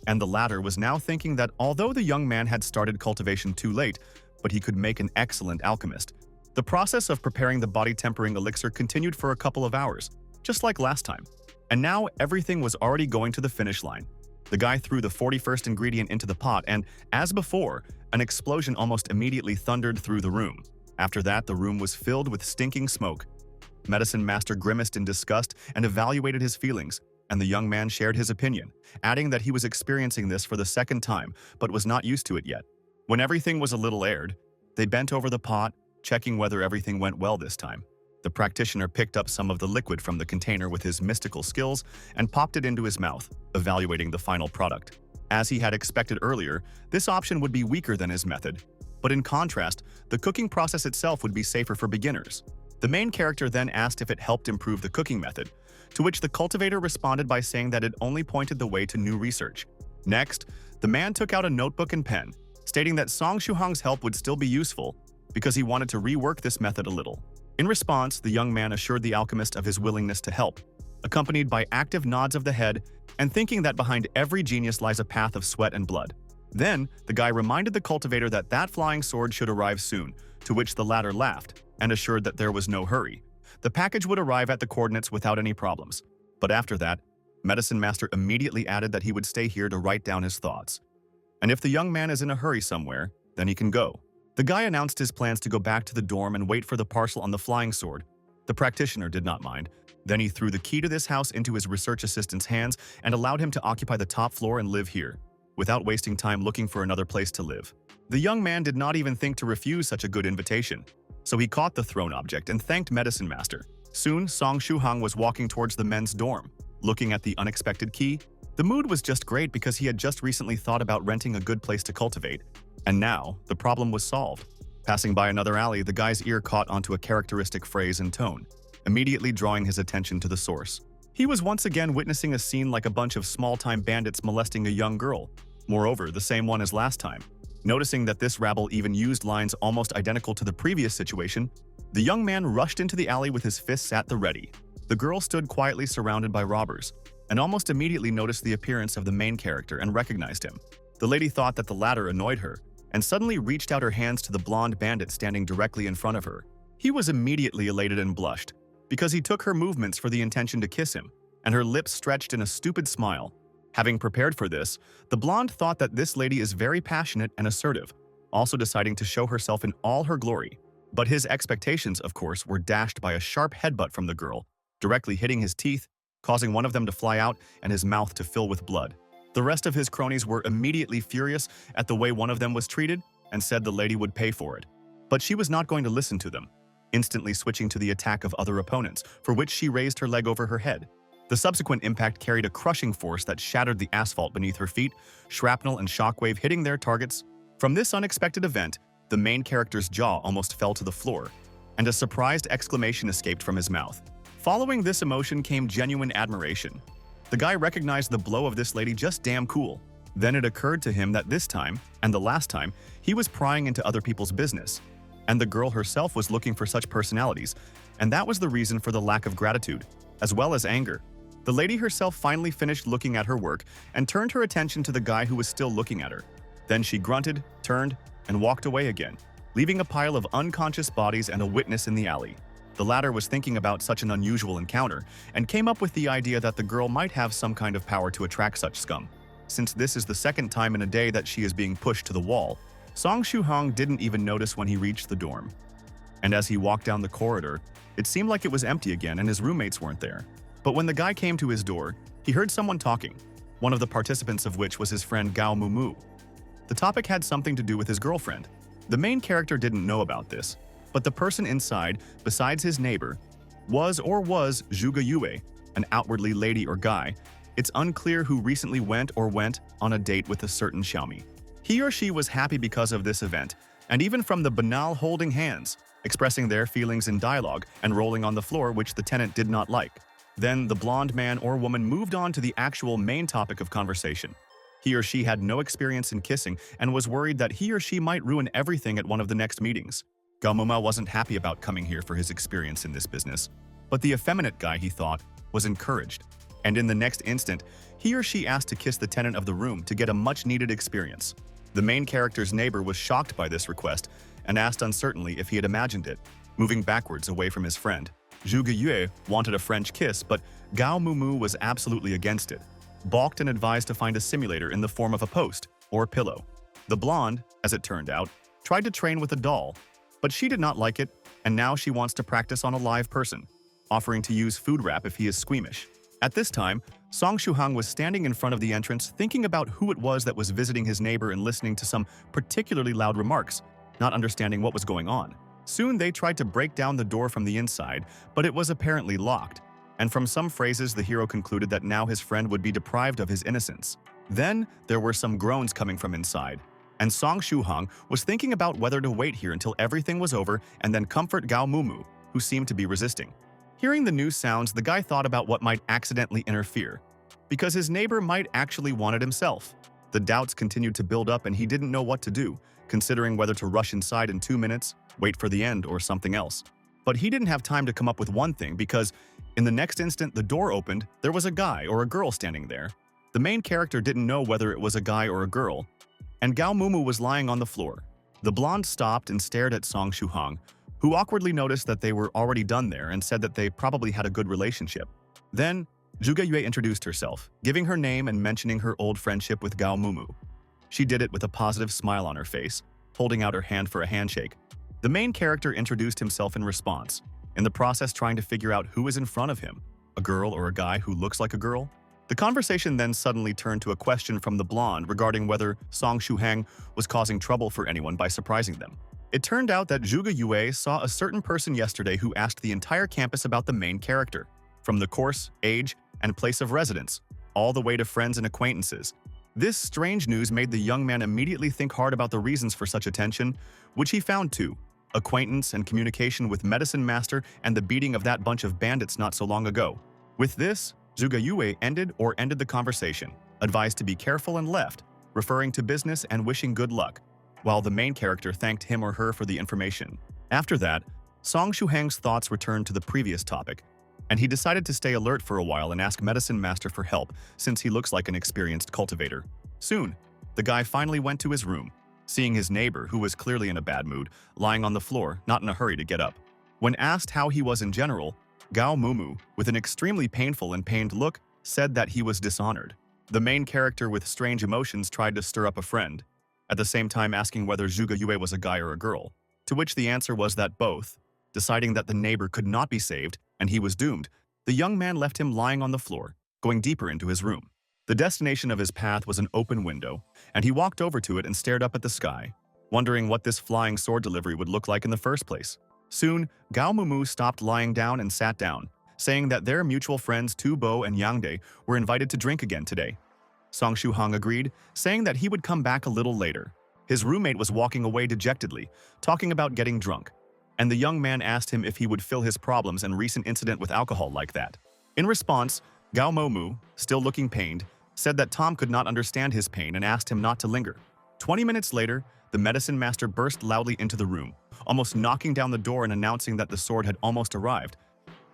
and the latter was now thinking that although the young man had started cultivation too late, but he could make an excellent alchemist. The process of preparing the body-tempering elixir continued for a couple of hours, just like last time. And now everything was already going to the finish line. The guy threw the 41st ingredient into the pot and, as before, an explosion almost immediately thundered through the room. After that, the room was filled with stinking smoke. Medicine Master grimaced in disgust and evaluated his feelings, and the young man shared his opinion, adding that he was experiencing this for the second time but was not used to it yet. When everything was a little aired, they bent over the pot, checking whether everything went well this time. The practitioner picked up some of the liquid from the container with his mystical skills and popped it into his mouth, evaluating the final product. As he had expected earlier, this option would be weaker than his method. But in contrast, the cooking process itself would be safer for beginners. The main character then asked if it helped improve the cooking method, to which the cultivator responded by saying that it only pointed the way to new research. Next, the man took out a notebook and pen, stating that Song Shuhong's help would still be useful because he wanted to rework this method a little. In response, the young man assured the alchemist of his willingness to help, accompanied by active nods of the head and thinking that behind every genius lies a path of sweat and blood. Then, the guy reminded the cultivator that that flying sword should arrive soon, to which the latter laughed and assured that there was no hurry. The package would arrive at the coordinates without any problems. But after that, Medicine Master immediately added that he would stay here to write down his thoughts. And if the young man is in a hurry somewhere, then he can go. The guy announced his plans to go back to the dorm and wait for the parcel on the flying sword. The practitioner did not mind. Then he threw the key to this house into his research assistant's hands and allowed him to occupy the top floor and live here, without wasting time looking for another place to live. The young man did not even think to refuse such a good invitation, so he caught the thrown object and thanked Medicine Master. Soon, Song Shuhong was walking towards the men's dorm, looking at the unexpected key. The mood was just great because he had just recently thought about renting a good place to cultivate, and now the problem was solved. Passing by another alley, the guy's ear caught onto a characteristic phrase and tone, immediately drawing his attention to the source. He was once again witnessing a scene like a bunch of small-time bandits molesting a young girl, moreover, the same one as last time. Noticing that this rabble even used lines almost identical to the previous situation, the young man rushed into the alley with his fists at the ready. The girl stood quietly surrounded by robbers, and almost immediately noticed the appearance of the main character and recognized him. The lady thought that the latter annoyed her, and suddenly reached out her hands to the blonde bandit standing directly in front of her. He was immediately elated and blushed, because he took her movements for the intention to kiss him, and her lips stretched in a stupid smile. Having prepared for this, the blonde thought that this lady is very passionate and assertive, also deciding to show herself in all her glory. But his expectations, of course, were dashed by a sharp headbutt from the girl, directly hitting his teeth, causing one of them to fly out and his mouth to fill with blood. The rest of his cronies were immediately furious at the way one of them was treated and said the lady would pay for it. But she was not going to listen to them, instantly switching to the attack of other opponents, for which she raised her leg over her head. The subsequent impact carried a crushing force that shattered the asphalt beneath her feet, shrapnel and shockwave hitting their targets. From this unexpected event, the main character's jaw almost fell to the floor, and a surprised exclamation escaped from his mouth. Following this emotion came genuine admiration. The guy recognized the blow of this lady just damn cool. Then it occurred to him that this time, and the last time, he was prying into other people's business. and the girl herself was looking for such personalities, and that was the reason for the lack of gratitude, as well as anger. The lady herself finally finished looking at her work and turned her attention to the guy who was still looking at her. Then she grunted, turned, and walked away again, leaving a pile of unconscious bodies and a witness in the alley. The latter was thinking about such an unusual encounter and came up with the idea that the girl might have some kind of power to attract such scum. Since this is the second time in a day that she is being pushed to the wall, Song Shu-hong didn't even notice when he reached the dorm. And as he walked down the corridor, it seemed like it was empty again and his roommates weren't there. But when the guy came to his door, he heard someone talking, one of the participants of which was his friend Gao Mumu. The topic had something to do with his girlfriend. The main character didn't know about this, but the person inside, besides his neighbor, was Zhuge Yue, an outwardly lady or guy. It's unclear who recently went on a date with a certain Xiaomi. He or she was happy because of this event, and even from the banal holding hands, expressing their feelings in dialogue and rolling on the floor, which the tenant did not like. Then the blonde man or woman moved on to the actual main topic of conversation. He or she had no experience in kissing and was worried that he or she might ruin everything at one of the next meetings. Gao Muma wasn't happy about coming here for his experience in this business, but the effeminate guy, he thought, was encouraged. And in the next instant, he or she asked to kiss the tenant of the room to get a much-needed experience. The main character's neighbor was shocked by this request and asked uncertainly if he had imagined it, moving backwards away from his friend. Zhuge Yue wanted a French kiss, but Gao Mumu was absolutely against it, balked and advised to find a simulator in the form of a post or pillow. The blonde, as it turned out, tried to train with a doll, but she did not like it, and now she wants to practice on a live person, offering to use food wrap if he is squeamish. At this time, Song Shu-hang was standing in front of the entrance thinking about who it was that was visiting his neighbor and listening to some particularly loud remarks, not understanding what was going on. Soon they tried to break down the door from the inside, but it was apparently locked, and from some phrases the hero concluded that now his friend would be deprived of his innocence. Then there were some groans coming from inside, and Song Shu-hang was thinking about whether to wait here until everything was over and then comfort Gao Mumu, who seemed to be resisting. Hearing the new sounds, the guy thought about what might accidentally interfere, because his neighbor might actually want it himself. The doubts continued to build up and he didn't know what to do, considering whether to rush inside in 2 minutes, wait for the end, or something else. But he didn't have time to come up with one thing because, in the next instant the door opened, there was a guy or a girl standing there. The main character didn't know whether it was a guy or a girl, and Gao Mumu was lying on the floor. The blonde stopped and stared at Song Shu-hang, who awkwardly noticed that they were already done there and said that they probably had a good relationship. Then, Zhuge Yue introduced herself, giving her name and mentioning her old friendship with Gao Mumu. She did it with a positive smile on her face, holding out her hand for a handshake. The main character introduced himself in response, in the process trying to figure out who is in front of him, a girl or a guy who looks like a girl. The conversation then suddenly turned to a question from the blonde regarding whether Song Shu-hang was causing trouble for anyone by surprising them. It turned out that Zhuge Yue saw a certain person yesterday who asked the entire campus about the main character, from the course, age, and place of residence, all the way to friends and acquaintances. This strange news made the young man immediately think hard about the reasons for such attention, which he found too: acquaintance and communication with Medicine Master and the beating of that bunch of bandits not so long ago. With this, Zhuge Yue ended the conversation, advised to be careful and left, referring to business and wishing good luck, while the main character thanked him or her for the information. After that, Song Shu-hang's thoughts returned to the previous topic, and he decided to stay alert for a while and ask Medicine Master for help since he looks like an experienced cultivator. Soon, the guy finally went to his room, seeing his neighbor, who was clearly in a bad mood, lying on the floor, not in a hurry to get up. When asked how he was in general, Gao Mumu, with an extremely painful and pained look, said that he was dishonored. The main character with strange emotions tried to stir up a friend, at the same time asking whether Zhuge Yue was a guy or a girl, to which the answer was that both. Deciding that the neighbor could not be saved and he was doomed, the young man left him lying on the floor, going deeper into his room. The destination of his path was an open window, and he walked over to it and stared up at the sky, wondering what this flying sword delivery would look like in the first place. Soon, Gao Mumu stopped lying down and sat down, saying that their mutual friends Tu Bo and Yangde were invited to drink again today. Song Shu-hang agreed, saying that he would come back a little later. His roommate was walking away dejectedly, talking about getting drunk, and the young man asked him if he would fill his problems and recent incident with alcohol like that. In response, Gao Mumu, still looking pained, said that Tom could not understand his pain and asked him not to linger. 20 minutes later, the medicine master burst loudly into the room, almost knocking down the door and announcing that the sword had almost arrived.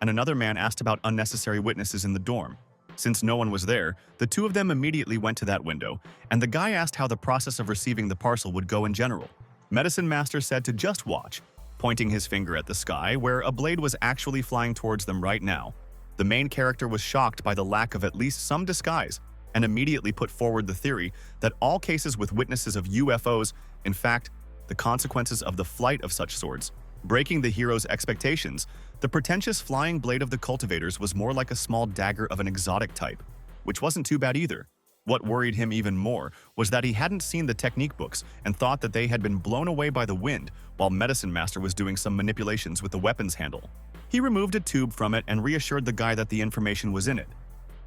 And another man asked about unnecessary witnesses in the dorm. Since no one was there, the two of them immediately went to that window, and the guy asked how the process of receiving the parcel would go in general. Medicine Master said to just watch, pointing his finger at the sky where a blade was actually flying towards them right now. The main character was shocked by the lack of at least some disguise and immediately put forward the theory that all cases with witnesses of UFOs, in fact, the consequences of the flight of such swords. Breaking the hero's expectations, the pretentious flying blade of the cultivators was more like a small dagger of an exotic type, which wasn't too bad either. What worried him even more was that he hadn't seen the technique books and thought that they had been blown away by the wind while Medicine Master was doing some manipulations with the weapon's handle. He removed a tube from it and reassured the guy that the information was in it.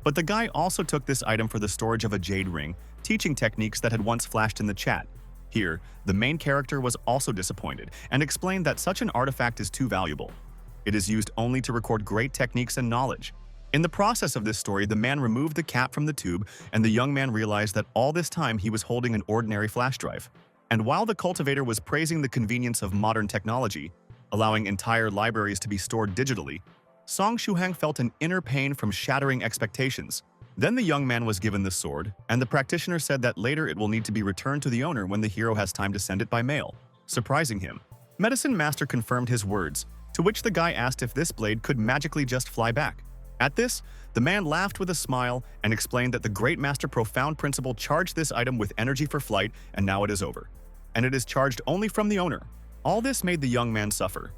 But the guy also took this item for the storage of a jade ring, teaching techniques that had once flashed in the chat. Here, the main character was also disappointed and explained that such an artifact is too valuable. It is used only to record great techniques and knowledge. In the process of this story, the man removed the cap from the tube, and the young man realized that all this time he was holding an ordinary flash drive. And while the cultivator was praising the convenience of modern technology, allowing entire libraries to be stored digitally, Song Shuhang felt an inner pain from shattering expectations. Then the young man was given the sword, and the practitioner said that later it will need to be returned to the owner when the hero has time to send it by mail. Surprising him, Medicine Master confirmed his words, to which the guy asked if this blade could magically just fly back. At this, the man laughed with a smile and explained that the Great Master Profound Principle charged this item with energy for flight, and now it is over. And it is charged only from the owner. All this made the young man suffer.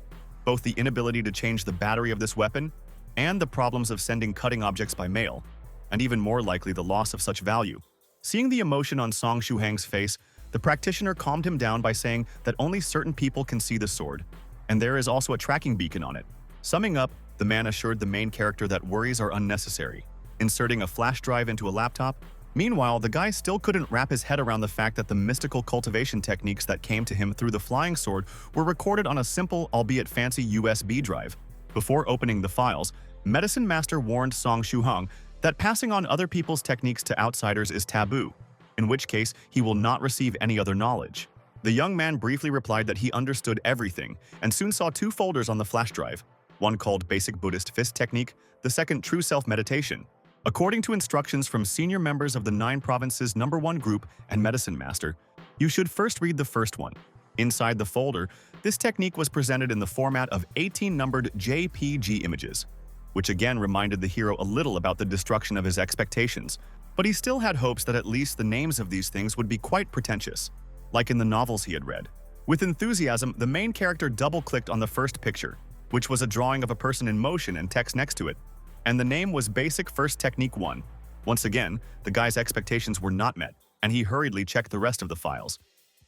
Both the inability to change the battery of this weapon and the problems of sending cutting objects by mail, and even more likely the loss of such value. Seeing the emotion on Song Shuhang's face, the practitioner calmed him down by saying that only certain people can see the sword, and there is also a tracking beacon on it. Summing up, the man assured the main character that worries are unnecessary, inserting a flash drive into a laptop. Meanwhile, the guy still couldn't wrap his head around the fact that the mystical cultivation techniques that came to him through the flying sword were recorded on a simple, albeit fancy USB drive. Before opening the files, Medicine Master warned Song Shuhang that passing on other people's techniques to outsiders is taboo, in which case he will not receive any other knowledge. The young man briefly replied that he understood everything and soon saw two folders on the flash drive, one called Basic Buddhist Fist Technique, the second True Self Meditation. According to instructions from senior members of the 9 Provinces #1 group and Medicine Master, you should first read the first one. Inside the folder, this technique was presented in the format of 18 numbered JPG images, which again reminded the hero a little about the destruction of his expectations, but he still had hopes that at least the names of these things would be quite pretentious, like in the novels he had read. With enthusiasm, the main character double-clicked on the first picture, which was a drawing of a person in motion and text next to it, and the name was Basic First Technique 1. Once again, the guy's expectations were not met, and he hurriedly checked the rest of the files.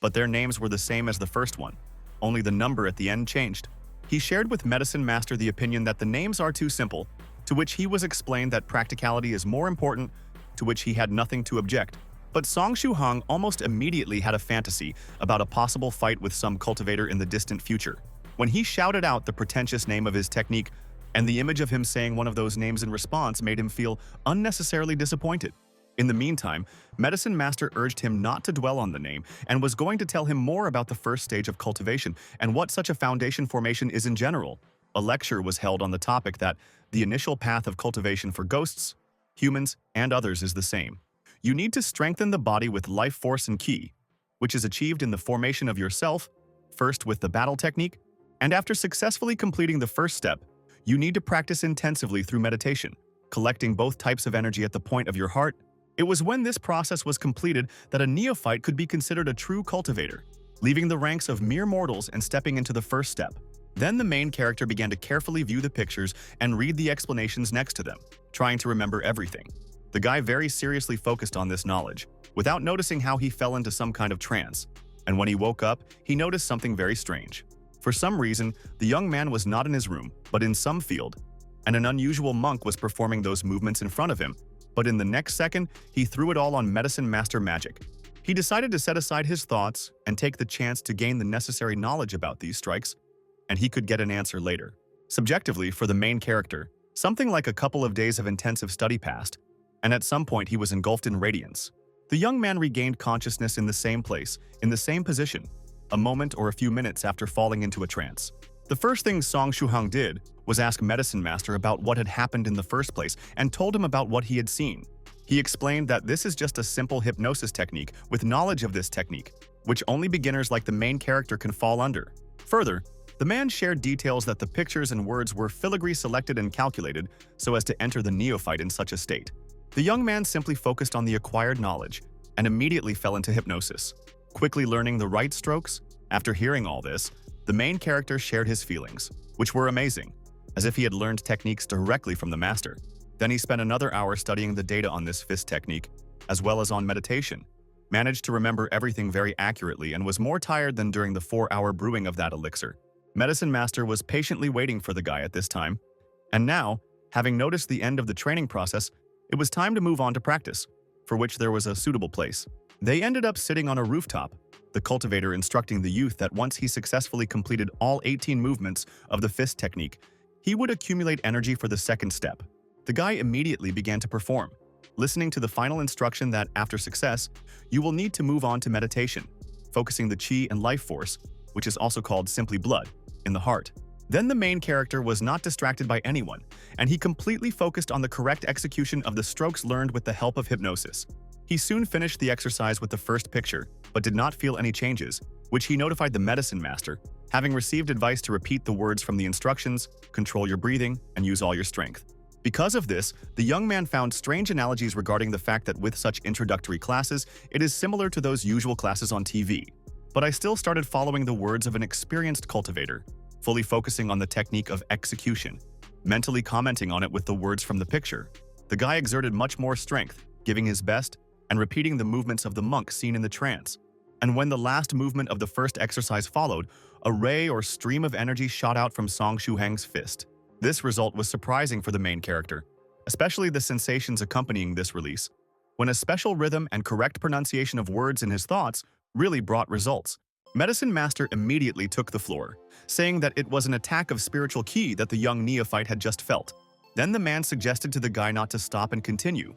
But their names were the same as the first one, only the number at the end changed. He shared with Medicine Master the opinion that the names are too simple, to which he was explained that practicality is more important, to which he had nothing to object. But Song Shuhang almost immediately had a fantasy about a possible fight with some cultivator in the distant future. When he shouted out the pretentious name of his technique, and the image of him saying one of those names in response made him feel unnecessarily disappointed. In the meantime, Medicine Master urged him not to dwell on the name and was going to tell him more about the first stage of cultivation and what such a foundation formation is in general. A lecture was held on the topic that the initial path of cultivation for ghosts, humans, and others is the same. You need to strengthen the body with life force and ki, which is achieved in the formation of yourself, first with the battle technique, and after successfully completing the first step, you need to practice intensively through meditation, collecting both types of energy at the point of your heart. It was when this process was completed that a neophyte could be considered a true cultivator, leaving the ranks of mere mortals and stepping into the first step. Then the main character began to carefully view the pictures and read the explanations next to them, trying to remember everything. The guy very seriously focused on this knowledge, without noticing how he fell into some kind of trance. And when he woke up, he noticed something very strange. For some reason, the young man was not in his room, but in some field, and an unusual monk was performing those movements in front of him. But in the next second, he threw it all on Medicine Master magic. He decided to set aside his thoughts and take the chance to gain the necessary knowledge about these strikes, and he could get an answer later. Subjectively, for the main character, something like a couple of days of intensive study passed, and at some point he was engulfed in radiance. The young man regained consciousness in the same place, in the same position, a moment or a few minutes after falling into a trance. The first thing Song Shuhang did was ask Medicine Master about what had happened in the first place and told him about what he had seen. He explained that this is just a simple hypnosis technique with knowledge of this technique, which only beginners like the main character can fall under. Further, the man shared details that the pictures and words were filigree selected and calculated so as to enter the neophyte in such a state. The young man simply focused on the acquired knowledge and immediately fell into hypnosis, quickly learning the right strokes. After hearing all this, the main character shared his feelings, which were amazing, as if he had learned techniques directly from the master. Then he spent another hour studying the data on this fist technique, as well as on meditation, managed to remember everything very accurately, and was more tired than during the 4-hour brewing of that elixir. Medicine Master was patiently waiting for the guy at this time, and now, having noticed the end of the training process, it was time to move on to practice, for which there was a suitable place. They ended up sitting on a rooftop, the cultivator instructing the youth that once he successfully completed all 18 movements of the fist technique, he would accumulate energy for the second step. The guy immediately began to perform, listening to the final instruction that, after success, you will need to move on to meditation, focusing the chi and life force, which is also called simply blood, in the heart. Then the main character was not distracted by anyone, and he completely focused on the correct execution of the strokes learned with the help of hypnosis. He soon finished the exercise with the first picture, but did not feel any changes, which he notified the medicine master, having received advice to repeat the words from the instructions, control your breathing, and use all your strength. Because of this, the young man found strange analogies regarding the fact that with such introductory classes, it is similar to those usual classes on TV. But I still started following the words of an experienced cultivator, fully focusing on the technique of execution, mentally commenting on it with the words from the picture. The guy exerted much more strength, giving his best, and repeating the movements of the monk seen in the trance. And when the last movement of the first exercise followed, a ray or stream of energy shot out from Song Shuhang's fist. This result was surprising for the main character, especially the sensations accompanying this release, when a special rhythm and correct pronunciation of words in his thoughts really brought results. Medicine Master immediately took the floor, saying that it was an attack of spiritual ki that the young neophyte had just felt. Then the man suggested to the guy not to stop and continue,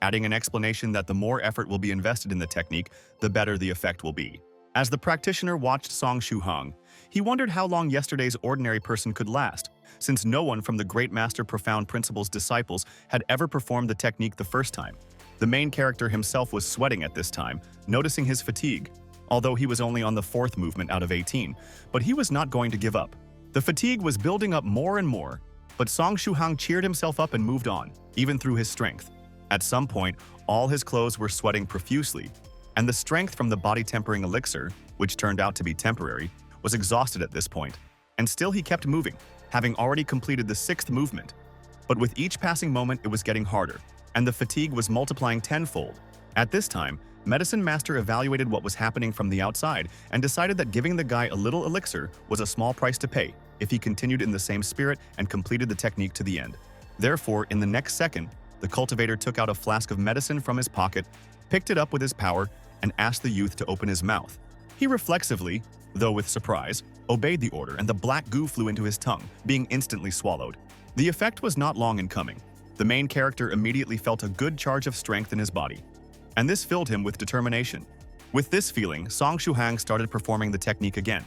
adding an explanation that the more effort will be invested in the technique, the better the effect will be. As the practitioner watched Song Shuhang, he wondered how long yesterday's ordinary person could last, since no one from the Great Master Profound Principle's disciples had ever performed the technique the first time. The main character himself was sweating at this time, noticing his fatigue, although he was only on the 4th movement out of 18, but he was not going to give up. The fatigue was building up more and more, but Song Shuhang cheered himself up and moved on, even through his strength. At some point, all his clothes were sweating profusely, and the strength from the body-tempering elixir, which turned out to be temporary, was exhausted at this point. And still he kept moving, having already completed the 6th movement. But with each passing moment, it was getting harder, and the fatigue was multiplying tenfold. At this time, Medicine Master evaluated what was happening from the outside and decided that giving the guy a little elixir was a small price to pay if he continued in the same spirit and completed the technique to the end. Therefore, in the next second, the cultivator took out a flask of medicine from his pocket, picked it up with his power, and asked the youth to open his mouth. He reflexively, though with surprise, obeyed the order, and the black goo flew into his tongue, being instantly swallowed. The effect was not long in coming. The main character immediately felt a good charge of strength in his body, and this filled him with determination. With this feeling, Song Shuhang started performing the technique again,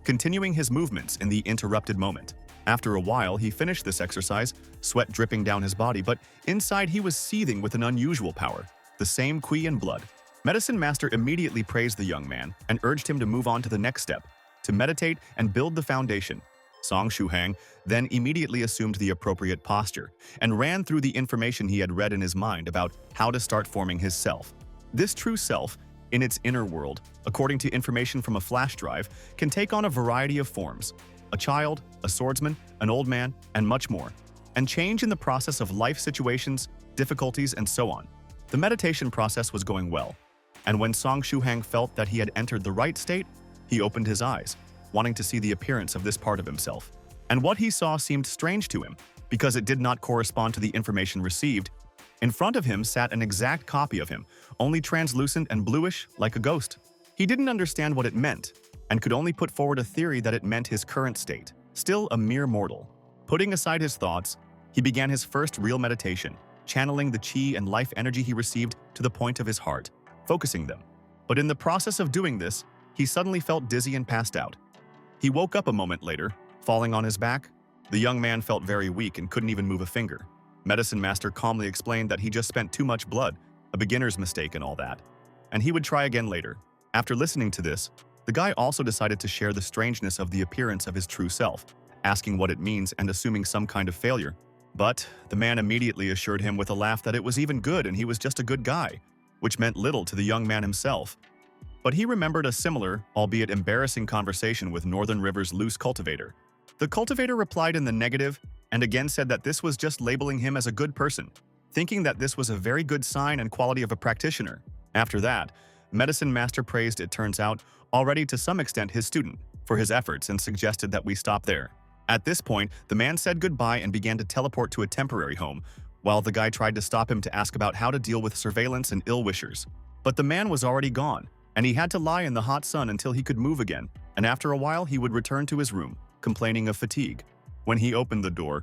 continuing his movements in the interrupted moment. After a while, he finished this exercise, sweat dripping down his body, but inside he was seething with an unusual power, the same qi and blood. Medicine Master immediately praised the young man and urged him to move on to the next step, to meditate and build the foundation. Song Shuhang then immediately assumed the appropriate posture and ran through the information he had read in his mind about how to start forming his self. This true self, in its inner world, according to information from a flash drive, can take on a variety of forms: a child, a swordsman, an old man, and much more, and change in the process of life situations, difficulties, and so on. The meditation process was going well, and when Song Shuhang felt that he had entered the right state, he opened his eyes, wanting to see the appearance of this part of himself. And what he saw seemed strange to him, because it did not correspond to the information received. In front of him sat an exact copy of him, only translucent and bluish, like a ghost. He didn't understand what it meant, and could only put forward a theory that it meant his current state, still a mere mortal. Putting aside his thoughts, he began his first real meditation, channeling the chi and life energy he received to the point of his heart, focusing them. But in the process of doing this, he suddenly felt dizzy and passed out. He woke up a moment later, falling on his back. The young man felt very weak and couldn't even move a finger. Medicine Master calmly explained that he just spent too much blood, a beginner's mistake and all that, and he would try again later. After listening to this, the guy also decided to share the strangeness of the appearance of his true self, asking what it means and assuming some kind of failure. But the man immediately assured him with a laugh that it was even good and he was just a good guy, which meant little to the young man himself. But he remembered a similar, albeit embarrassing conversation with Northern River's loose cultivator. The cultivator replied in the negative and again said that this was just labeling him as a good person, thinking that this was a very good sign and quality of a practitioner. After that, Medicine Master praised, it turns out, already to some extent his student, for his efforts and suggested that we stop there. At this point, the man said goodbye and began to teleport to a temporary home, while the guy tried to stop him to ask about how to deal with surveillance and ill-wishers. But the man was already gone, and he had to lie in the hot sun until he could move again, and after a while he would return to his room, complaining of fatigue. When he opened the door,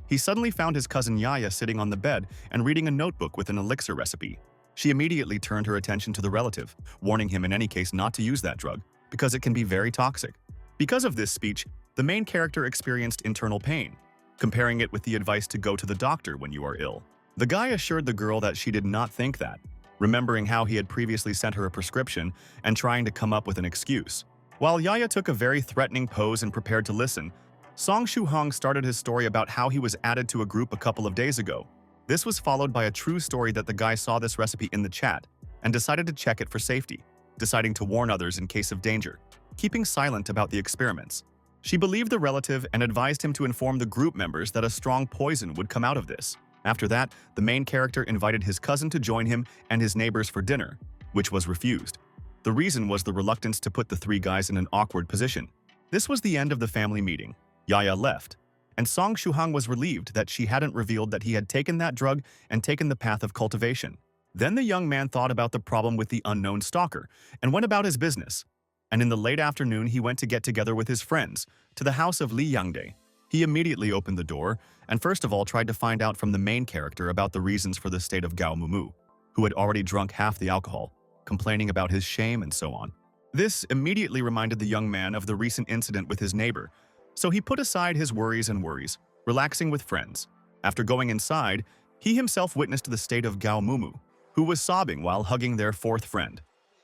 he suddenly found his cousin Yaya sitting on the bed and reading a notebook with an elixir recipe. She immediately turned her attention to the relative, warning him in any case not to use that drug, because it can be very toxic. Because of this speech, the main character experienced internal pain, comparing it with the advice to go to the doctor when you are ill. The guy assured the girl that she did not think that, remembering how he had previously sent her a prescription and trying to come up with an excuse. While Yaya took a very threatening pose and prepared to listen, Song Shu-hong started his story about how he was added to a group a couple of days ago. This was followed by a true story that the guy saw this recipe in the chat and decided to check it for safety, deciding to warn others in case of danger, keeping silent about the experiments. She believed the relative and advised him to inform the group members that a strong poison would come out of this. After that, the main character invited his cousin to join him and his neighbors for dinner, which was refused. The reason was the reluctance to put the three guys in an awkward position. This was the end of the family meeting. Yaya left, and Song Shu-hong was relieved that she hadn't revealed that he had taken that drug and taken the path of cultivation. Then the young man thought about the problem with the unknown stalker and went about his business. And in the late afternoon, he went to get together with his friends to the house of Li Yangde. He immediately opened the door and first of all tried to find out from the main character about the reasons for the state of Gao Mumu, who had already drunk half the alcohol, complaining about his shame and so on. This immediately reminded the young man of the recent incident with his neighbor, so he put aside his worries, relaxing with friends. After going inside, he himself witnessed the state of Gao Mumu, who was sobbing while hugging their fourth friend,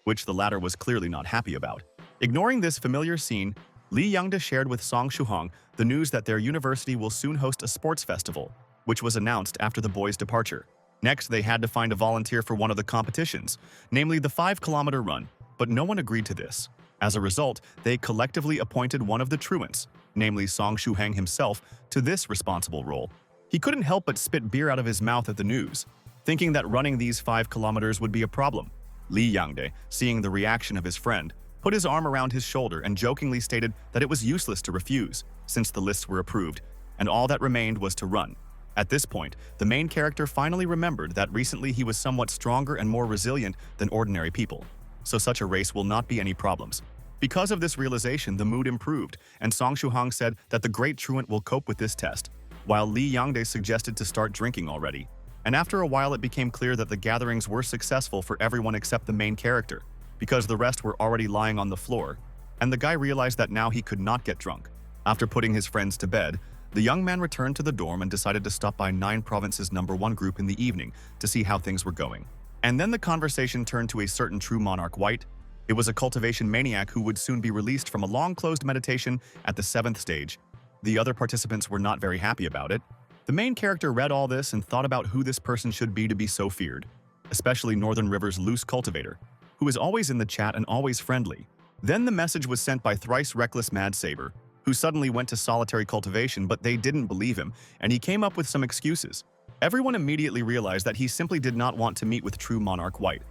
which the latter was clearly not happy about. Ignoring this familiar scene, Li Yangde shared with Song Shu-hong the news that their university will soon host a sports festival, which was announced after the boys' departure. Next, they had to find a volunteer for one of the competitions, namely the 5-kilometer run, but no one agreed to this. As a result, they collectively appointed one of the truants, namely Song Shu-hong himself, to this responsible role. He couldn't help but spit beer out of his mouth at the news, thinking that running these 5 kilometers would be a problem. Li Yangde, seeing the reaction of his friend, put his arm around his shoulder and jokingly stated that it was useless to refuse, since the lists were approved, and all that remained was to run. At this point, the main character finally remembered that recently he was somewhat stronger and more resilient than ordinary people, so such a race will not be any problems. Because of this realization, the mood improved, and Song Shu-hong said that the great truant will cope with this test, while Li Yangde suggested to start drinking already. And after a while, it became clear that the gatherings were successful for everyone except the main character, because the rest were already lying on the floor, and the guy realized that now he could not get drunk. After putting his friends to bed, the young man returned to the dorm and decided to stop by 9 Province's #1 group in the evening to see how things were going. And then the conversation turned to a certain true monarch White. It was a cultivation maniac who would soon be released from a long-closed meditation at the 7th stage. The other participants were not very happy about it. The main character read all this and thought about who this person should be to be so feared, especially Northern River's loose cultivator, who is always in the chat and always friendly. Then the message was sent by thrice reckless Mad Saber, who suddenly went to solitary cultivation, but they didn't believe him, and he came up with some excuses. Everyone immediately realized that he simply did not want to meet with true monarch White.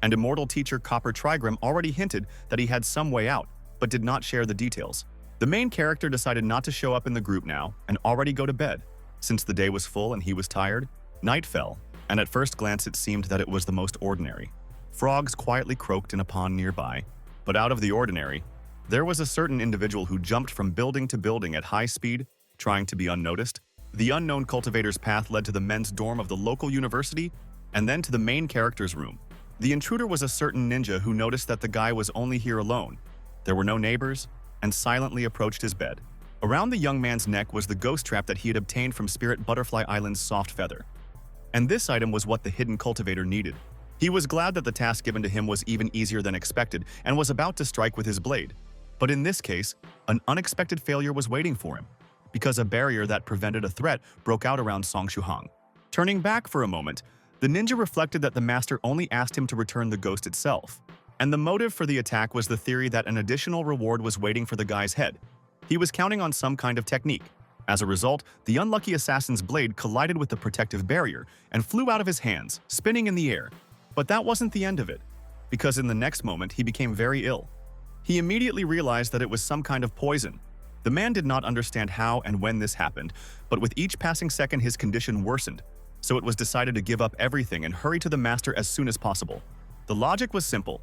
And immortal teacher Copper Trigram already hinted that he had some way out, but did not share the details. The main character decided not to show up in the group now and already go to bed. Since the day was full and he was tired, night fell, and at first glance it seemed that it was the most ordinary. Frogs quietly croaked in a pond nearby, but out of the ordinary, there was a certain individual who jumped from building to building at high speed, trying to be unnoticed. The unknown cultivator's path led to the men's dorm of the local university and then to the main character's room. The intruder was a certain ninja who noticed that the guy was only here alone, There were no neighbors, and silently approached his bed. Around the young man's neck was the ghost trap that he had obtained from Spirit Butterfly Island's soft feather. And this item was what the hidden cultivator needed. He was glad that the task given to him was even easier than expected and was about to strike with his blade. But in this case, an unexpected failure was waiting for him, because a barrier that prevented a threat broke out around Song Shuhang. Turning back for a moment, the ninja reflected that the master only asked him to return the ghost itself. And the motive for the attack was the theory that an additional reward was waiting for the guy's head. He was counting on some kind of technique. As a result, the unlucky assassin's blade collided with the protective barrier and flew out of his hands, spinning in the air. But that wasn't the end of it, because in the next moment he became very ill. He immediately realized that it was some kind of poison. The man did not understand how and when this happened, but with each passing second his condition worsened, so it was decided to give up everything and hurry to the master as soon as possible. The logic was simple.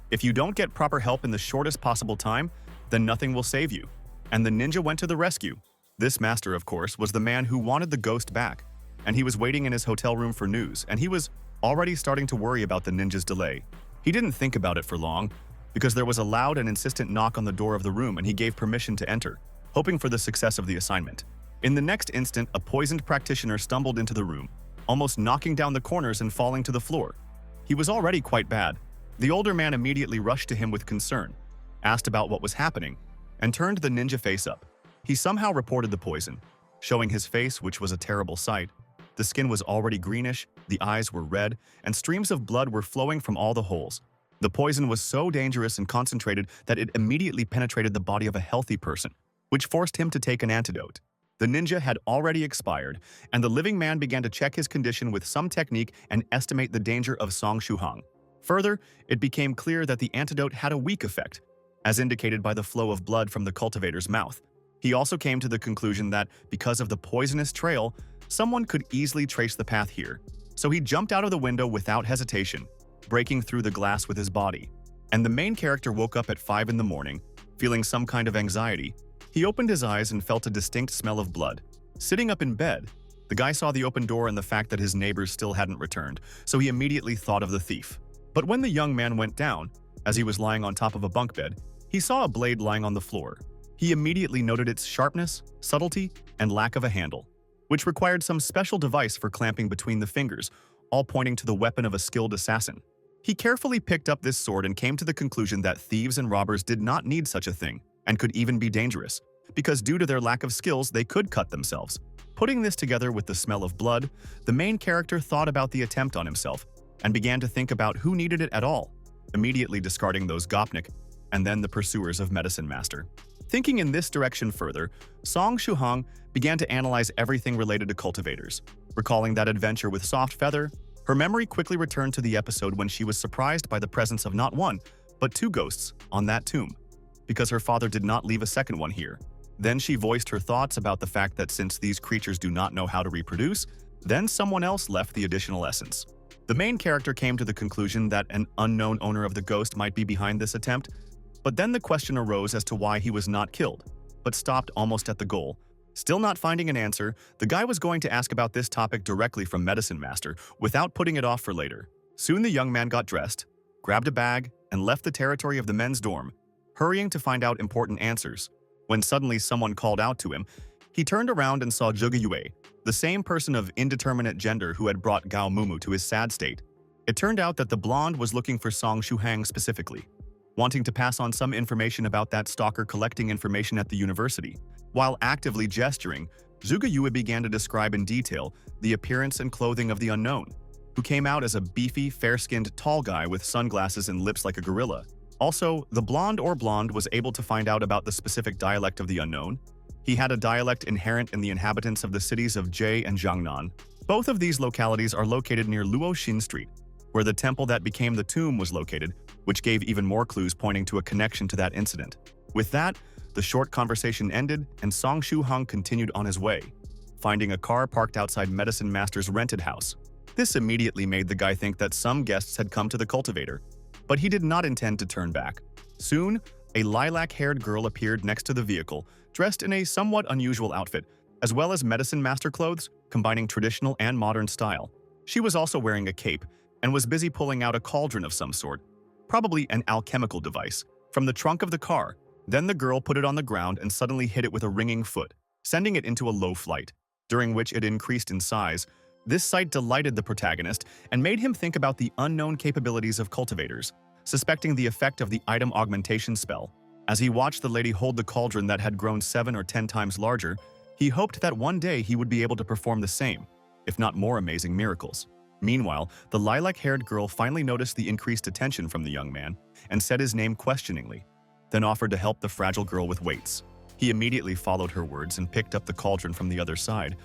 If you don't get proper help in the shortest possible time, then nothing will save you. And the ninja went to the rescue. This master, of course, was the man who wanted the ghost back, and he was waiting in his hotel room for news, and he was already starting to worry about the ninja's delay. He didn't think about it for long, because there was a loud and insistent knock on the door of the room and he gave permission to enter, hoping for the success of the assignment. In the next instant, a poisoned practitioner stumbled into the room, almost knocking down the corners and falling to the floor. He was already quite bad. The older man immediately rushed to him with concern, asked about what was happening, and turned the ninja face up. He somehow reported the poison, showing his face, which was a terrible sight. The skin was already greenish, the eyes were red, and streams of blood were flowing from all the holes. The poison was so dangerous and concentrated that it immediately penetrated the body of a healthy person, which forced him to take an antidote. The ninja had already expired, and the living man began to check his condition with some technique and estimate the danger of Song Shuhang. Further, it became clear that the antidote had a weak effect, as indicated by the flow of blood from the cultivator's mouth. He also came to the conclusion that, because of the poisonous trail, someone could easily trace the path here. So he jumped out of the window without hesitation, breaking through the glass with his body. And the main character woke up at 5 in the morning, feeling some kind of anxiety. He opened his eyes and felt a distinct smell of blood. Sitting up in bed, the guy saw the open door and the fact that his neighbors still hadn't returned, so he immediately thought of the thief. But when the young man went down, as he was lying on top of a bunk bed, he saw a blade lying on the floor. He immediately noted its sharpness, subtlety, and lack of a handle, which required some special device for clamping between the fingers, all pointing to the weapon of a skilled assassin. He carefully picked up this sword and came to the conclusion that thieves and robbers did not need such a thing, and could even be dangerous, because due to their lack of skills, they could cut themselves. Putting this together with the smell of blood, the main character thought about the attempt on himself, and began to think about who needed it at all, immediately discarding those Gopnik, and then the pursuers of Medicine Master. Thinking in this direction further, Song Shuhang began to analyze everything related to cultivators. Recalling that adventure with Soft Feather, her memory quickly returned to the episode when she was surprised by the presence of not one, but 2 ghosts on that tomb, because her father did not leave a second one here. Then she voiced her thoughts about the fact that since these creatures do not know how to reproduce, then someone else left the additional essence. The main character came to the conclusion that an unknown owner of the ghost might be behind this attempt, but then the question arose as to why he was not killed, but stopped almost at the goal. Still not finding an answer, the guy was going to ask about this topic directly from Medicine Master without putting it off for later. Soon the young man got dressed, grabbed a bag, and left the territory of the men's dorm, hurrying to find out important answers. When suddenly someone called out to him, he turned around and saw Zhuge Yue, the same person of indeterminate gender who had brought Gao Mumu to his sad state. It turned out that the blonde was looking for Song Shuhang specifically, wanting to pass on some information about that stalker collecting information at the university. While actively gesturing, Zhuge Yue began to describe in detail the appearance and clothing of the unknown, who came out as a beefy, fair-skinned, tall guy with sunglasses and lips like a gorilla. Also, the blonde was able to find out about the specific dialect of the unknown. He had a dialect inherent in the inhabitants of the cities of Jie and Jiangnan. Both of these localities are located near Luoxin Street, where the temple that became the tomb was located, which gave even more clues pointing to a connection to that incident. With that, the short conversation ended and Song Shuhang continued on his way, finding a car parked outside Medicine Master's rented house. This immediately made the guy think that some guests had come to the cultivator, but he did not intend to turn back. Soon, a lilac-haired girl appeared next to the vehicle, dressed in a somewhat unusual outfit, as well as Medicine Master clothes, combining traditional and modern style. She was also wearing a cape and was busy pulling out a cauldron of some sort, probably an alchemical device. from the trunk of the car. Then the girl put it on the ground and suddenly hit it with a ringing foot, sending it into a low flight, during which it increased in size. This sight delighted the protagonist and made him think about the unknown capabilities of cultivators, suspecting the effect of the item augmentation spell. As he watched the lady hold the cauldron that had grown 7 or 10 times larger, he hoped that one day he would be able to perform the same, if not more amazing miracles. Meanwhile, the lilac-haired girl finally noticed the increased attention from the young man and said his name questioningly, then offered to help the fragile girl with weights. He immediately followed her words and picked up the cauldron from the other side,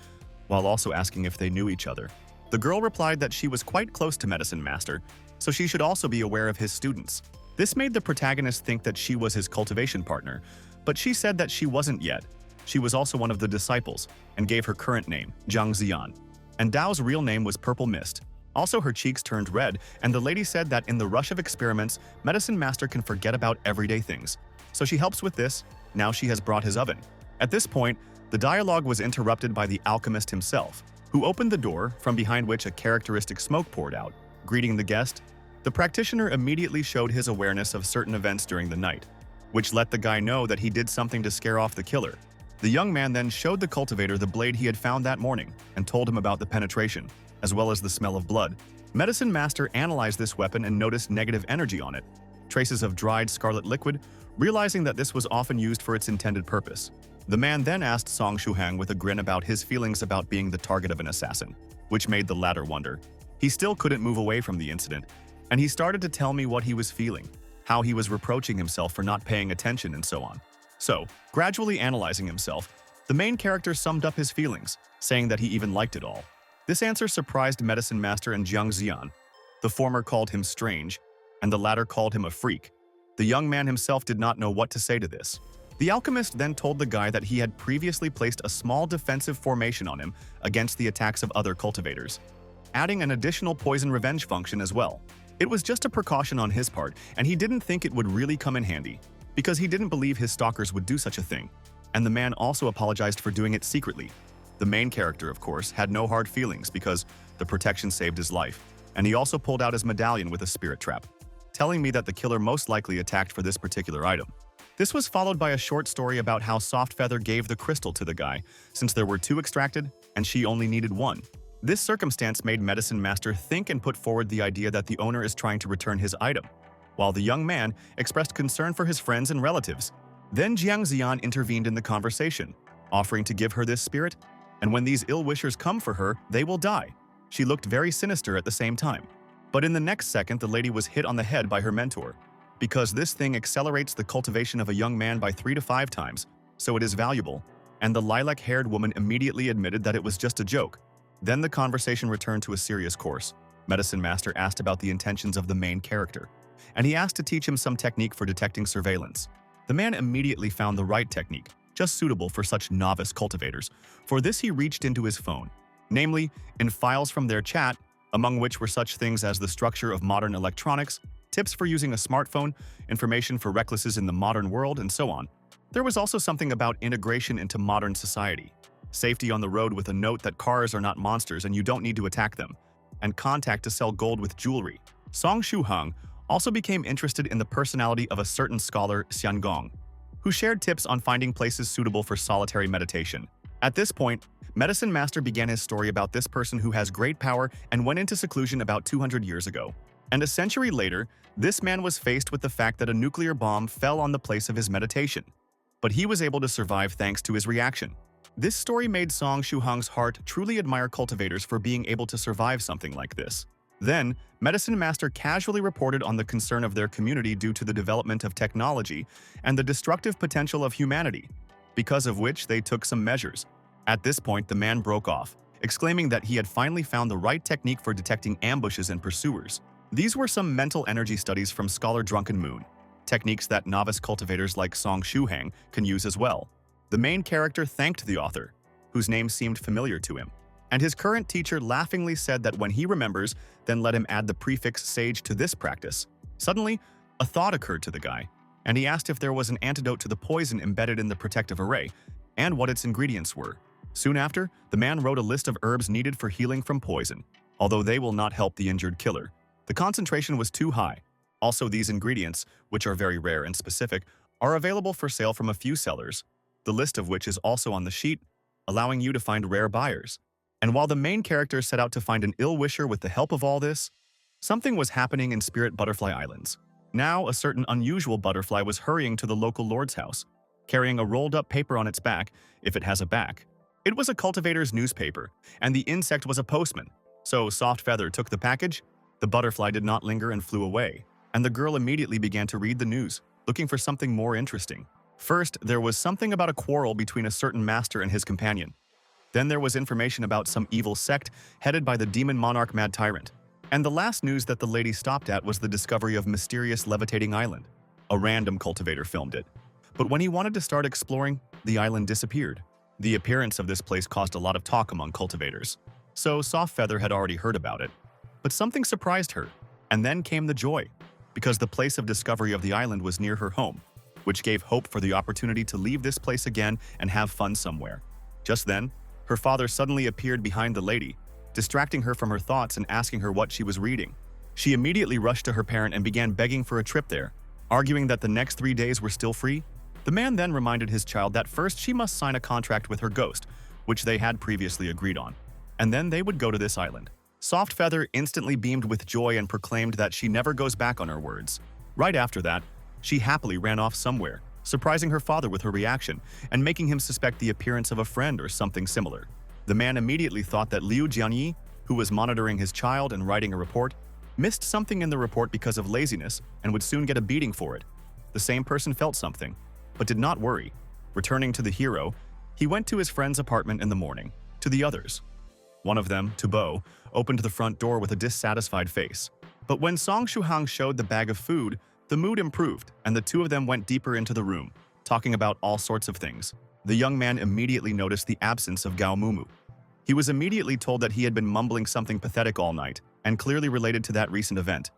while also asking if they knew each other. The girl replied that she was quite close to Medicine Master, so she should also be aware of his students. This made the protagonist think that she was his cultivation partner, but she said that she wasn't yet. She was also one of the disciples, and gave her current name, Jiang Ziyan. And Dao's real name was Purple Mist. Also, her cheeks turned red, and the lady said that in the rush of experiments, Medicine Master can forget about everyday things. So she helps with this. Now she has brought his oven. At this point, the dialogue was interrupted by the alchemist himself, who opened the door, from behind which a characteristic smoke poured out. Greeting the guest, the practitioner immediately showed his awareness of certain events during the night, which let the guy know that he did something to scare off the killer. The young man then showed the cultivator the blade he had found that morning and told him about the penetration, as well as the smell of blood. Medicine Master analyzed this weapon and noticed negative energy on it, traces of dried scarlet liquid, realizing that this was often used for its intended purpose. The man then asked Song Shuhang with a grin about his feelings about being the target of an assassin, which made the latter wonder. He still couldn't move away from the incident, and he started to tell me what he was feeling, how he was reproaching himself for not paying attention and so on. So, gradually analyzing himself, the main character summed up his feelings, saying that he even liked it all. This answer surprised Medicine Master and Jiang Ziyan. The former called him strange, and the latter called him a freak. The young man himself did not know what to say to this. The alchemist then told the guy that he had previously placed a small defensive formation on him against the attacks of other cultivators, adding an additional poison revenge function as well. It was just a precaution on his part, and he didn't think it would really come in handy, because he didn't believe his stalkers would do such a thing. And the man also apologized for doing it secretly. The main character, of course, had no hard feelings because the protection saved his life, and he also pulled out his medallion with a spirit trap, telling me that the killer most likely attacked for this particular item. This was followed by a short story about how Softfeather gave the crystal to the guy, since there were 2 extracted and she only needed 1. This circumstance made Medicine Master think and put forward the idea that the owner is trying to return his item, while the young man expressed concern for his friends and relatives. Then Jiang Ziyan intervened in the conversation, offering to give her this spirit, and when these ill-wishers come for her, they will die. She looked very sinister at the same time. But in the next second, the lady was hit on the head by her mentor, because this thing accelerates the cultivation of a young man by 3 to 5 times, so it is valuable, and the lilac-haired woman immediately admitted that it was just a joke. Then the conversation returned to a serious course. Medicine Master asked about the intentions of the main character, and he asked to teach him some technique for detecting surveillance. The man immediately found the right technique, just suitable for such novice cultivators. For this he reached into his phone, namely, in files from their chat, among which were such things as the structure of modern electronics, tips for using a smartphone, information for recluses in the modern world, and so on. There was also something about integration into modern society, safety on the road with a note that cars are not monsters and you don't need to attack them, and contact to sell gold with jewelry. Song Shuhang also became interested in the personality of a certain scholar, Xian Gong, who shared tips on finding places suitable for solitary meditation. At this point, Medicine Master began his story about this person who has great power and went into seclusion about 200 years ago. And a century later, this man was faced with the fact that a nuclear bomb fell on the place of his meditation. But he was able to survive thanks to his reaction. This story made Song Shuhang's heart truly admire cultivators for being able to survive something like this. Then, Medicine Master casually reported on the concern of their community due to the development of technology and the destructive potential of humanity, because of which they took some measures. At this point, the man broke off, exclaiming that he had finally found the right technique for detecting ambushes and pursuers. These were some mental energy studies from Scholar Drunken Moon, techniques that novice cultivators like Song Shuhang can use as well. The main character thanked the author, whose name seemed familiar to him, and his current teacher laughingly said that when he remembers, then let him add the prefix sage to this practice. Suddenly, a thought occurred to the guy, and he asked if there was an antidote to the poison embedded in the protective array, and what its ingredients were. Soon after, the man wrote a list of herbs needed for healing from poison, although they will not help the injured killer. The concentration was too high, Also, these ingredients, which are very rare and specific, are available for sale from a few sellers, the list of which is also on the sheet, allowing you to find rare buyers. And while the main character set out to find an ill-wisher with the help of all this, something was happening in Spirit Butterfly Islands. Now, a certain unusual butterfly was hurrying to the local lord's house, carrying a rolled-up paper on its back, if it has a back. It was a cultivator's newspaper, and the insect was a postman. So Soft Feather took the package, the butterfly did not linger and flew away, and the girl immediately began to read the news, looking for something more interesting. First, there was something about a quarrel between a certain master and his companion. Then there was information about some evil sect headed by the demon monarch Mad Tyrant. And the last news that the lady stopped at was the discovery of mysterious levitating island. A random cultivator filmed it. But when he wanted to start exploring, the island disappeared. The appearance of this place caused a lot of talk among cultivators. So Soft Feather had already heard about it. But something surprised her, and then came the joy, because the place of discovery of the island was near her home, which gave hope for the opportunity to leave this place again and have fun somewhere. Just then, her father suddenly appeared behind the lady, distracting her from her thoughts and asking her what she was reading. She immediately rushed to her parent and began begging for a trip there, arguing that the next 3 days were still free. The man then reminded his child that first she must sign a contract with her ghost, which they had previously agreed on, and then they would go to this island. Soft Feather instantly beamed with joy and proclaimed that she never goes back on her words. Right after that, she happily ran off somewhere, surprising her father with her reaction and making him suspect the appearance of a friend or something similar. The man immediately thought that Liu Jianyi, who was monitoring his child and writing a report, missed something in the report because of laziness and would soon get a beating for it. The same person felt something, but did not worry. Returning to the hero, he went to his friend's apartment in the morning. To the others, one of them, Tubo, opened the front door with a dissatisfied face. But when Song Shuhang showed the bag of food, the mood improved, and the two of them went deeper into the room, talking about all sorts of things. The young man immediately noticed the absence of Gao Mumu. He was immediately told that he had been mumbling something pathetic all night, and clearly related to that recent event.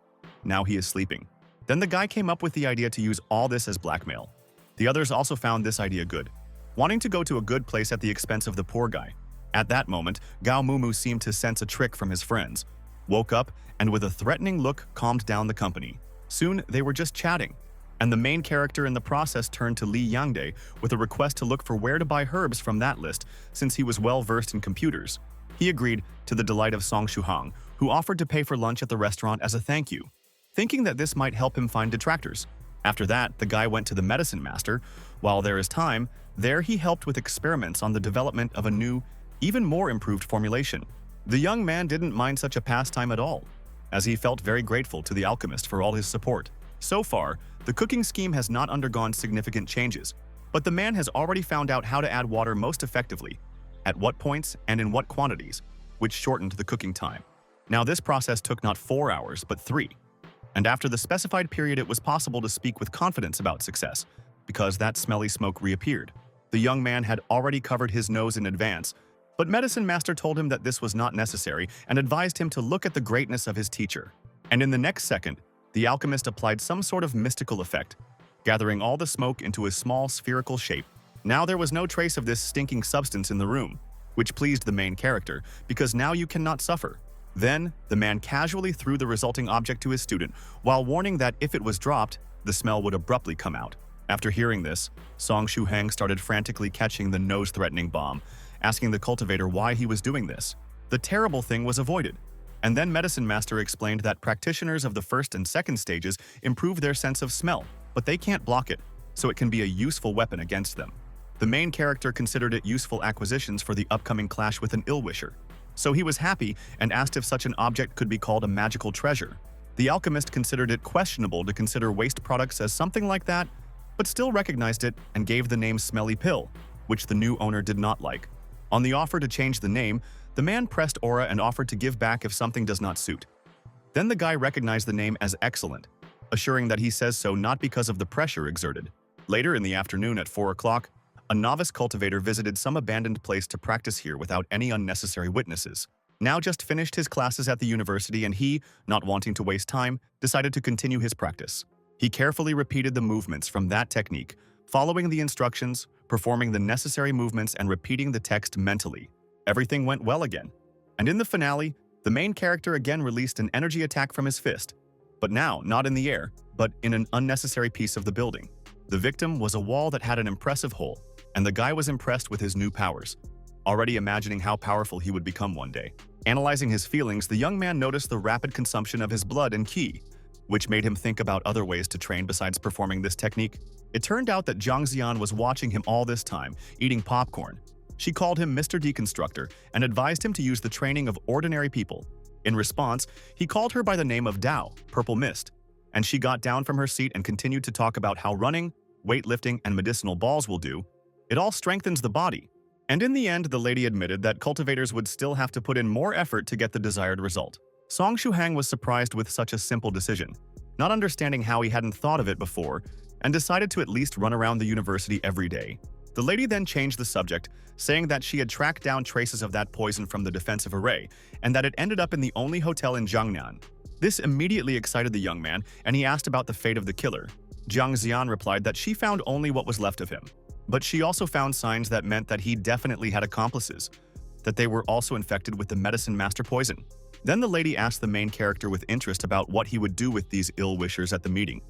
Now he is sleeping. Then the guy came up with the idea to use all this as blackmail. The others also found this idea good, wanting to go to a good place at the expense of the poor guy. At that moment, Gao Mumu seemed to sense a trick from his friends, woke up, and with a threatening look calmed down the company. Soon, they were just chatting, and the main character in the process turned to Li Yangde with a request to look for where to buy herbs from that list since he was well-versed in computers. He agreed, to the delight of Song Shuhang, who offered to pay for lunch at the restaurant as a thank you, thinking that this might help him find detractors. After that, the guy went to the medicine master. While there is time, there he helped with experiments on the development of a new, even more improved formulation. The young man didn't mind such a pastime at all, as he felt very grateful to the alchemist for all his support. So far, the cooking scheme has not undergone significant changes, but the man has already found out how to add water most effectively, at what points and in what quantities, which shortened the cooking time. Now this process took not 4 hours, but 3. And after the specified period it was possible to speak with confidence about success, because that smelly smoke reappeared. The young man had already covered his nose in advance, but Medicine Master told him that this was not necessary and advised him to look at the greatness of his teacher. And in the next second, the alchemist applied some sort of mystical effect, gathering all the smoke into a small spherical shape. Now there was no trace of this stinking substance in the room, which pleased the main character, because now you cannot suffer. Then, the man casually threw the resulting object to his student, while warning that if it was dropped, the smell would abruptly come out. After hearing this, Song Shuhang started frantically catching the nose-threatening bomb, asking the cultivator why he was doing this. The terrible thing was avoided. And then Medicine Master explained that practitioners of the first and second stages improve their sense of smell, but they can't block it, so it can be a useful weapon against them. The main character considered it useful acquisitions for the upcoming clash with an ill-wisher. So he was happy and asked if such an object could be called a magical treasure. The alchemist considered it questionable to consider waste products as something like that, but still recognized it and gave the name Smelly Pill, which the new owner did not like. On the offer to change the name, the man pressed aura and offered to give back if something does not suit. Then the guy recognized the name as excellent, assuring that he says so not because of the pressure exerted. Later in the afternoon at 4 o'clock, a novice cultivator visited some abandoned place to practice here without any unnecessary witnesses. Now just finished his classes at the university and he, not wanting to waste time, decided to continue his practice. He carefully repeated the movements from that technique, following the instructions, performing the necessary movements and repeating the text mentally. Everything went well again. And in the finale, the main character again released an energy attack from his fist, but now not in the air, but in an unnecessary piece of the building. The victim was a wall that had an impressive hole, and the guy was impressed with his new powers, already imagining how powerful he would become one day. Analyzing his feelings, the young man noticed the rapid consumption of his blood and ki, which made him think about other ways to train besides performing this technique. It turned out that Jiang Xian was watching him all this time, eating popcorn. She called him Mr. Deconstructor and advised him to use the training of ordinary people. In response, he called her by the name of Dao, Purple Mist, and she got down from her seat and continued to talk about how running, weightlifting, and medicinal balls will do. It all strengthens the body. And in the end, the lady admitted that cultivators would still have to put in more effort to get the desired result. Song Shuhang was surprised with such a simple decision, not understanding how he hadn't thought of it before, and decided to at least run around the university every day. The lady then changed the subject, saying that she had tracked down traces of that poison from the defensive array, and that it ended up in the only hotel in Jiangnan. This immediately excited the young man, and he asked about the fate of the killer. Jiang Xian replied that she found only what was left of him. But she also found signs that meant that he definitely had accomplices, that they were also infected with the medicine master poison. Then the lady asked the main character with interest about what he would do with these ill-wishers at the meeting,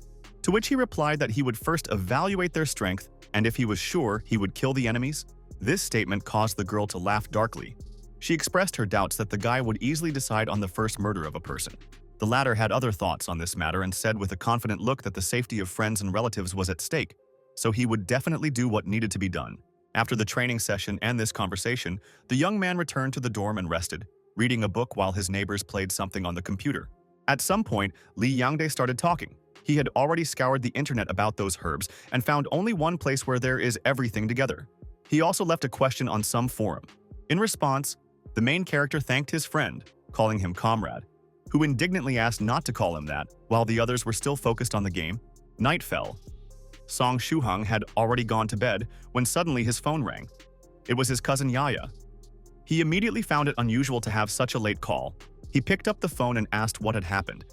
to which he replied that he would first evaluate their strength, and if he was sure, he would kill the enemies. This statement caused the girl to laugh darkly. She expressed her doubts that the guy would easily decide on the first murder of a person. The latter had other thoughts on this matter and said with a confident look that the safety of friends and relatives was at stake, so he would definitely do what needed to be done. After the training session and this conversation, the young man returned to the dorm and rested, reading a book while his neighbors played something on the computer. At some point, Li Yangde started talking. He had already scoured the internet about those herbs and found only one place where there is everything together. He also left a question on some forum. In response, the main character thanked his friend, calling him comrade, who indignantly asked not to call him that while the others were still focused on the game. Night fell. Song Shuhang had already gone to bed when suddenly his phone rang. It was his cousin Yaya. He immediately found it unusual to have such a late call. He picked up the phone and asked what had happened.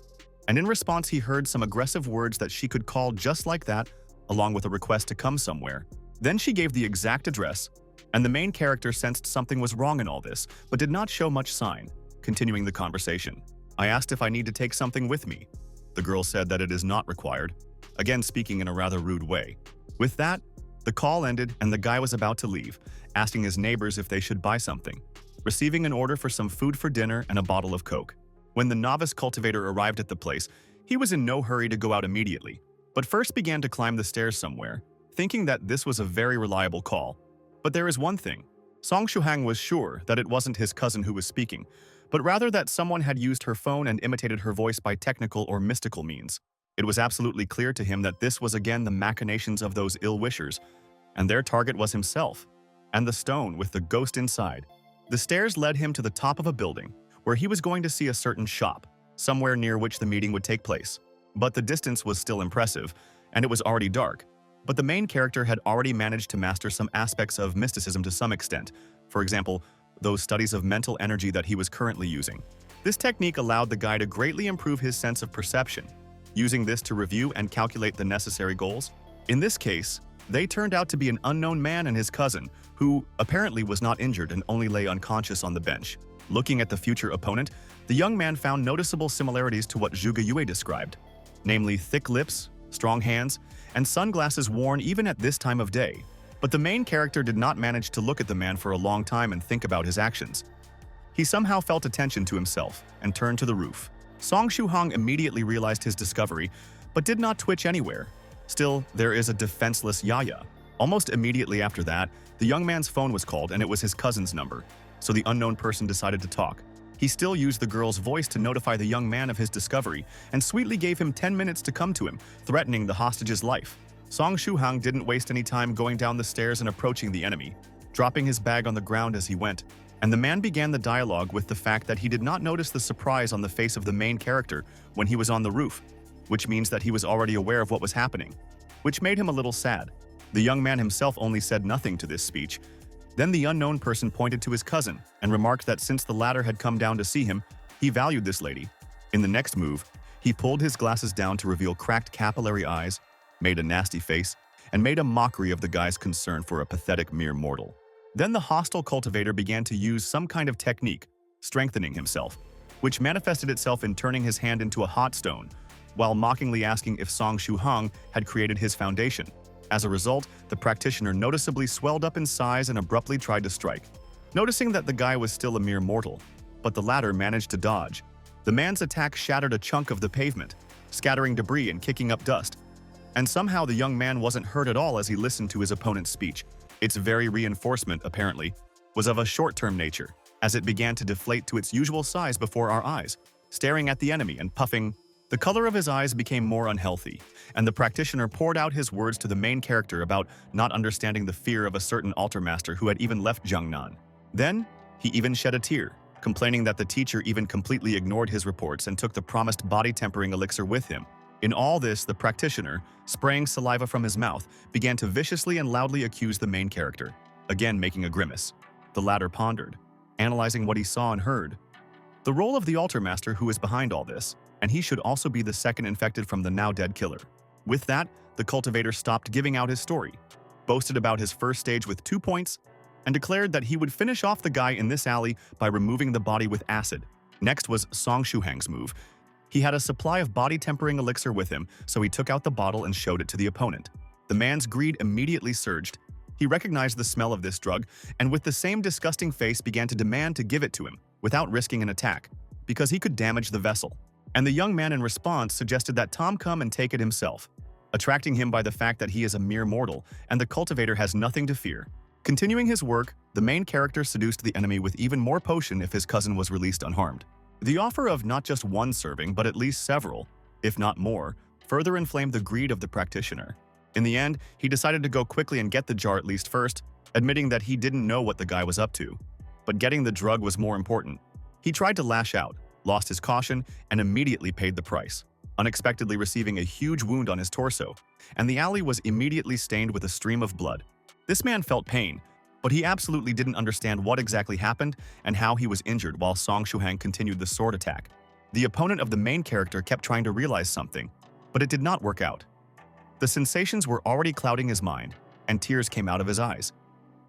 And in response, he heard some aggressive words that she could call just like that, along with a request to come somewhere. Then she gave the exact address, and the main character sensed something was wrong in all this, but did not show much sign, continuing the conversation. I asked if I need to take something with me. The girl said that it is not required, again speaking in a rather rude way. With that, the call ended and the guy was about to leave, asking his neighbors if they should buy something, receiving an order for some food for dinner and a bottle of Coke. When the novice cultivator arrived at the place, he was in no hurry to go out immediately, but first began to climb the stairs somewhere, thinking that this was a very reliable call. But there is one thing. Song Shuhang was sure that it wasn't his cousin who was speaking, but rather that someone had used her phone and imitated her voice by technical or mystical means. It was absolutely clear to him that this was again the machinations of those ill-wishers, and their target was himself, and the stone with the ghost inside. The stairs led him to the top of a building, where he was going to see a certain shop, somewhere near which the meeting would take place. But the distance was still impressive, and it was already dark. But the main character had already managed to master some aspects of mysticism to some extent. For example, those studies of mental energy that he was currently using. This technique allowed the guy to greatly improve his sense of perception, using this to review and calculate the necessary goals. In this case, they turned out to be an unknown man and his cousin, who apparently was not injured and only lay unconscious on the bench. Looking at the future opponent, the young man found noticeable similarities to what Zhuge Yue described, namely thick lips, strong hands, and sunglasses worn even at this time of day. But the main character did not manage to look at the man for a long time and think about his actions. He somehow felt attention to himself and turned to the roof. Song Shuhang immediately realized his discovery, but did not twitch anywhere. Still, there is a defenseless Yaya. Almost immediately after that, the young man's phone was called and it was his cousin's number, so the unknown person decided to talk. He still used the girl's voice to notify the young man of his discovery and sweetly gave him 10 minutes to come to him, threatening the hostage's life. Song Shuhang didn't waste any time going down the stairs and approaching the enemy, dropping his bag on the ground as he went. And the man began the dialogue with the fact that he did not notice the surprise on the face of the main character when he was on the roof, which means that he was already aware of what was happening, which made him a little sad. The young man himself only said nothing to this speech. Then the unknown person pointed to his cousin and remarked that since the latter had come down to see him, he valued this lady. In the next move, he pulled his glasses down to reveal cracked capillary eyes, made a nasty face, and made a mockery of the guy's concern for a pathetic mere mortal. Then the hostile cultivator began to use some kind of technique, strengthening himself, which manifested itself in turning his hand into a hot stone, while mockingly asking if Song Shu-hang had created his foundation. As a result, the practitioner noticeably swelled up in size and abruptly tried to strike. Noticing that the guy was still a mere mortal, but the latter managed to dodge. The man's attack shattered a chunk of the pavement, scattering debris and kicking up dust. And somehow the young man wasn't hurt at all as he listened to his opponent's speech. Its very reinforcement, apparently, was of a short-term nature, as it began to deflate to its usual size before our eyes, staring at the enemy and puffing. The color of his eyes became more unhealthy, and the practitioner poured out his words to the main character about not understanding the fear of a certain altar master who had even left Jiangnan. Then, he even shed a tear, complaining that the teacher even completely ignored his reports and took the promised body-tempering elixir with him. In all this, the practitioner, spraying saliva from his mouth, began to viciously and loudly accuse the main character, again making a grimace. The latter pondered, analyzing what he saw and heard. The role of the altar master who is behind all this, and he should also be the second infected from the now-dead killer. With that, the cultivator stopped giving out his story, boasted about his first stage with 2 points, and declared that he would finish off the guy in this alley by removing the body with acid. Next was Song Shu-hang's move. He had a supply of body-tempering elixir with him, so he took out the bottle and showed it to the opponent. The man's greed immediately surged. He recognized the smell of this drug, and with the same disgusting face began to demand to give it to him, without risking an attack, because he could damage the vessel. And the young man in response suggested that Tom come and take it himself, attracting him by the fact that he is a mere mortal, and the cultivator has nothing to fear. Continuing his work, the main character seduced the enemy with even more potion if his cousin was released unharmed. The offer of not just one serving, but at least several, if not more, further inflamed the greed of the practitioner. In the end, he decided to go quickly and get the jar at least first, admitting that he didn't know what the guy was up to. But getting the drug was more important. He tried to lash out, lost his caution, and immediately paid the price, unexpectedly receiving a huge wound on his torso, and the alley was immediately stained with a stream of blood. This man felt pain, but he absolutely didn't understand what exactly happened and how he was injured while Song Shu-hang continued the sword attack. The opponent of the main character kept trying to realize something, but it did not work out. The sensations were already clouding his mind, and tears came out of his eyes.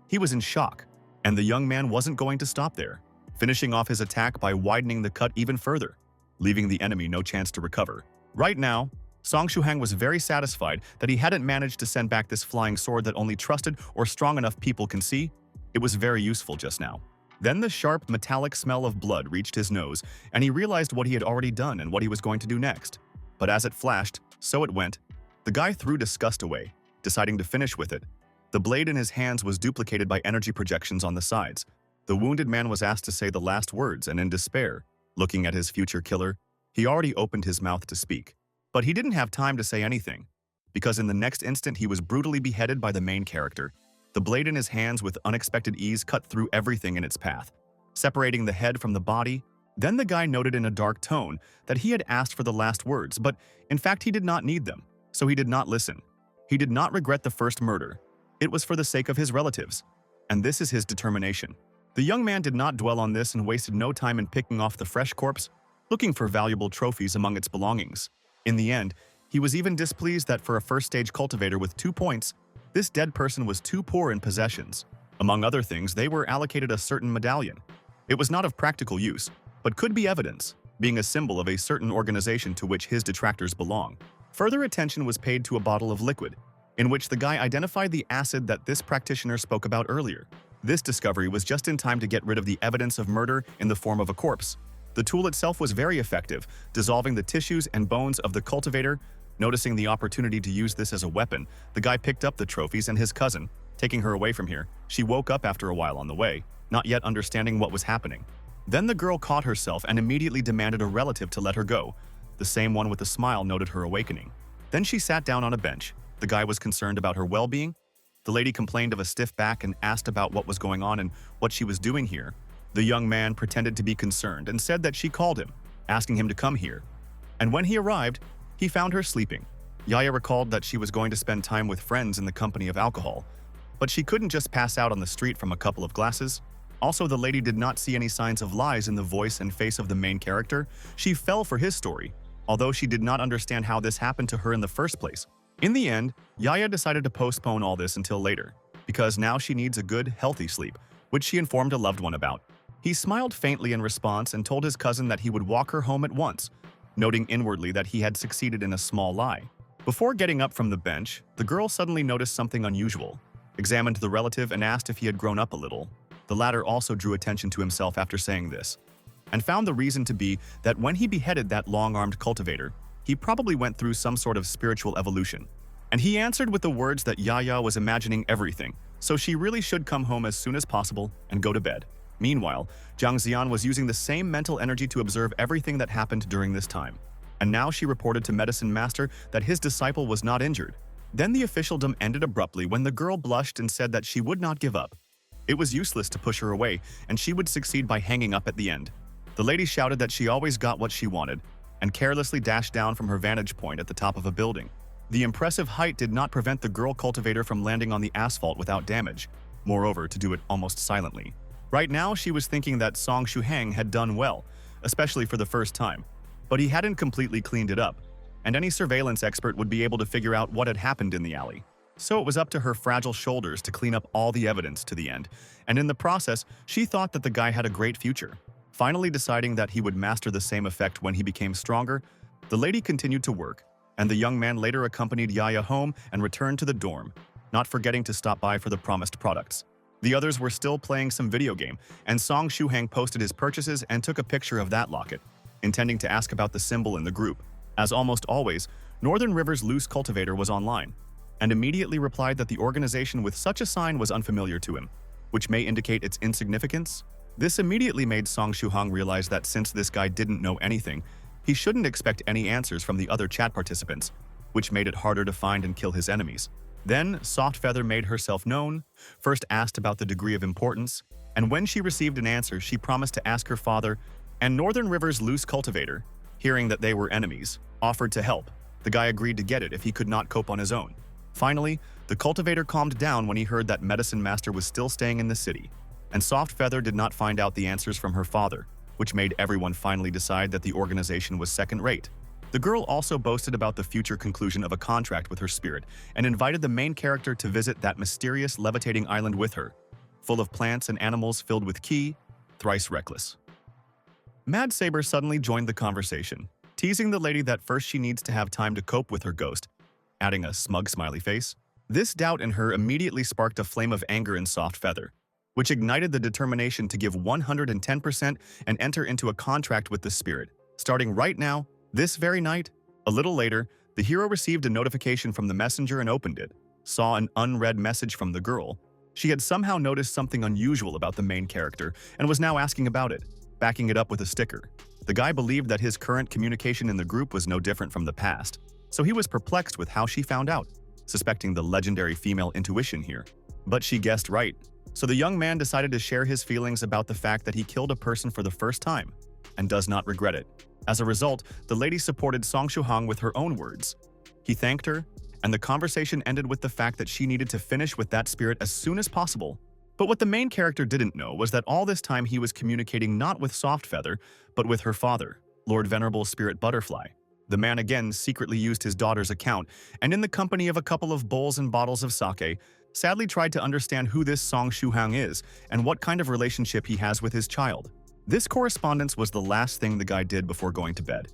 He was in shock, and the young man wasn't going to stop there, finishing off his attack by widening the cut even further, leaving the enemy no chance to recover. Right now, Song Shu-hang was very satisfied that he hadn't managed to send back this flying sword that only trusted or strong enough people can see. It was very useful just now. Then the sharp, metallic smell of blood reached his nose, and he realized what he had already done and what he was going to do next. But as it flashed, so it went. The guy threw disgust away, deciding to finish with it. The blade in his hands was duplicated by energy projections on the sides. The wounded man was asked to say the last words, and in despair, looking at his future killer, he already opened his mouth to speak. But he didn't have time to say anything, because in the next instant he was brutally beheaded by the main character. The blade in his hands with unexpected ease cut through everything in its path, separating the head from the body. Then the guy noted in a dark tone that he had asked for the last words, but in fact he did not need them, so he did not listen. He did not regret the first murder. It was for the sake of his relatives, and this is his determination. The young man did not dwell on this and wasted no time in picking off the fresh corpse, looking for valuable trophies among its belongings. In the end, he was even displeased that for a first-stage cultivator with 2 points, this dead person was too poor in possessions. Among other things, they were allocated a certain medallion. It was not of practical use, but could be evidence, being a symbol of a certain organization to which his detractors belong. Further attention was paid to a bottle of liquid, in which the guy identified the acid that this practitioner spoke about earlier. This discovery was just in time to get rid of the evidence of murder in the form of a corpse. The tool itself was very effective, dissolving the tissues and bones of the cultivator. Noticing the opportunity to use this as a weapon, the guy picked up the trophies and his cousin, taking her away from here. She woke up after a while on the way, not yet understanding what was happening. Then the girl caught herself and immediately demanded a relative to let her go. The same one with a smile noted her awakening. Then she sat down on a bench. The guy was concerned about her well-being. The lady complained of a stiff back and asked about what was going on and what she was doing here. The young man pretended to be concerned and said that she called him, asking him to come here. And when he arrived, he found her sleeping. Yaya recalled that she was going to spend time with friends in the company of alcohol, but she couldn't just pass out on the street from a couple of glasses. Also, the lady did not see any signs of lies in the voice and face of the main character. She fell for his story, although she did not understand how this happened to her in the first place. In the end, Yaya decided to postpone all this until later, because now she needs a good, healthy sleep, which she informed a loved one about. He smiled faintly in response and told his cousin that he would walk her home at once, noting inwardly that he had succeeded in a small lie. Before getting up from the bench, the girl suddenly noticed something unusual, examined the relative and asked if he had grown up a little. The latter also drew attention to himself after saying this, and found the reason to be that when he beheaded that long-armed cultivator, he probably went through some sort of spiritual evolution. And he answered with the words that Yaya was imagining everything, so she really should come home as soon as possible and go to bed. Meanwhile, Jiang Xian was using the same mental energy to observe everything that happened during this time. And now she reported to Medicine Master that his disciple was not injured. Then the officialdom ended abruptly when the girl blushed and said that she would not give up. It was useless to push her away, and she would succeed by hanging up at the end. The lady shouted that she always got what she wanted, and carelessly dashed down from her vantage point at the top of a building. The impressive height did not prevent the girl cultivator from landing on the asphalt without damage, moreover to do it almost silently. Right now, she was thinking that Song Shuhang had done well, especially for the first time. But he hadn't completely cleaned it up, and any surveillance expert would be able to figure out what had happened in the alley. So it was up to her fragile shoulders to clean up all the evidence to the end, and in the process, she thought that the guy had a great future. Finally deciding that he would master the same effect when he became stronger, the lady continued to work, and the young man later accompanied Yaya home and returned to the dorm, not forgetting to stop by for the promised products. The others were still playing some video game, and Song Shuhang posted his purchases and took a picture of that locket, intending to ask about the symbol in the group. As almost always, Northern River's loose cultivator was online, and immediately replied that the organization with such a sign was unfamiliar to him, which may indicate its insignificance. This immediately made Song Shuhang realize that since this guy didn't know anything, he shouldn't expect any answers from the other chat participants, which made it harder to find and kill his enemies. Then, Soft Feather made herself known, first asked about the degree of importance, and when she received an answer, she promised to ask her father, and Northern River's loose cultivator, hearing that they were enemies, offered to help. The guy agreed to get it if he could not cope on his own. Finally, the cultivator calmed down when he heard that Medicine Master was still staying in the city, and Soft Feather did not find out the answers from her father, which made everyone finally decide that the organization was second-rate. The girl also boasted about the future conclusion of a contract with her spirit and invited the main character to visit that mysterious levitating island with her, full of plants and animals filled with ki, thrice reckless. Mad Saber suddenly joined the conversation, teasing the lady that first she needs to have time to cope with her ghost, adding a smug smiley face. This doubt in her immediately sparked a flame of anger in Soft Feather, which ignited the determination to give 110% and enter into a contract with the spirit, starting right now. This very night, a little later, the hero received a notification from the messenger and opened it, saw an unread message from the girl. She had somehow noticed something unusual about the main character and was now asking about it, backing it up with a sticker. The guy believed that his current communication in the group was no different from the past, so he was perplexed with how she found out, suspecting the legendary female intuition here. But she guessed right, so the young man decided to share his feelings about the fact that he killed a person for the first time, and does not regret it. As a result, the lady supported Song Shuhang with her own words. He thanked her, and the conversation ended with the fact that she needed to finish with that spirit as soon as possible. But what the main character didn't know was that all this time he was communicating not with Soft Feather, but with her father, Lord Venerable Spirit Butterfly. The man again secretly used his daughter's account, and in the company of a couple of bowls and bottles of sake, sadly tried to understand who this Song Shuhang is and what kind of relationship he has with his child. This correspondence was the last thing the guy did before going to bed,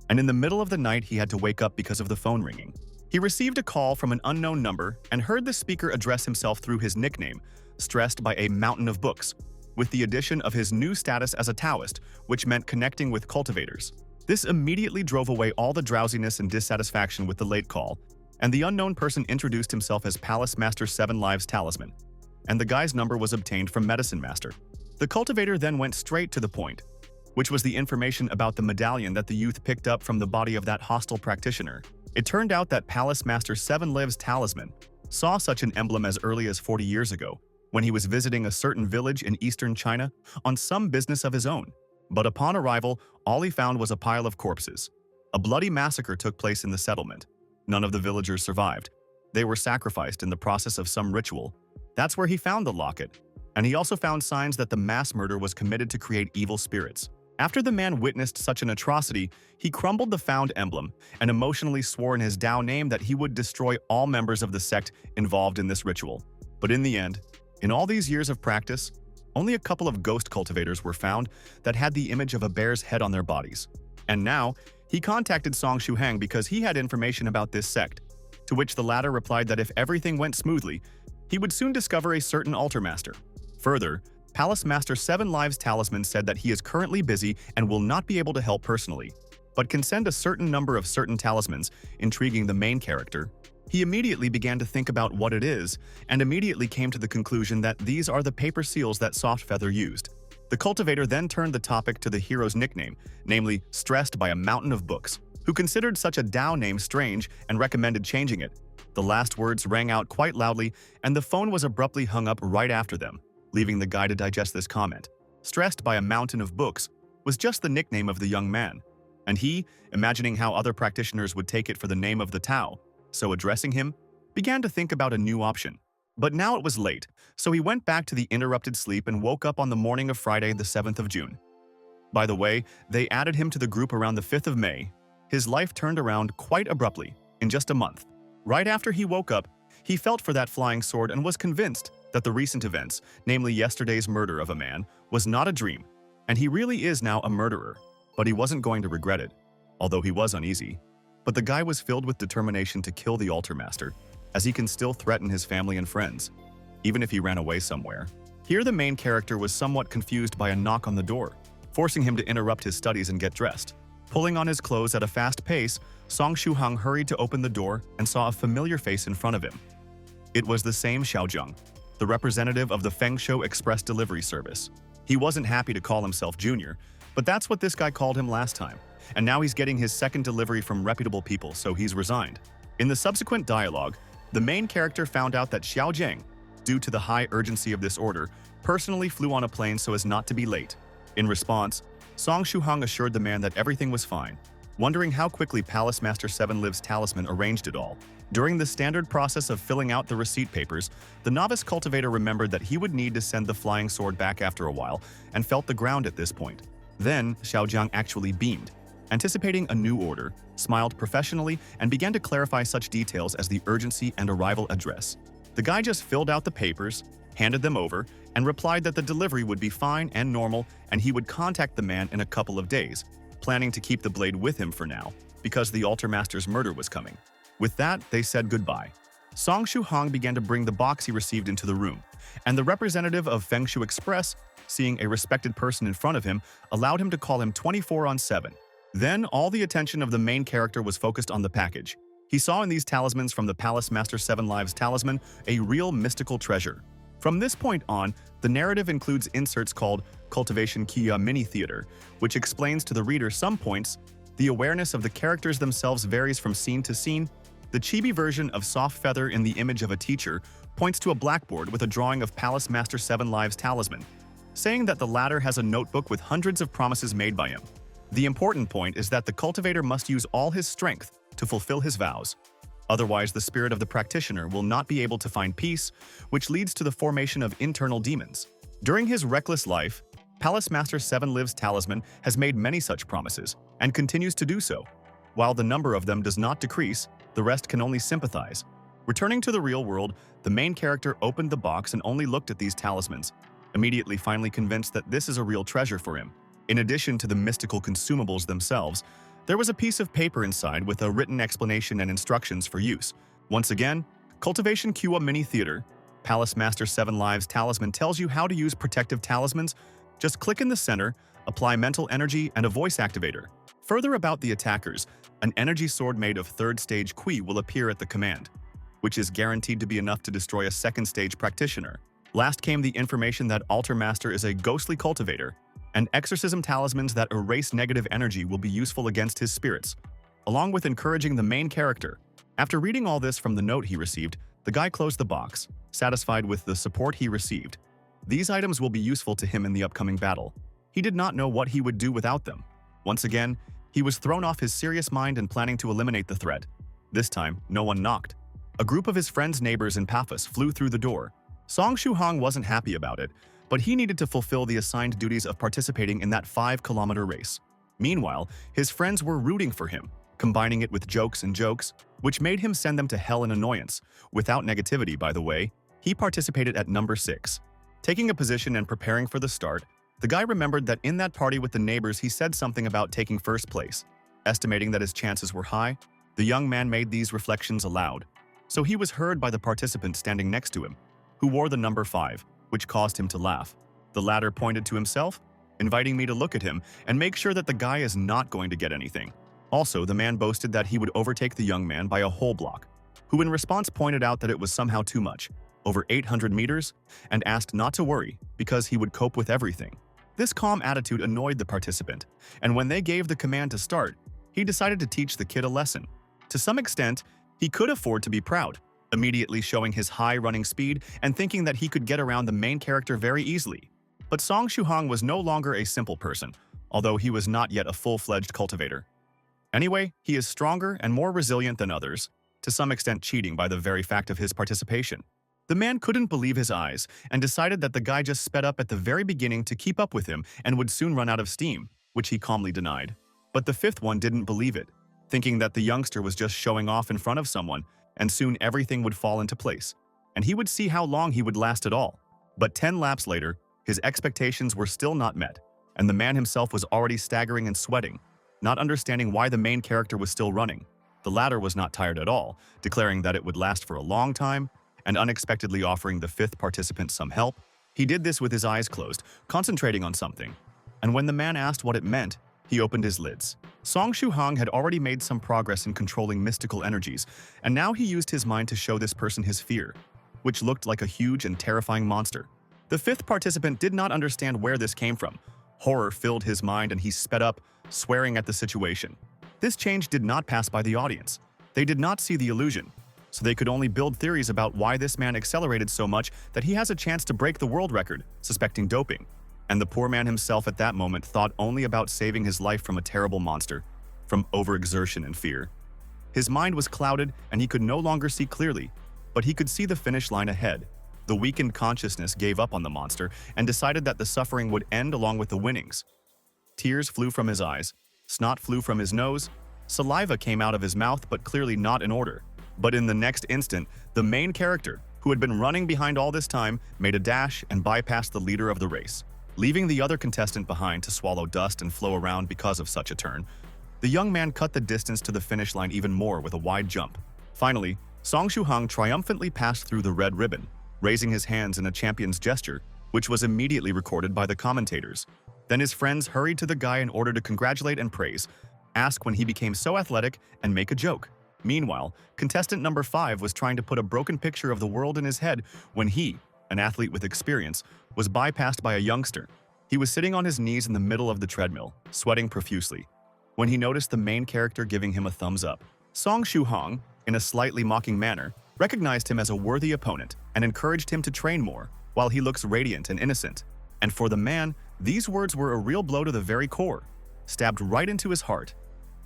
and in the middle of the night he had to wake up because of the phone ringing. He received a call from an unknown number and heard the speaker address himself through his nickname, stressed by a mountain of books, with the addition of his new status as a Taoist, which meant connecting with cultivators. This immediately drove away all the drowsiness and dissatisfaction with the late call, and the unknown person introduced himself as Palace Master 7 Lives Talisman, and the guy's number was obtained from Medicine Master. The cultivator then went straight to the point, which was the information about the medallion that the youth picked up from the body of that hostile practitioner. It turned out that Palace Master 7 Lives Talisman saw such an emblem as early as 40 years ago, when he was visiting a certain village in eastern China on some business of his own. But upon arrival, all he found was a pile of corpses. A bloody massacre took place in the settlement. None of the villagers survived. They were sacrificed in the process of some ritual. That's where he found the locket. And he also found signs that the mass murder was committed to create evil spirits. After the man witnessed such an atrocity, he crumbled the found emblem and emotionally swore in his Tao name that he would destroy all members of the sect involved in this ritual. But in the end, in all these years of practice, only a couple of ghost cultivators were found that had the image of a bear's head on their bodies. And now, He contacted Song Shuhang because he had information about this sect, to which the latter replied that if everything went smoothly, he would soon discover a certain altar master. Further, Palace Master Seven Lives Talisman said that he is currently busy and will not be able to help personally, but can send a certain number of certain talismans, intriguing the main character. He immediately began to think about what it is, and immediately came to the conclusion that these are the paper seals that Softfeather used. The cultivator then turned the topic to the hero's nickname, namely Stressed by a Mountain of Books, who considered such a Dao name strange and recommended changing it. The last words rang out quite loudly, and the phone was abruptly hung up right after them, leaving the guy to digest this comment. Stressed by a Mountain of Books was just the nickname of the young man, and he, imagining how other practitioners would take it for the name of the Tao, so addressing him, began to think about a new option. But now it was late, so he went back to the interrupted sleep and woke up on the morning of Friday the 7th of June. By the way, they added him to the group around the 5th of May. His life turned around quite abruptly, in just a month. Right after he woke up, he felt for that flying sword and was convinced that the recent events, namely yesterday's murder of a man, was not a dream, and he really is now a murderer. But he wasn't going to regret it, although he was uneasy. But the guy was filled with determination to kill the altar master, as he can still threaten his family and friends, even if he ran away somewhere. Here the main character was somewhat confused by a knock on the door, forcing him to interrupt his studies and get dressed. Pulling on his clothes at a fast pace, Song Shuhang hurried to open the door and saw a familiar face in front of him. It was the same Xiaozheng, the representative of the Fengshu Express Delivery Service. He wasn't happy to call himself Junior, but that's what this guy called him last time, and now he's getting his second delivery from reputable people, so he's resigned. In the subsequent dialogue, the main character found out that Xiao Zheng, due to the high urgency of this order, personally flew on a plane so as not to be late. In response, Song Shuhang assured the man that everything was fine, wondering how quickly Palace Master Seven Lives Talisman arranged it all. During the standard process of filling out the receipt papers, the novice cultivator remembered that he would need to send the flying sword back after a while and felt the ground at this point. Then, Xiao Zhang actually beamed, anticipating a new order, smiled professionally, and began to clarify such details as the urgency and arrival address. The guy just filled out the papers, handed them over, and replied that the delivery would be fine and normal and he would contact the man in a couple of days, planning to keep the blade with him for now, because the altar master's murder was coming. With that, they said goodbye. Song Shuhang began to bring the box he received into the room, and the representative of Fengshu Express, seeing a respected person in front of him, allowed him to call him 24/7. Then, all the attention of the main character was focused on the package. He saw in these talismans from the Palace Master Seven Lives Talisman a real mystical treasure. From this point on, the narrative includes inserts called Cultivation Kia Mini Theater, which explains to the reader some points. The awareness of the characters themselves varies from scene to scene. The chibi version of Softfeather in the image of a teacher points to a blackboard with a drawing of Palace Master Seven Lives Talisman, saying that the latter has a notebook with hundreds of promises made by him. The important point is that the cultivator must use all his strength to fulfill his vows. Otherwise, the spirit of the practitioner will not be able to find peace, which leads to the formation of internal demons. During his reckless life, Palace Master Seven Lives Talisman has made many such promises, and continues to do so. While the number of them does not decrease, the rest can only sympathize. Returning to the real world, the main character opened the box and only looked at these talismans, immediately finally convinced that this is a real treasure for him. In addition to the mystical consumables themselves, there was a piece of paper inside with a written explanation and instructions for use. Once again, Cultivation Kua Mini Theater, Palace Master Seven Lives Talisman tells you how to use protective talismans. Just click in the center, apply mental energy and a voice activator. Further about the attackers, an energy sword made of third stage Kui will appear at the command, which is guaranteed to be enough to destroy a second stage practitioner. Last came the information that Altar Master is a ghostly cultivator, and exorcism talismans that erase negative energy will be useful against his spirits, along with encouraging the main character. After reading all this from the note he received, the guy closed the box, satisfied with the support he received. These items will be useful to him in the upcoming battle. He did not know what he would do without them. Once again, he was thrown off his serious mind and planning to eliminate the threat. This time, no one knocked. A group of his friends' neighbors in Paphos flew through the door. Song Shuhang wasn't happy about it, but he needed to fulfill the assigned duties of participating in that 5-kilometer race. Meanwhile, his friends were rooting for him, combining it with jokes, which made him send them to hell in annoyance. Without negativity, by the way, he participated at number 6. Taking a position and preparing for the start, the guy remembered that in that party with the neighbors he said something about taking first place. Estimating that his chances were high, the young man made these reflections aloud. So he was heard by the participant standing next to him, who wore the number 5, which caused him to laugh. The latter pointed to himself, inviting me to look at him and make sure that the guy is not going to get anything. Also, the man boasted that he would overtake the young man by a whole block, who in response pointed out that it was somehow too much, over 800 meters, and asked not to worry because he would cope with everything. This calm attitude annoyed the participant, and when they gave the command to start, he decided to teach the kid a lesson. To some extent, he could afford to be proud, immediately showing his high running speed and thinking that he could get around the main character very easily. But Song Shuhong was no longer a simple person, although he was not yet a full-fledged cultivator. Anyway, he is stronger and more resilient than others, to some extent cheating by the very fact of his participation. The man couldn't believe his eyes and decided that the guy just sped up at the very beginning to keep up with him and would soon run out of steam, which he calmly denied. But the fifth one didn't believe it, thinking that the youngster was just showing off in front of someone, and soon everything would fall into place, and he would see how long he would last at all. But 10 laps later, his expectations were still not met, and the man himself was already staggering and sweating, not understanding why the main character was still running. The latter was not tired at all, declaring that it would last for a long time, and unexpectedly offering the fifth participant some help. He did this with his eyes closed, concentrating on something. And when the man asked what it meant, he opened his lids. Song Shuhong had already made some progress in controlling mystical energies, and now he used his mind to show this person his fear, which looked like a huge and terrifying monster. The fifth participant did not understand where this came from. Horror filled his mind and he sped up, swearing at the situation. This change did not pass by the audience. They did not see the illusion, so they could only build theories about why this man accelerated so much that he has a chance to break the world record, suspecting doping. And the poor man himself at that moment thought only about saving his life from a terrible monster, from overexertion and fear. His mind was clouded and he could no longer see clearly, but he could see the finish line ahead. The weakened consciousness gave up on the monster and decided that the suffering would end along with the winnings. Tears flew from his eyes, snot flew from his nose, saliva came out of his mouth, but clearly not in order. But in the next instant, the main character, who had been running behind all this time, made a dash and bypassed the leader of the race, leaving the other contestant behind to swallow dust and flow around because of such a turn. The young man cut the distance to the finish line even more with a wide jump. Finally, Song Shuhong triumphantly passed through the red ribbon, raising his hands in a champion's gesture, which was immediately recorded by the commentators. Then his friends hurried to the guy in order to congratulate and praise, ask when he became so athletic, and make a joke. Meanwhile, contestant number 5 was trying to put a broken picture of the world in his head when he, an athlete with experience, was bypassed by a youngster. He was sitting on his knees in the middle of the treadmill, sweating profusely, when he noticed the main character giving him a thumbs up. Song Shuhong, in a slightly mocking manner, recognized him as a worthy opponent and encouraged him to train more, while he looks radiant and innocent. And for the man, these words were a real blow to the very core, stabbed right into his heart.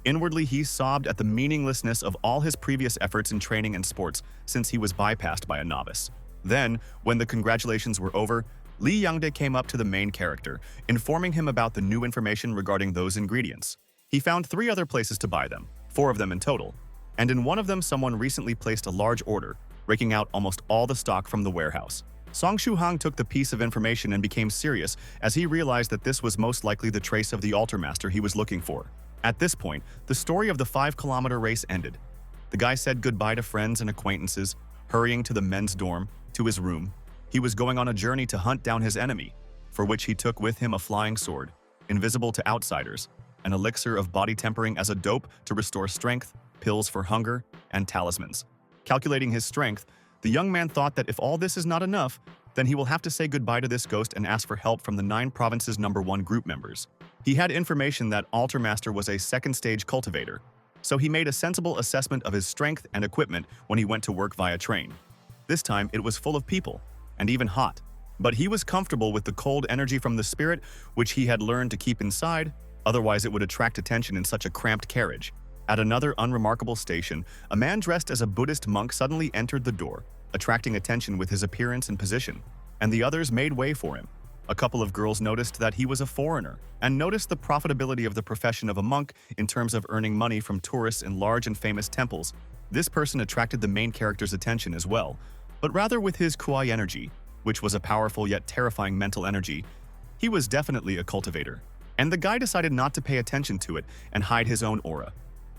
Inwardly, he sobbed at the meaninglessness of all his previous efforts in training and sports since he was bypassed by a novice. Then, when the congratulations were over, Lee Youngdae came up to the main character, informing him about the new information regarding those ingredients. He found 3 other places to buy them, 4 of them in total, and in one of them someone recently placed a large order, raking out almost all the stock from the warehouse. Song Shuhong took the piece of information and became serious as he realized that this was most likely the trace of the altar master he was looking for. At this point, the story of the 5-kilometer race ended. The guy said goodbye to friends and acquaintances, hurrying to the men's dorm, to his room. He was going on a journey to hunt down his enemy, for which he took with him a flying sword, invisible to outsiders, an elixir of body tempering as a dope to restore strength, pills for hunger, and talismans. Calculating his strength, the young man thought that if all this is not enough, then he will have to say goodbye to this ghost and ask for help from the 9 provinces' #1 group members. He had information that Altar Master was a second-stage cultivator, so he made a sensible assessment of his strength and equipment when he went to work via train. This time, it was full of people, and even hot. But he was comfortable with the cold energy from the spirit, which he had learned to keep inside, otherwise it would attract attention in such a cramped carriage. At another unremarkable station, a man dressed as a Buddhist monk suddenly entered the door, attracting attention with his appearance and position, and the others made way for him. A couple of girls noticed that he was a foreigner and noticed the profitability of the profession of a monk in terms of earning money from tourists in large and famous temples. This person attracted the main character's attention as well, but rather with his kuai energy, which was a powerful yet terrifying mental energy. He was definitely a cultivator. And the guy decided not to pay attention to it and hide his own aura.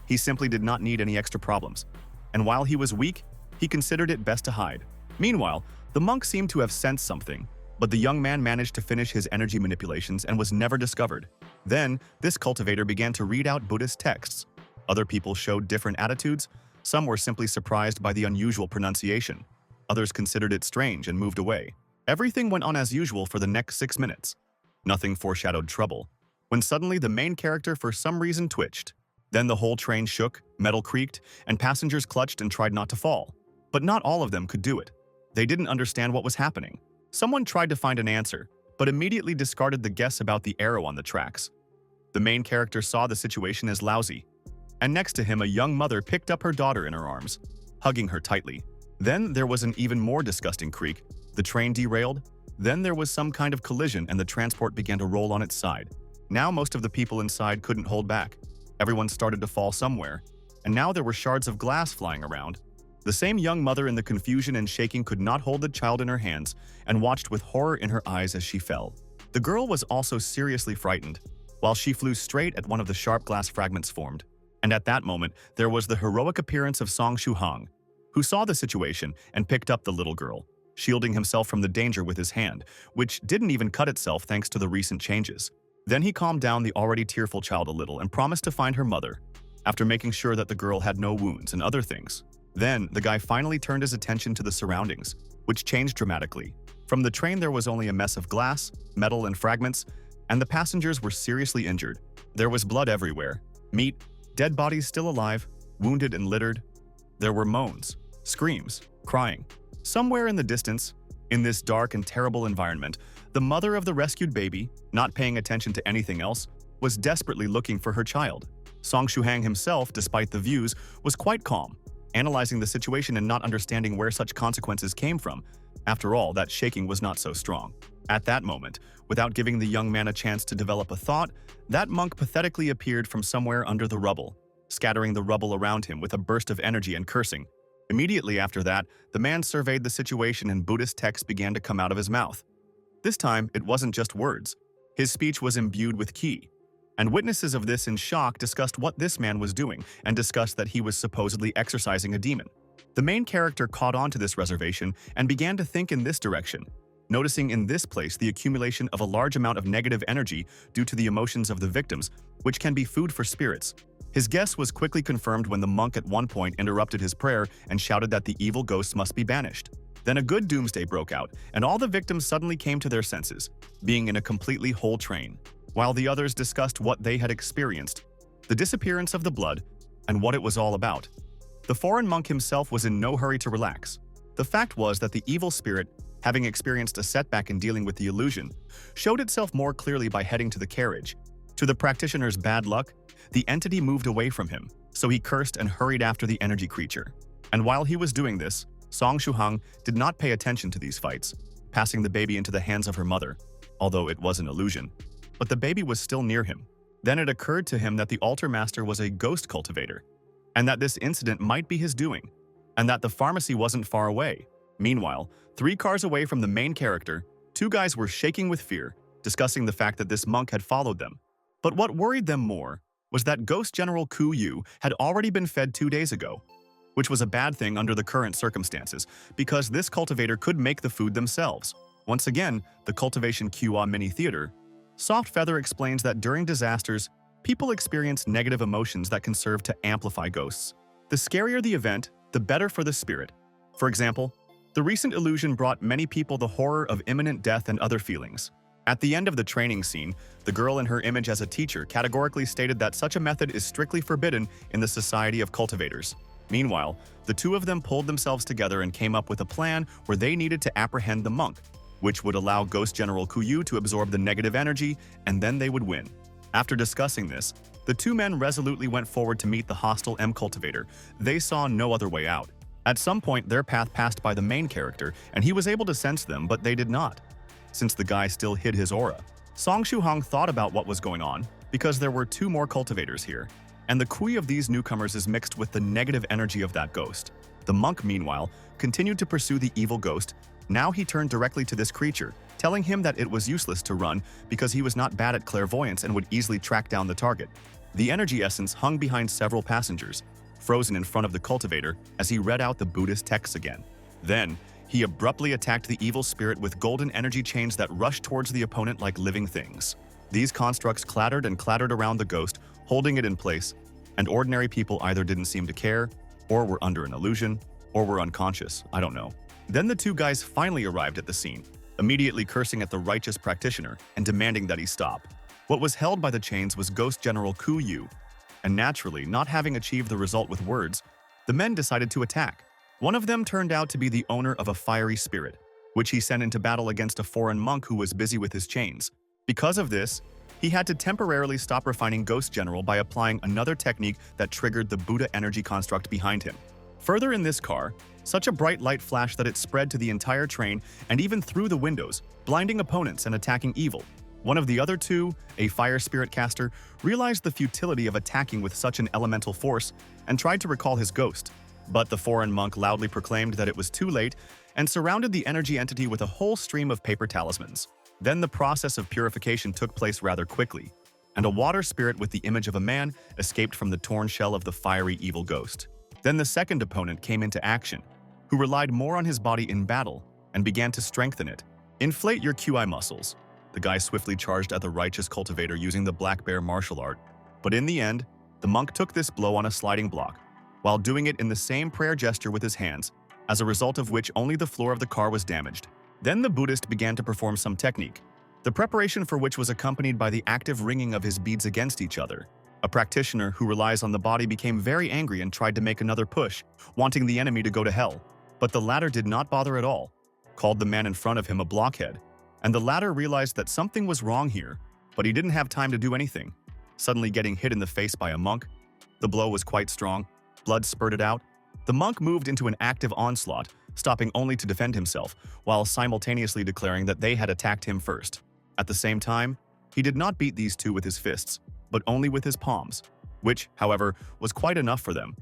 He simply did not need any extra problems. And while he was weak, he considered it best to hide. Meanwhile, the monk seemed to have sensed something, but the young man managed to finish his energy manipulations and was never discovered. Then, this cultivator began to read out Buddhist texts. Other people showed different attitudes. Some were simply surprised by the unusual pronunciation. Others considered it strange and moved away. Everything went on as usual for the next 6 minutes. Nothing foreshadowed trouble, when suddenly the main character for some reason twitched. Then the whole train shook, metal creaked, and passengers clutched and tried not to fall. But not all of them could do it. They didn't understand what was happening. Someone tried to find an answer, but immediately discarded the guess about the arrow on the tracks. The main character saw the situation as lousy, and next to him a young mother picked up her daughter in her arms, hugging her tightly. Then there was an even more disgusting creak. The train derailed. Then there was some kind of collision and the transport began to roll on its side. Now most of the people inside couldn't hold back. Everyone started to fall somewhere, and now there were shards of glass flying around. The same young mother in the confusion and shaking could not hold the child in her hands and watched with horror in her eyes as she fell. The girl was also seriously frightened, while she flew straight at one of the sharp glass fragments formed. And at that moment, there was the heroic appearance of Song Shuhang, who saw the situation and picked up the little girl, shielding himself from the danger with his hand, which didn't even cut itself thanks to the recent changes. Then he calmed down the already tearful child a little and promised to find her mother, after making sure that the girl had no wounds and other things. Then, the guy finally turned his attention to the surroundings, which changed dramatically. From the train there was only a mess of glass, metal, and fragments, and the passengers were seriously injured. There was blood everywhere, meat, dead bodies still alive, wounded and littered. There were moans, screams, crying. Somewhere in the distance, in this dark and terrible environment, the mother of the rescued baby, not paying attention to anything else, was desperately looking for her child. Song Shuhang himself, despite the views, was quite calm, analyzing the situation and not understanding where such consequences came from. After all, that shaking was not so strong. At that moment, without giving the young man a chance to develop a thought, that monk pathetically appeared from somewhere under the rubble, scattering the rubble around him with a burst of energy and cursing. Immediately after that, the man surveyed the situation and Buddhist texts began to come out of his mouth. This time, it wasn't just words. His speech was imbued with ki. And witnesses of this in shock discussed what this man was doing and discussed that he was supposedly exorcising a demon. The main character caught on to this reservation and began to think in this direction, noticing in this place the accumulation of a large amount of negative energy due to the emotions of the victims, which can be food for spirits. His guess was quickly confirmed when the monk at one point interrupted his prayer and shouted that the evil ghosts must be banished. Then a good doomsday broke out, and all the victims suddenly came to their senses, being in a completely whole train, while the others discussed what they had experienced, the disappearance of the blood, and what it was all about. The foreign monk himself was in no hurry to relax. The fact was that the evil spirit, having experienced a setback in dealing with the illusion, showed itself more clearly by heading to the carriage. To the practitioner's bad luck, the entity moved away from him, so he cursed and hurried after the energy creature. And while he was doing this, Song Shuhang did not pay attention to these fights, passing the baby into the hands of her mother, although it was an illusion. But the baby was still near him. Then it occurred to him that the altar master was a ghost cultivator, and that this incident might be his doing, and that the pharmacy wasn't far away. Meanwhile, 3 cars away from the main character, 2 guys were shaking with fear, discussing the fact that this monk had followed them. But what worried them more was that Ghost General Ku Yu had already been fed 2 days ago, which was a bad thing under the current circumstances, because this cultivator could make the food themselves. Once again, the Cultivation QA Mini Theater. Soft Feather explains that during disasters, people experience negative emotions that can serve to amplify ghosts. The scarier the event, the better for the spirit. For example, the recent illusion brought many people the horror of imminent death and other feelings. At the end of the training scene, the girl in her image as a teacher categorically stated that such a method is strictly forbidden in the Society of Cultivators. Meanwhile, the 2 of them pulled themselves together and came up with a plan where they needed to apprehend the monk, which would allow Ghost General Kuyu to absorb the negative energy, and then they would win. After discussing this, the 2 men resolutely went forward to meet the hostile M cultivator. They saw no other way out. At some point, their path passed by the main character, and he was able to sense them, but they did not, since the guy still hid his aura. Song Shuhang thought about what was going on, because there were 2 more cultivators here, and the kui of these newcomers is mixed with the negative energy of that ghost. The monk, meanwhile, continued to pursue the evil ghost. Now he turned directly to this creature, telling him that it was useless to run because he was not bad at clairvoyance and would easily track down the target. The energy essence hung behind several passengers, frozen in front of the cultivator as he read out the Buddhist texts again. Then, he abruptly attacked the evil spirit with golden energy chains that rushed towards the opponent like living things. These constructs clattered and clattered around the ghost, holding it in place, and ordinary people either didn't seem to care, or were under an illusion, or were unconscious, I don't know. Then the two guys finally arrived at the scene, immediately cursing at the righteous practitioner and demanding that he stop. What was held by the chains was Ghost General Ku Yu, and naturally, not having achieved the result with words, the men decided to attack. One of them turned out to be the owner of a fiery spirit, which he sent into battle against a foreign monk who was busy with his chains. Because of this, he had to temporarily stop refining Ghost General by applying another technique that triggered the Buddha energy construct behind him. Further in this car, such a bright light flashed that it spread to the entire train and even through the windows, blinding opponents and attacking evil. One of the other two, a fire spirit caster, realized the futility of attacking with such an elemental force and tried to recall his ghost. But the foreign monk loudly proclaimed that it was too late and surrounded the energy entity with a whole stream of paper talismans. Then the process of purification took place rather quickly, and a water spirit with the image of a man escaped from the torn shell of the fiery evil ghost. Then the second opponent came into action, who relied more on his body in battle and began to strengthen it. Inflate your QI muscles. The guy swiftly charged at the righteous cultivator using the black bear martial art, but in the end, the monk took this blow on a sliding block, while doing it in the same prayer gesture with his hands, as a result of which only the floor of the car was damaged. Then the Buddhist began to perform some technique, the preparation for which was accompanied by the active ringing of his beads against each other. A practitioner who relies on the body became very angry and tried to make another push, wanting the enemy to go to hell. But the latter did not bother at all, called the man in front of him a blockhead, and the latter realized that something was wrong here, but he didn't have time to do anything. Suddenly getting hit in the face by a monk, the blow was quite strong, blood spurted out. The monk moved into an active onslaught, stopping only to defend himself, while simultaneously declaring that they had attacked him first. At the same time, he did not beat these two with his fists, but only with his palms, which, however, was quite enough for them.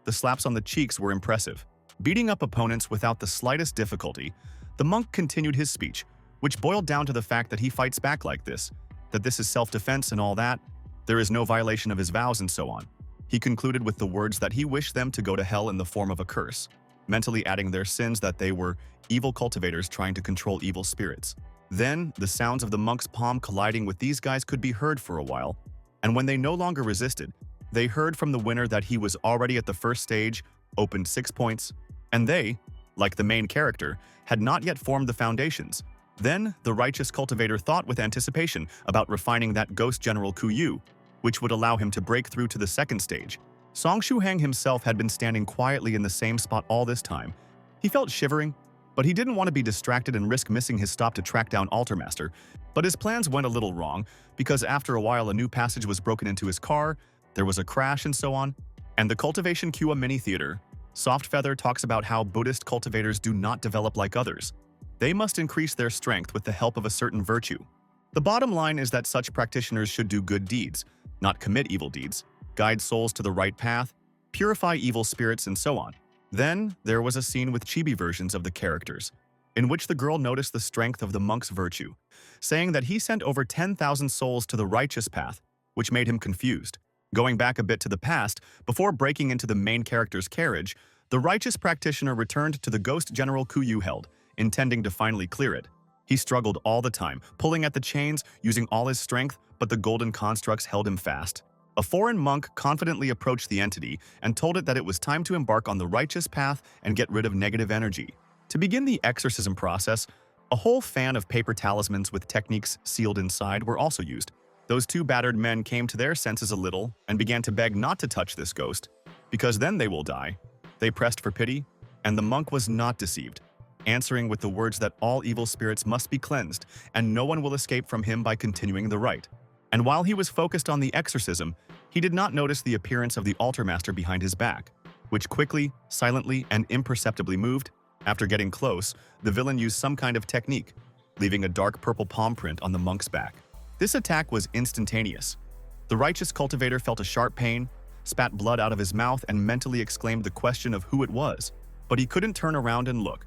The slaps on the cheeks were impressive. Beating up opponents without the slightest difficulty, the monk continued his speech, which boiled down to the fact that he fights back like this, that this is self-defense and all that, there is no violation of his vows and so on. He concluded with the words that he wished them to go to hell in the form of a curse, mentally adding their sins that they were evil cultivators trying to control evil spirits. Then, the sounds of the monk's palm colliding with these guys could be heard for a while, and when they no longer resisted, they heard from the winner that he was already at the first stage, opened 6 points, and they, like the main character, had not yet formed the foundations. Then, the righteous cultivator thought with anticipation about refining that Ghost General Ku Yu, which would allow him to break through to the second stage. Song Shuhang himself had been standing quietly in the same spot all this time. He felt shivering, but he didn't want to be distracted and risk missing his stop to track down Altermaster. But his plans went a little wrong, because after a while a new passage was broken into his car, there was a crash and so on. And the Cultivation Kua Mini Theater, Soft Feather talks about how Buddhist cultivators do not develop like others. They must increase their strength with the help of a certain virtue. The bottom line is that such practitioners should do good deeds, not commit evil deeds, guide souls to the right path, purify evil spirits, and so on. Then, there was a scene with chibi versions of the characters, in which the girl noticed the strength of the monk's virtue, saying that he sent over 10,000 souls to the righteous path, which made him confused. Going back a bit to the past, before breaking into the main character's carriage, the righteous practitioner returned to the Ghost General Ku Yu held, intending to finally clear it. He struggled all the time, pulling at the chains, using all his strength, but the golden constructs held him fast. A foreign monk confidently approached the entity and told it that it was time to embark on the righteous path and get rid of negative energy. To begin the exorcism process, a whole fan of paper talismans with techniques sealed inside were also used. Those two battered men came to their senses a little and began to beg not to touch this ghost, because then they will die. They pressed for pity, and the monk was not deceived, answering with the words that all evil spirits must be cleansed and no one will escape from him by continuing the rite. And while he was focused on the exorcism, he did not notice the appearance of the Altermaster behind his back, which quickly, silently, and imperceptibly moved. After getting close, the villain used some kind of technique, leaving a dark purple palm print on the monk's back. This attack was instantaneous. The righteous cultivator felt a sharp pain, spat blood out of his mouth, and mentally exclaimed the question of who it was, but he couldn't turn around and look.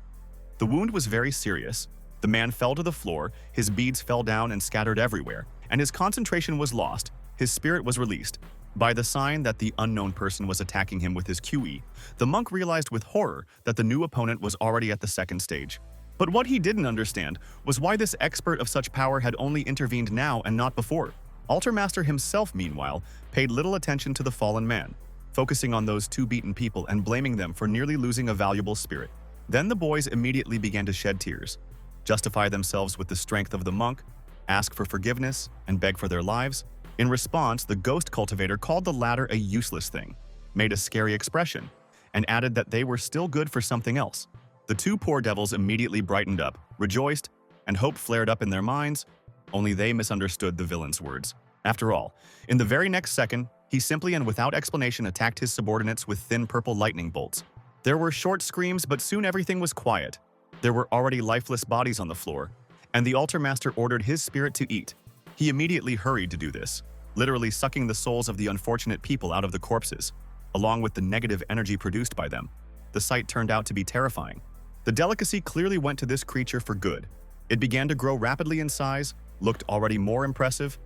The wound was very serious, The man fell to the floor, his beads fell down and scattered everywhere, and his concentration was lost. His spirit was released. By the sign that the unknown person was attacking him with his QE, the monk realized with horror that the new opponent was already at the second stage. But what he didn't understand was why this expert of such power had only intervened now and not before. Altermaster himself, meanwhile, paid little attention to the fallen man, focusing on those two beaten people and blaming them for nearly losing a valuable spirit. Then the boys immediately began to shed tears, justify themselves with the strength of the monk, ask for forgiveness, and beg for their lives. In response, the ghost cultivator called the latter a useless thing, made a scary expression, and added that they were still good for something else. The two poor devils immediately brightened up, rejoiced, and hope flared up in their minds. Only they misunderstood the villain's words. After all, in the very next second, he simply and without explanation attacked his subordinates with thin purple lightning bolts. There were short screams, but soon everything was quiet. There were already lifeless bodies on the floor, and the Altermaster ordered his spirit to eat. He immediately hurried to do this, literally sucking the souls of the unfortunate people out of the corpses, along with the negative energy produced by them. The sight turned out to be terrifying. The delicacy clearly went to this creature for good. It began to grow rapidly in size, looked already more impressive,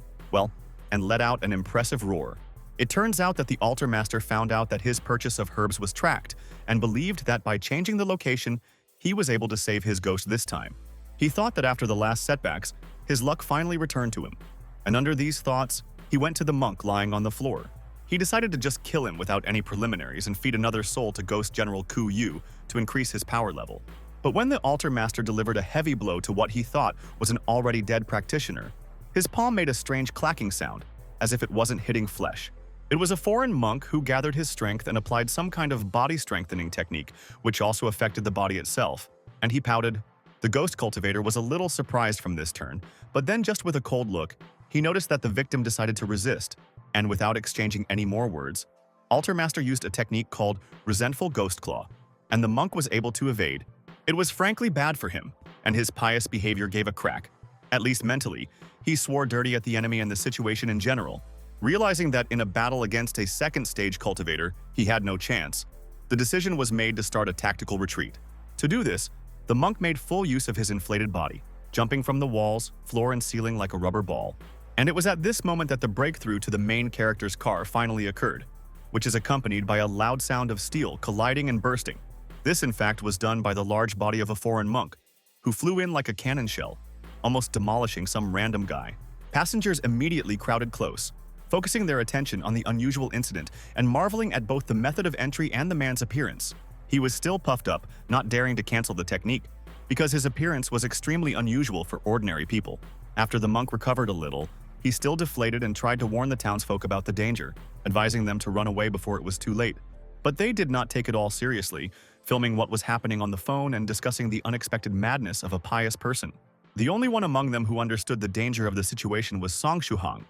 and let out an impressive roar. It turns out that the Altermaster found out that his purchase of herbs was tracked and believed that by changing the location, he was able to save his ghost this time. He thought that after the last setbacks, his luck finally returned to him. And under these thoughts, he went to the monk lying on the floor. He decided to just kill him without any preliminaries and feed another soul to Ghost General Ku Yu to increase his power level. But when the Altermaster delivered a heavy blow to what he thought was an already dead practitioner, his palm made a strange clacking sound, as if it wasn't hitting flesh. It was a foreign monk who gathered his strength and applied some kind of body strengthening technique, which also affected the body itself, and he pouted. The ghost cultivator was a little surprised from this turn, but then just with a cold look, he noticed that the victim decided to resist, and without exchanging any more words, Altermaster used a technique called Resentful Ghost Claw, and the monk was able to evade. It was frankly bad for him, and his pious behavior gave a crack. At least mentally, he swore dirty at the enemy and the situation in general. Realizing that in a battle against a second-stage cultivator, he had no chance, the decision was made to start a tactical retreat. To do this, the monk made full use of his inflated body, jumping from the walls, floor, and ceiling like a rubber ball. And it was at this moment that the breakthrough to the main character's car finally occurred, which is accompanied by a loud sound of steel colliding and bursting. This, in fact, was done by the large body of a foreign monk, who flew in like a cannon shell, almost demolishing some random guy. Passengers immediately crowded close, focusing their attention on the unusual incident and marveling at both the method of entry and the man's appearance. He was still puffed up, not daring to cancel the technique, because his appearance was extremely unusual for ordinary people. After the monk recovered a little, he still deflated and tried to warn the townsfolk about the danger, advising them to run away before it was too late. But they did not take it all seriously, filming what was happening on the phone and discussing the unexpected madness of a pious person. The only one among them who understood the danger of the situation was Song Shuhang.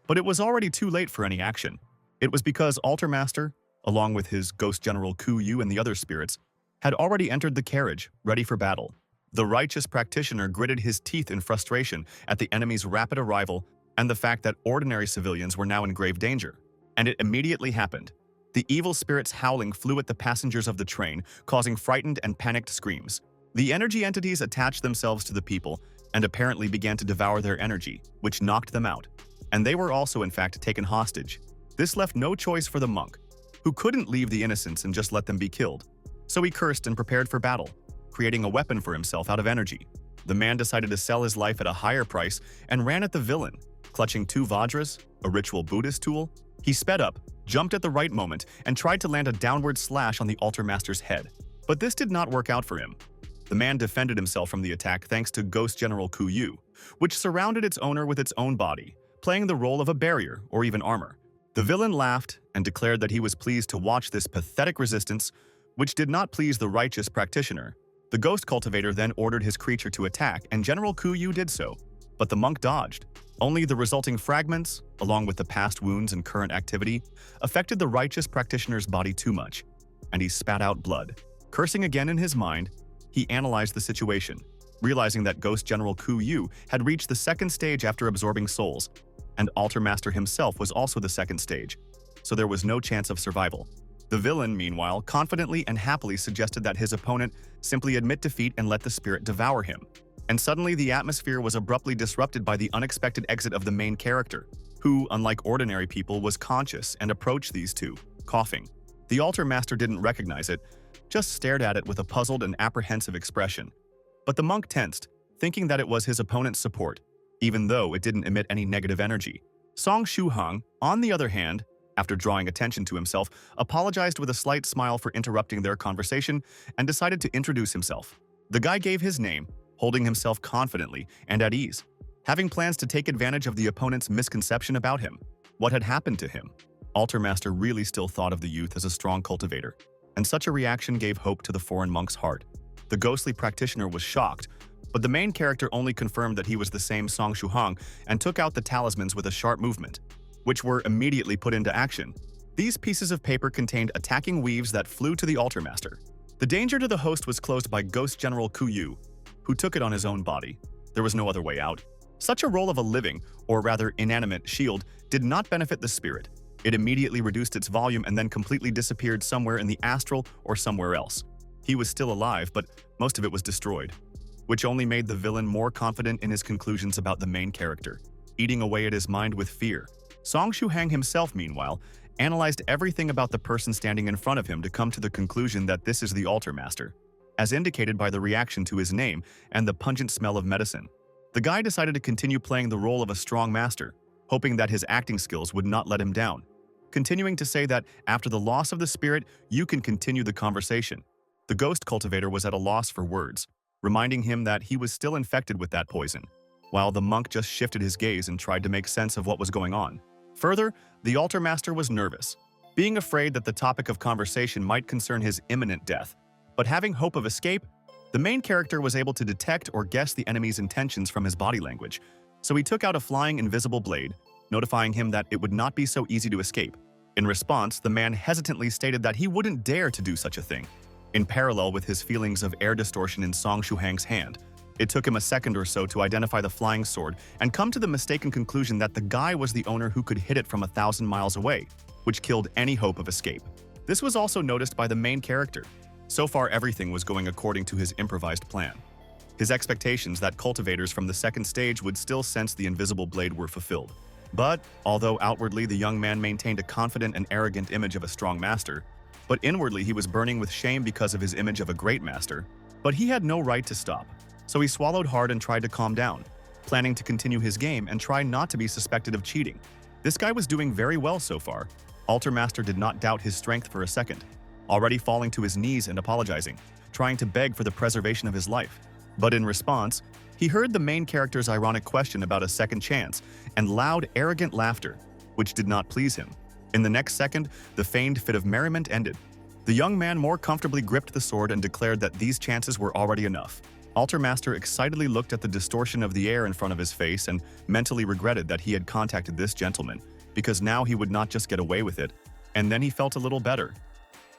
But it was already too late for any action. It was because Altermaster, along with his Ghost General Ku Yu and the other spirits, had already entered the carriage, ready for battle. The righteous practitioner gritted his teeth in frustration at the enemy's rapid arrival and the fact that ordinary civilians were now in grave danger. And it immediately happened. The evil spirits howling flew at the passengers of the train, causing frightened and panicked screams. The energy entities attached themselves to the people and apparently began to devour their energy, which knocked them out. And they were also, in fact, taken hostage. This left no choice for the monk, who couldn't leave the innocents and just let them be killed. So he cursed and prepared for battle, creating a weapon for himself out of energy. The man decided to sell his life at a higher price and ran at the villain, clutching two Vajras, a ritual Buddhist tool. He sped up, jumped at the right moment, and tried to land a downward slash on the Altermaster's head. But this did not work out for him. The man defended himself from the attack thanks to Ghost General Ku Yu, which surrounded its owner with its own body, playing the role of a barrier or even armor. The villain laughed and declared that he was pleased to watch this pathetic resistance, which did not please the righteous practitioner. The ghost cultivator then ordered his creature to attack, and General Ku Yu did so, but the monk dodged. Only the resulting fragments, along with the past wounds and current activity, affected the righteous practitioner's body too much, and he spat out blood. Cursing again in his mind, he analyzed the situation, realizing that Ghost General Ku Yu had reached the second stage after absorbing souls, and Altermaster himself was also the second stage, so there was no chance of survival. The villain, meanwhile, confidently and happily suggested that his opponent simply admit defeat and let the spirit devour him. And suddenly the atmosphere was abruptly disrupted by the unexpected exit of the main character, who, unlike ordinary people, was conscious and approached these two, coughing. The altar master didn't recognize it, just stared at it with a puzzled and apprehensive expression. But the monk tensed, thinking that it was his opponent's support, even though it didn't emit any negative energy. Song Shuhang, on the other hand, after drawing attention to himself, apologized with a slight smile for interrupting their conversation and decided to introduce himself. The guy gave his name, holding himself confidently and at ease, having plans to take advantage of the opponent's misconception about him. What had happened to him? Altar Master really still thought of the youth as a strong cultivator, and such a reaction gave hope to the foreign monk's heart. The ghostly practitioner was shocked, but the main character only confirmed that he was the same Song Shuhang and took out the talismans with a sharp movement, which were immediately put into action. These pieces of paper contained attacking weaves that flew to the altar master. The danger to the host was closed by Ghost General Ku Yu, who took it on his own body. There was no other way out. Such a role of a living, or rather inanimate, shield did not benefit the spirit. It immediately reduced its volume and then completely disappeared somewhere in the astral or somewhere else. He was still alive, but most of it was destroyed, which only made the villain more confident in his conclusions about the main character, eating away at his mind with fear. Song Shuhang himself, meanwhile, analyzed everything about the person standing in front of him to come to the conclusion that this is the altar master, as indicated by the reaction to his name and the pungent smell of medicine. The guy decided to continue playing the role of a strong master, hoping that his acting skills would not let him down, continuing to say that after the loss of the spirit, you can continue the conversation. The ghost cultivator was at a loss for words, reminding him that he was still infected with that poison, while the monk just shifted his gaze and tried to make sense of what was going on. Further, the altar master was nervous, being afraid that the topic of conversation might concern his imminent death. But having hope of escape, the main character was able to detect or guess the enemy's intentions from his body language, so he took out a flying invisible blade, notifying him that it would not be so easy to escape. In response, the man hesitantly stated that he wouldn't dare to do such a thing. In parallel with his feelings of air distortion in Song Shuhang's hand, it took him a second or so to identify the flying sword and come to the mistaken conclusion that the guy was the owner who could hit it from 1,000 miles away, which killed any hope of escape. This was also noticed by the main character. So far, everything was going according to his improvised plan. His expectations that cultivators from the second stage would still sense the invisible blade were fulfilled. But, although outwardly the young man maintained a confident and arrogant image of a strong master, but inwardly he was burning with shame because of his image of a great master. But he had no right to stop, so he swallowed hard and tried to calm down, planning to continue his game and try not to be suspected of cheating. This guy was doing very well so far. Altar Master did not doubt his strength for a second, already falling to his knees and apologizing, trying to beg for the preservation of his life. But in response, he heard the main character's ironic question about a second chance and loud, arrogant laughter, which did not please him. In the next second, the feigned fit of merriment ended. The young man more comfortably gripped the sword and declared that these chances were already enough. Altar Master excitedly looked at the distortion of the air in front of his face and mentally regretted that he had contacted this gentleman, because now he would not just get away with it. And then he felt a little better,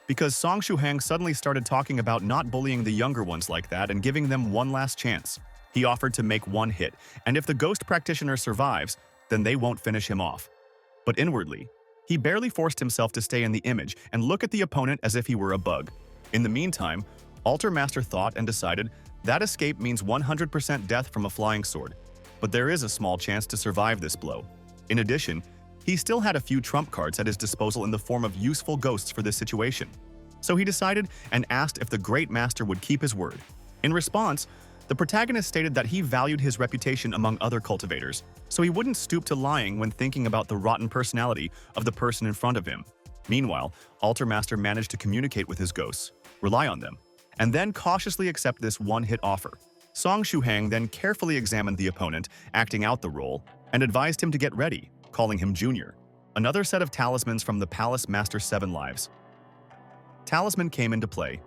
because Song Shuhang suddenly started talking about not bullying the younger ones like that and giving them one last chance. He offered to make one hit, and if the ghost practitioner survives, then they won't finish him off. But inwardly, he barely forced himself to stay in the image and look at the opponent as if he were a bug. In the meantime, Altar Master thought and decided that escape means 100% death from a flying sword, but there is a small chance to survive this blow. In addition, he still had a few trump cards at his disposal in the form of useful ghosts for this situation. So he decided and asked if the Great Master would keep his word. In response, the protagonist stated that he valued his reputation among other cultivators, so he wouldn't stoop to lying when thinking about the rotten personality of the person in front of him. Meanwhile, Altar Master managed to communicate with his ghosts, rely on them, and then cautiously accept this one-hit offer. Song Shuhang then carefully examined the opponent, acting out the role, and advised him to get ready, calling him Junior. Another set of talismans from the Palace Master 7 Lives. Talisman came into play.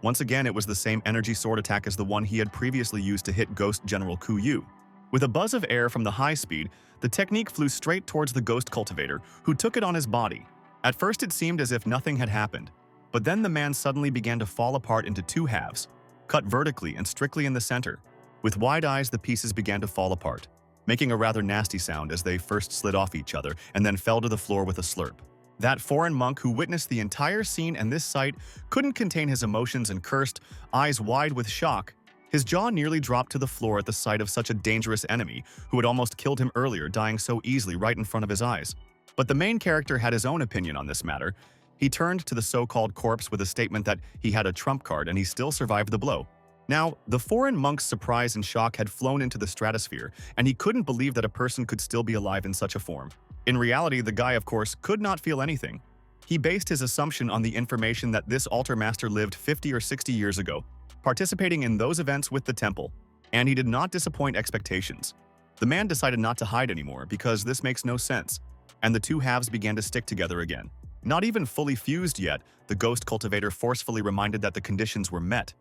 Once again, it was the same energy sword attack as the one he had previously used to hit Ghost General Ku Yu. With a buzz of air from the high speed, the technique flew straight towards the ghost cultivator, who took it on his body. At first it seemed as if nothing had happened, but then the man suddenly began to fall apart into two halves, cut vertically and strictly in the center. With wide eyes, the pieces began to fall apart, making a rather nasty sound as they first slid off each other and then fell to the floor with a slurp. That foreign monk who witnessed the entire scene and this sight couldn't contain his emotions and cursed, eyes wide with shock, His jaw nearly dropped to the floor at the sight of such a dangerous enemy who had almost killed him earlier, dying so easily right in front of his eyes. But the main character had his own opinion on this matter. He turned to the so-called corpse with a statement that he had a trump card and he still survived the blow. Now, the foreign monk's surprise and shock had flown into the stratosphere, and he couldn't believe that a person could still be alive in such a form. In reality, the guy, of course, could not feel anything. He based his assumption on the information that this altar master lived 50 or 60 years ago, participating in those events with the temple, and he did not disappoint expectations. The man decided not to hide anymore because this makes no sense, and the two halves began to stick together again. Not even fully fused yet, the ghost cultivator forcefully reminded that the conditions were met.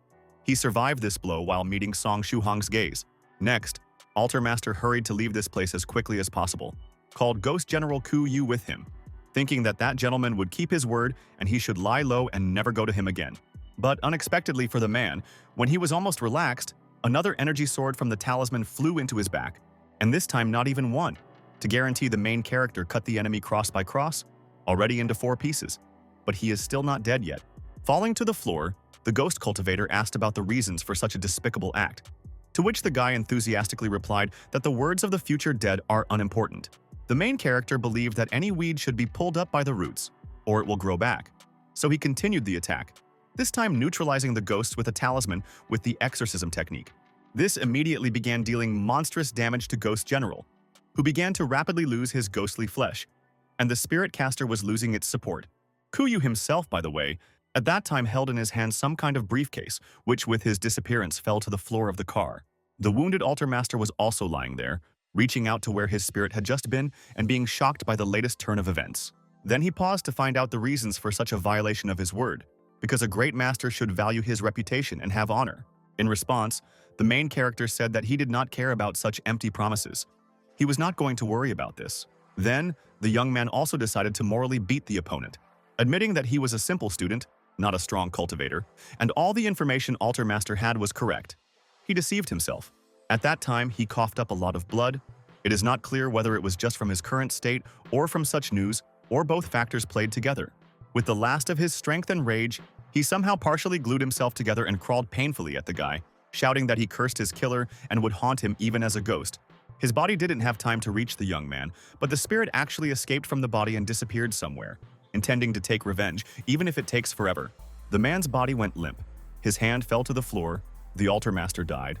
He survived this blow while meeting Song Shuhong's gaze. Next, Altar Master hurried to leave this place as quickly as possible, called Ghost General Ku Yu with him, thinking that that gentleman would keep his word and he should lie low and never go to him again. But unexpectedly for the man, when he was almost relaxed, another energy sword from the talisman flew into his back, and this time not even one, to guarantee the main character cut the enemy cross by cross, already into 4 pieces. But he is still not dead yet. Falling to the floor, the ghost cultivator asked about the reasons for such a despicable act, to which the guy enthusiastically replied that the words of the future dead are unimportant. The main character believed that any weed should be pulled up by the roots, or it will grow back. So he continued the attack, this time neutralizing the ghosts with a talisman with the exorcism technique. This immediately began dealing monstrous damage to Ghost General, who began to rapidly lose his ghostly flesh, and the spirit caster was losing its support. Kuyu himself, by the way, at that time held in his hand some kind of briefcase, which with his disappearance fell to the floor of the car. The wounded altar master was also lying there, reaching out to where his spirit had just been and being shocked by the latest turn of events. Then he paused to find out the reasons for such a violation of his word, because a great master should value his reputation and have honor. In response, the main character said that he did not care about such empty promises. He was not going to worry about this. Then, the young man also decided to morally beat the opponent, admitting that he was a simple student, not a strong cultivator, and all the information Altar Master had was correct. He deceived himself. At that time, he coughed up a lot of blood. It is not clear whether it was just from his current state or from such news, or both factors played together. With the last of his strength and rage, he somehow partially glued himself together and crawled painfully at the guy, shouting that he cursed his killer and would haunt him even as a ghost. His body didn't have time to reach the young man, but the spirit actually escaped from the body and disappeared somewhere, intending to take revenge, even if it takes forever. The man's body went limp. His hand fell to the floor. The altar master died.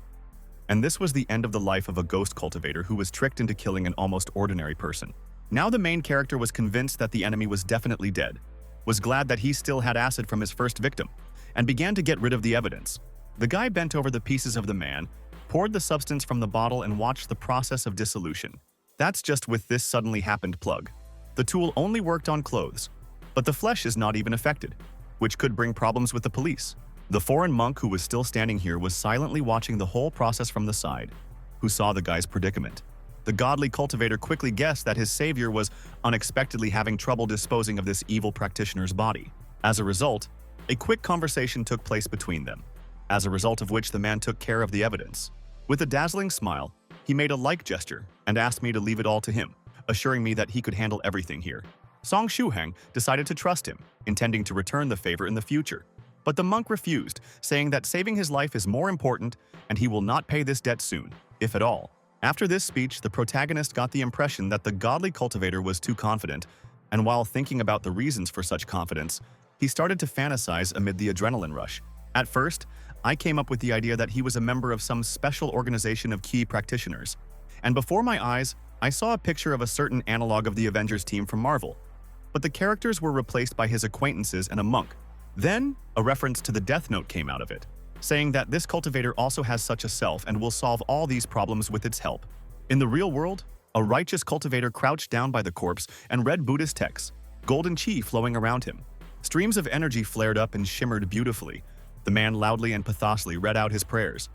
And this was the end of the life of a ghost cultivator who was tricked into killing an almost ordinary person. Now the main character was convinced that the enemy was definitely dead, was glad that he still had acid from his first victim, and began to get rid of the evidence. The guy bent over the pieces of the man, poured the substance from the bottle and watched the process of dissolution. That's just with this suddenly happened plug. The tool only worked on clothes, but the flesh is not even affected, which could bring problems with the police. The foreign monk who was still standing here was silently watching the whole process from the side, who saw the guy's predicament. The godly cultivator quickly guessed that his savior was unexpectedly having trouble disposing of this evil practitioner's body. As a result, a quick conversation took place between them, as a result of which the man took care of the evidence. With a dazzling smile, he made a like gesture and asked me to leave it all to him, assuring me that he could handle everything here. Song Shuheng decided to trust him, intending to return the favor in the future. But the monk refused, saying that saving his life is more important and he will not pay this debt soon, if at all. After this speech, the protagonist got the impression that the godly cultivator was too confident, and while thinking about the reasons for such confidence, he started to fantasize amid the adrenaline rush. At first, I came up with the idea that he was a member of some special organization of key practitioners, and before my eyes, I saw a picture of a certain analog of the Avengers team from Marvel. But the characters were replaced by his acquaintances and a monk. Then, a reference to the Death Note came out of it, saying that this cultivator also has such a self and will solve all these problems with its help. In the real world, a righteous cultivator crouched down by the corpse and read Buddhist texts, golden chi flowing around him. Streams of energy flared up and shimmered beautifully. The man loudly and pathosly read out his prayers.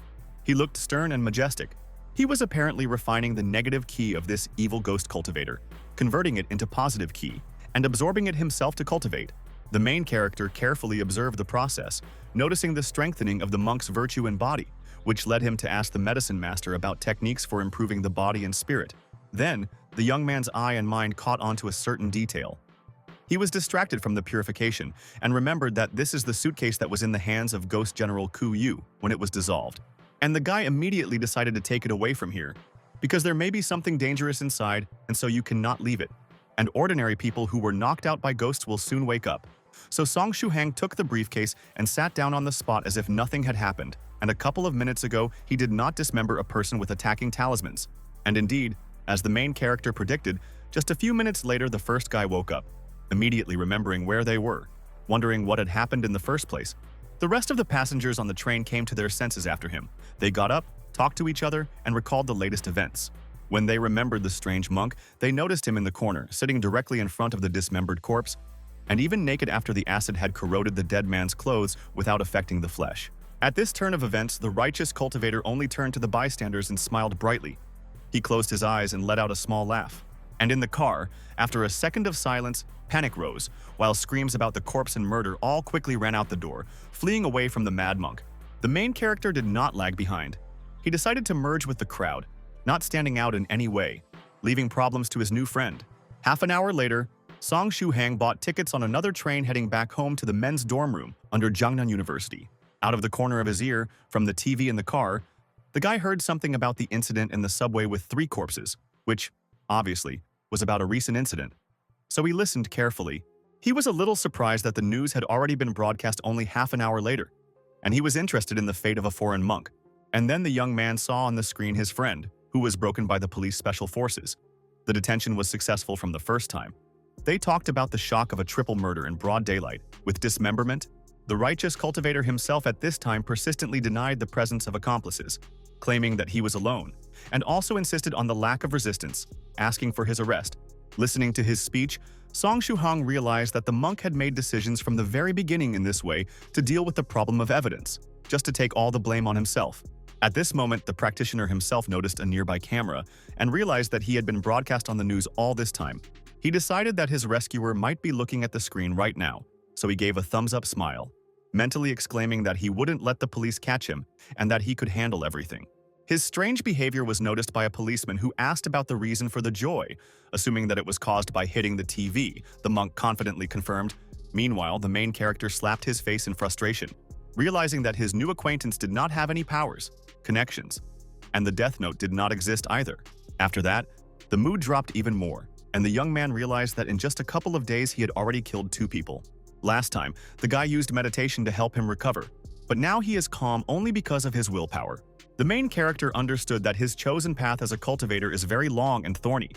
He looked stern and majestic. He was apparently refining the negative ki of this evil ghost cultivator, converting it into positive ki, and absorbing it himself to cultivate. The main character carefully observed the process, noticing the strengthening of the monk's virtue and body, which led him to ask the medicine master about techniques for improving the body and spirit. Then, the young man's eye and mind caught onto a certain detail. He was distracted from the purification and remembered that this is the suitcase that was in the hands of Ghost General Ku Yu when it was dissolved. And the guy immediately decided to take it away from here, because there may be something dangerous inside, and so you cannot leave it. And ordinary people who were knocked out by ghosts will soon wake up. So Song Shuhang took the briefcase and sat down on the spot as if nothing had happened, and a couple of minutes ago he did not dismember a person with attacking talismans. And indeed, as the main character predicted, just a few minutes later the first guy woke up, immediately remembering where they were, wondering what had happened in the first place. The rest of the passengers on the train came to their senses after him. They got up, talked to each other, and recalled the latest events. When they remembered the strange monk, they noticed him in the corner, sitting directly in front of the dismembered corpse, and even naked after the acid had corroded the dead man's clothes without affecting the flesh. At this turn of events, the righteous cultivator only turned to the bystanders and smiled brightly. He closed his eyes and let out a small laugh. And in the car, after a second of silence, panic rose, while screams about the corpse and murder all quickly ran out the door, fleeing away from the mad monk. The main character did not lag behind. He decided to merge with the crowd, not standing out in any way, leaving problems to his new friend. Half an hour later, Song Shuhang bought tickets on another train heading back home to the men's dorm room under Jiangnan University. Out of the corner of his ear, from the TV in the car, the guy heard something about the incident in the subway with 3 corpses, which, obviously, was about a recent incident. So he listened carefully. He was a little surprised that the news had already been broadcast only half an hour later, and he was interested in the fate of a foreign monk. And then the young man saw on the screen his friend, who was broken by the police special forces. The detention was successful from the first time. They talked about the shock of a triple murder in broad daylight, with dismemberment. The righteous cultivator himself at this time persistently denied the presence of accomplices, claiming that he was alone, and also insisted on the lack of resistance, asking for his arrest. Listening to his speech, Song Shuhang realized that the monk had made decisions from the very beginning in this way to deal with the problem of evidence, just to take all the blame on himself. At this moment, the practitioner himself noticed a nearby camera and realized that he had been broadcast on the news all this time. He decided that his rescuer might be looking at the screen right now, so he gave a thumbs-up smile, mentally exclaiming that he wouldn't let the police catch him and that he could handle everything. His strange behavior was noticed by a policeman who asked about the reason for the joy, assuming that it was caused by hitting the TV, the monk confidently confirmed. Meanwhile, the main character slapped his face in frustration, realizing that his new acquaintance did not have any powers, connections, and the death note did not exist either. After that, the mood dropped even more, and the young man realized that in just a couple of days he had already killed 2 people. Last time, the guy used meditation to help him recover, but now he is calm only because of his willpower. The main character understood that his chosen path as a cultivator is very long and thorny,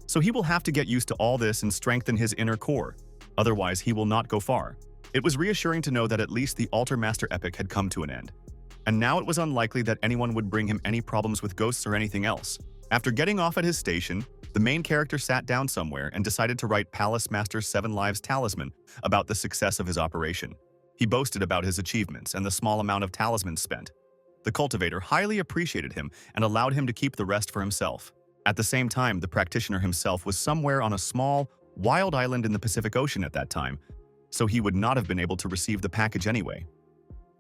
so he will have to get used to all this and strengthen his inner core, otherwise he will not go far. It was reassuring to know that at least the Altar Master epic had come to an end, and now it was unlikely that anyone would bring him any problems with ghosts or anything else. After getting off at his station, the main character sat down somewhere and decided to write Palace Master's 7 Lives talisman about the success of his operation. He boasted about his achievements and the small amount of talismans spent. The cultivator highly appreciated him and allowed him to keep the rest for himself. At the same time, the practitioner himself was somewhere on a small, wild island in the Pacific Ocean at that time, so he would not have been able to receive the package anyway.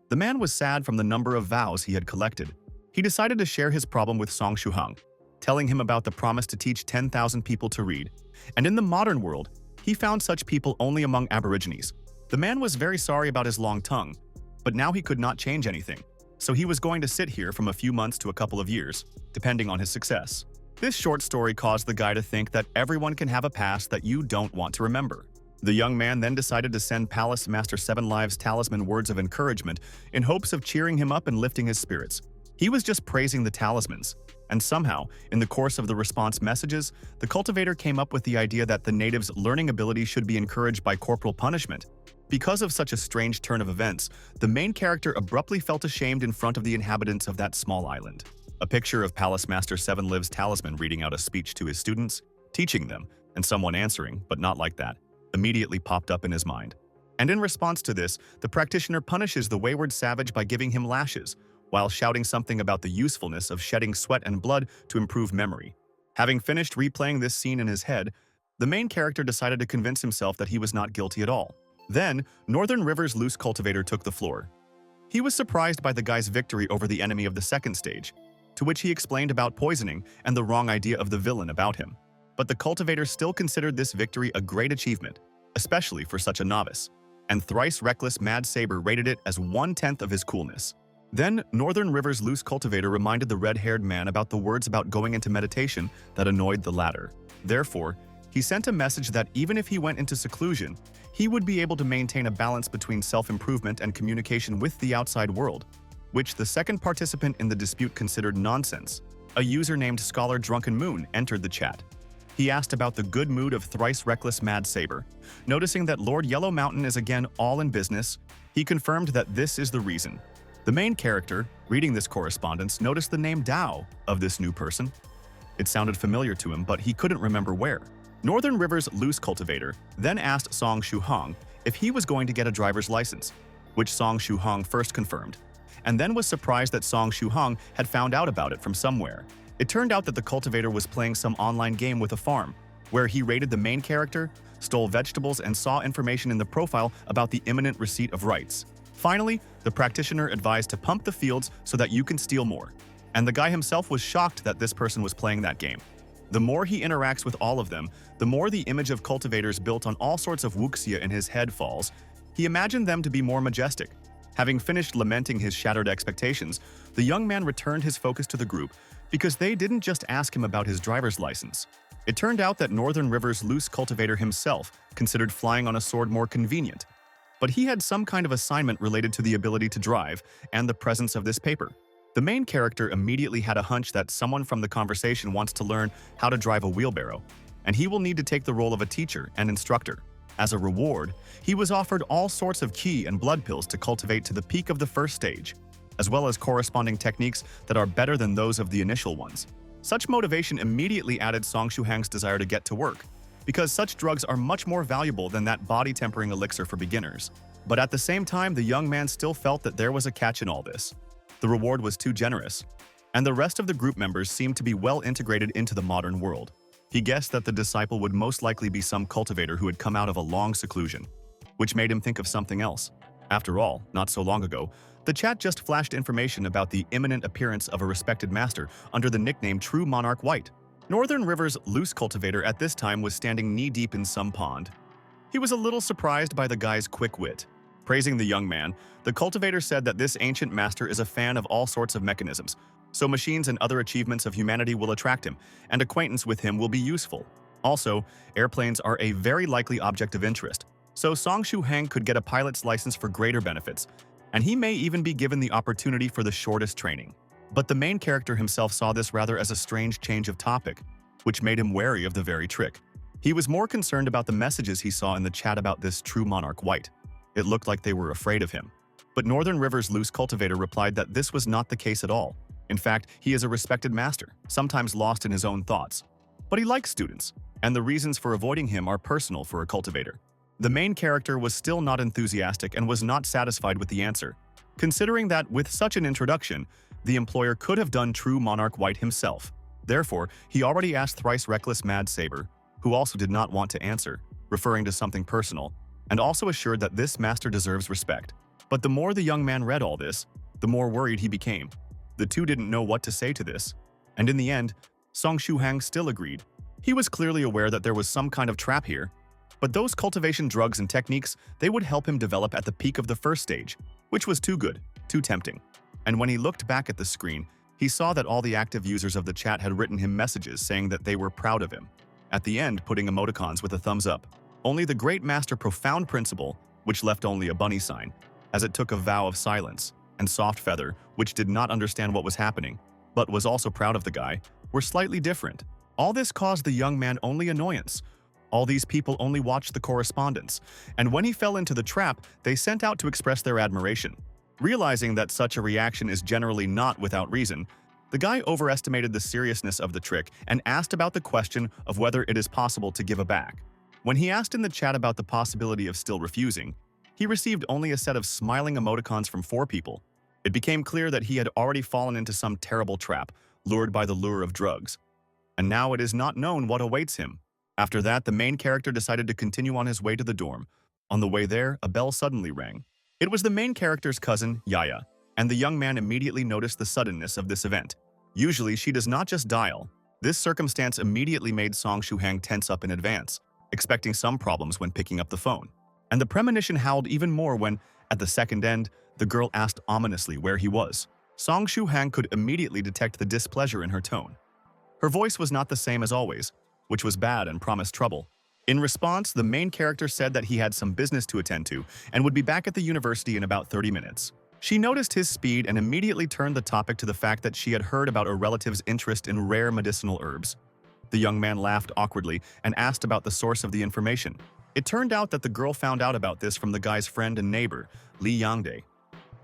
The man was sad from the number of vows he had collected. He decided to share his problem with Song Shuhang, telling him about the promise to teach 10,000 people to read. And in the modern world, he found such people only among Aborigines. The man was very sorry about his long tongue, but now he could not change anything. So he was going to sit here from a few months to a couple of years, depending on his success. This short story caused the guy to think that everyone can have a past that you don't want to remember. The young man then decided to send Palace Master 7 Lives talisman words of encouragement in hopes of cheering him up and lifting his spirits. He was just praising the talismans, and somehow, in the course of the response messages, the cultivator came up with the idea that the natives' learning ability should be encouraged by corporal punishment. Because of such a strange turn of events, the main character abruptly felt ashamed in front of the inhabitants of that small island. A picture of Palace Master 7 Lives talisman reading out a speech to his students, teaching them, and someone answering, but not like that, immediately popped up in his mind. And in response to this, the practitioner punishes the wayward savage by giving him lashes, while shouting something about the usefulness of shedding sweat and blood to improve memory. Having finished replaying this scene in his head, the main character decided to convince himself that he was not guilty at all. Then, Northern River's loose cultivator took the floor. He was surprised by the guy's victory over the enemy of the second stage, to which he explained about poisoning and the wrong idea of the villain about him. But the cultivator still considered this victory a great achievement, especially for such a novice, and thrice reckless Mad Saber rated it as 1/10 of his coolness. Then, Northern River's loose cultivator reminded the red-haired man about the words about going into meditation that annoyed the latter. Therefore, he sent a message that even if he went into seclusion, he would be able to maintain a balance between self-improvement and communication with the outside world, which the second participant in the dispute considered nonsense. A user named Scholar Drunken Moon entered the chat. He asked about the good mood of thrice reckless Mad Saber. Noticing that Lord Yellow Mountain is again all in business, he confirmed that this is the reason. The main character, reading this correspondence, noticed the name Dao of this new person. It sounded familiar to him, but he couldn't remember where. Northern River's loose cultivator then asked Song Shuhong if he was going to get a driver's license, which Song Shuhong first confirmed, and then was surprised that Song Shuhong had found out about it from somewhere. It turned out that the cultivator was playing some online game with a farm, where he raided the main character, stole vegetables, and saw information in the profile about the imminent receipt of rights. Finally, the practitioner advised to pump the fields so that you can steal more, and the guy himself was shocked that this person was playing that game. The more he interacts with all of them, the more the image of cultivators built on all sorts of wuxia in his head falls. He imagined them to be more majestic. Having finished lamenting his shattered expectations, the young man returned his focus to the group because they didn't just ask him about his driver's license. It turned out that Northern River's loose cultivator himself considered flying on a sword more convenient, but he had some kind of assignment related to the ability to drive and the presence of this paper. The main character immediately had a hunch that someone from the conversation wants to learn how to drive a wheelbarrow, and he will need to take the role of a teacher and instructor. As a reward, he was offered all sorts of qi and blood pills to cultivate to the peak of the first stage, as well as corresponding techniques that are better than those of the initial ones. Such motivation immediately added Song Shuhang's desire to get to work, because such drugs are much more valuable than that body-tempering elixir for beginners. But at the same time, the young man still felt that there was a catch in all this. The reward was too generous, and the rest of the group members seemed to be well integrated into the modern world. He guessed that the disciple would most likely be some cultivator who had come out of a long seclusion, which made him think of something else. After all, not so long ago, the chat just flashed information about the imminent appearance of a respected master under the nickname True Monarch White. Northern River's loose cultivator at this time was standing knee-deep in some pond. He was a little surprised by the guy's quick wit. Praising the young man, the cultivator said that this ancient master is a fan of all sorts of mechanisms, so machines and other achievements of humanity will attract him, and acquaintance with him will be useful. Also, airplanes are a very likely object of interest, so Song Shuhang could get a pilot's license for greater benefits, and he may even be given the opportunity for the shortest training. But the main character himself saw this rather as a strange change of topic, which made him wary of the very trick. He was more concerned about the messages he saw in the chat about this True Monarch White. It looked like they were afraid of him. But Northern River's loose cultivator replied that this was not the case at all. In fact, he is a respected master, sometimes lost in his own thoughts. But he likes students, and the reasons for avoiding him are personal for a cultivator. The main character was still not enthusiastic and was not satisfied with the answer, considering that with such an introduction, the employer could have done True Monarch White himself. Therefore, he already asked thrice reckless Mad Saber, who also did not want to answer, referring to something personal, and also assured that this master deserves respect. But the more the young man read all this, the more worried he became. The two didn't know what to say to this, and in the end, Song Shuhang still agreed. He was clearly aware that there was some kind of trap here, but those cultivation drugs and techniques, they would help him develop at the peak of the first stage, which was too good, too tempting. And when he looked back at the screen, he saw that all the active users of the chat had written him messages saying that they were proud of him. At the end, putting emoticons with a thumbs up. Only the great master profound principle, which left only a bunny sign, as it took a vow of silence, and Soft Feather, which did not understand what was happening, but was also proud of the guy, were slightly different. All this caused the young man only annoyance. All these people only watched the correspondence, and when he fell into the trap, they sent out to express their admiration. Realizing that such a reaction is generally not without reason, the guy overestimated the seriousness of the trick and asked about the question of whether it is possible to give a back. When he asked in the chat about the possibility of still refusing, he received only a set of smiling emoticons from 4 people. It became clear that he had already fallen into some terrible trap, lured by the lure of drugs. And now it is not known what awaits him. After that, the main character decided to continue on his way to the dorm. On the way there, a bell suddenly rang. It was the main character's cousin, Yaya, and the young man immediately noticed the suddenness of this event. Usually, she does not just dial. This circumstance immediately made Song Shuhang tense up in advance, expecting some problems when picking up the phone. And the premonition howled even more when, at the second end, The girl asked ominously where he was. Song Shu-hang could immediately detect the displeasure in her tone. Her voice was not the same as always, which was bad and promised trouble. In response, the main character said that he had some business to attend to and would be back at the university in about 30 minutes. She noticed his speed and immediately turned the topic to the fact that she had heard about a relative's interest in rare medicinal herbs. The young man laughed awkwardly and asked about the source of the information. It turned out that the girl found out about this from the guy's friend and neighbor, Li Yangde.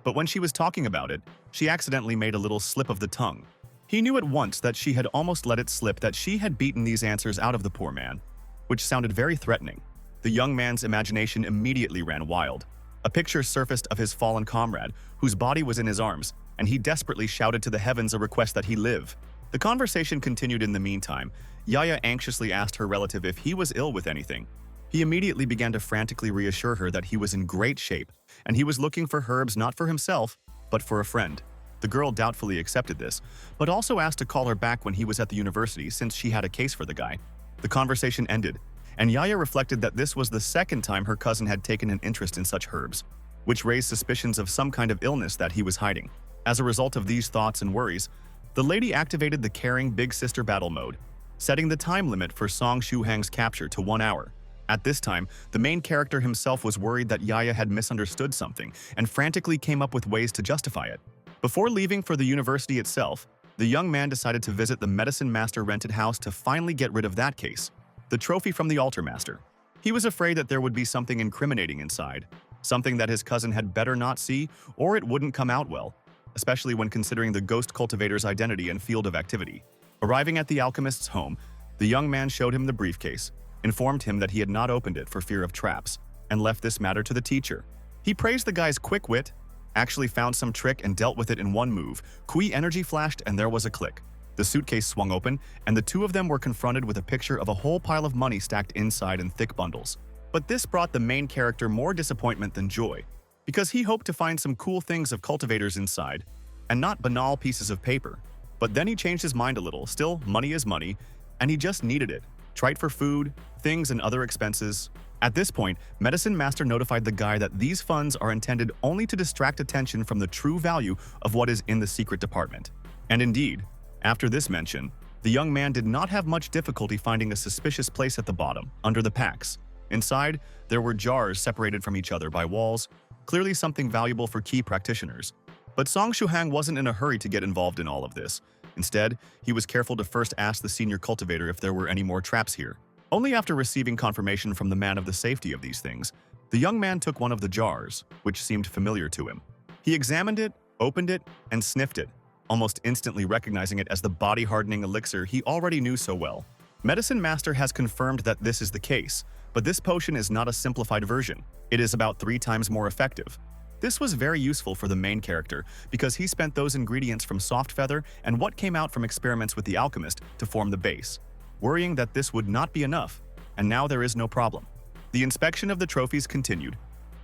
But when she was talking about it, she accidentally made a little slip of the tongue. He knew at once that she had almost let it slip that she had beaten these answers out of the poor man, which sounded very threatening. The young man's imagination immediately ran wild. A picture surfaced of his fallen comrade, whose body was in his arms, and he desperately shouted to the heavens a request that he live. The conversation continued in the meantime. Yaya anxiously asked her relative if he was ill with anything. He immediately began to frantically reassure her that he was in great shape, and he was looking for herbs not for himself, but for a friend. The girl doubtfully accepted this, but also asked to call her back when he was at the university since she had a case for the guy. The conversation ended, and Yaya reflected that this was the second time her cousin had taken an interest in such herbs, which raised suspicions of some kind of illness that he was hiding. As a result of these thoughts and worries, the lady activated the caring big sister battle mode, setting the time limit for Song Shu-hang's capture to 1 hour. At this time, the main character himself was worried that Yaya had misunderstood something and frantically came up with ways to justify it. Before leaving for the university itself, the young man decided to visit the medicine master rented house to finally get rid of that case, the trophy from the altar master. He was afraid that there would be something incriminating inside, something that his cousin had better not see or it wouldn't come out well, especially when considering the ghost cultivator's identity and field of activity. Arriving at the alchemist's home, the young man showed him the briefcase, informed him that he had not opened it for fear of traps, and left this matter to the teacher. He praised the guy's quick wit, actually found some trick and dealt with it in one move. Kui energy flashed and there was a click. The suitcase swung open, and the two of them were confronted with a picture of a whole pile of money stacked inside in thick bundles. But this brought the main character more disappointment than joy, because he hoped to find some cool things of cultivators inside, and not banal pieces of paper. But then he changed his mind a little. Still, money is money, and he just needed it. Trite for food, things, and other expenses. At this point, Medicine Master notified the guy that these funds are intended only to distract attention from the true value of what is in the secret department. And indeed, after this mention, the young man did not have much difficulty finding a suspicious place at the bottom, under the packs. Inside, there were jars separated from each other by walls, clearly something valuable for key practitioners. But Song Shu-hang wasn't in a hurry to get involved in all of this. Instead, he was careful to first ask the senior cultivator if there were any more traps here. Only after receiving confirmation from the man of the safety of these things, the young man took one of the jars, which seemed familiar to him. He examined it, opened it, and sniffed it, almost instantly recognizing it as the body-hardening elixir he already knew so well. Medicine Master has confirmed that this is the case, but this potion is not a simplified version. It is about 3 times more effective. This was very useful for the main character because he spent those ingredients from Soft Feather and what came out from experiments with the alchemist to form the base, worrying that this would not be enough, and now there is no problem. The inspection of the trophies continued.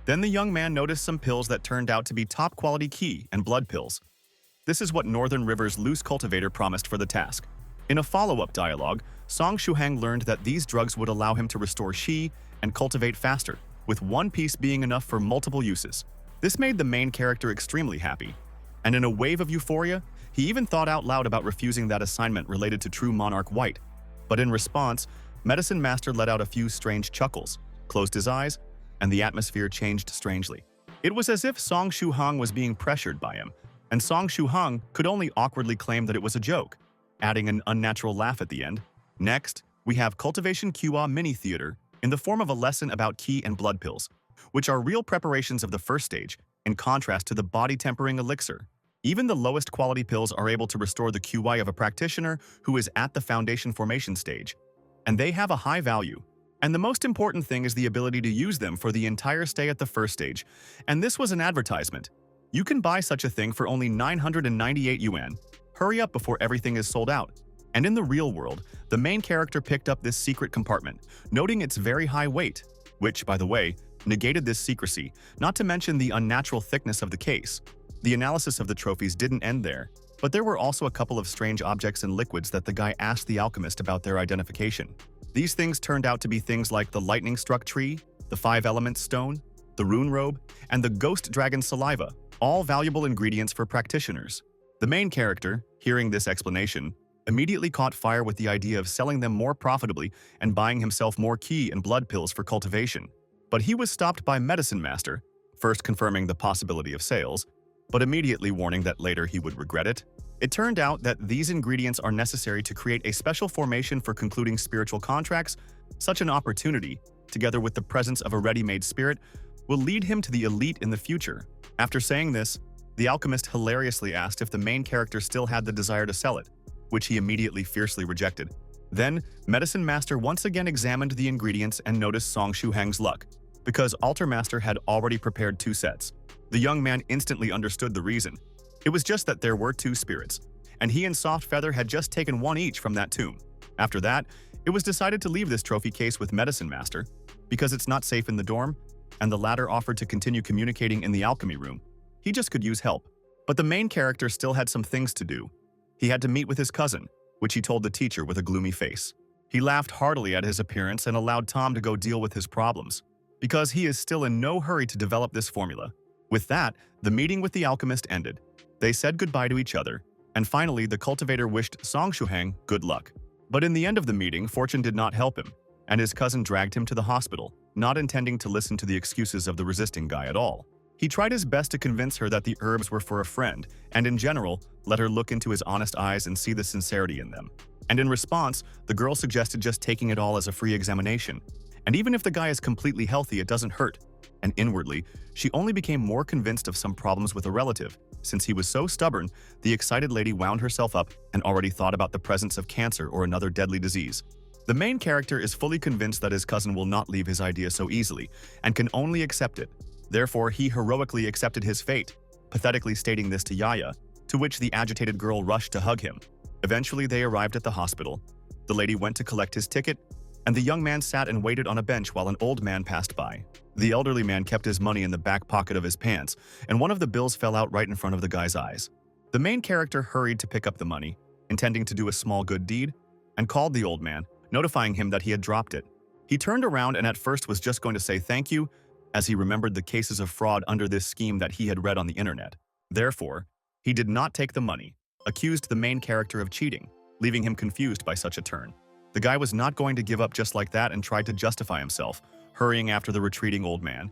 Then the young man noticed some pills that turned out to be top-quality qi and blood pills. This is what Northern River's loose cultivator promised for the task. In a follow-up dialogue, Song Shu-hang learned that these drugs would allow him to restore qi and cultivate faster, with one piece being enough for multiple uses. This made the main character extremely happy, and in a wave of euphoria, he even thought out loud about refusing that assignment related to True Monarch White. But in response, Medicine Master let out a few strange chuckles, closed his eyes, and the atmosphere changed strangely. It was as if Song Shu-hang was being pressured by him, and Song Shu-hang could only awkwardly claim that it was a joke, adding an unnatural laugh at the end. Next, we have Cultivation QA Mini Theater in the form of a lesson about qi and blood pills, which are real preparations of the first stage, in contrast to the body-tempering elixir. Even the lowest quality pills are able to restore the QI of a practitioner who is at the foundation formation stage, and they have a high value. And the most important thing is the ability to use them for the entire stay at the first stage, and this was an advertisement. You can buy such a thing for only 998 yuan. Hurry up before everything is sold out. And in the real world, the main character picked up this secret compartment, noting its very high weight, which, by the way, negated this secrecy, not to mention the unnatural thickness of the case. The analysis of the trophies didn't end there, but there were also a couple of strange objects and liquids that the guy asked the alchemist about their identification. These things turned out to be things like the lightning-struck tree, the 5 elements stone, the rune robe, and the ghost dragon saliva, all valuable ingredients for practitioners. The main character, hearing this explanation, immediately caught fire with the idea of selling them more profitably and buying himself more key and blood pills for cultivation. But he was stopped by Medicine Master, first confirming the possibility of sales, but immediately warning that later he would regret it. It turned out that these ingredients are necessary to create a special formation for concluding spiritual contracts. Such an opportunity, together with the presence of a ready-made spirit, will lead him to the elite in the future. After saying this, the alchemist hilariously asked if the main character still had the desire to sell it, which he immediately fiercely rejected. Then, Medicine Master once again examined the ingredients and noticed Song Shuhang's luck, because Altar Master had already prepared 2 sets. The young man instantly understood the reason. It was just that there were 2 spirits, and he and Soft Feather had just taken 1 each from that tomb. After that, it was decided to leave this trophy case with Medicine Master, because it's not safe in the dorm, and the latter offered to continue communicating in the alchemy room. He just could use help. But the main character still had some things to do. He had to meet with his cousin, which he told the teacher with a gloomy face. He laughed heartily at his appearance and allowed Tom to go deal with his problems, because he is still in no hurry to develop this formula. With that, the meeting with the alchemist ended. They said goodbye to each other, and finally the cultivator wished Song Shuhang good luck. But in the end of the meeting, fortune did not help him, and his cousin dragged him to the hospital, not intending to listen to the excuses of the resisting guy at all. He tried his best to convince her that the herbs were for a friend, and in general, let her look into his honest eyes and see the sincerity in them. And in response, the girl suggested just taking it all as a free examination. And even if the guy is completely healthy, it doesn't hurt. And inwardly, she only became more convinced of some problems with a relative. Since he was so stubborn, the excited lady wound herself up and already thought about the presence of cancer or another deadly disease. The main character is fully convinced that his cousin will not leave his idea so easily, and can only accept it. Therefore, he heroically accepted his fate, pathetically stating this to Yaya, to which the agitated girl rushed to hug him. Eventually, they arrived at the hospital. The lady went to collect his ticket, and the young man sat and waited on a bench while an old man passed by. The elderly man kept his money in the back pocket of his pants, and one of the bills fell out right in front of the guy's eyes. The main character hurried to pick up the money, intending to do a small good deed, and called the old man, notifying him that he had dropped it. He turned around and at first was just going to say thank you, as he remembered the cases of fraud under this scheme that he had read on the internet. Therefore, he did not take the money, accused the main character of cheating, leaving him confused by such a turn. The guy was not going to give up just like that and tried to justify himself, hurrying after the retreating old man.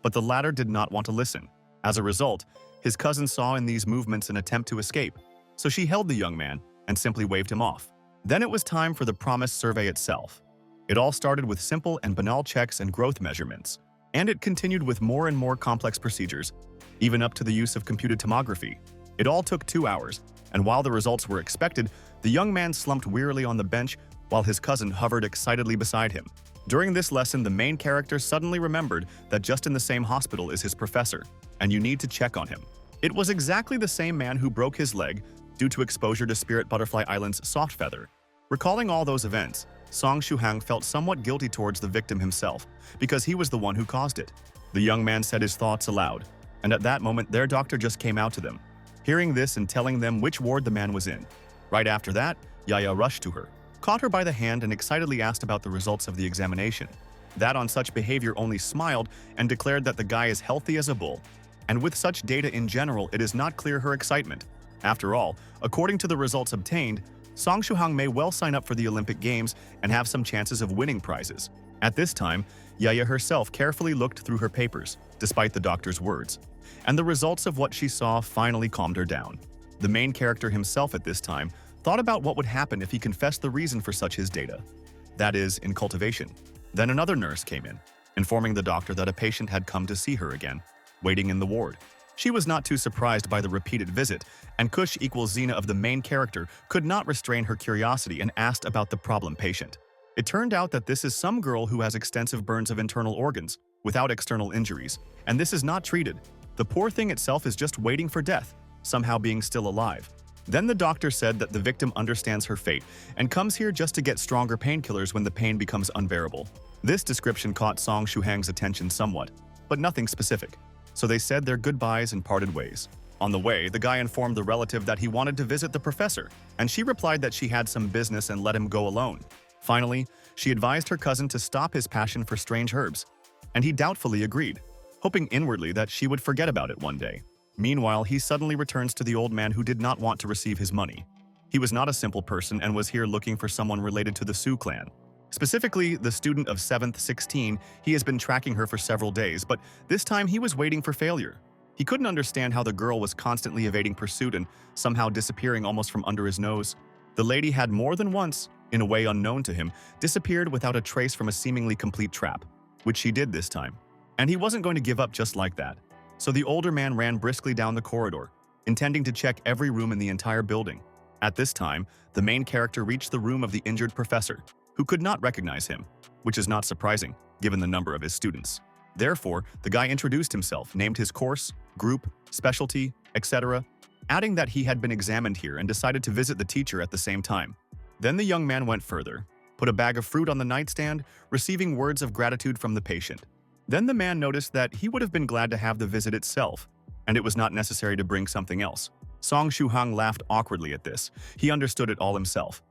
But the latter did not want to listen. As a result, his cousin saw in these movements an attempt to escape, so she held the young man and simply waved him off. Then it was time for the promised survey itself. It all started with simple and banal checks and growth measurements, and it continued with more and more complex procedures, even up to the use of computed tomography. It all took 2 hours, and while the results were expected, the young man slumped wearily on the bench while his cousin hovered excitedly beside him. During this lesson, the main character suddenly remembered that just in the same hospital is his professor, and you need to check on him. It was exactly the same man who broke his leg due to exposure to Spirit Butterfly Island's soft feather. Recalling all those events, Song Shuhang felt somewhat guilty towards the victim himself, because he was the one who caused it. The young man said his thoughts aloud, and at that moment their doctor just came out to them, hearing this and telling them which ward the man was in. Right after that, Yaya rushed to her, caught her by the hand and excitedly asked about the results of the examination. That on such behavior only smiled and declared that the guy is healthy as a bull. And with such data in general, it is not clear her excitement. After all, according to the results obtained, Song Shuhang may well sign up for the Olympic Games and have some chances of winning prizes. At this time, Yaya herself carefully looked through her papers, despite the doctor's words, and the results of what she saw finally calmed her down. The main character himself at this time thought about what would happen if he confessed the reason for such his data, that is, in cultivation. Then another nurse came in, informing the doctor that a patient had come to see her again, waiting in the ward. She was not too surprised by the repeated visit, and Kush equals Xena of the main character could not restrain her curiosity and asked about the problem patient. It turned out that this is some girl who has extensive burns of internal organs, without external injuries, and this is not treated. The poor thing itself is just waiting for death, somehow being still alive. Then the doctor said that the victim understands her fate and comes here just to get stronger painkillers when the pain becomes unbearable. This description caught Song Shuhang's attention somewhat, but nothing specific. So they said their goodbyes and parted ways. On the way, the guy informed the relative that he wanted to visit the professor, and she replied that she had some business and let him go alone. Finally, she advised her cousin to stop his passion for strange herbs, and he doubtfully agreed, hoping inwardly that she would forget about it one day. Meanwhile, he suddenly returns to the old man who did not want to receive his money. He was not a simple person and was here looking for someone related to the Su clan. Specifically, the student of 7th 16, he has been tracking her for several days, but this time he was waiting for failure. He couldn't understand how the girl was constantly evading pursuit and somehow disappearing almost from under his nose. The lady had more than once, in a way unknown to him, disappeared without a trace from a seemingly complete trap, which she did this time. And he wasn't going to give up just like that. So the older man ran briskly down the corridor, intending to check every room in the entire building. At this time, the main character reached the room of the injured professor, who could not recognize him, which is not surprising, given the number of his students. Therefore, the guy introduced himself, named his course, group, specialty, etc., adding that he had been examined here and decided to visit the teacher at the same time. Then the young man went further, put a bag of fruit on the nightstand, receiving words of gratitude from the patient. Then the man noticed that he would have been glad to have the visit itself, and it was not necessary to bring something else. Song Shuhang laughed awkwardly at this. He understood it all himself,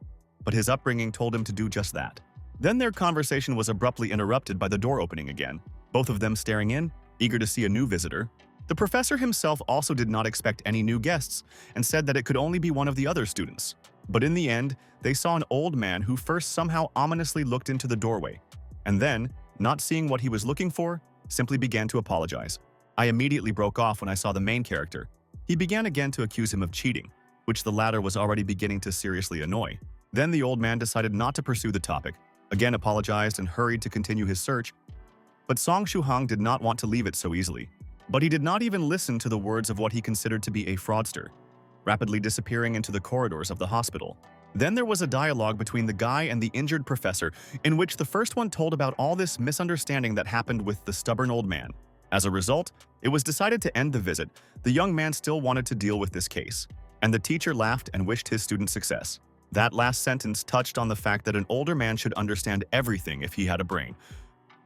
but his upbringing told him to do just that. Then their conversation was abruptly interrupted by the door opening again, both of them staring in, eager to see a new visitor. The professor himself also did not expect any new guests and said that it could only be one of the other students. But in the end, they saw an old man who first somehow ominously looked into the doorway, and then, not seeing what he was looking for, simply began to apologize. I immediately broke off when I saw the main character. He began again to accuse him of cheating, which the latter was already beginning to seriously annoy. Then the old man decided not to pursue the topic, again apologized and hurried to continue his search. But Song Shuhang did not want to leave it so easily. But he did not even listen to the words of what he considered to be a fraudster, rapidly disappearing into the corridors of the hospital. Then there was a dialogue between the guy and the injured professor, in which the first one told about all this misunderstanding that happened with the stubborn old man. As a result, it was decided to end the visit. The young man still wanted to deal with this case, and the teacher laughed and wished his student success. That last sentence touched on the fact that an older man should understand everything if he had a brain.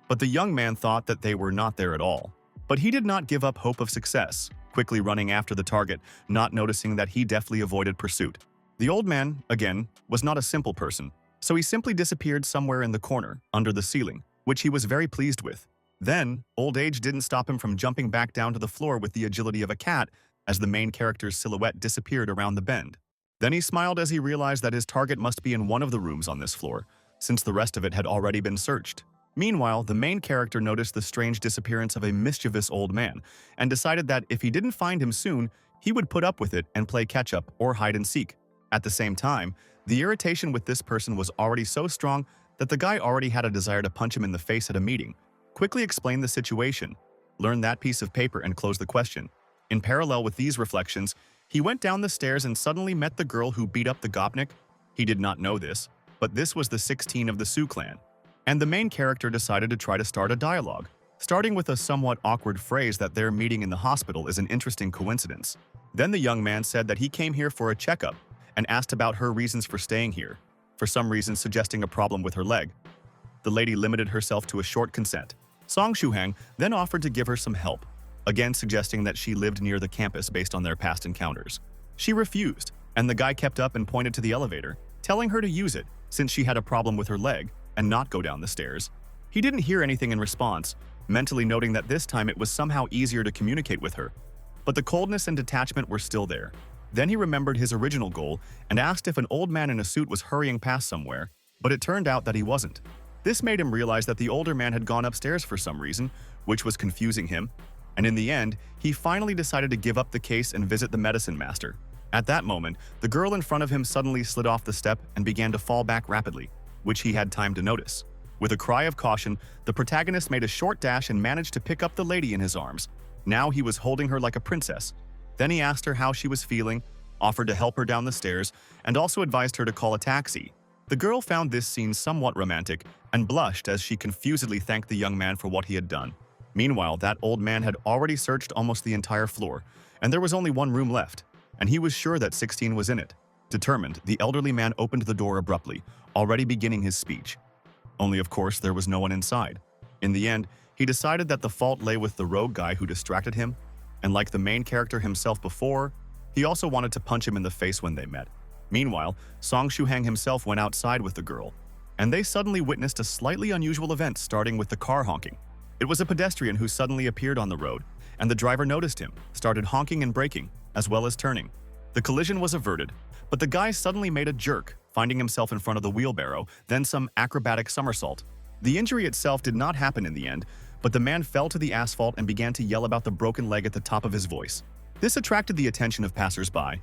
But the young man thought that they were not there at all. But he did not give up hope of success, quickly running after the target, not noticing that he deftly avoided pursuit. The old man, again, was not a simple person, so he simply disappeared somewhere in the corner, under the ceiling, which he was very pleased with. Then, old age didn't stop him from jumping back down to the floor with the agility of a cat as the main character's silhouette disappeared around the bend. Then he smiled as he realized that his target must be in one of the rooms on this floor, since the rest of it had already been searched. Meanwhile, the main character noticed the strange disappearance of a mischievous old man and decided that if he didn't find him soon, he would put up with it and play catch-up or hide-and-seek. At the same time, the irritation with this person was already so strong that the guy already had a desire to punch him in the face at a meeting. Quickly explain the situation, learn that piece of paper and close the question. In parallel with these reflections, he went down the stairs and suddenly met the girl who beat up the Gopnik. He did not know this, but this was the 16 of the Su clan. And the main character decided to try to start a dialogue, starting with a somewhat awkward phrase that their meeting in the hospital is an interesting coincidence. Then the young man said that he came here for a checkup and asked about her reasons for staying here, for some reason suggesting a problem with her leg. The lady limited herself to a short consent. Song Shuhang then offered to give her some help, again suggesting that she lived near the campus based on their past encounters. She refused, and the guy kept up and pointed to the elevator, telling her to use it since she had a problem with her leg and not go down the stairs. He didn't hear anything in response, mentally noting that this time it was somehow easier to communicate with her. But the coldness and detachment were still there. Then he remembered his original goal and asked if an old man in a suit was hurrying past somewhere, but it turned out that he wasn't. This made him realize that the older man had gone upstairs for some reason, which was confusing him, and in the end, he finally decided to give up the case and visit the medicine master. At that moment, the girl in front of him suddenly slid off the step and began to fall back rapidly, which he had time to notice. With a cry of caution, the protagonist made a short dash and managed to pick up the lady in his arms. Now he was holding her like a princess. Then he asked her how she was feeling, offered to help her down the stairs, and also advised her to call a taxi. The girl found this scene somewhat romantic and blushed as she confusedly thanked the young man for what he had done. Meanwhile, that old man had already searched almost the entire floor, and there was only one room left, and he was sure that 16 was in it. Determined, the elderly man opened the door abruptly, already beginning his speech. Only, of course, there was no one inside. In the end, he decided that the fault lay with the rogue guy who distracted him, and like the main character himself before, he also wanted to punch him in the face when they met. Meanwhile, Song Shuhang himself went outside with the girl, and they suddenly witnessed a slightly unusual event starting with the car honking. It was a pedestrian who suddenly appeared on the road, and the driver noticed him, started honking and braking, as well as turning. The collision was averted, but the guy suddenly made a jerk, finding himself in front of the wheelbarrow, then some acrobatic somersault. The injury itself did not happen in the end, but the man fell to the asphalt and began to yell about the broken leg at the top of his voice. This attracted the attention of passers-by,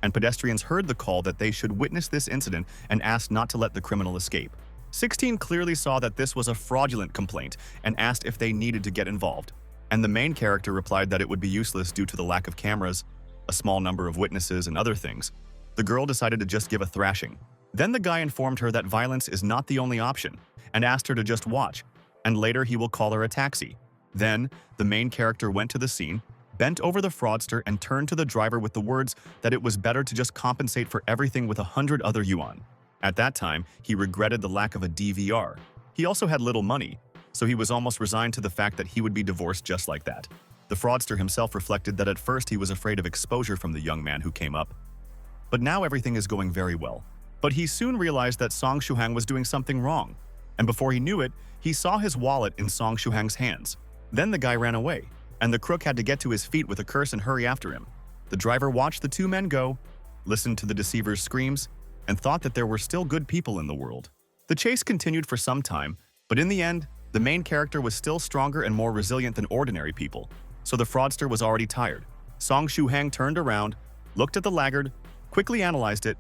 and pedestrians heard the call that they should witness this incident and asked not to let the criminal escape. 16 clearly saw that this was a fraudulent complaint and asked if they needed to get involved. And the main character replied that it would be useless due to the lack of cameras, a small number of witnesses, and other things. The girl decided to just give a thrashing. Then the guy informed her that violence is not the only option and asked her to just watch, and later he will call her a taxi. Then, the main character went to the scene, bent over the fraudster, and turned to the driver with the words that it was better to just compensate for everything with 100 other yuan. At that time, he regretted the lack of a DVR. He also had little money, so he was almost resigned to the fact that he would be divorced just like that. The fraudster himself reflected that at first he was afraid of exposure from the young man who came up. But now everything is going very well. But he soon realized that Song Shuhang was doing something wrong. And before he knew it, he saw his wallet in Song Shuhang's hands. Then the guy ran away, and the crook had to get to his feet with a curse and hurry after him. The driver watched the two men go, listened to the deceiver's screams, and thought that there were still good people in the world. The chase continued for some time, but in the end, the main character was still stronger and more resilient than ordinary people, so the fraudster was already tired. Song Shuhang turned around, looked at the laggard, quickly analyzed it,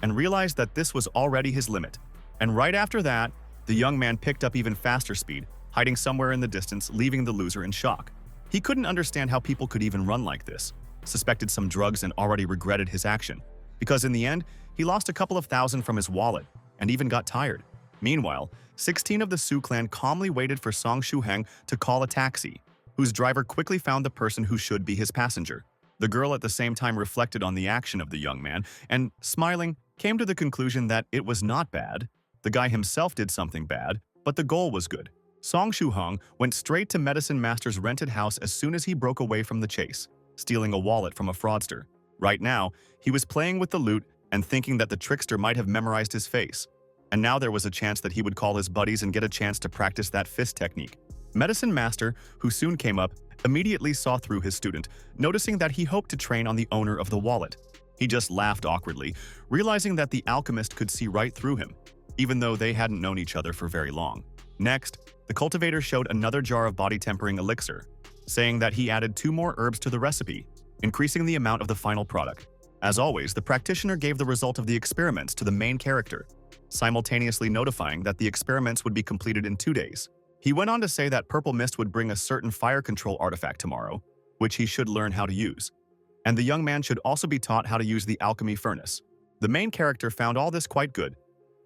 and realized that this was already his limit. And right after that, the young man picked up even faster speed, hiding somewhere in the distance, leaving the loser in shock. He couldn't understand how people could even run like this, suspected some drugs, and already regretted his action. Because in the end, he lost a couple of thousand from his wallet, and even got tired. Meanwhile, 16 of the Su clan calmly waited for Song Shuhang to call a taxi, whose driver quickly found the person who should be his passenger. The girl at the same time reflected on the action of the young man and, smiling, came to the conclusion that it was not bad. The guy himself did something bad, but the goal was good. Song Shuhang went straight to Medicine Master's rented house as soon as he broke away from the chase, stealing a wallet from a fraudster. Right now, he was playing with the loot and thinking that the trickster might have memorized his face. And now there was a chance that he would call his buddies and get a chance to practice that fist technique. Medicine Master, who soon came up, immediately saw through his student, noticing that he hoped to train on the owner of the wallet. He just laughed awkwardly, realizing that the alchemist could see right through him, even though they hadn't known each other for very long. Next, the cultivator showed another jar of body-tempering elixir, saying that he added 2 more herbs to the recipe, increasing the amount of the final product. As always, the practitioner gave the result of the experiments to the main character, simultaneously notifying that the experiments would be completed in 2 days. He went on to say that Purple Mist would bring a certain fire control artifact tomorrow, which he should learn how to use. And the young man should also be taught how to use the alchemy furnace. The main character found all this quite good,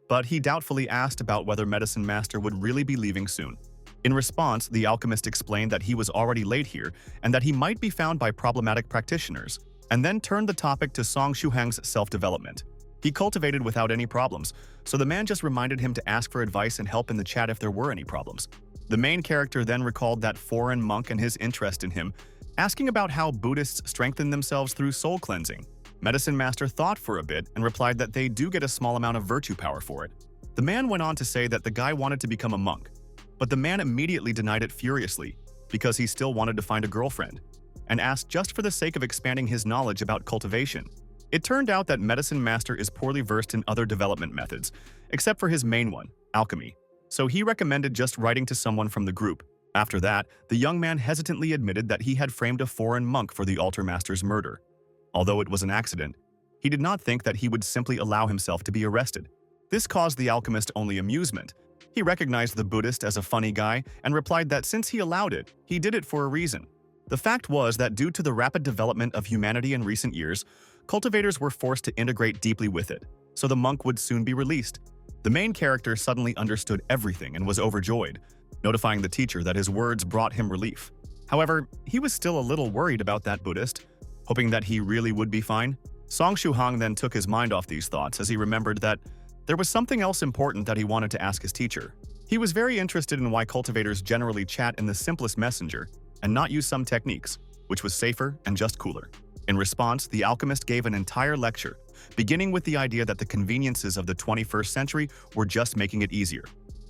but he doubtfully asked about whether Medicine Master would really be leaving soon. In response, the alchemist explained that he was already late here and that he might be found by problematic practitioners, and then turned the topic to Song Shuhang's self-development. He cultivated without any problems, so the man just reminded him to ask for advice and help in the chat if there were any problems. The main character then recalled that foreign monk and his interest in him, asking about how Buddhists strengthen themselves through soul cleansing. Medicine Master thought for a bit and replied that they do get a small amount of virtue power for it. The man went on to say that the guy wanted to become a monk, but the man immediately denied it furiously because he still wanted to find a girlfriend, and asked just for the sake of expanding his knowledge about cultivation. It turned out that Medicine Master is poorly versed in other development methods, except for his main one, alchemy. So he recommended just writing to someone from the group. After that, the young man hesitantly admitted that he had framed a foreign monk for the altar master's murder. Although it was an accident, he did not think that he would simply allow himself to be arrested. This caused the alchemist only amusement. He recognized the Buddhist as a funny guy and replied that since he allowed it, he did it for a reason. The fact was that due to the rapid development of humanity in recent years, cultivators were forced to integrate deeply with it, so the monk would soon be released. The main character suddenly understood everything and was overjoyed, notifying the teacher that his words brought him relief. However, he was still a little worried about that Buddhist, hoping that he really would be fine. Song Shuhang then took his mind off these thoughts as he remembered that there was something else important that he wanted to ask his teacher. He was very interested in why cultivators generally chat in the simplest messenger and not use some techniques, which was safer and just cooler. In response, the alchemist gave an entire lecture, beginning with the idea that the conveniences of the 21st century were just making it easier,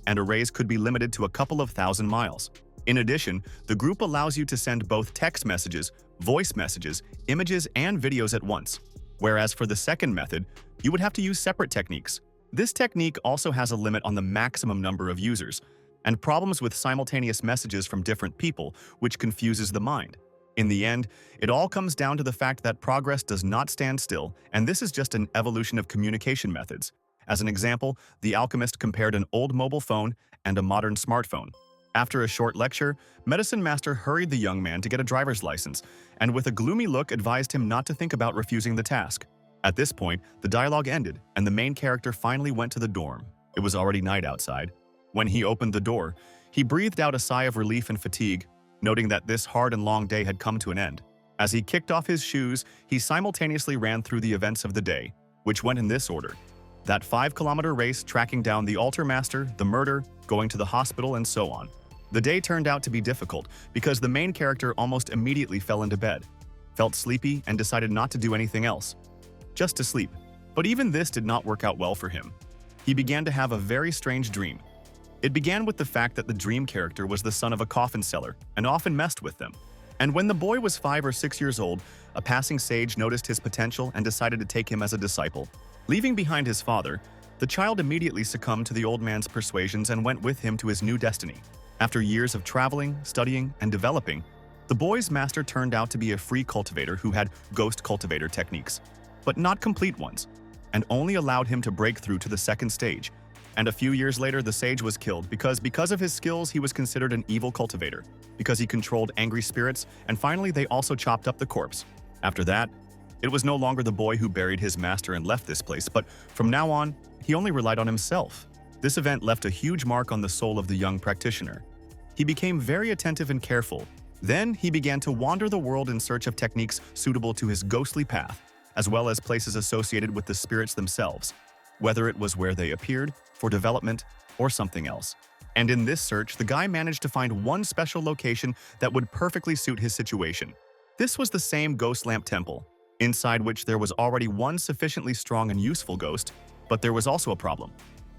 and arrays could be limited to a couple of thousand miles. In addition, the group allows you to send both text messages, voice messages, images, and videos at once. Whereas for the second method, you would have to use separate techniques. This technique also has a limit on the maximum number of users, and problems with simultaneous messages from different people, which confuses the mind. In the end, it all comes down to the fact that progress does not stand still, and this is just an evolution of communication methods. As an example, the alchemist compared an old mobile phone and a modern smartphone. After a short lecture, Medicine Master hurried the young man to get a driver's license, and with a gloomy look advised him not to think about refusing the task. At this point, the dialogue ended, and the main character finally went to the dorm. It was already night outside. When he opened the door, he breathed out a sigh of relief and fatigue, noting that this hard and long day had come to an end. As he kicked off his shoes, he simultaneously ran through the events of the day, which went in this order. That 5-kilometer race tracking down the altar master, the murder, going to the hospital, and so on. The day turned out to be difficult because the main character almost immediately fell into bed, felt sleepy, and decided not to do anything else, just to sleep. But even this did not work out well for him. He began to have a very strange dream. It began with the fact that the dream character was the son of a coffin seller and often messed with them. And when the boy was 5 or 6 years old, a passing sage noticed his potential and decided to take him as a disciple. Leaving behind his father, the child immediately succumbed to the old man's persuasions and went with him to his new destiny. After years of traveling, studying, and developing, the boy's master turned out to be a free cultivator who had ghost cultivator techniques, but not complete ones, and only allowed him to break through to the second stage. And a few years later, the sage was killed because of his skills, he was considered an evil cultivator, because he controlled angry spirits, and finally they also chopped up the corpse. After that, it was no longer the boy who buried his master and left this place, but from now on, he only relied on himself. This event left a huge mark on the soul of the young practitioner. He became very attentive and careful. Then he began to wander the world in search of techniques suitable to his ghostly path, as well as places associated with the spirits themselves, whether it was where they appeared, for development, or something else. And in this search, the guy managed to find one special location that would perfectly suit his situation. This was the same ghost lamp temple, inside which there was already one sufficiently strong and useful ghost, but there was also a problem.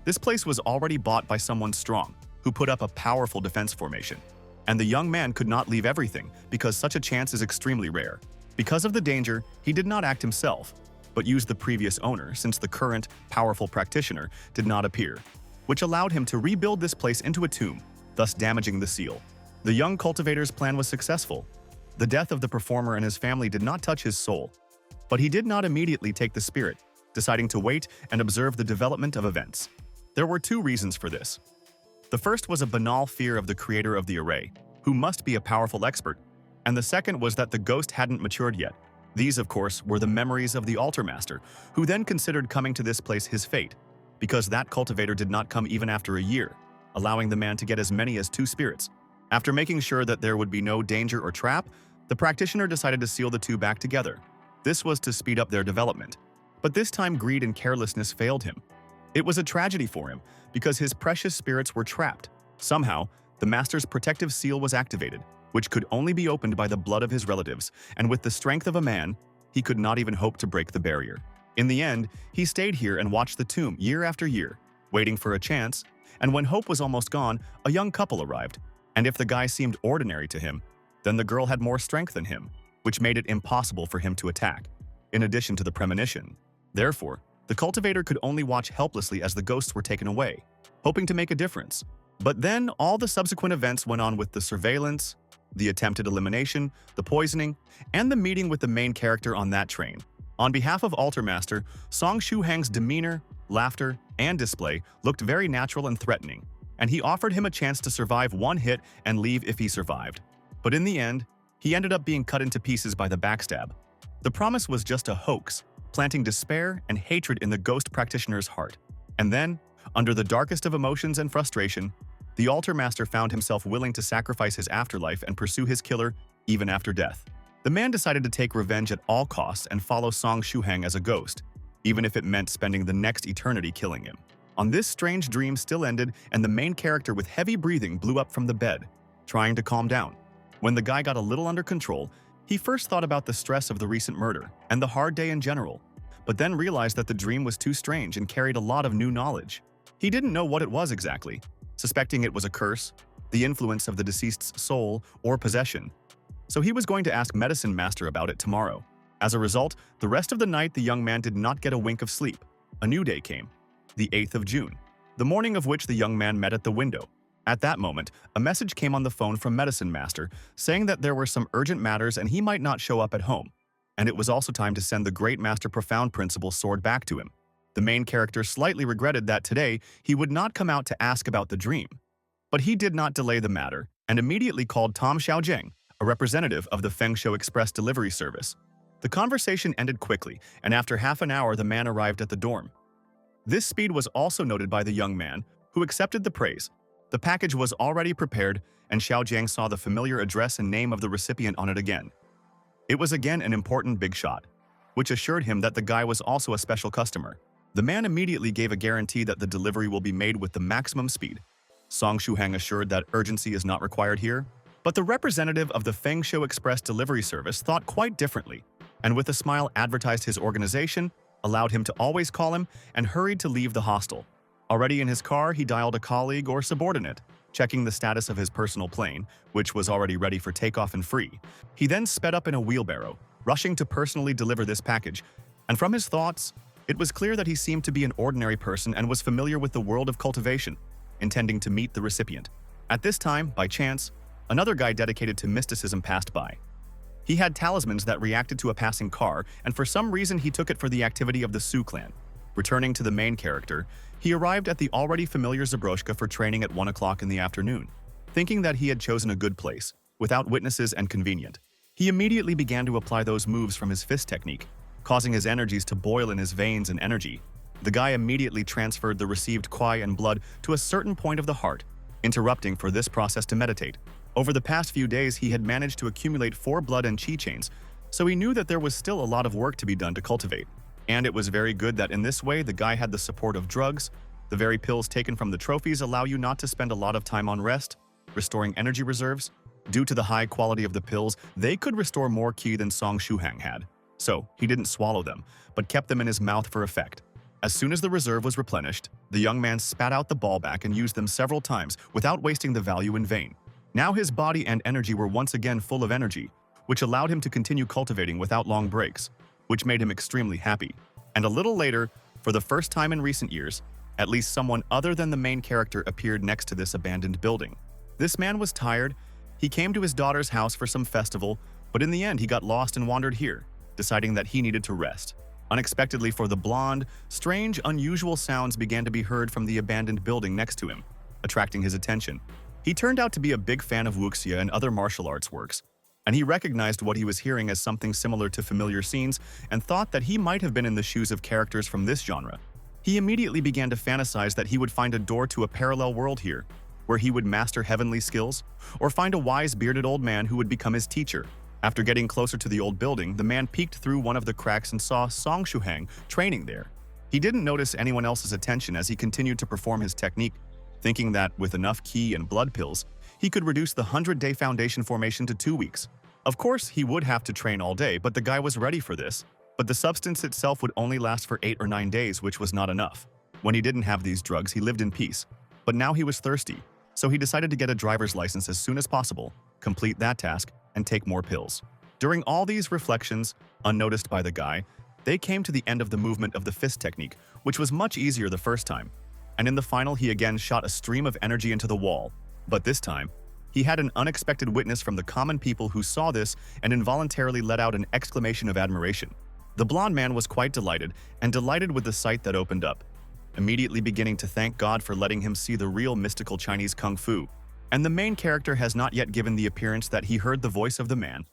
This place was already bought by someone strong, who put up a powerful defense formation. And the young man could not leave everything, because such a chance is extremely rare. Because of the danger, he did not act himself, but used the previous owner since the current, powerful practitioner did not appear, which allowed him to rebuild this place into a tomb, thus damaging the seal. The young cultivator's plan was successful. The death of the performer and his family did not touch his soul, but he did not immediately take the spirit, deciding to wait and observe the development of events. There were 2 reasons for this. The first was a banal fear of the creator of the array, who must be a powerful expert, and the second was that the ghost hadn't matured yet. These, of course, were the memories of the altar master, who then considered coming to this place his fate, because that cultivator did not come even after a year, allowing the man to get as many as 2 spirits. After making sure that there would be no danger or trap, the practitioner decided to seal the 2 back together. This was to speed up their development. But this time greed and carelessness failed him. It was a tragedy for him, because his precious spirits were trapped. Somehow, the master's protective seal was activated, which could only be opened by the blood of his relatives, and with the strength of a man, he could not even hope to break the barrier. In the end, he stayed here and watched the tomb year after year, waiting for a chance, and when hope was almost gone, a young couple arrived, and if the guy seemed ordinary to him, then the girl had more strength than him, which made it impossible for him to attack, in addition to the premonition. Therefore, the cultivator could only watch helplessly as the ghosts were taken away, hoping to make a difference. But then all the subsequent events went on with the surveillance, the attempted elimination, the poisoning, and the meeting with the main character on that train. On behalf of Altar Master, Song Shu-hang's demeanor, laughter, and display looked very natural and threatening, and he offered him a chance to survive one hit and leave if he survived. But in the end, he ended up being cut into pieces by the backstab. The promise was just a hoax, planting despair and hatred in the ghost practitioner's heart. And then, under the darkest of emotions and frustration, the Altar Master found himself willing to sacrifice his afterlife and pursue his killer even after death. The man decided to take revenge at all costs and follow Song Shu-hang as a ghost, even if it meant spending the next eternity killing him. On this strange dream still ended, and the main character with heavy breathing blew up from the bed, trying to calm down. When the guy got a little under control, he first thought about the stress of the recent murder and the hard day in general, but then realized that the dream was too strange and carried a lot of new knowledge. He didn't know what it was exactly, suspecting it was a curse, the influence of the deceased's soul or possession. So he was going to ask Medicine Master about it tomorrow. As a result, the rest of the night the young man did not get a wink of sleep. A new day came, the 8th of June, the morning of which the young man met at the window. At that moment, a message came on the phone from Medicine Master saying that there were some urgent matters and he might not show up at home. And it was also time to send the Great Master Profound Principle's sword back to him. The main character slightly regretted that today he would not come out to ask about the dream. But he did not delay the matter and immediately called Tom Xiaojing, a representative of the Fengshu Express delivery service. The conversation ended quickly, and after half an hour the man arrived at the dorm. This speed was also noted by the young man, who accepted the praise. The package was already prepared, and Xiaojiang saw the familiar address and name of the recipient on it again. It was again an important big shot, which assured him that the guy was also a special customer. The man immediately gave a guarantee that the delivery will be made with the maximum speed. Song Shuhang assured that urgency is not required here, but the representative of the Fengshu Express delivery service thought quite differently, and with a smile advertised his organization, allowed him to always call him, and hurried to leave the hostel. Already in his car, he dialed a colleague or subordinate, checking the status of his personal plane, which was already ready for takeoff and free. He then sped up in a wheelbarrow, rushing to personally deliver this package, and from his thoughts, it was clear that he seemed to be an ordinary person and was familiar with the world of cultivation, intending to meet the recipient. At this time, by chance, another guy dedicated to mysticism passed by. He had talismans that reacted to a passing car, and for some reason he took it for the activity of the Su clan. Returning to the main character, he arrived at the already familiar Zabroshka for training at 1 o'clock in the afternoon. Thinking that he had chosen a good place, without witnesses and convenient, he immediately began to apply those moves from his fist technique, causing his energies to boil in his veins and energy. The guy immediately transferred the received Kwai and blood to a certain point of the heart, interrupting for this process to meditate. Over the past few days, he had managed to accumulate 4 blood and chi chains, so he knew that there was still a lot of work to be done to cultivate. And it was very good that in this way the guy had the support of drugs. The very pills taken from the trophies allow you not to spend a lot of time on rest, restoring energy reserves. Due to the high quality of the pills, they could restore more ki than Song Shuhang had. So, he didn't swallow them, but kept them in his mouth for effect. As soon as the reserve was replenished, the young man spat out the ball back and used them several times without wasting the value in vain. Now his body and energy were once again full of energy, which allowed him to continue cultivating without long breaks, which made him extremely happy. And a little later, for the first time in recent years, at least someone other than the main character appeared next to this abandoned building. This man was tired. He came to his daughter's house for some festival, but in the end he got lost and wandered here, deciding that he needed to rest. Unexpectedly for the blonde, strange, unusual sounds began to be heard from the abandoned building next to him, attracting his attention. He turned out to be a big fan of wuxia and other martial arts works, and he recognized what he was hearing as something similar to familiar scenes and thought that he might have been in the shoes of characters from this genre. He immediately began to fantasize that he would find a door to a parallel world here, where he would master heavenly skills, or find a wise bearded old man who would become his teacher. After getting closer to the old building, the man peeked through one of the cracks and saw Song Shuhang training there. He didn't notice anyone else's attention as he continued to perform his technique, thinking that with enough ki and blood pills, he could reduce the 100-day foundation formation to 2 weeks. Of course, he would have to train all day, but the guy was ready for this. But the substance itself would only last for 8 or 9 days, which was not enough. When he didn't have these drugs, he lived in peace. But now he was thirsty, so he decided to get a driver's license as soon as possible, complete that task, and take more pills. During all these reflections, unnoticed by the guy, they came to the end of the movement of the fist technique, which was much easier the first time. And in the final, he again shot a stream of energy into the wall. But this time, he had an unexpected witness from the common people who saw this and involuntarily let out an exclamation of admiration. The blonde man was quite delighted, and delighted with the sight that opened up, immediately beginning to thank God for letting him see the real mystical Chinese kung fu. And the main character has not yet given the appearance that he heard the voice of the man.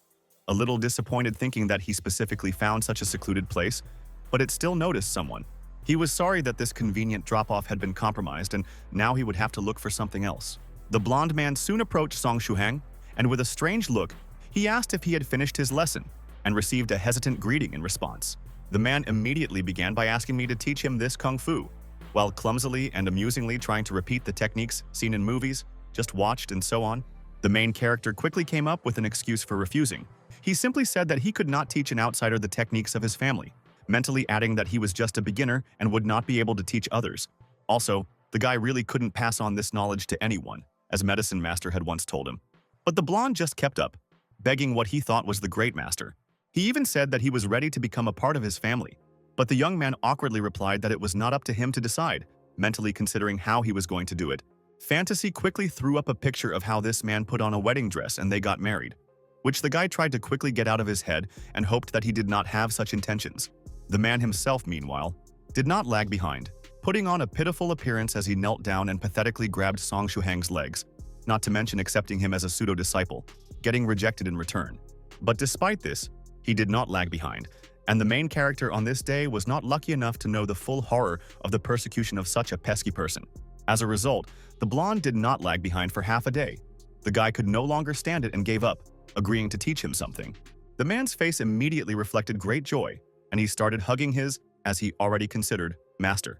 A little disappointed thinking that he specifically found such a secluded place, but it still noticed someone. He was sorry that this convenient drop-off had been compromised, and now he would have to look for something else. The blonde man soon approached Song Shuhang, and with a strange look, he asked if he had finished his lesson, and received a hesitant greeting in response. The man immediately began by asking me to teach him this kung fu, while clumsily and amusingly trying to repeat the techniques seen in movies, just watched, and so on. The main character quickly came up with an excuse for refusing. He simply said that he could not teach an outsider the techniques of his family, mentally adding that he was just a beginner and would not be able to teach others. Also, the guy really couldn't pass on this knowledge to anyone. as Medicine Master had once told him. But the blonde just kept up, begging what he thought was the Great Master. He even said that he was ready to become a part of his family. But the young man awkwardly replied that it was not up to him to decide, mentally considering how he was going to do it. Fantasy quickly threw up a picture of how this man put on a wedding dress and they got married, which the guy tried to quickly get out of his head and hoped that he did not have such intentions. The man himself, meanwhile, did not lag behind, putting on a pitiful appearance as he knelt down and pathetically grabbed Song Shuhang's legs, not to mention accepting him as a pseudo-disciple, getting rejected in return. But despite this, he did not lag behind, and the main character on this day was not lucky enough to know the full horror of the persecution of such a pesky person. As a result, the blonde did not lag behind for half a day. The guy could no longer stand it and gave up, agreeing to teach him something. The man's face immediately reflected great joy, and he started hugging his, as he already considered, master.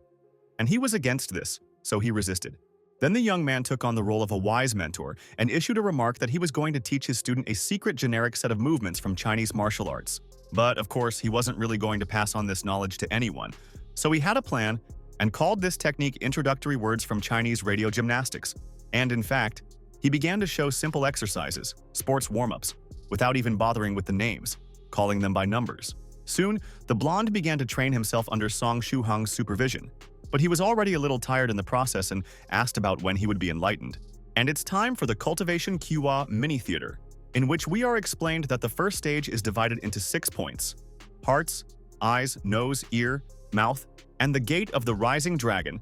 And he was against this, so he resisted. Then the young man took on the role of a wise mentor and issued a remark that he was going to teach his student a secret generic set of movements from Chinese martial arts. But, of course, he wasn't really going to pass on this knowledge to anyone, so he had a plan and called this technique introductory words from Chinese radio gymnastics. And in fact, he began to show simple exercises, sports warm-ups, without even bothering with the names, calling them by numbers. Soon, the blonde began to train himself under Song Shuhang's supervision, but he was already a little tired in the process and asked about when he would be enlightened. And it's time for the Cultivation Qihua mini-theater, in which we are explained that the first stage is divided into 6 points: hearts, eyes, nose, ear, mouth, and the gate of the rising dragon.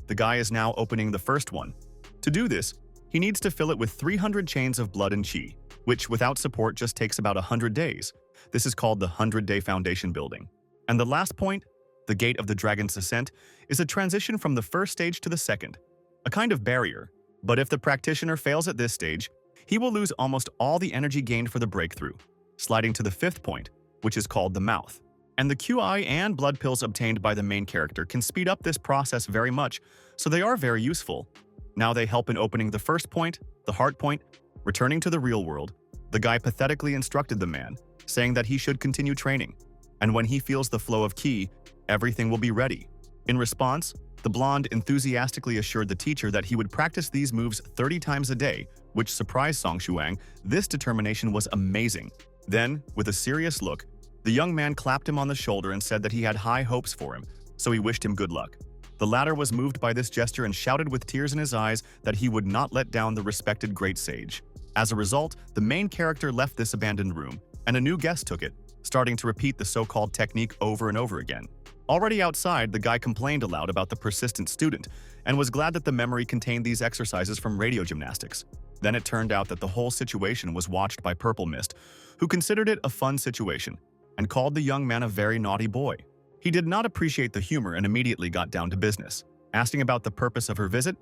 The guy is now opening the first one. To do this, he needs to fill it with 300 chains of blood and qi, which without support just takes about 100 days. This is called the 100-day foundation building. And the last point, the gate of the dragon's ascent, is a transition from the first stage to the second, a kind of barrier. But if the practitioner fails at this stage, he will lose almost all the energy gained for the breakthrough, sliding to the 5th point, which is called the mouth. And the QI and blood pills obtained by the main character can speed up this process very much, so they are very useful. Now they help in opening the first point, the heart point. Returning to the real world, the guy pathetically instructed the man, saying that he should continue training, and when he feels the flow of qi, everything will be ready. In response, the blonde enthusiastically assured the teacher that he would practice these moves 30 times a day, which surprised Song Shuang. This determination was amazing. Then, with a serious look, the young man clapped him on the shoulder and said that he had high hopes for him, so he wished him good luck. The latter was moved by this gesture and shouted with tears in his eyes that he would not let down the respected great sage. As a result, the main character left this abandoned room, and a new guest took it, starting to repeat the so-called technique over and over again. Already outside, the guy complained aloud about the persistent student and was glad that the memory contained these exercises from radio gymnastics. Then it turned out that the whole situation was watched by Purple Mist, who considered it a fun situation and called the young man a very naughty boy. He did not appreciate the humor and immediately got down to business. Asking about the purpose of her visit,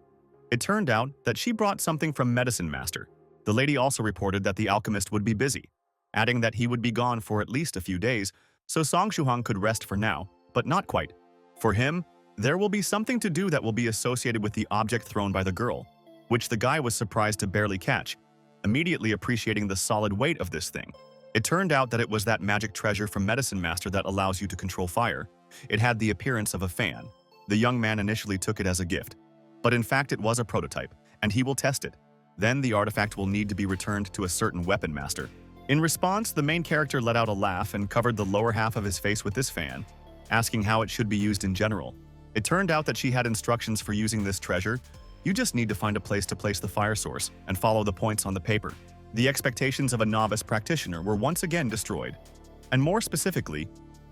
it turned out that she brought something from Medicine Master. The lady also reported that the alchemist would be busy, adding that he would be gone for at least a few days, so Song Shuhang could rest for now, but not quite. For him, there will be something to do that will be associated with the object thrown by the girl, which the guy was surprised to barely catch, immediately appreciating the solid weight of this thing. It turned out that it was that magic treasure from Medicine Master that allows you to control fire. It had the appearance of a fan. The young man initially took it as a gift, but in fact it was a prototype, and he will test it. Then the artifact will need to be returned to a certain weapon master. In response, the main character let out a laugh and covered the lower half of his face with this fan, asking how it should be used in general. It turned out that she had instructions for using this treasure. You just need to find a place to place the fire source and follow the points on the paper. The expectations of a novice practitioner were once again destroyed. And more specifically,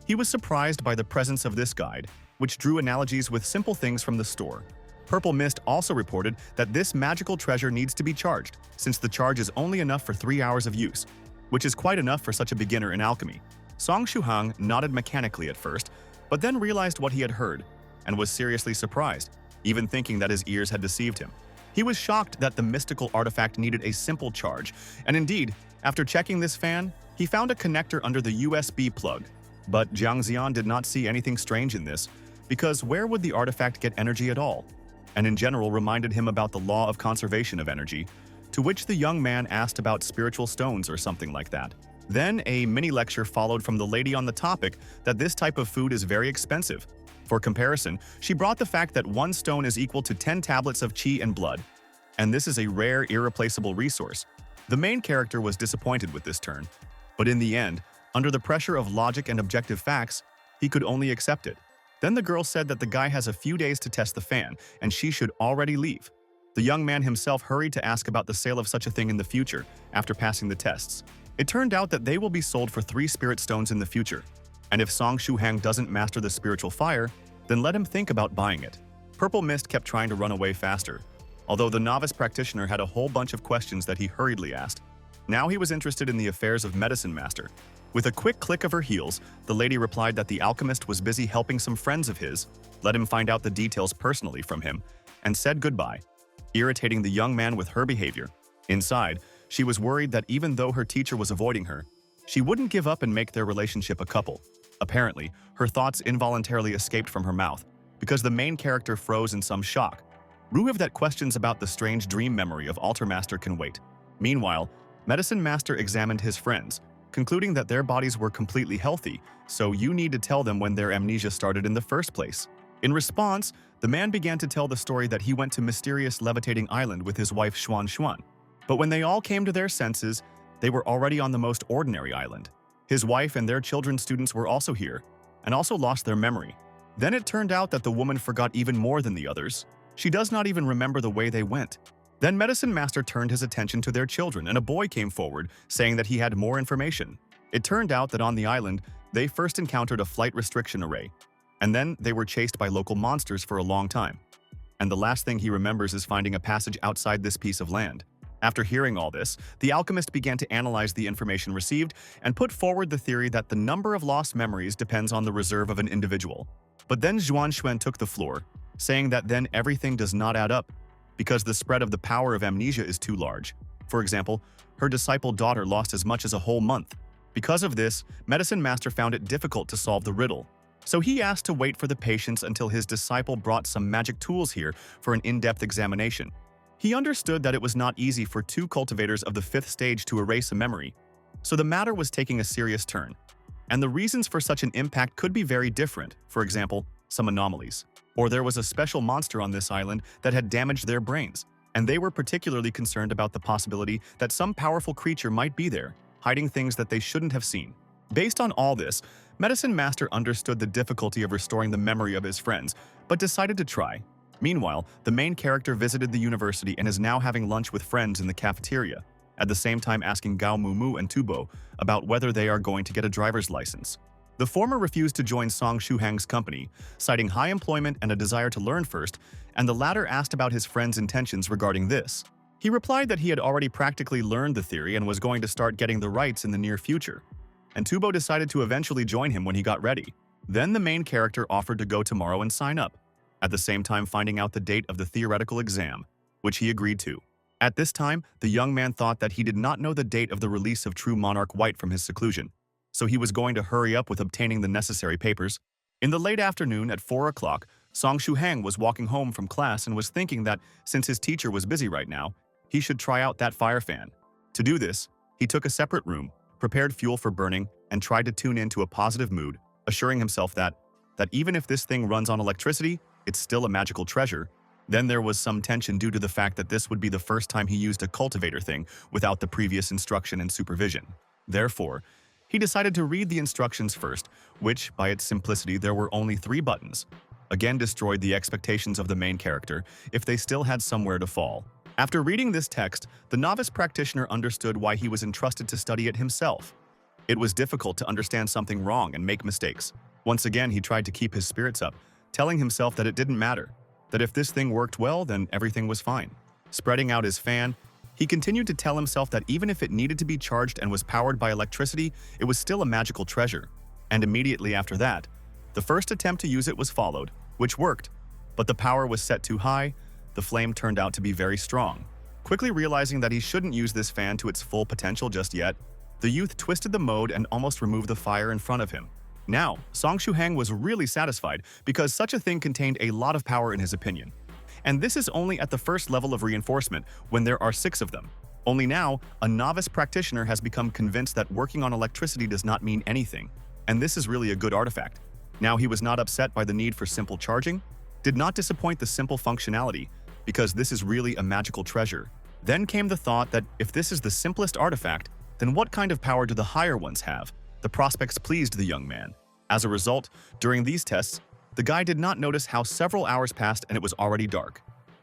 he was surprised by the presence of this guide, which drew analogies with simple things from the store. Purple Mist also reported that this magical treasure needs to be charged, since the charge is only enough for 3 hours of use, which is quite enough for such a beginner in alchemy. Song Shuhang nodded mechanically at first, but then realized what he had heard, and was seriously surprised, even thinking that his ears had deceived him. He was shocked that the mystical artifact needed a simple charge, and indeed, after checking this fan, he found a connector under the USB plug. But Jiang Xian did not see anything strange in this, because where would the artifact get energy at all? And in general reminded him about the law of conservation of energy, to which the young man asked about spiritual stones or something like that. Then a mini-lecture followed from the lady on the topic that this type of food is very expensive. For comparison, she brought the fact that 1 stone is equal to 10 tablets of qi and blood. and this is a rare, irreplaceable resource. The main character was disappointed with this turn, but in the end, under the pressure of logic and objective facts, he could only accept it. Then the girl said that the guy has a few days to test the fan, and she should already leave. The young man himself hurried to ask about the sale of such a thing in the future after passing the tests. It turned out that they will be sold for 3 spirit stones in the future, and if Song Shuhang doesn't master the spiritual fire, then let him think about buying it. Purple Mist kept trying to run away faster, although the novice practitioner had a whole bunch of questions that he hurriedly asked. Now he was interested in the affairs of Medicine Master. With a quick click of her heels, the lady replied that the alchemist was busy helping some friends of his, let him find out the details personally from him, and said goodbye, irritating the young man with her behavior. Inside, she was worried that even though her teacher was avoiding her, she wouldn't give up and make their relationship a couple. Apparently, her thoughts involuntarily escaped from her mouth, because the main character froze in some shock. Ruhiv that questions about the strange dream memory of Altar Master can wait. Meanwhile, Medicine Master examined his friends, concluding that their bodies were completely healthy, so you need to tell them when their amnesia started in the first place. In response, the man began to tell the story that he went to mysterious levitating island with his wife Xuan Xuan. But when they all came to their senses, they were already on the most ordinary island. His wife and their children's students were also here, and also lost their memory. Then it turned out that the woman forgot even more than the others. She does not even remember the way they went. Then Medicine Master turned his attention to their children, and a boy came forward, saying that he had more information. It turned out that on the island, they first encountered a flight restriction array, and then they were chased by local monsters for a long time. And the last thing he remembers is finding a passage outside this piece of land. After hearing all this, the alchemist began to analyze the information received and put forward the theory that the number of lost memories depends on the reserve of an individual. But then Zhuan Xuan took the floor, saying that then everything does not add up, because the spread of the power of amnesia is too large. For example, her disciple daughter lost as much as a whole month. Because of this, Medicine Master found it difficult to solve the riddle. So he asked to wait for the patience until his disciple brought some magic tools here for an in-depth examination. He understood that it was not easy for 2 cultivators of the 5th stage to erase a memory, so the matter was taking a serious turn. And the reasons for such an impact could be very different, for example, some anomalies. Or there was a special monster on this island that had damaged their brains, and they were particularly concerned about the possibility that some powerful creature might be there, hiding things that they shouldn't have seen. Based on all this, Medicine Master understood the difficulty of restoring the memory of his friends, but decided to try. Meanwhile, the main character visited the university and is now having lunch with friends in the cafeteria, at the same time asking Gao Mumu and Tubo about whether they are going to get a driver's license. The former refused to join Song Shuhang's company, citing high employment and a desire to learn first, and the latter asked about his friend's intentions regarding this. He replied that he had already practically learned the theory and was going to start getting the rights in the near future. And Tubo decided to eventually join him when he got ready. Then the main character offered to go tomorrow and sign up, at the same time finding out the date of the theoretical exam, which he agreed to. At this time, the young man thought that he did not know the date of the release of True Monarch White from his seclusion, so he was going to hurry up with obtaining the necessary papers. In the late afternoon at 4 o'clock, Song Shuhang was walking home from class and was thinking that since his teacher was busy right now, he should try out that fire fan. To do this, he took a separate room, prepared fuel for burning, and tried to tune into a positive mood, assuring himself that even if this thing runs on electricity, it's still a magical treasure. Then there was some tension due to the fact that this would be the first time he used a cultivator thing without the previous instruction and supervision. Therefore, he decided to read the instructions first, which, by its simplicity, there were only 3 buttons. Again destroyed the expectations of the main character if they still had somewhere to fall. After reading this text, the novice practitioner understood why he was entrusted to study it himself. It was difficult to understand something wrong and make mistakes. Once again, he tried to keep his spirits up, telling himself that it didn't matter, that if this thing worked well, then everything was fine. Spreading out his fan, he continued to tell himself that even if it needed to be charged and was powered by electricity, it was still a magical treasure. And immediately after that, the first attempt to use it was followed, which worked, but the power was set too high. The flame turned out to be very strong. Quickly realizing that he shouldn't use this fan to its full potential just yet, the youth twisted the mode and almost removed the fire in front of him. Now, Song Shuhang was really satisfied because such a thing contained a lot of power in his opinion. And this is only at the first level of reinforcement when there are 6 of them. Only now, a novice practitioner has become convinced that working on electricity does not mean anything, and this is really a good artifact. Now he was not upset by the need for simple charging, did not disappoint the simple functionality, because this is really a magical treasure. Then came the thought that if this is the simplest artifact, then what kind of power do the higher ones have? The prospects pleased the young man. As a result, during these tests, the guy did not notice how several hours passed and it was already dark.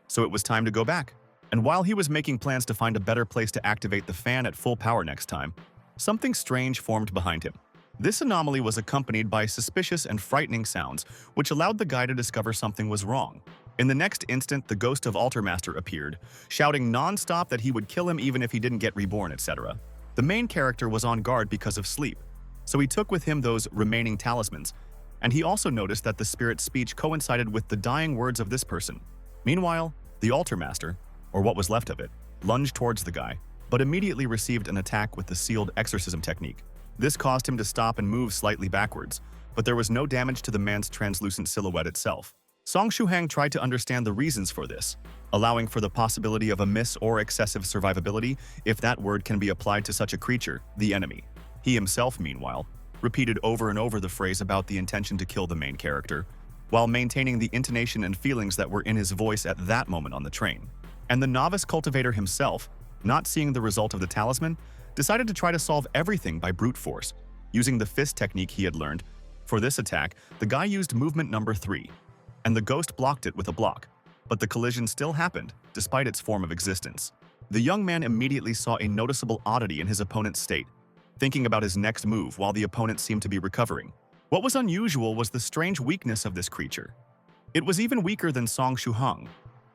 So it was time to go back. And while he was making plans to find a better place to activate the fan at full power next time, something strange formed behind him. This anomaly was accompanied by suspicious and frightening sounds, which allowed the guy to discover something was wrong. In the next instant, the ghost of Altermaster appeared, shouting non-stop that he would kill him even if he didn't get reborn, etc. The main character was on guard because of sleep, so he took with him those remaining talismans, and he also noticed that the spirit's speech coincided with the dying words of this person. Meanwhile, the Altermaster, or what was left of it, lunged towards the guy, but immediately received an attack with the sealed exorcism technique. This caused him to stop and move slightly backwards, but there was no damage to the man's translucent silhouette itself. Song Shuhang tried to understand the reasons for this, allowing for the possibility of a miss or excessive survivability if that word can be applied to such a creature, the enemy. He himself, meanwhile, repeated over and over the phrase about the intention to kill the main character, while maintaining the intonation and feelings that were in his voice at that moment on the train. And the novice cultivator himself, not seeing the result of the talisman, decided to try to solve everything by brute force, using the fist technique he had learned. For this attack, the guy used movement number 3, and the ghost blocked it with a block, but the collision still happened, despite its form of existence. The young man immediately saw a noticeable oddity in his opponent's state, thinking about his next move while the opponent seemed to be recovering. What was unusual was the strange weakness of this creature. It was even weaker than Song Shuhang,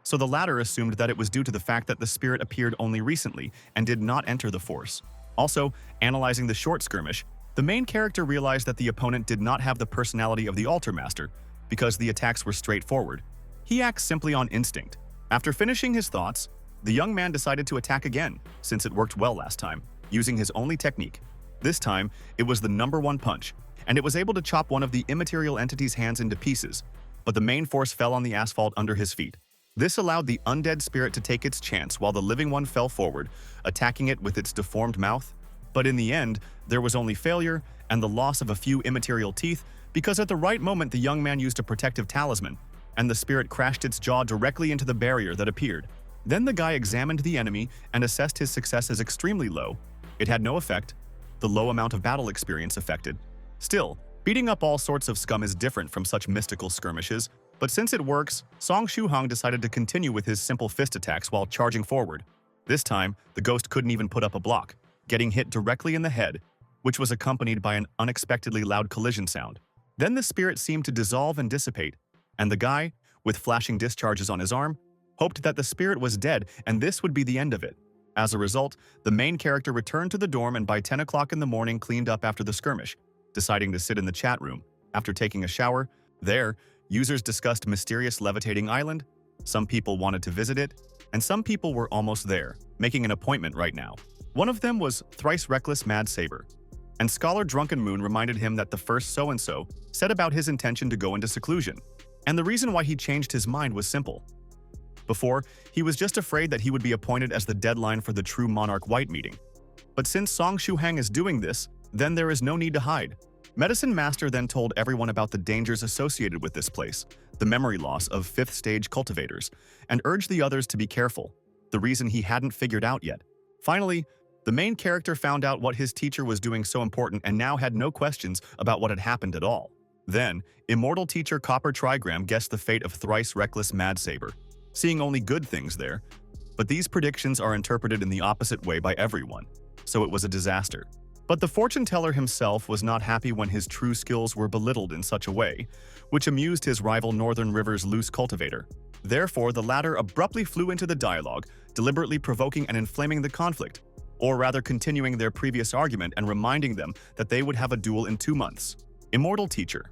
so the latter assumed that it was due to the fact that the spirit appeared only recently and did not enter the force. Also, analyzing the short skirmish, the main character realized that the opponent did not have the personality of the Altermaster because the attacks were straightforward. He acts simply on instinct. After finishing his thoughts, the young man decided to attack again, since it worked well last time, using his only technique. This time, it was the number 1 punch, and it was able to chop one of the immaterial entity's hands into pieces, but the main force fell on the asphalt under his feet. This allowed the undead spirit to take its chance while the living one fell forward, attacking it with its deformed mouth. But in the end, there was only failure and the loss of a few immaterial teeth because at the right moment the young man used a protective talisman, and the spirit crashed its jaw directly into the barrier that appeared. Then the guy examined the enemy and assessed his success as extremely low. It had no effect. The low amount of battle experience affected. Still, beating up all sorts of scum is different from such mystical skirmishes, but since it works, Song Shuhang decided to continue with his simple fist attacks while charging forward. This time, the ghost couldn't even put up a block, getting hit directly in the head, which was accompanied by an unexpectedly loud collision sound. Then the spirit seemed to dissolve and dissipate, and the guy, with flashing discharges on his arm, hoped that the spirit was dead and this would be the end of it. As a result, the main character returned to the dorm and by 10 o'clock in the morning cleaned up after the skirmish, deciding to sit in the chat room. After taking a shower, there, users discussed mysterious levitating island. Some people wanted to visit it, and some people were almost there, making an appointment right now. One of them was Thrice Reckless Mad Saber, and Scholar Drunken Moon reminded him that the first so-and-so said about his intention to go into seclusion, and the reason why he changed his mind was simple. Before, he was just afraid that he would be appointed as the deadline for the True Monarch White meeting. But since Song Shuhang is doing this, then there is no need to hide. Medicine Master then told everyone about the dangers associated with this place, the memory loss of 5th stage cultivators, and urged the others to be careful, the reason he hadn't figured out yet. Finally, the main character found out what his teacher was doing so important and now had no questions about what had happened at all. Then, immortal teacher Copper Trigram guessed the fate of Thrice Reckless Mad Saber, seeing only good things there. But these predictions are interpreted in the opposite way by everyone, so it was a disaster. But the fortune teller himself was not happy when his true skills were belittled in such a way, which amused his rival Northern River's loose cultivator. Therefore, the latter abruptly flew into the dialogue, deliberately provoking and inflaming the conflict, or rather continuing their previous argument and reminding them that they would have a duel in 2 months. Immortal Teacher.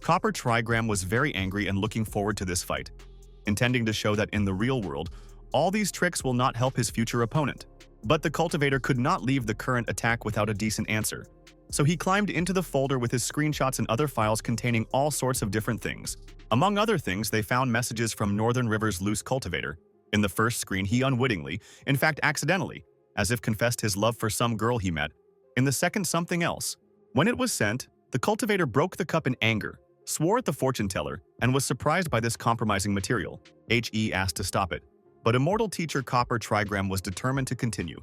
Copper Trigram was very angry and looking forward to this fight, intending to show that in the real world, all these tricks will not help his future opponent. But the cultivator could not leave the current attack without a decent answer, so he climbed into the folder with his screenshots and other files containing all sorts of different things. Among other things, they found messages from Northern River's loose cultivator. In the first screen, he unwittingly, in fact accidentally, as if confessed his love for some girl he met. In the second, something else. When it was sent, the cultivator broke the cup in anger, swore at the fortune teller, and was surprised by this compromising material. He asked to stop it, but immortal teacher Copper Trigram was determined to continue.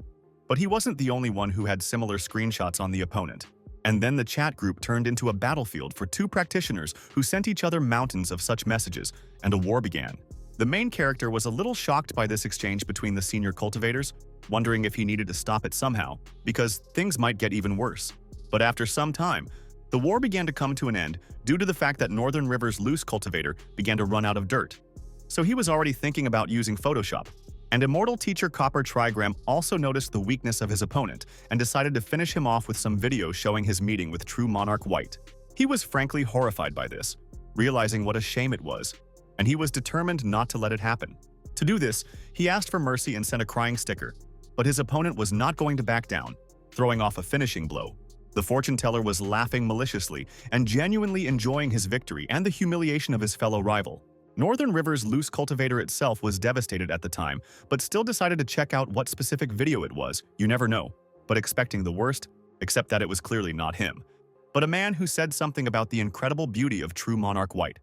But he wasn't the only one who had similar screenshots on the opponent. And then the chat group turned into a battlefield for two practitioners who sent each other mountains of such messages, and a war began. The main character was a little shocked by this exchange between the senior cultivators, wondering if he needed to stop it somehow, because things might get even worse. But after some time, the war began to come to an end due to the fact that Northern River's loose cultivator began to run out of dirt. So he was already thinking about using Photoshop. And immortal teacher Copper Trigram also noticed the weakness of his opponent and decided to finish him off with some videos showing his meeting with true Monarch White. He was frankly horrified by this, realizing what a shame it was, and he was determined not to let it happen. To do this, he asked for mercy and sent a crying sticker, but his opponent was not going to back down, throwing off a finishing blow. The fortune teller was laughing maliciously and genuinely enjoying his victory and the humiliation of his fellow rival. Northern River's loose cultivator itself was devastated at the time, but still decided to check out what specific video it was. You never know, but expecting the worst, except that it was clearly not him, but a man who said something about the incredible beauty of true Monarch White.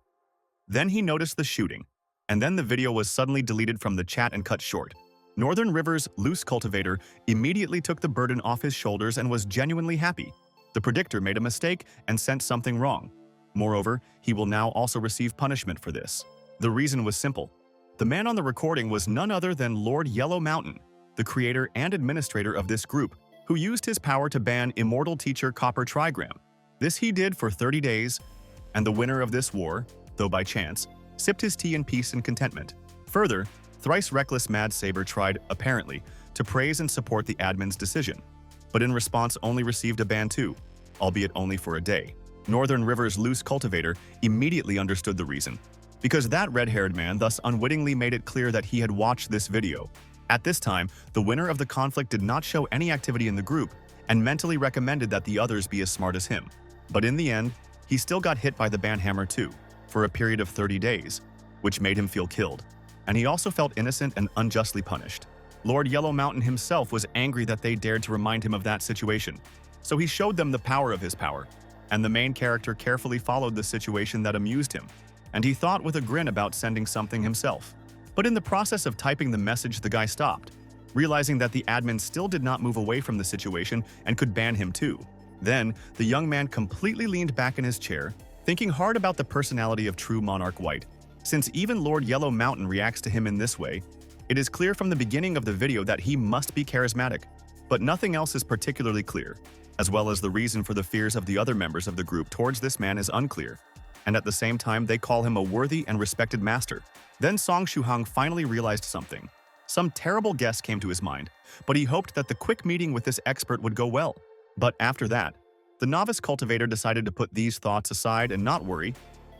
Then he noticed the shooting, and then the video was suddenly deleted from the chat and cut short. Northern River's loose cultivator immediately took the burden off his shoulders and was genuinely happy. The predictor made a mistake and sent something wrong. Moreover, he will now also receive punishment for this. The reason was simple. The man on the recording was none other than Lord Yellow Mountain, the creator and administrator of this group, who used his power to ban immortal teacher Copper Trigram. This he did for 30 days, and the winner of this war, though by chance, sipped his tea in peace and contentment. Further, thrice reckless Mad Saber tried, apparently, to praise and support the admin's decision, but in response only received a ban too, albeit only for a day. Northern River's loose cultivator immediately understood the reason, because that red-haired man thus unwittingly made it clear that he had watched this video. At this time, the winner of the conflict did not show any activity in the group and mentally recommended that the others be as smart as him. But in the end, he still got hit by the ban hammer too, for a period of 30 days, which made him feel killed. And he also felt innocent and unjustly punished. Lord Yellow Mountain himself was angry that they dared to remind him of that situation, so he showed them the power of his power, and the main character carefully followed the situation that amused him, and he thought with a grin about sending something himself. But in the process of typing the message, the guy stopped, realizing that the admin still did not move away from the situation and could ban him too. Then, the young man completely leaned back in his chair, thinking hard about the personality of true Monarch White. Since even Lord Yellow Mountain reacts to him in this way, it is clear from the beginning of the video that he must be charismatic, but nothing else is particularly clear, as well as the reason for the fears of the other members of the group towards this man is unclear. And at the same time, they call him a worthy and respected master. Then Song Shuhang finally realized something. Some terrible guess came to his mind, but he hoped that the quick meeting with this expert would go well. But after that, the novice cultivator decided to put these thoughts aside and not worry,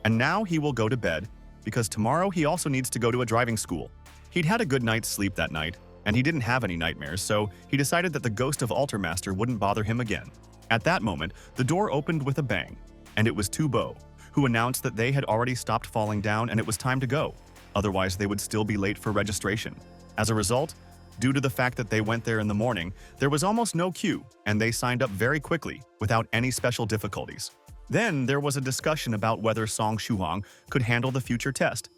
and now he will go to bed, because tomorrow he also needs to go to a driving school. He'd had a good night's sleep that night, and he didn't have any nightmares, so he decided that the ghost of Altermaster wouldn't bother him again. At that moment, the door opened with a bang, and it was Tubo, who announced that they had already stopped falling down and it was time to go. Otherwise, they would still be late for registration. As a result, due to the fact that they went there in the morning, there was almost no queue, and they signed up very quickly, without any special difficulties. Then there was a discussion about whether Song Shuhang could handle the future test,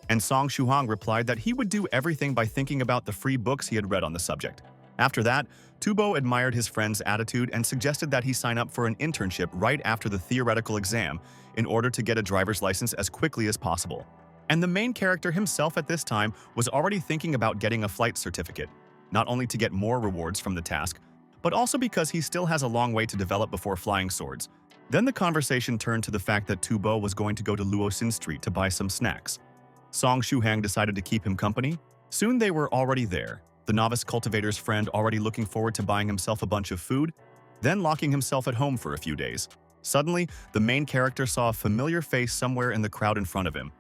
and Song Shuhang replied that he would do everything by thinking about the free books he had read on the subject. After that, Tubo admired his friend's attitude and suggested that he sign up for an internship right after the theoretical exam in order to get a driver's license as quickly as possible. And the main character himself at this time was already thinking about getting a flight certificate, not only to get more rewards from the task, but also because he still has a long way to develop before flying swords. Then the conversation turned to the fact that Tubo was going to go to Luoxin Street to buy some snacks. Song Shuhang decided to keep him company. Soon they were already there, the novice cultivator's friend already looking forward to buying himself a bunch of food, then locking himself at home for a few days. Suddenly, the main character saw a familiar face somewhere in the crowd in front of him.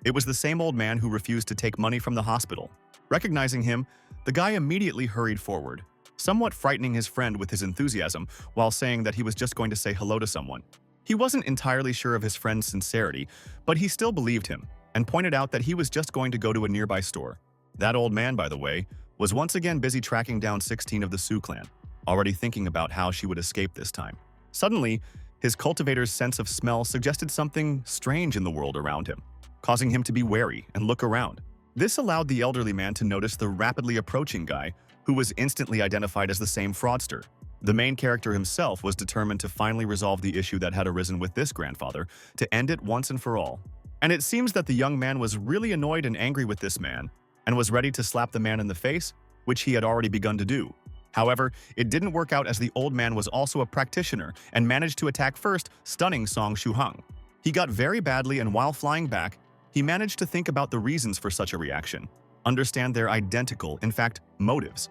It was the same old man who refused to take money from the hospital. Recognizing him, the guy immediately hurried forward, somewhat frightening his friend with his enthusiasm while saying that he was just going to say hello to someone. He wasn't entirely sure of his friend's sincerity, but he still believed him and pointed out that he was just going to go to a nearby store. That old man, by the way, was once again busy tracking down 16 of the Su clan, already thinking about how she would escape this time. Suddenly, His cultivator's sense of smell suggested something strange in the world around him, causing him to be wary and look around. This allowed the elderly man to notice the rapidly approaching guy, who was instantly identified as the same fraudster. The main character himself was determined to finally resolve the issue that had arisen with this grandfather, to end it once and for all. And it seems that the young man was really annoyed and angry with this man, and was ready to slap the man in the face, which he had already begun to do. However, it didn't work out as the old man was also a practitioner and managed to attack first, stunning Song Shuhang. He got very badly, and while flying back, he managed to think about the reasons for such a reaction, understand their identical, in fact, motives,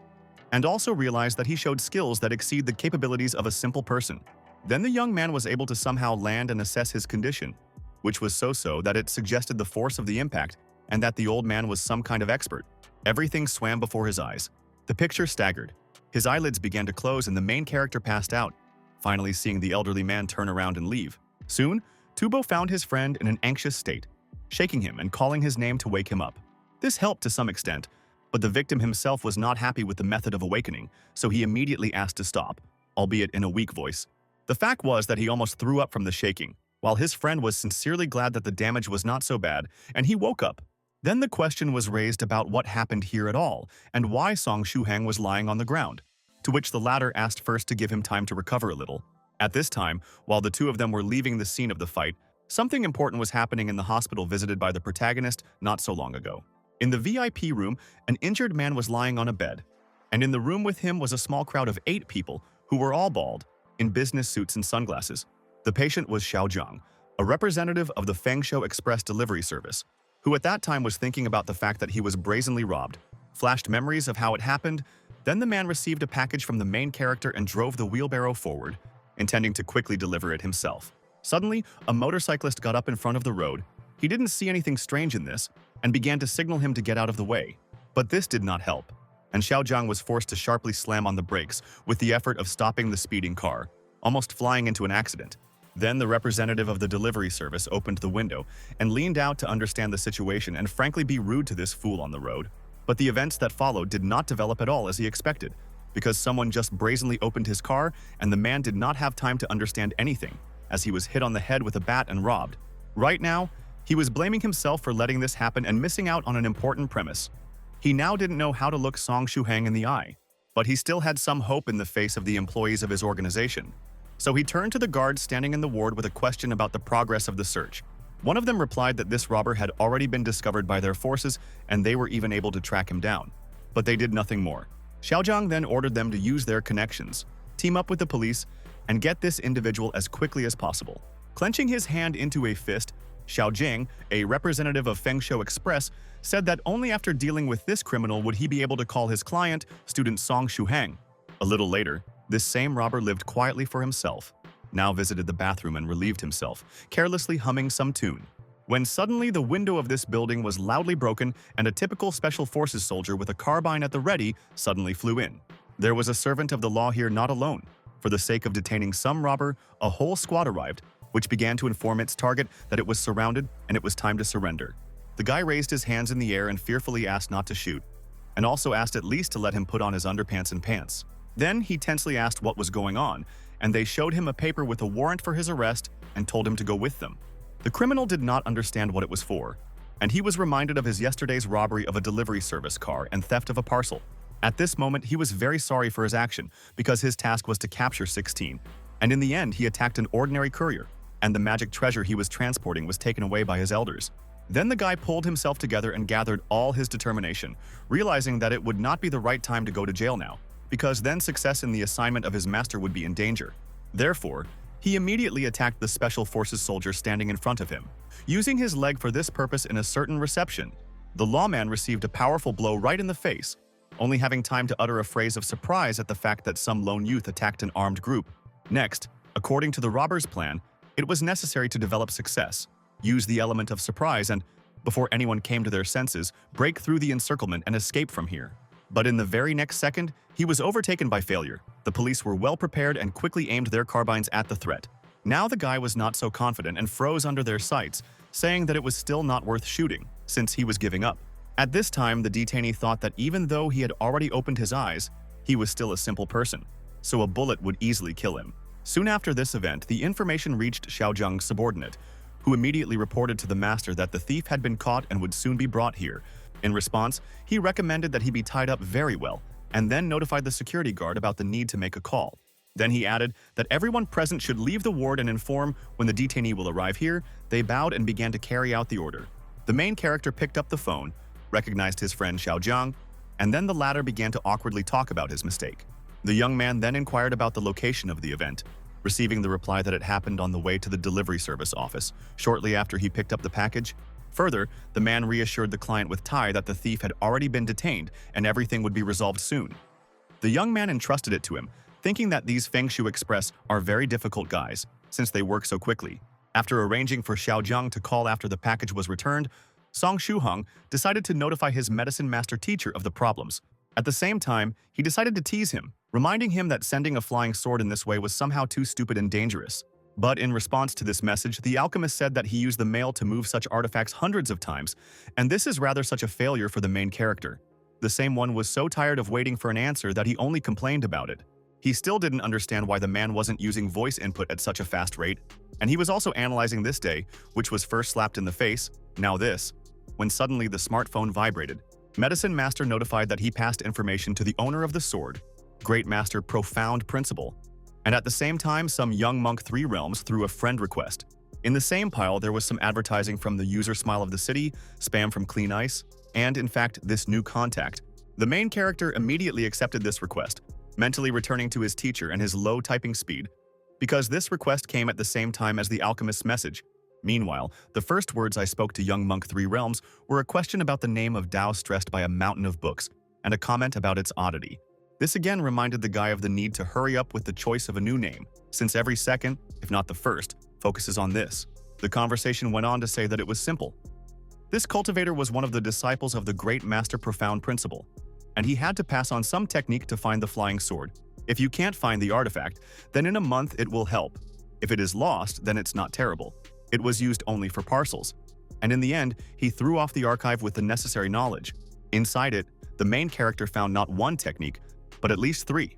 and also realize that he showed skills that exceed the capabilities of a simple person. Then the young man was able to somehow land and assess his condition, which was so that it suggested the force of the impact and that the old man was some kind of expert. Everything swam before his eyes. The picture staggered. His eyelids began to close and the main character passed out, finally seeing the elderly man turn around and leave. Soon, Tubo found his friend in an anxious state, shaking him and calling his name to wake him up. This helped to some extent, but the victim himself was not happy with the method of awakening, so he immediately asked to stop, albeit in a weak voice. The fact was that he almost threw up from the shaking, while his friend was sincerely glad that the damage was not so bad, and he woke up. Then the question was raised about what happened here at all, and why Song Shuhang was lying on the ground, to which the latter asked first to give him time to recover a little. At this time, while the two of them were leaving the scene of the fight, something important was happening in the hospital visited by the protagonist not so long ago. In the VIP room, an injured man was lying on a bed, and in the room with him was a small crowd of 8 people who were all bald, in business suits and sunglasses. The patient was Xiao Zhang, a representative of the Fengshou Express delivery service, who at that time was thinking about the fact that he was brazenly robbed, flashed memories of how it happened. Then the man received a package from the main character and drove the wheelbarrow forward, intending to quickly deliver it himself. Suddenly, a motorcyclist got up in front of the road. He didn't see anything strange in this and began to signal him to get out of the way. But this did not help, and Xiao Zhang was forced to sharply slam on the brakes with the effort of stopping the speeding car, almost flying into an accident. Then the representative of the delivery service opened the window and leaned out to understand the situation and frankly be rude to this fool on the road. But the events that followed did not develop at all as he expected, because someone just brazenly opened his car and the man did not have time to understand anything, as he was hit on the head with a bat and robbed. Right now, he was blaming himself for letting this happen and missing out on an important premise. He now didn't know how to look Song Shuhang in the eye, but he still had some hope in the face of the employees of his organization. So he turned to the guards standing in the ward with a question about the progress of the search. One of them replied that this robber had already been discovered by their forces and they were even able to track him down. But they did nothing more. Xiaozhang then ordered them to use their connections, team up with the police, and get this individual as quickly as possible. Clenching his hand into a fist, Xiao Jing, a representative of Fengshou Express, said that only after dealing with this criminal would he be able to call his client, student Song Shuhang. A little later, this same robber lived quietly for himself, now visited the bathroom and relieved himself, carelessly humming some tune, when suddenly the window of this building was loudly broken and a typical special forces soldier with a carbine at the ready suddenly flew in. There was a servant of the law here not alone. For the sake of detaining some robber, a whole squad arrived, which began to inform its target that it was surrounded and it was time to surrender. The guy raised his hands in the air and fearfully asked not to shoot, and also asked at least to let him put on his underpants and pants. Then he tensely asked what was going on, and they showed him a paper with a warrant for his arrest and told him to go with them. The criminal did not understand what it was for, and he was reminded of his yesterday's robbery of a delivery service car and theft of a parcel. At this moment, he was very sorry for his action because his task was to capture 16, and in the end he attacked an ordinary courier, and the magic treasure he was transporting was taken away by his elders. Then the guy pulled himself together and gathered all his determination, realizing that it would not be the right time to go to jail now, because then success in the assignment of his master would be in danger. Therefore, he immediately attacked the Special Forces soldier standing in front of him, using his leg for this purpose in a certain reception. The lawman received a powerful blow right in the face, only having time to utter a phrase of surprise at the fact that some lone youth attacked an armed group. Next, according to the robber's plan, it was necessary to develop success, use the element of surprise and, before anyone came to their senses, break through the encirclement and escape from here. But in the very next second, he was overtaken by failure. The police were well prepared and quickly aimed their carbines at the threat. Now the guy was not so confident and froze under their sights, saying that it was still not worth shooting, since he was giving up. At this time, the detainee thought that even though he had already opened his eyes, he was still a simple person, so a bullet would easily kill him. Soon after this event, the information reached Xiaozhang's subordinate, who immediately reported to the master that the thief had been caught and would soon be brought here. In response, he recommended that he be tied up very well, and then notified the security guard about the need to make a call. Then he added that everyone present should leave the ward and inform when the detainee will arrive here. They bowed and began to carry out the order. The main character picked up the phone, recognized his friend Xiaozhang, and then the latter began to awkwardly talk about his mistake. The young man then inquired about the location of the event, receiving the reply that it happened on the way to the delivery service office, shortly after he picked up the package. Further, the man reassured the client with Tai that the thief had already been detained and everything would be resolved soon. The young man entrusted it to him, thinking that these Feng Shui Express are very difficult guys, since they work so quickly. After arranging for Xiaozhang to call after the package was returned, Song Shuheng decided to notify his medicine master teacher of the problems. At the same time, he decided to tease him, reminding him that sending a flying sword in this way was somehow too stupid and dangerous. But in response to this message, the alchemist said that he used the mail to move such artifacts hundreds of times, and this is rather such a failure for the main character. The same one was so tired of waiting for an answer that he only complained about it. He still didn't understand why the man wasn't using voice input at such a fast rate, and he was also analyzing this day, which was first slapped in the face, now this, when suddenly the smartphone vibrated. Medicine Master notified that he passed information to the owner of the sword, Great Master Profound Principle, and at the same time some young monk 3 realms threw a friend request. In the same pile there was some advertising from the user Smile of the City, spam from Clean Ice, and in fact this new contact. The main character immediately accepted this request, mentally returning to his teacher and his low typing speed, because this request came at the same time as the alchemist's message. Meanwhile, the first words I spoke to young monk 3 realms were a question about the name of Tao stressed by a mountain of books, and a comment about its oddity. This again reminded the guy of the need to hurry up with the choice of a new name, since every second, if not the first, focuses on this. The conversation went on to say that it was simple. This cultivator was one of the disciples of the Great Master Profound Principle, and he had to pass on some technique to find the flying sword. If you can't find the artifact, then in a month it will help. If it is lost, then it's not terrible. It was used only for parcels. And in the end, he threw off the archive with the necessary knowledge. Inside it, the main character found not one technique, but at least 3.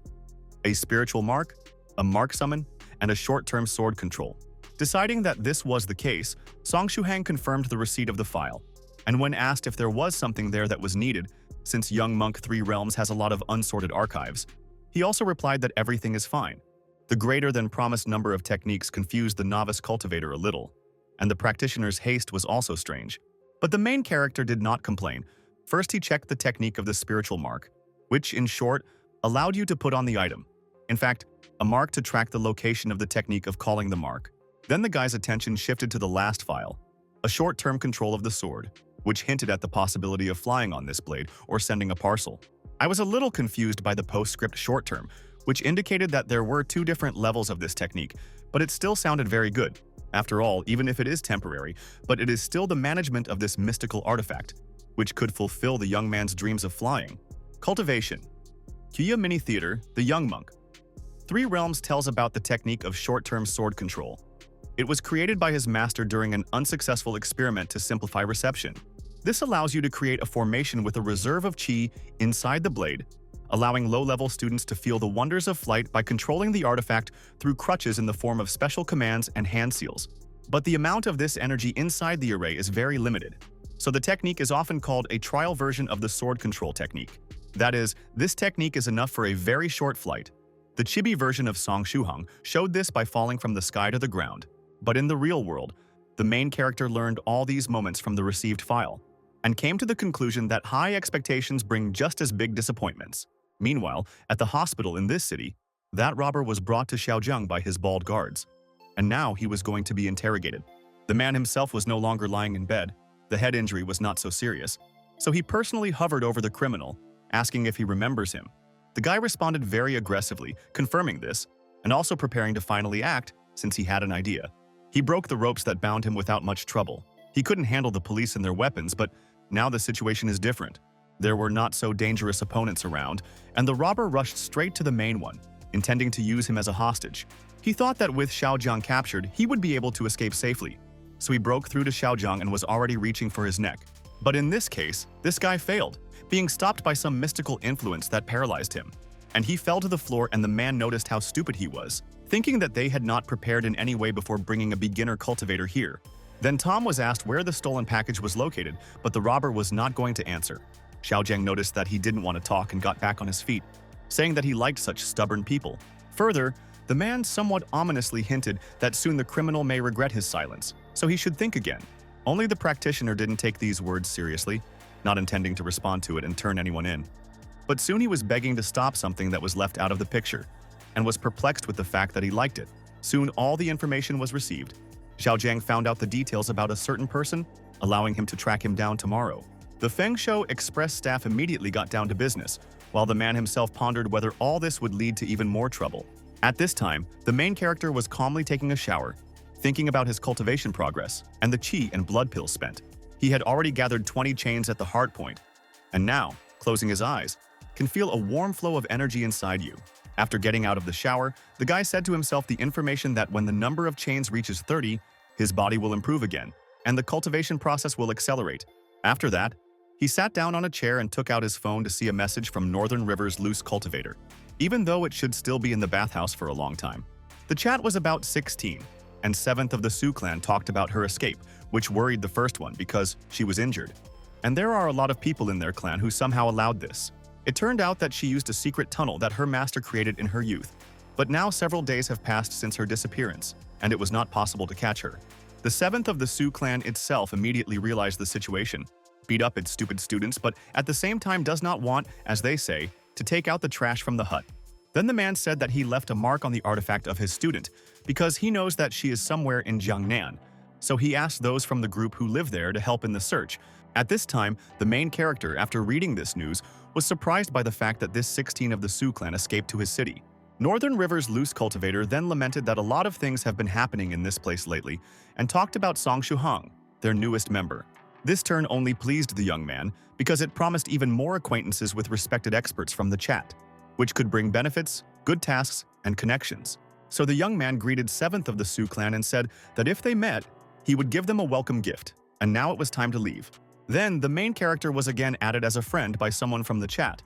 A spiritual mark, a mark summon, and a short-term sword control. Deciding that this was the case, Song Shuheng confirmed the receipt of the file. And when asked if there was something there that was needed, since Young Monk 3 Realms has a lot of unsorted archives, he also replied that everything is fine. The greater-than-promised number of techniques confused the novice cultivator a little, and the practitioner's haste was also strange. But the main character did not complain. First he checked the technique of the spiritual mark, which, in short, allowed you to put on the item. In fact, a mark to track the location of the technique of calling the mark. Then the guy's attention shifted to the last file, a short-term control of the sword, which hinted at the possibility of flying on this blade or sending a parcel. I was a little confused by the postscript short-term, which indicated that there were 2 different levels of this technique, but it still sounded very good. After all, even if it is temporary, but it is still the management of this mystical artifact, which could fulfill the young man's dreams of flying. Cultivation. Kuya Mini Theater, The Young Monk. 3 Realms tells about the technique of short-term sword control. It was created by his master during an unsuccessful experiment to simplify reception. This allows you to create a formation with a reserve of chi inside the blade, allowing low-level students to feel the wonders of flight by controlling the artifact through crutches in the form of special commands and hand seals. But the amount of this energy inside the array is very limited, so the technique is often called a trial version of the sword control technique. That is, this technique is enough for a very short flight. The chibi version of Song Shuheng showed this by falling from the sky to the ground. But in the real world, the main character learned all these moments from the received file, and came to the conclusion that high expectations bring just as big disappointments. Meanwhile, at the hospital in this city, that robber was brought to Xiaozhang by his bald guards, and now he was going to be interrogated. The man himself was no longer lying in bed. The head injury was not so serious, so he personally hovered over the criminal, asking if he remembers him. The guy responded very aggressively, confirming this, and also preparing to finally act since he had an idea. He broke the ropes that bound him without much trouble. He couldn't handle the police and their weapons, but now the situation is different. There were not so dangerous opponents around, and the robber rushed straight to the main one, intending to use him as a hostage. He thought that with Xiaozhang captured, he would be able to escape safely, so he broke through to Xiaozhang and was already reaching for his neck. But in this case, this guy failed, being stopped by some mystical influence that paralyzed him. And he fell to the floor, and the man noticed how stupid he was, thinking that they had not prepared in any way before bringing a beginner cultivator here. Then Tom was asked where the stolen package was located, but the robber was not going to answer. Xiaojiang noticed that he didn't want to talk and got back on his feet, saying that he liked such stubborn people. Further, the man somewhat ominously hinted that soon the criminal may regret his silence, so he should think again. Only the practitioner didn't take these words seriously, not intending to respond to it and turn anyone in. But soon he was begging to stop something that was left out of the picture, and was perplexed with the fact that he liked it. Soon all the information was received. Xiaojiang found out the details about a certain person, allowing him to track him down tomorrow. The Feng Shou Express staff immediately got down to business, while the man himself pondered whether all this would lead to even more trouble. At this time, the main character was calmly taking a shower, thinking about his cultivation progress and the qi and blood pills spent. He had already gathered 20 chains at the heart point, and now, closing his eyes, can feel a warm flow of energy inside you. After getting out of the shower, the guy said to himself the information that when the number of chains reaches 30, his body will improve again, and the cultivation process will accelerate. After that, he sat down on a chair and took out his phone to see a message from Northern River's loose cultivator, even though it should still be in the bathhouse for a long time. The chat was about 16, and 7th of the Sioux clan talked about her escape, which worried the first one because she was injured. And there are a lot of people in their clan who somehow allowed this. It turned out that she used a secret tunnel that her master created in her youth, but now several days have passed since her disappearance, and it was not possible to catch her. The 7th of the Sioux clan itself immediately realized the situation, beat up its stupid students, but at the same time does not want, as they say, to take out the trash from the hut. Then the man said that he left a mark on the artifact of his student because he knows that she is somewhere in Jiangnan, so he asked those from the group who live there to help in the search. At this time, the main character, after reading this news, was surprised by the fact that this 16 of the Sioux clan escaped to his city. Northern River's loose cultivator then lamented that a lot of things have been happening in this place lately and talked about Song Shuhang, their newest member. This turn only pleased the young man because it promised even more acquaintances with respected experts from the chat, which could bring benefits, good tasks, and connections. So the young man greeted 7th of the Sioux clan and said that if they met, he would give them a welcome gift, and now it was time to leave. Then the main character was again added as a friend by someone from the chat,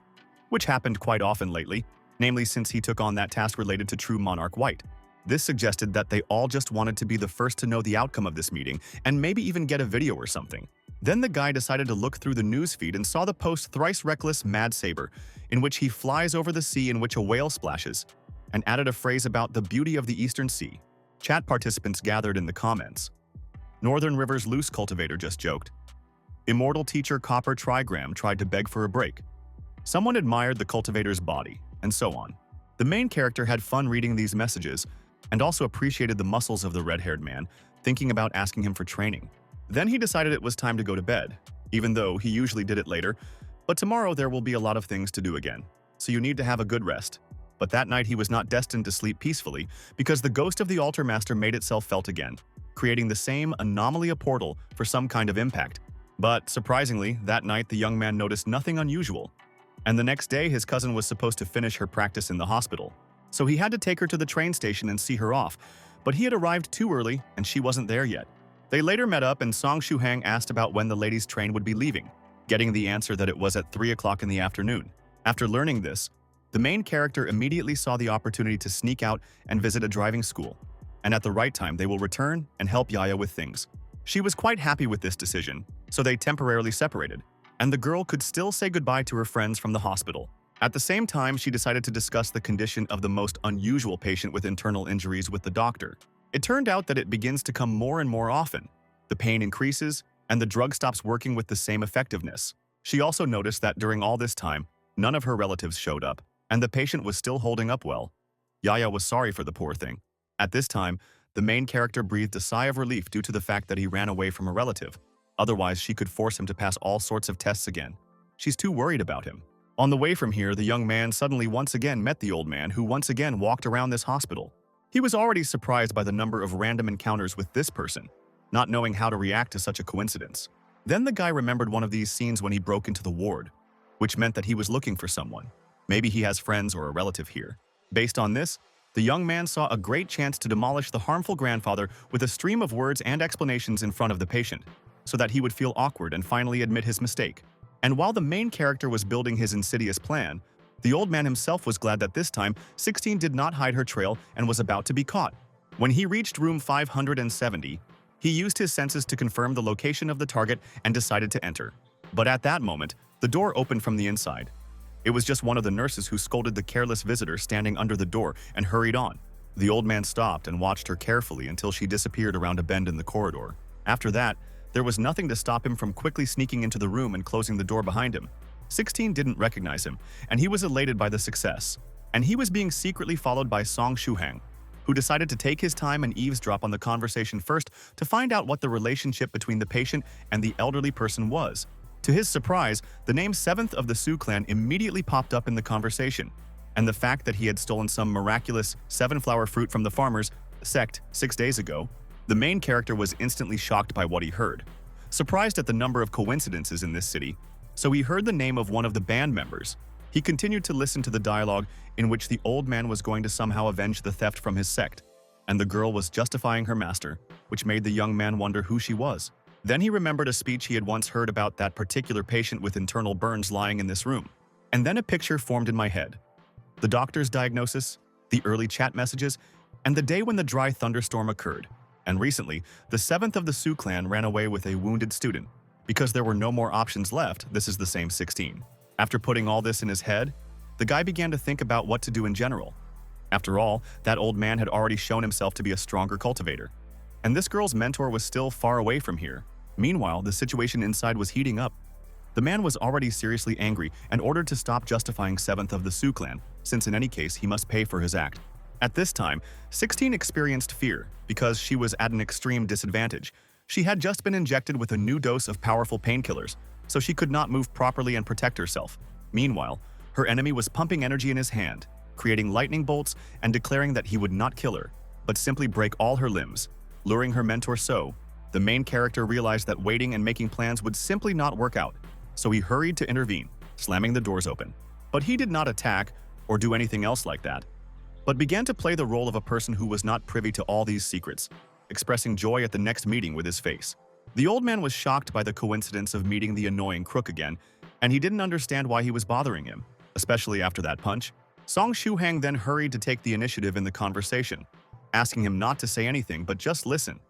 which happened quite often lately, namely since he took on that task related to True Monarch White. This suggested that they all just wanted to be the first to know the outcome of this meeting and maybe even get a video or something. Then the guy decided to look through the newsfeed and saw the post Thrice Reckless Mad Saber, in which he flies over the sea in which a whale splashes, and added a phrase about the beauty of the Eastern Sea. Chat participants gathered in the comments. Northern River's loose cultivator just joked. Immortal teacher Copper Trigram tried to beg for a break. Someone admired the cultivator's body, and so on. The main character had fun reading these messages, and also appreciated the muscles of the red-haired man, thinking about asking him for training. Then he decided it was time to go to bed, even though he usually did it later, but tomorrow there will be a lot of things to do again, so you need to have a good rest. But that night he was not destined to sleep peacefully because the ghost of the altar master made itself felt again, creating the same anomaly portal for some kind of impact. But surprisingly, that night the young man noticed nothing unusual, and the next day his cousin was supposed to finish her practice in the hospital. So he had to take her to the train station and see her off, but he had arrived too early and she wasn't there yet. They later met up and Song Shuhang asked about when the ladies' train would be leaving, getting the answer that it was at 3 o'clock in the afternoon. After learning this, the main character immediately saw the opportunity to sneak out and visit a driving school, and at the right time they will return and help Yaya with things. She was quite happy with this decision, so they temporarily separated, and the girl could still say goodbye to her friends from the hospital. At the same time, she decided to discuss the condition of the most unusual patient with internal injuries with the doctor. It turned out that it begins to come more and more often. The pain increases, and the drug stops working with the same effectiveness. She also noticed that during all this time, none of her relatives showed up, and the patient was still holding up well. Yaya was sorry for the poor thing. At this time, the main character breathed a sigh of relief due to the fact that he ran away from a relative. Otherwise, she could force him to pass all sorts of tests again. She's too worried about him. On the way from here, the young man suddenly once again met the old man who once again walked around this hospital. He was already surprised by the number of random encounters with this person, not knowing how to react to such a coincidence. Then the guy remembered one of these scenes when he broke into the ward, which meant that he was looking for someone. Maybe he has friends or a relative here. Based on this, the young man saw a great chance to demolish the harmful grandfather with a stream of words and explanations in front of the patient, so that he would feel awkward and finally admit his mistake. And while the main character was building his insidious plan, The old man himself was glad that this time 16 did not hide her trail and was about to be caught. When he reached room 570, he used his senses to confirm the location of the target and decided to enter. But at that moment, the door opened from the inside. It was just one of the nurses who scolded the careless visitor standing under the door and hurried on. The old man stopped and watched her carefully until she disappeared around a bend in the corridor. After that, there was nothing to stop him from quickly sneaking into the room and closing the door behind him. 16 didn't recognize him, and he was elated by the success. And he was being secretly followed by Song Shuhang, who decided to take his time and eavesdrop on the conversation first to find out what the relationship between the patient and the elderly person was. To his surprise, the name 7th of the Su clan immediately popped up in the conversation, and the fact that he had stolen some miraculous 7-flower fruit from the farmers' sect 6 days ago, the main character was instantly shocked by what he heard. Surprised at the number of coincidences in this city, so he heard the name of one of the band members. He continued to listen to the dialogue in which the old man was going to somehow avenge the theft from his sect, and the girl was justifying her master, which made the young man wonder who she was. Then he remembered a speech he had once heard about that particular patient with internal burns lying in this room. And then a picture formed in my head. The doctor's diagnosis, the early chat messages, and the day when the dry thunderstorm occurred. And recently, the 7th of the Su clan ran away with a wounded student. Because there were no more options left, this is the same 16. After putting all this in his head, the guy began to think about what to do in general. After all, that old man had already shown himself to be a stronger cultivator. And this girl's mentor was still far away from here. Meanwhile, the situation inside was heating up. The man was already seriously angry and ordered to stop justifying 7th of the Su clan, since in any case he must pay for his act. At this time, 16 experienced fear because she was at an extreme disadvantage. She had just been injected with a new dose of powerful painkillers, so she could not move properly and protect herself. Meanwhile, her enemy was pumping energy in his hand, creating lightning bolts and declaring that he would not kill her, but simply break all her limbs, luring her mentor so. The main character realized that waiting and making plans would simply not work out, so he hurried to intervene, slamming the doors open. But he did not attack or do anything else like that, but began to play the role of a person who was not privy to all these secrets, expressing joy at the next meeting with his face. The old man was shocked by the coincidence of meeting the annoying crook again, and he didn't understand why he was bothering him, especially after that punch. Song Shuhang then hurried to take the initiative in the conversation, asking him not to say anything but just listen,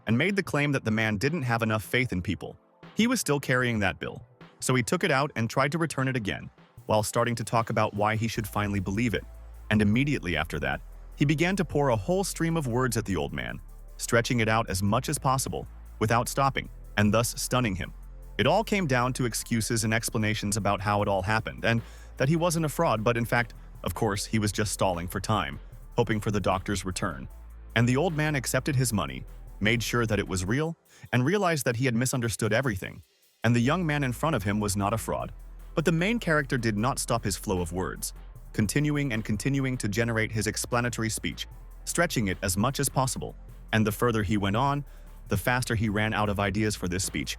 and made the claim that the man didn't have enough faith in people. He was still carrying that bill, so he took it out and tried to return it again, while starting to talk about why he should finally believe it. And immediately after that, he began to pour a whole stream of words at the old man, stretching it out as much as possible, without stopping, and thus stunning him. It all came down to excuses and explanations about how it all happened, and that he wasn't a fraud, but in fact, of course, he was just stalling for time, hoping for the doctor's return. And the old man accepted his money, made sure that it was real, and realized that he had misunderstood everything, and the young man in front of him was not a fraud. But the main character did not stop his flow of words, continuing and continuing to generate his explanatory speech, stretching it as much as possible. And the further he went on, the faster he ran out of ideas for this speech.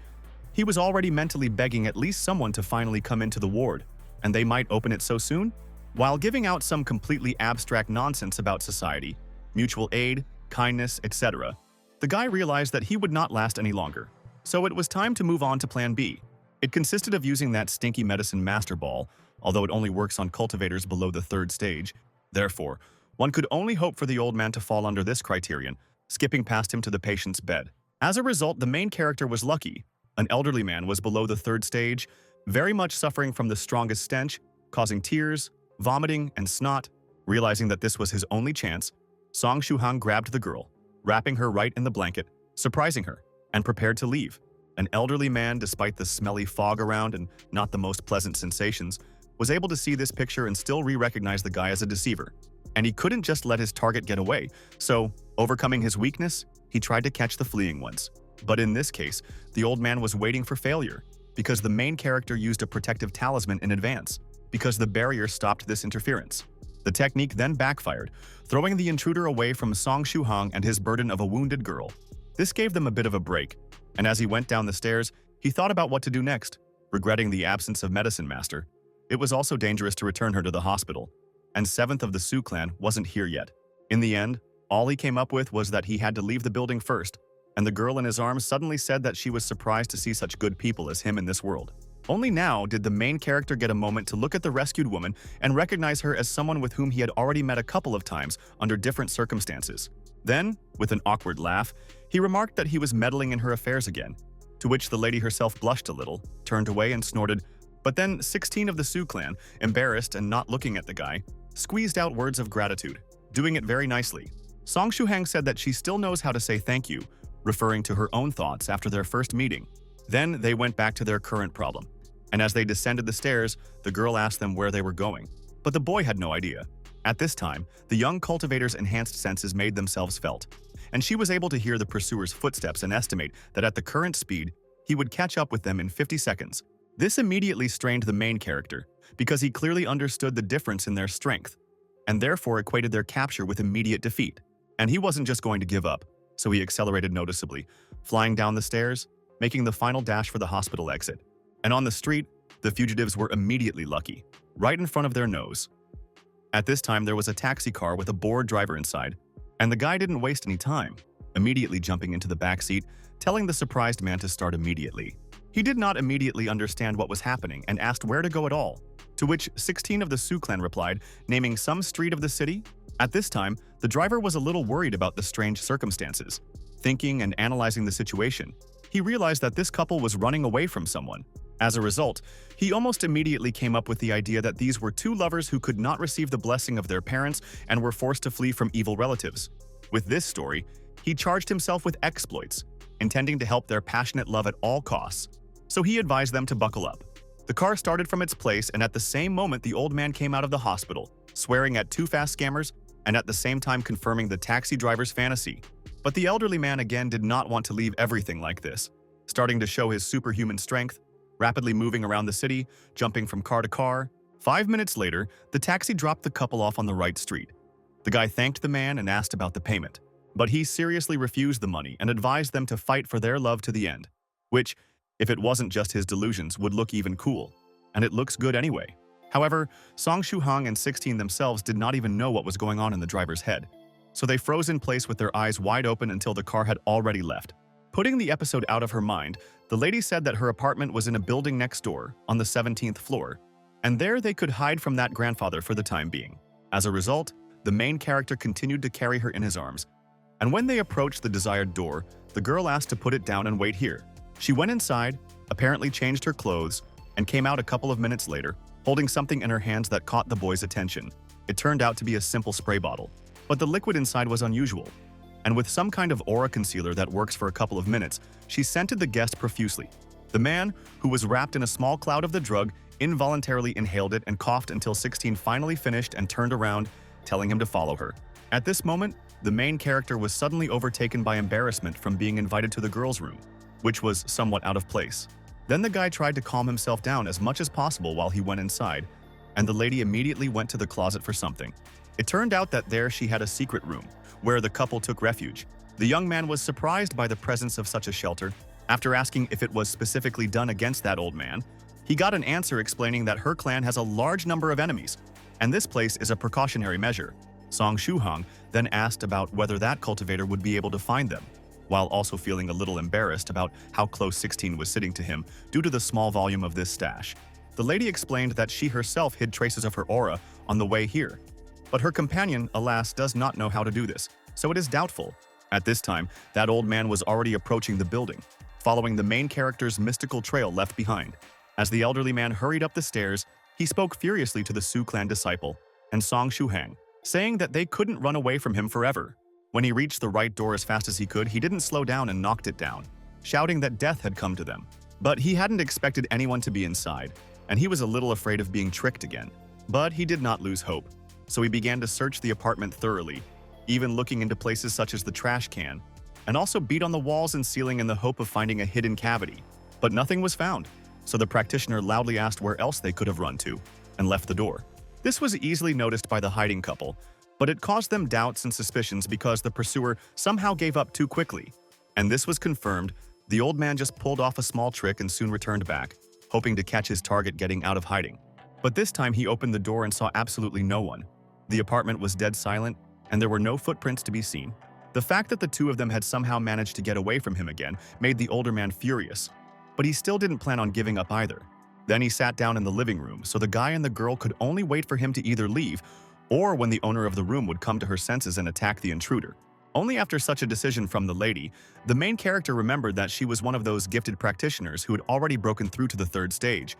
He was already mentally begging at least someone to finally come into the ward, and they might open it so soon? While giving out some completely abstract nonsense about society, mutual aid, kindness, etc., the guy realized that he would not last any longer. So it was time to move on to Plan B. It consisted of using that stinky medicine Master Ball, although it only works on cultivators below the 3rd stage. Therefore, one could only hope for the old man to fall under this criterion, skipping past him to the patient's bed. As a result, the main character was lucky. An elderly man was below the 3rd stage, very much suffering from the strongest stench, causing tears, vomiting, and snot. Realizing that this was his only chance, Song Shuhang grabbed the girl, wrapping her right in the blanket, surprising her, and prepared to leave. An elderly man, despite the smelly fog around and not the most pleasant sensations, was able to see this picture and still re-recognize the guy as a deceiver. And he couldn't just let his target get away, so, overcoming his weakness, he tried to catch the fleeing ones. But in this case, the old man was waiting for failure, because the main character used a protective talisman in advance, because the barrier stopped this interference. The technique then backfired, throwing the intruder away from Song Shuhang and his burden of a wounded girl. This gave them a bit of a break, and as he went down the stairs, he thought about what to do next, regretting the absence of Medicine Master. It was also dangerous to return her to the hospital, and 7th of the Su clan wasn't here yet. In the end, all he came up with was that he had to leave the building first, and the girl in his arms suddenly said that she was surprised to see such good people as him in this world. Only now did the main character get a moment to look at the rescued woman and recognize her as someone with whom he had already met a couple of times under different circumstances. Then, with an awkward laugh, he remarked that he was meddling in her affairs again, to which the lady herself blushed a little, turned away and snorted. But then 16 of the Sioux clan, embarrassed and not looking at the guy, squeezed out words of gratitude, doing it very nicely. Song Shuhang said that she still knows how to say thank you, referring to her own thoughts after their first meeting. Then they went back to their current problem, and as they descended the stairs, the girl asked them where they were going. But the boy had no idea. At this time, the young cultivator's enhanced senses made themselves felt, and she was able to hear the pursuer's footsteps and estimate that at the current speed, he would catch up with them in 50 seconds. This immediately strained the main character, because he clearly understood the difference in their strength, and therefore equated their capture with immediate defeat. And he wasn't just going to give up, so he accelerated noticeably, flying down the stairs, making the final dash for the hospital exit. And on the street, the fugitives were immediately lucky, right in front of their nose. At this time, there was a taxi car with a bored driver inside, and the guy didn't waste any time, immediately jumping into the back seat, telling the surprised man to start immediately. He did not immediately understand what was happening and asked where to go at all, to which 16 of the Sioux clan replied, naming some street of the city. At this time, the driver was a little worried about the strange circumstances. Thinking and analyzing the situation, he realized that this couple was running away from someone. As a result, he almost immediately came up with the idea that these were two lovers who could not receive the blessing of their parents and were forced to flee from evil relatives. With this story, he charged himself with exploits, intending to help their passionate love at all costs. So he advised them to buckle up. The car started from its place, and at the same moment the old man came out of the hospital, swearing at two fast scammers and at the same time confirming the taxi driver's fantasy. But the elderly man again did not want to leave everything like this, starting to show his superhuman strength, rapidly moving around the city, jumping from car to car. 5 minutes later, the taxi dropped the couple off on the right street. The guy thanked the man and asked about the payment, but he seriously refused the money and advised them to fight for their love to the end, which, if it wasn't just his delusions, would look even cool. And it looks good anyway. However, Song Shuhang and 16 themselves did not even know what was going on in the driver's head, so they froze in place with their eyes wide open until the car had already left. Putting the episode out of her mind, the lady said that her apartment was in a building next door, on the 17th floor, and there they could hide from that grandfather for the time being. As a result, the main character continued to carry her in his arms, and when they approached the desired door, the girl asked to put it down and wait here. She went inside, apparently changed her clothes, and came out a couple of minutes later, holding something in her hands that caught the boy's attention. It turned out to be a simple spray bottle, but the liquid inside was unusual. And with some kind of aura concealer that works for a couple of minutes, she scented the guest profusely. The man, who was wrapped in a small cloud of the drug, involuntarily inhaled it and coughed until 16 finally finished and turned around, telling him to follow her. At this moment, the main character was suddenly overtaken by embarrassment from being invited to the girls' room, which was somewhat out of place. Then the guy tried to calm himself down as much as possible while he went inside, and the lady immediately went to the closet for something. It turned out that there she had a secret room, where the couple took refuge. The young man was surprised by the presence of such a shelter. After asking if it was specifically done against that old man, he got an answer explaining that her clan has a large number of enemies, and this place is a precautionary measure. Song Shuhang then asked about whether that cultivator would be able to find them, while also feeling a little embarrassed about how close 16 was sitting to him due to the small volume of this stash. The lady explained that she herself hid traces of her aura on the way here, but her companion, alas, does not know how to do this, so it is doubtful. At this time, that old man was already approaching the building, following the main character's mystical trail left behind. As the elderly man hurried up the stairs, he spoke furiously to the Sioux clan disciple and Song Shuhang, saying that they couldn't run away from him forever. When he reached the right door as fast as he could, he didn't slow down and knocked it down, shouting that death had come to them. But he hadn't expected anyone to be inside, and he was a little afraid of being tricked again. But he did not lose hope, so he began to search the apartment thoroughly, even looking into places such as the trash can, and also beat on the walls and ceiling in the hope of finding a hidden cavity. But nothing was found, so the practitioner loudly asked where else they could have run to, and left the door. This was easily noticed by the hiding couple, but it caused them doubts and suspicions because the pursuer somehow gave up too quickly. And this was confirmed. The old man just pulled off a small trick and soon returned back, hoping to catch his target getting out of hiding. But this time he opened the door and saw absolutely no one. The apartment was dead silent, and there were no footprints to be seen. The fact that the two of them had somehow managed to get away from him again made the older man furious, but he still didn't plan on giving up either. Then he sat down in the living room, so the guy and the girl could only wait for him to either leave or when the owner of the room would come to her senses and attack the intruder. Only after such a decision from the lady, the main character remembered that she was one of those gifted practitioners who had already broken through to the third stage.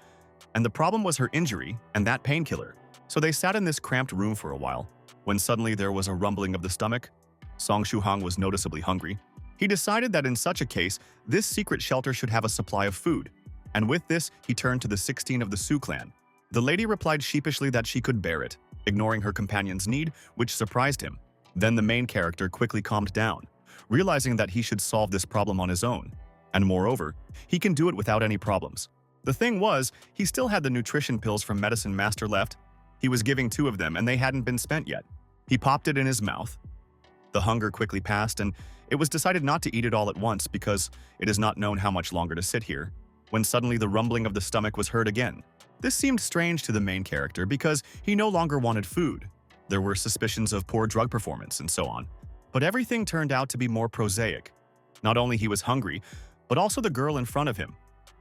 And the problem was her injury and that painkiller. So they sat in this cramped room for a while, when suddenly there was a rumbling of the stomach. Song Shuhang was noticeably hungry. He decided that in such a case, this secret shelter should have a supply of food. And with this, he turned to the 16 of the Su clan. The lady replied sheepishly that she could bear it, ignoring her companion's need, which surprised him. Then the main character quickly calmed down, realizing that he should solve this problem on his own. And moreover, he can do it without any problems. The thing was, he still had the nutrition pills from Medicine Master left. He was giving 2 of them and they hadn't been spent yet. He popped it in his mouth. The hunger quickly passed and it was decided not to eat it all at once because it is not known how much longer to sit here, when suddenly the rumbling of the stomach was heard again. This seemed strange to the main character because he no longer wanted food. There were suspicions of poor drug performance and so on. But everything turned out to be more prosaic. Not only he was hungry, but also the girl in front of him.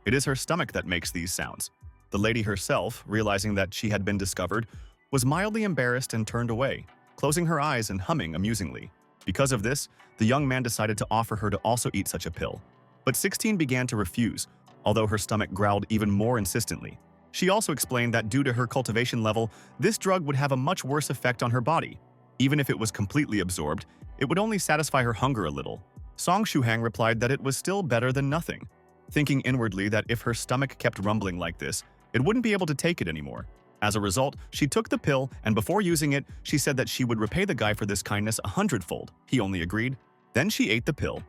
It is her stomach that makes these sounds. The lady herself, realizing that she had been discovered, was mildly embarrassed and turned away, closing her eyes and humming amusingly. Because of this, the young man decided to offer her to also eat such a pill. But 16 began to refuse, although her stomach growled even more insistently. She also explained that due to her cultivation level, this drug would have a much worse effect on her body. Even if it was completely absorbed, it would only satisfy her hunger a little. Song Shuhang replied that it was still better than nothing, thinking inwardly that if her stomach kept rumbling like this, it wouldn't be able to take it anymore. As a result, she took the pill, and before using it, she said that she would repay the guy for this kindness 100-fold. He only agreed. Then she ate the pill.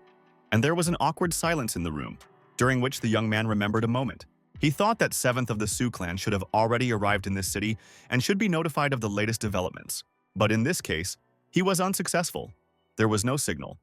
And there was an awkward silence in the room, during which the young man remembered a moment. He thought that 7th of the Su clan should have already arrived in this city and should be notified of the latest developments. But in this case, he was unsuccessful. There was no signal.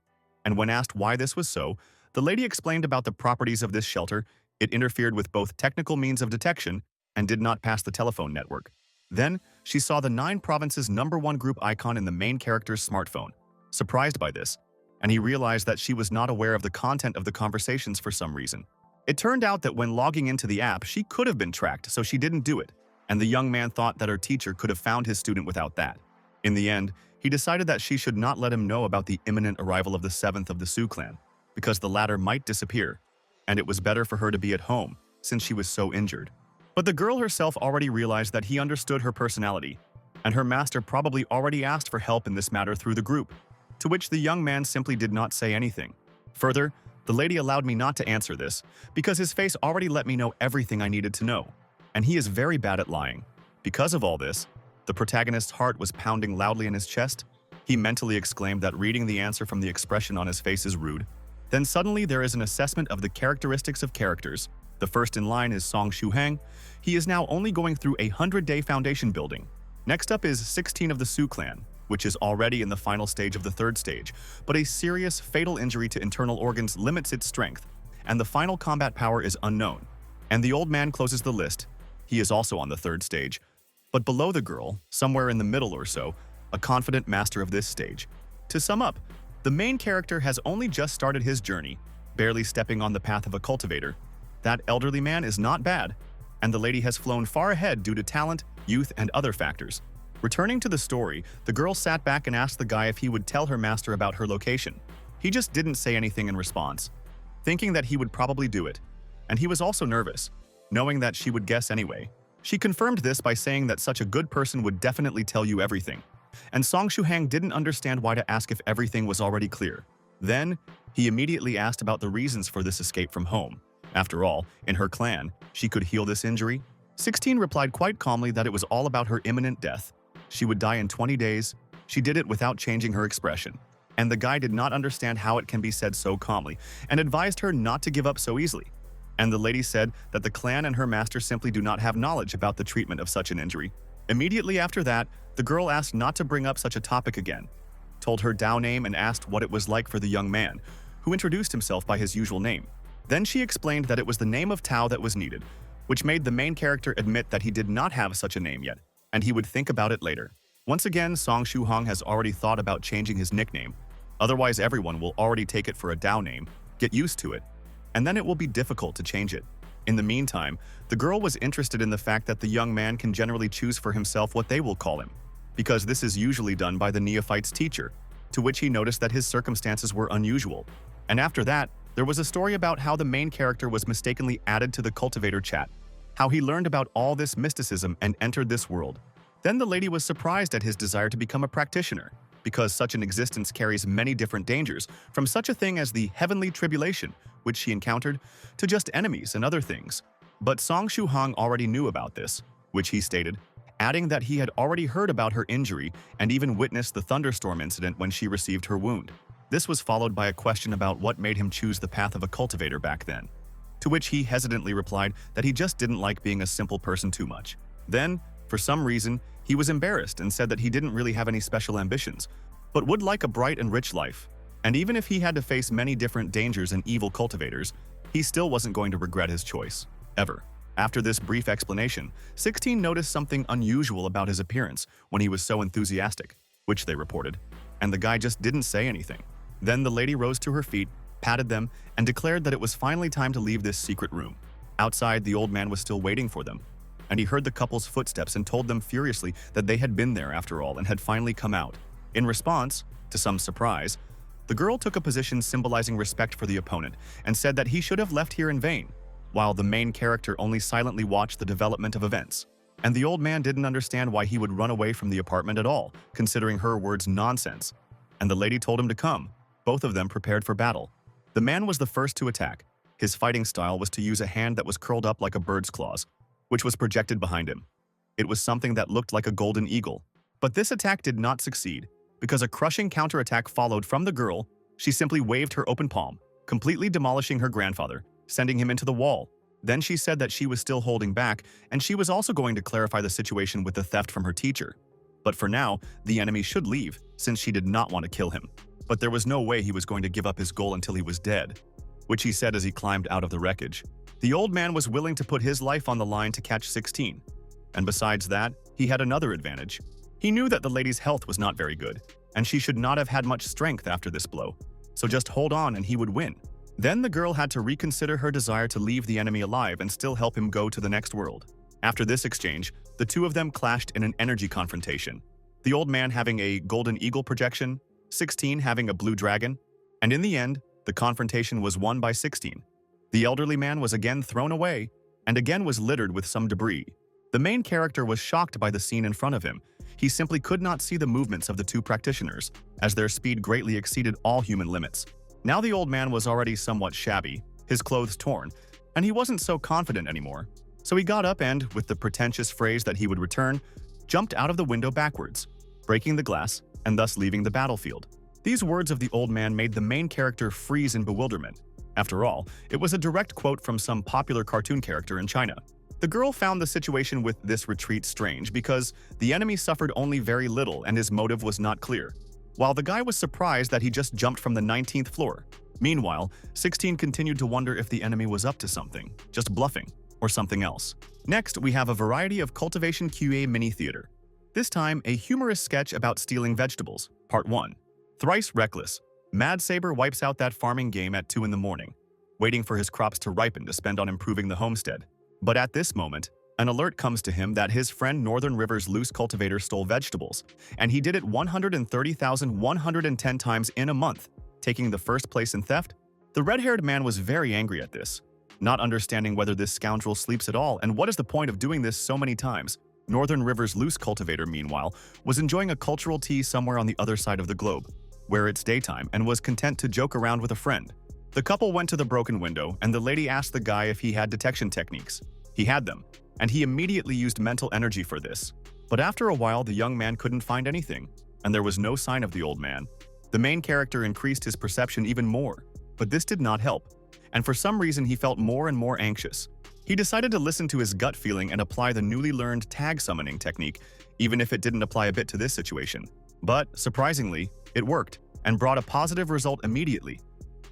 And when asked why this was so, the lady explained about the properties of this shelter. It interfered with both technical means of detection and did not pass the telephone network. Then, she saw the 9 provinces #1 group icon in the main character's smartphone. Surprised by this, and he realized that she was not aware of the content of the conversations for some reason. It turned out that when logging into the app, she could have been tracked, so she didn't do it, and the young man thought that her teacher could have found his student without that. In the end, he decided that she should not let him know about the imminent arrival of the 7th of the Su clan, because the latter might disappear, and it was better for her to be at home, since she was so injured. But the girl herself already realized that he understood her personality, and her master probably already asked for help in this matter through the group, to which the young man simply did not say anything. Further, the lady allowed me not to answer this, because his face already let me know everything I needed to know, and he is very bad at lying. Because of all this, the protagonist's heart was pounding loudly in his chest. He mentally exclaimed that reading the answer from the expression on his face is rude. Then suddenly there is an assessment of the characteristics of characters. The first in line is Song Shuhang. He is now only going through a 100-day foundation building. Next up is 16 of the Su clan, which is already in the final stage of the 3rd stage, but a serious, fatal injury to internal organs limits its strength, and the final combat power is unknown. And the old man closes the list. He is also on the 3rd stage. But below the girl, somewhere in the middle or so, a confident master of this stage. To sum up, the main character has only just started his journey, barely stepping on the path of a cultivator. That elderly man is not bad, and the lady has flown far ahead due to talent, youth, and other factors. Returning to the story, the girl sat back and asked the guy if he would tell her master about her location. He just didn't say anything in response, thinking that he would probably do it. And he was also nervous, knowing that she would guess anyway. She confirmed this by saying that such a good person would definitely tell you everything. And Song Shuhang didn't understand why to ask if everything was already clear. Then, he immediately asked about the reasons for this escape from home. After all, in her clan, she could heal this injury. 16 replied quite calmly that it was all about her imminent death. She would die in 20 days. She did it without changing her expression. And the guy did not understand how it can be said so calmly, and advised her not to give up so easily. And the lady said that the clan and her master simply do not have knowledge about the treatment of such an injury. Immediately after that, the girl asked not to bring up such a topic again, told her Dao name and asked what it was like for the young man, who introduced himself by his usual name. Then she explained that it was the name of Tao that was needed, which made the main character admit that he did not have such a name yet, and he would think about it later. Once again, Song Shuhang has already thought about changing his nickname. Otherwise, everyone will already take it for a Dao name, get used to it, and then it will be difficult to change it. In the meantime, The girl was interested in the fact that the young man can generally choose for himself what they will call him, because this is usually done by the neophyte's teacher, to which he noticed that his circumstances were unusual. And after that, there was a story about how the main character was mistakenly added to the cultivator chat, how he learned about all this mysticism and entered this world. Then the lady was surprised at his desire to become a practitioner, because such an existence carries many different dangers, from such a thing as the heavenly tribulation, which she encountered, to just enemies and other things. But Song Shuhong already knew about this, which he stated, adding that he had already heard about her injury and even witnessed the thunderstorm incident when she received her wound. This was followed by a question about what made him choose the path of a cultivator back then, to which he hesitantly replied that he just didn't like being a simple person too much. Then, for some reason, he was embarrassed and said that he didn't really have any special ambitions, but would like a bright and rich life. And even if he had to face many different dangers and evil cultivators, he still wasn't going to regret his choice. Ever. After this brief explanation, 16 noticed something unusual about his appearance when he was so enthusiastic, which they reported, and the guy just didn't say anything. Then the lady rose to her feet, patted them, and declared that it was finally time to leave this secret room. Outside, the old man was still waiting for them, and he heard the couple's footsteps and told them furiously that they had been there after all and had finally come out. In response, to some surprise, the girl took a position symbolizing respect for the opponent and said that he should have left here in vain, while the main character only silently watched the development of events. And the old man didn't understand why he would run away from the apartment at all, considering her words nonsense. And the lady told him to come. Both of them prepared for battle. The man was the first to attack. His fighting style was to use a hand that was curled up like a bird's claws, which was projected behind him. It was something that looked like a golden eagle. But this attack did not succeed, because a crushing counterattack followed from the girl. She simply waved her open palm, completely demolishing her grandfather, sending him into the wall. Then she said that she was still holding back, and she was also going to clarify the situation with the theft from her teacher. But for now, the enemy should leave, since she did not want to kill him. But there was no way he was going to give up his goal until he was dead, which he said as he climbed out of the wreckage. The old man was willing to put his life on the line to catch 16. And besides that, he had another advantage. He knew that the lady's health was not very good, and she should not have had much strength after this blow. So just hold on and he would win. Then the girl had to reconsider her desire to leave the enemy alive and still help him go to the next world. After this exchange, the two of them clashed in an energy confrontation. The old man having a golden eagle projection, 16 having a blue dragon, and in the end, the confrontation was won by 16. The elderly man was again thrown away, and again was littered with some debris. The main character was shocked by the scene in front of him. He simply could not see the movements of the two practitioners, as their speed greatly exceeded all human limits. Now the old man was already somewhat shabby, his clothes torn, and he wasn't so confident anymore. So he got up and, with the pretentious phrase that he would return, jumped out of the window backwards, breaking the glass and thus leaving the battlefield. These words of the old man made the main character freeze in bewilderment. After all, it was a direct quote from some popular cartoon character in China. The girl found the situation with this retreat strange because the enemy suffered only very little and his motive was not clear, while the guy was surprised that he just jumped from the 19th floor. Meanwhile, 16 continued to wonder if the enemy was up to something, just bluffing, or something else. Next, we have a variety of Cultivation QA mini-theater. This time, a humorous sketch about stealing vegetables. Part 1. Thrice reckless. Mad Saber wipes out that farming game at 2 in the morning, waiting for his crops to ripen to spend on improving the homestead. But at this moment, an alert comes to him that his friend Northern River's loose cultivator stole vegetables, and he did it 130,110 times in a month, taking the first place in theft. The red-haired man was very angry at this, not understanding whether this scoundrel sleeps at all and what is the point of doing this so many times. Northern River's loose cultivator, meanwhile, was enjoying a cultural tea somewhere on the other side of the globe, where it's daytime, and was content to joke around with a friend. The couple went to the broken window, and the lady asked the guy if he had detection techniques. He had them, and he immediately used mental energy for this. But after a while, the young man couldn't find anything, and there was no sign of the old man. The main character increased his perception even more, but this did not help, and for some reason he felt more and more anxious. He decided to listen to his gut feeling and apply the newly learned tag summoning technique, even if it didn't apply a bit to this situation. But, surprisingly, it worked, and brought a positive result immediately.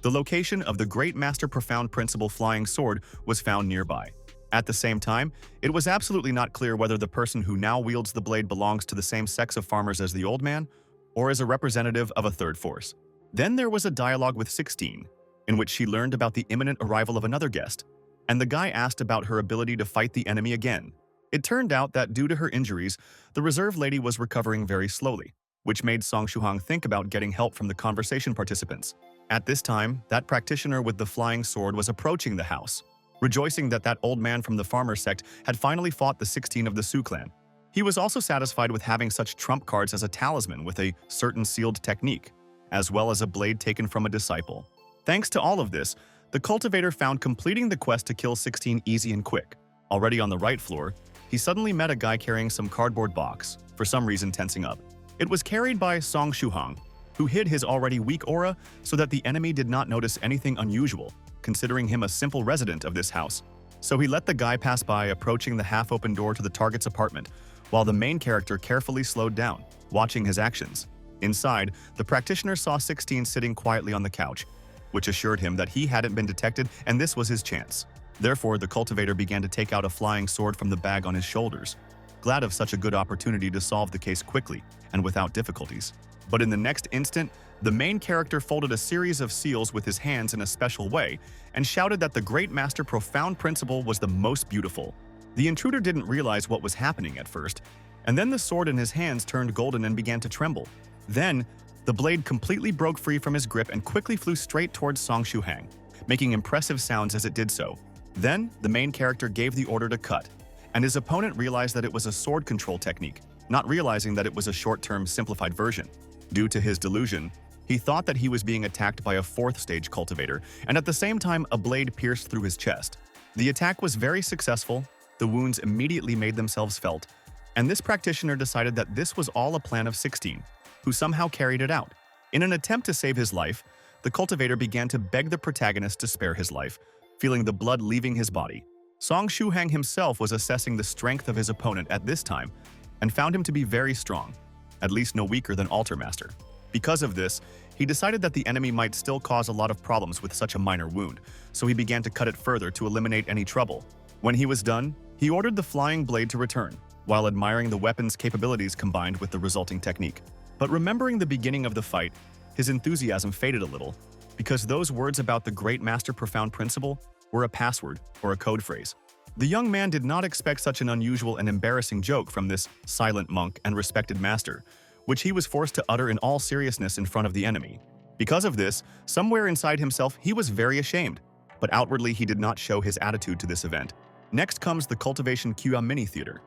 The location of the Great Master Profound Principle Flying Sword was found nearby. At the same time, it was absolutely not clear whether the person who now wields the blade belongs to the same sex of farmers as the old man, or is a representative of a third force. Then there was a dialogue with 16, in which she learned about the imminent arrival of another guest, and the guy asked about her ability to fight the enemy again. It turned out that due to her injuries, the reserve lady was recovering very slowly, which made Song Shuhang think about getting help from the conversation participants. At this time, that practitioner with the flying sword was approaching the house, rejoicing that that old man from the farmer sect had finally fought the 16 of the Su clan. He was also satisfied with having such trump cards as a talisman with a certain sealed technique, as well as a blade taken from a disciple. Thanks to all of this, the cultivator found completing the quest to kill 16 easy and quick. Already on the right floor, he suddenly met a guy carrying some cardboard box, for some reason tensing up. It was carried by Song Shuhang, who hid his already weak aura so that the enemy did not notice anything unusual, considering him a simple resident of this house. So he let the guy pass by, approaching the half-open door to the target's apartment, while the main character carefully slowed down, watching his actions. Inside, the practitioner saw 16 sitting quietly on the couch, which assured him that he hadn't been detected and this was his chance. Therefore, the cultivator began to take out a flying sword from the bag on his shoulders, glad of such a good opportunity to solve the case quickly and without difficulties. But in the next instant, the main character folded a series of seals with his hands in a special way and shouted that the Great Master Profound Principle was the most beautiful. The intruder didn't realize what was happening at first, and then the sword in his hands turned golden and began to tremble. Then, the blade completely broke free from his grip and quickly flew straight towards Song Shuhang, making impressive sounds as it did so. Then, the main character gave the order to cut, and his opponent realized that it was a sword control technique, not realizing that it was a short-term simplified version. Due to his delusion, he thought that he was being attacked by a fourth-stage cultivator, and at the same time a blade pierced through his chest. The attack was very successful, the wounds immediately made themselves felt, and this practitioner decided that this was all a plan of 16, who somehow carried it out. In an attempt to save his life, the cultivator began to beg the protagonist to spare his life, feeling the blood leaving his body. Song Shuhang himself was assessing the strength of his opponent at this time and found him to be very strong, at least no weaker than Altar Master. Because of this, he decided that the enemy might still cause a lot of problems with such a minor wound, so he began to cut it further to eliminate any trouble. When he was done, he ordered the flying blade to return, while admiring the weapon's capabilities combined with the resulting technique. But remembering the beginning of the fight, his enthusiasm faded a little, because those words about the Great Master Profound Principle were a password or a code phrase. The young man did not expect such an unusual and embarrassing joke from this silent monk and respected master, which he was forced to utter in all seriousness in front of the enemy. Because of this, somewhere inside himself he was very ashamed, but outwardly he did not show his attitude to this event. Next comes the Cultivation QA mini-theater.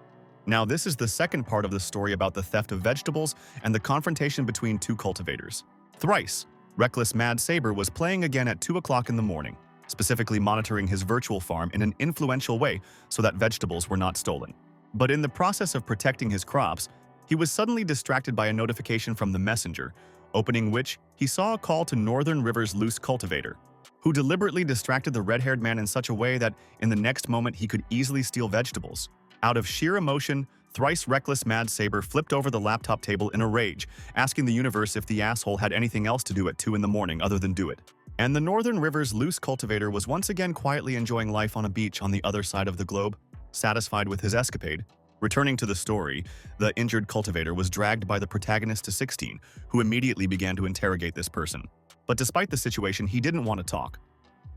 Now this is the second part of the story about the theft of vegetables and the confrontation between two cultivators. Thrice, Reckless Mad Saber was playing again at 2 o'clock in the morning, specifically monitoring his virtual farm in an influential way so that vegetables were not stolen. But in the process of protecting his crops, he was suddenly distracted by a notification from the messenger, opening which he saw a call to Northern River's loose cultivator, who deliberately distracted the red-haired man in such a way that in the next moment he could easily steal vegetables. Out of sheer emotion, Thrice Reckless Mad Saber flipped over the laptop table in a rage, asking the universe if the asshole had anything else to do at 2 in the morning other than do it. And the Northern River's loose cultivator was once again quietly enjoying life on a beach on the other side of the globe, satisfied with his escapade. Returning to the story, the injured cultivator was dragged by the protagonist to 16, who immediately began to interrogate this person. But despite the situation, he didn't want to talk.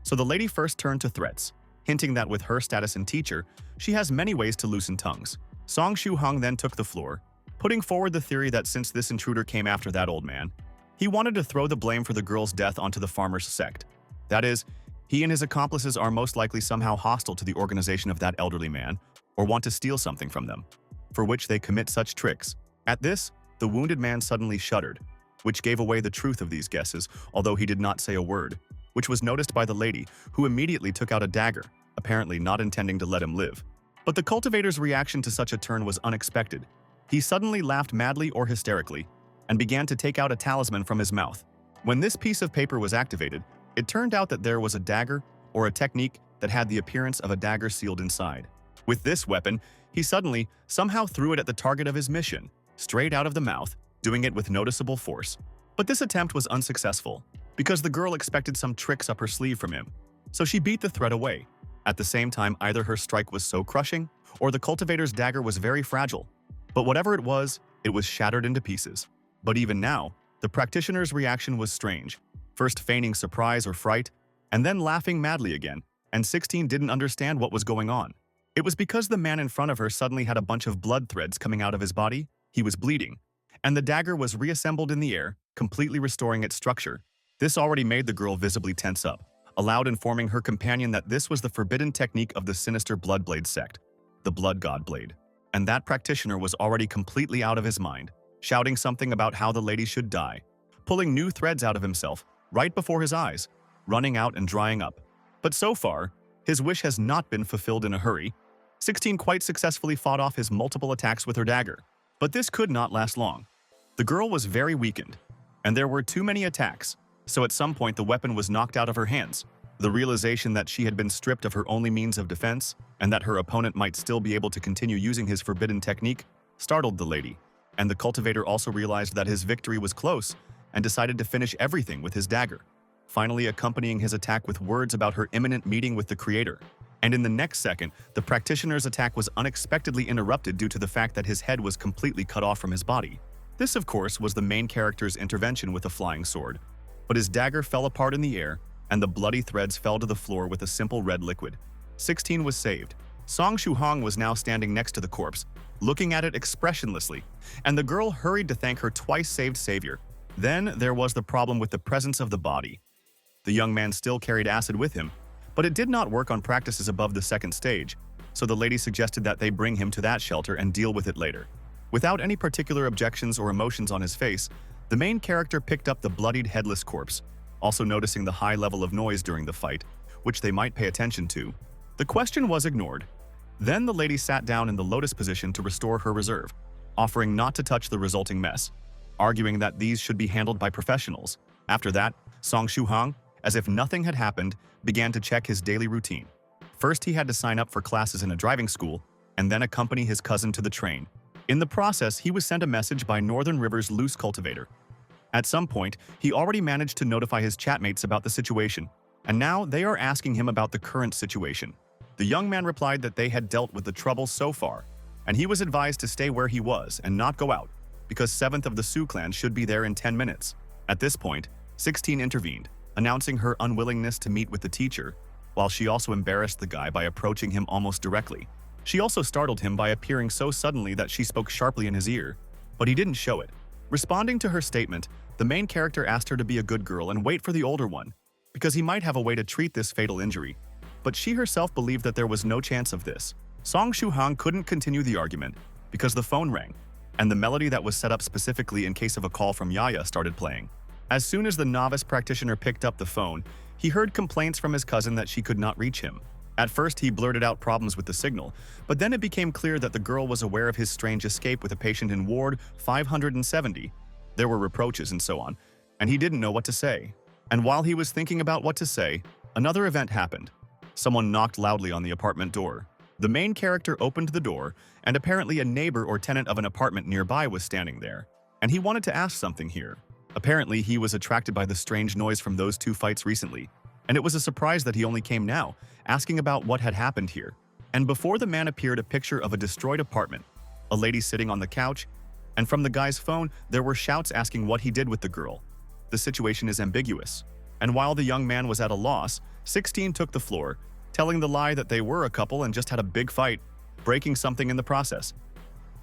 So the lady first turned to threats, hinting that with her status and teacher, she has many ways to loosen tongues. Song Shuhang then took the floor, putting forward the theory that since this intruder came after that old man, he wanted to throw the blame for the girl's death onto the farmer's sect. That is, he and his accomplices are most likely somehow hostile to the organization of that elderly man, or want to steal something from them, for which they commit such tricks. At this, the wounded man suddenly shuddered, which gave away the truth of these guesses, although he did not say a word, which was noticed by the lady, who immediately took out a dagger, apparently not intending to let him live. But the cultivator's reaction to such a turn was unexpected. He suddenly laughed madly or hysterically, and began to take out a talisman from his mouth. When this piece of paper was activated, it turned out that there was a dagger, or a technique that had the appearance of a dagger sealed inside. With this weapon, he suddenly, somehow threw it at the target of his mission, straight out of the mouth, doing it with noticeable force. But this attempt was unsuccessful, because the girl expected some tricks up her sleeve from him, so she beat the threat away. At the same time, either her strike was so crushing, or the cultivator's dagger was very fragile. But whatever it was shattered into pieces. But even now, the practitioner's reaction was strange, first feigning surprise or fright, and then laughing madly again. and 16 didn't understand what was going on. It was because the man in front of her suddenly had a bunch of blood threads coming out of his body, he was bleeding, and the dagger was reassembled in the air, completely restoring its structure. This already made the girl visibly tense up, aloud informing her companion that this was the forbidden technique of the sinister Blood Blade sect, the Blood God Blade. And that practitioner was already completely out of his mind, shouting something about how the lady should die, pulling new threads out of himself, right before his eyes, running out and drying up. But so far, his wish has not been fulfilled in a hurry. 16 quite successfully fought off his multiple attacks with her dagger. But this could not last long. The girl was very weakened, and there were too many attacks, so at some point the weapon was knocked out of her hands. The realization that she had been stripped of her only means of defense, and that her opponent might still be able to continue using his forbidden technique, startled the lady, and the cultivator also realized that his victory was close and decided to finish everything with his dagger, finally accompanying his attack with words about her imminent meeting with the creator. And in the next second, the practitioner's attack was unexpectedly interrupted due to the fact that his head was completely cut off from his body. This, of course, was the main character's intervention with a flying sword. But his dagger fell apart in the air, and the bloody threads fell to the floor with a simple red liquid. 16 was saved. Song Shuhong was now standing next to the corpse, looking at it expressionlessly, and the girl hurried to thank her twice-saved savior. Then there was the problem with the presence of the body. The young man still carried acid with him, but it did not work on practices above the second stage, so the lady suggested that they bring him to that shelter and deal with it later. Without any particular objections or emotions on his face, the main character picked up the bloodied headless corpse, also noticing the high level of noise during the fight, which they might pay attention to. The question was ignored. Then the lady sat down in the lotus position to restore her reserve, offering not to touch the resulting mess, arguing that these should be handled by professionals. After that, Song Shuhong, as if nothing had happened, began to check his daily routine. First, he had to sign up for classes in a driving school, and then accompany his cousin to the train. In the process, he was sent a message by Northern River's loose cultivator. At some point, he already managed to notify his chatmates about the situation, and now they are asking him about the current situation. The young man replied that they had dealt with the trouble so far, and he was advised to stay where he was and not go out, because 7th of the Sioux clan should be there in 10 minutes. At this point, 16 intervened, announcing her unwillingness to meet with the teacher, while she also embarrassed the guy by approaching him almost directly. She also startled him by appearing so suddenly that she spoke sharply in his ear, but he didn't show it. Responding to her statement, the main character asked her to be a good girl and wait for the older one, because he might have a way to treat this fatal injury, but she herself believed that there was no chance of this. Song Shuhong couldn't continue the argument because the phone rang, and the melody that was set up specifically in case of a call from Yaya started playing. As soon as the novice practitioner picked up the phone, he heard complaints from his cousin that she could not reach him. At first, he blurted out problems with the signal, but then it became clear that the girl was aware of his strange escape with a patient in Ward 570. There were reproaches and so on, and he didn't know what to say. And while he was thinking about what to say, another event happened. Someone knocked loudly on the apartment door. The main character opened the door, and apparently a neighbor or tenant of an apartment nearby was standing there, and he wanted to ask something here. Apparently, he was attracted by the strange noise from those two fights recently, and it was a surprise that he only came now, asking about what had happened here. And before the man appeared a picture of a destroyed apartment, a lady sitting on the couch, and from the guy's phone, there were shouts asking what he did with the girl. The situation is ambiguous, and while the young man was at a loss, 16 took the floor, telling the lie that they were a couple and just had a big fight, breaking something in the process.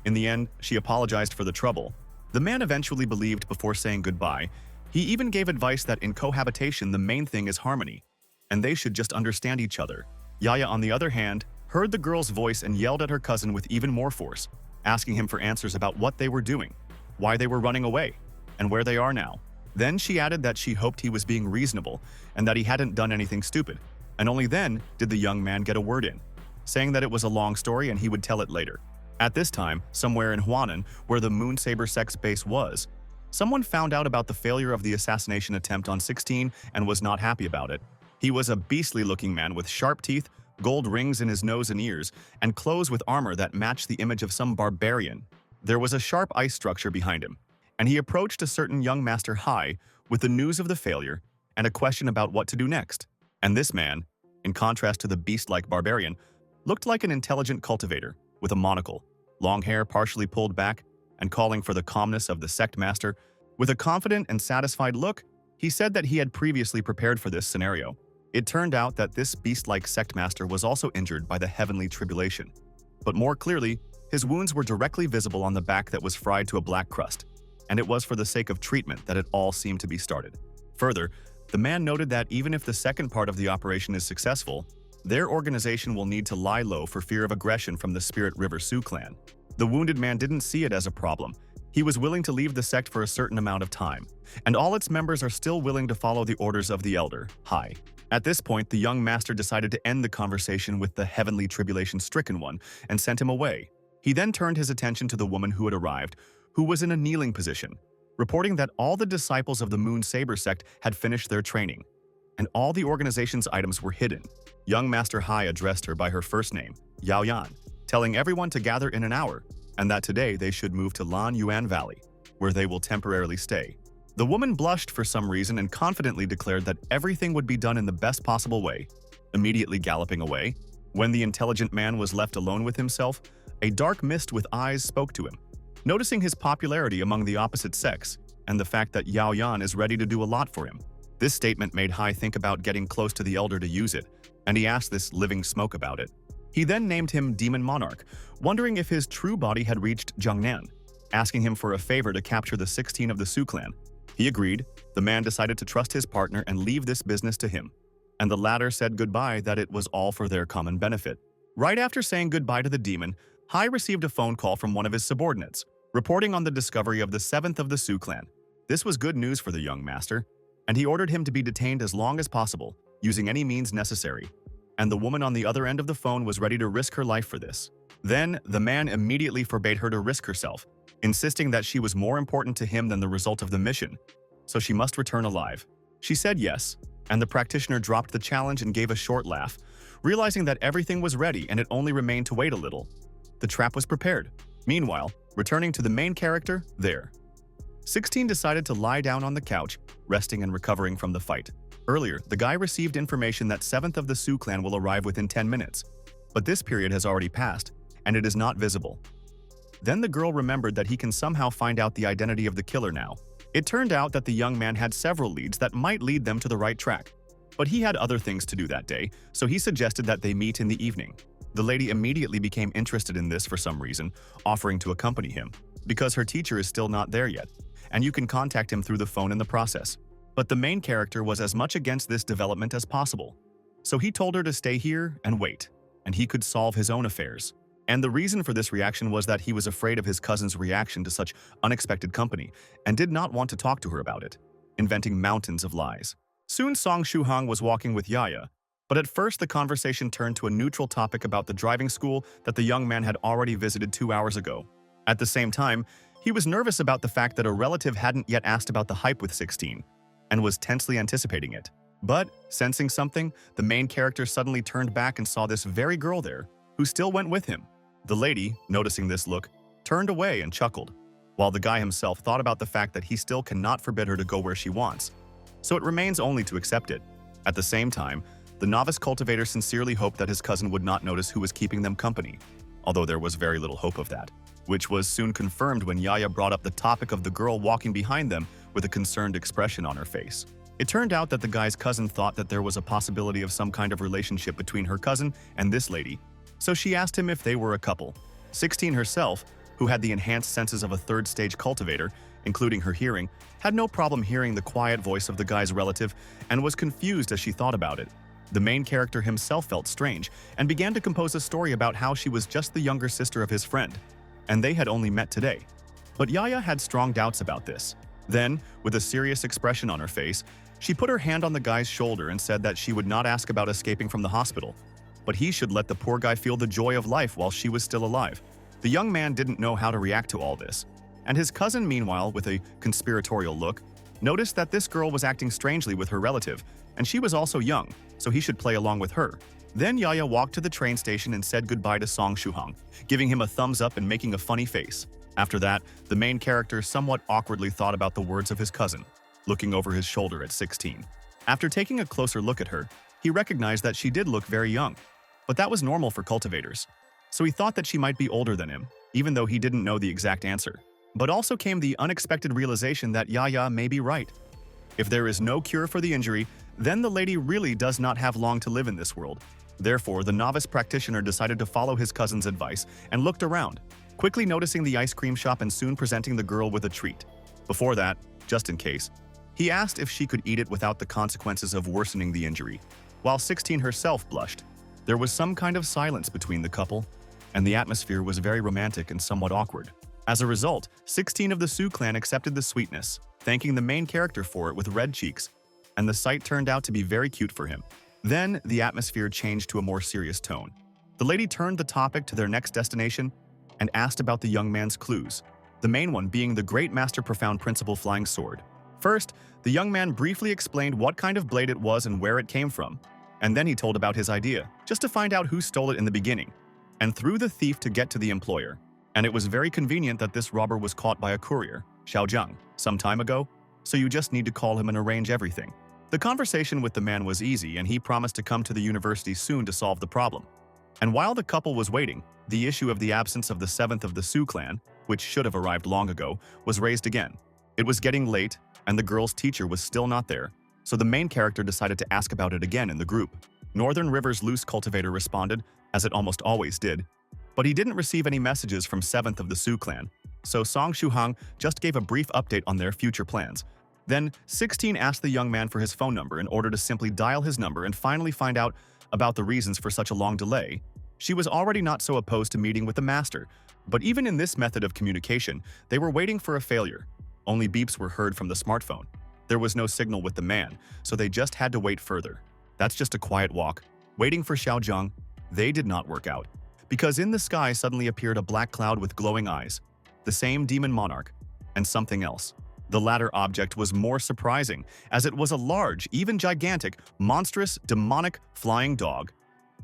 In the end, she apologized for the trouble. The man eventually believed before saying goodbye. He even gave advice that in cohabitation the main thing is harmony, and they should just understand each other. Yaya, on the other hand, heard the girl's voice and yelled at her cousin with even more force, asking him for answers about what they were doing, why they were running away, and where they are now. Then she added that she hoped he was being reasonable and that he hadn't done anything stupid, and only then did the young man get a word in, saying that it was a long story and he would tell it later. At this time, somewhere in Huanan, where the Moonsaber Sect's base was, someone found out about the failure of the assassination attempt on 16 and was not happy about it. He was a beastly-looking man with sharp teeth, gold rings in his nose and ears, and clothes with armor that matched the image of some barbarian. There was a sharp ice structure behind him, and he approached a certain young Master Hai with the news of the failure and a question about what to do next. And this man, in contrast to the beast-like barbarian, looked like an intelligent cultivator with a monocle, long hair partially pulled back, and calling for the calmness of the sect master. With a confident and satisfied look, he said that he had previously prepared for this scenario. It turned out that this beast-like sect master was also injured by the heavenly tribulation. But more clearly, his wounds were directly visible on the back that was fried to a black crust, and it was for the sake of treatment that it all seemed to be started. Further, the man noted that even if the second part of the operation is successful, their organization will need to lie low for fear of aggression from the Spirit River Sioux clan. The wounded man didn't see it as a problem. He was willing to leave the sect for a certain amount of time, and all its members are still willing to follow the orders of the elder, Hai. At this point, the young master decided to end the conversation with the heavenly tribulation-stricken one and sent him away. He then turned his attention to the woman who had arrived, who was in a kneeling position, reporting that all the disciples of the Moon Saber sect had finished their training, and all the organization's items were hidden. Young Master Hai addressed her by her first name, Yao Yan, telling everyone to gather in an hour, and that today they should move to Lan Yuan Valley, where they will temporarily stay. The woman blushed for some reason and confidently declared that everything would be done in the best possible way, immediately galloping away. When the intelligent man was left alone with himself, a dark mist with eyes spoke to him. Noticing his popularity among the opposite sex, and the fact that Yao Yan is ready to do a lot for him, this statement made Hai think about getting close to the elder to use it, and he asked this living smoke about it. He then named him Demon Monarch, wondering if his true body had reached Jiangnan, asking him for a favor to capture the 16 of the Sioux clan. He agreed. The man decided to trust his partner and leave this business to him, and the latter said goodbye, that it was all for their common benefit. Right after saying goodbye to the demon, Hai received a phone call from one of his subordinates, reporting on the discovery of the 7th of the Sioux clan. This was good news for the young master, and he ordered him to be detained as long as possible, using any means necessary. And the woman on the other end of the phone was ready to risk her life for this. Then, the man immediately forbade her to risk herself, insisting that she was more important to him than the result of the mission, so she must return alive. She said yes, and the practitioner dropped the challenge and gave a short laugh, realizing that everything was ready and it only remained to wait a little. The trap was prepared. Meanwhile, returning to the main character, there. 16 decided to lie down on the couch, resting and recovering from the fight. Earlier, the guy received information that 7th of the Sioux clan will arrive within 10 minutes, but this period has already passed, and it is not visible. Then the girl remembered that he can somehow find out the identity of the killer now. It turned out that the young man had several leads that might lead them to the right track, but he had other things to do that day, so he suggested that they meet in the evening. The lady immediately became interested in this for some reason, offering to accompany him, because her teacher is still not there yet, and you can contact him through the phone in the process. But the main character was as much against this development as possible, so he told her to stay here and wait, and he could solve his own affairs. And the reason for this reaction was that he was afraid of his cousin's reaction to such unexpected company and did not want to talk to her about it, inventing mountains of lies. Soon Song Shuhang was walking with Yaya, but at first the conversation turned to a neutral topic about the driving school that the young man had already visited 2 hours ago. At the same time, he was nervous about the fact that a relative hadn't yet asked about the hype with 16, and was tensely anticipating it. But, sensing something, the main character suddenly turned back and saw this very girl there, who still went with him. The lady, noticing this look, turned away and chuckled, while the guy himself thought about the fact that he still cannot forbid her to go where she wants, so it remains only to accept it. At the same time, the novice cultivator sincerely hoped that his cousin would not notice who was keeping them company, although there was very little hope of that, which was soon confirmed when Yaya brought up the topic of the girl walking behind them with a concerned expression on her face. It turned out that the guy's cousin thought that there was a possibility of some kind of relationship between her cousin and this lady, so she asked him if they were a couple. 16 herself, who had the enhanced senses of a third-stage cultivator, including her hearing, had no problem hearing the quiet voice of the guy's relative and was confused as she thought about it. The main character himself felt strange and began to compose a story about how she was just the younger sister of his friend, and they had only met today. But Yaya had strong doubts about this. Then, with a serious expression on her face, she put her hand on the guy's shoulder and said that she would not ask about escaping from the hospital, but he should let the poor guy feel the joy of life while she was still alive. The young man didn't know how to react to all this, and his cousin, meanwhile, with a conspiratorial look, noticed that this girl was acting strangely with her relative, and she was also young, so he should play along with her. Then Yaya walked to the train station and said goodbye to Song Shuhang, giving him a thumbs up and making a funny face. After that, the main character somewhat awkwardly thought about the words of his cousin, looking over his shoulder at 16. After taking a closer look at her, he recognized that she did look very young, but that was normal for cultivators. So he thought that she might be older than him, even though he didn't know the exact answer. But also came the unexpected realization that Yaya may be right. If there is no cure for the injury, then the lady really does not have long to live in this world. Therefore, the novice practitioner decided to follow his cousin's advice and looked around, quickly noticing the ice cream shop and soon presenting the girl with a treat. Before that, just in case, he asked if she could eat it without the consequences of worsening the injury. While 16 herself blushed, there was some kind of silence between the couple, and the atmosphere was very romantic and somewhat awkward. As a result, 16 of the Su clan accepted the sweetness, thanking the main character for it with red cheeks, and the sight turned out to be very cute for him. Then, the atmosphere changed to a more serious tone. The lady turned the topic to their next destination and asked about the young man's clues, the main one being the Great Master Profound Principle Flying Sword. First, the young man briefly explained what kind of blade it was and where it came from, and then he told about his idea, just to find out who stole it in the beginning, and threw the thief to get to the employer. And it was very convenient that this robber was caught by a courier, Xiaojiang, some time ago, so you just need to call him and arrange everything. The conversation with the man was easy, and he promised to come to the university soon to solve the problem. And while the couple was waiting, the issue of the absence of the 7th of the Su clan, which should have arrived long ago, was raised again. It was getting late, and the girl's teacher was still not there, so the main character decided to ask about it again in the group. Northern River's loose cultivator responded, as it almost always did, but he didn't receive any messages from 7th of the Su clan, so Song Shuhang just gave a brief update on their future plans. Then, 16 asked the young man for his phone number in order to simply dial his number and finally find out about the reasons for such a long delay. She was already not so opposed to meeting with the master, but even in this method of communication, they were waiting for a failure. Only beeps were heard from the smartphone. There was no signal with the man, so they just had to wait further. That's just a quiet walk. Waiting for Xiaojiang, they did not work out, because in the sky suddenly appeared a black cloud with glowing eyes, the same demon monarch, and something else. The latter object was more surprising, as it was a large, even gigantic, monstrous, demonic flying dog.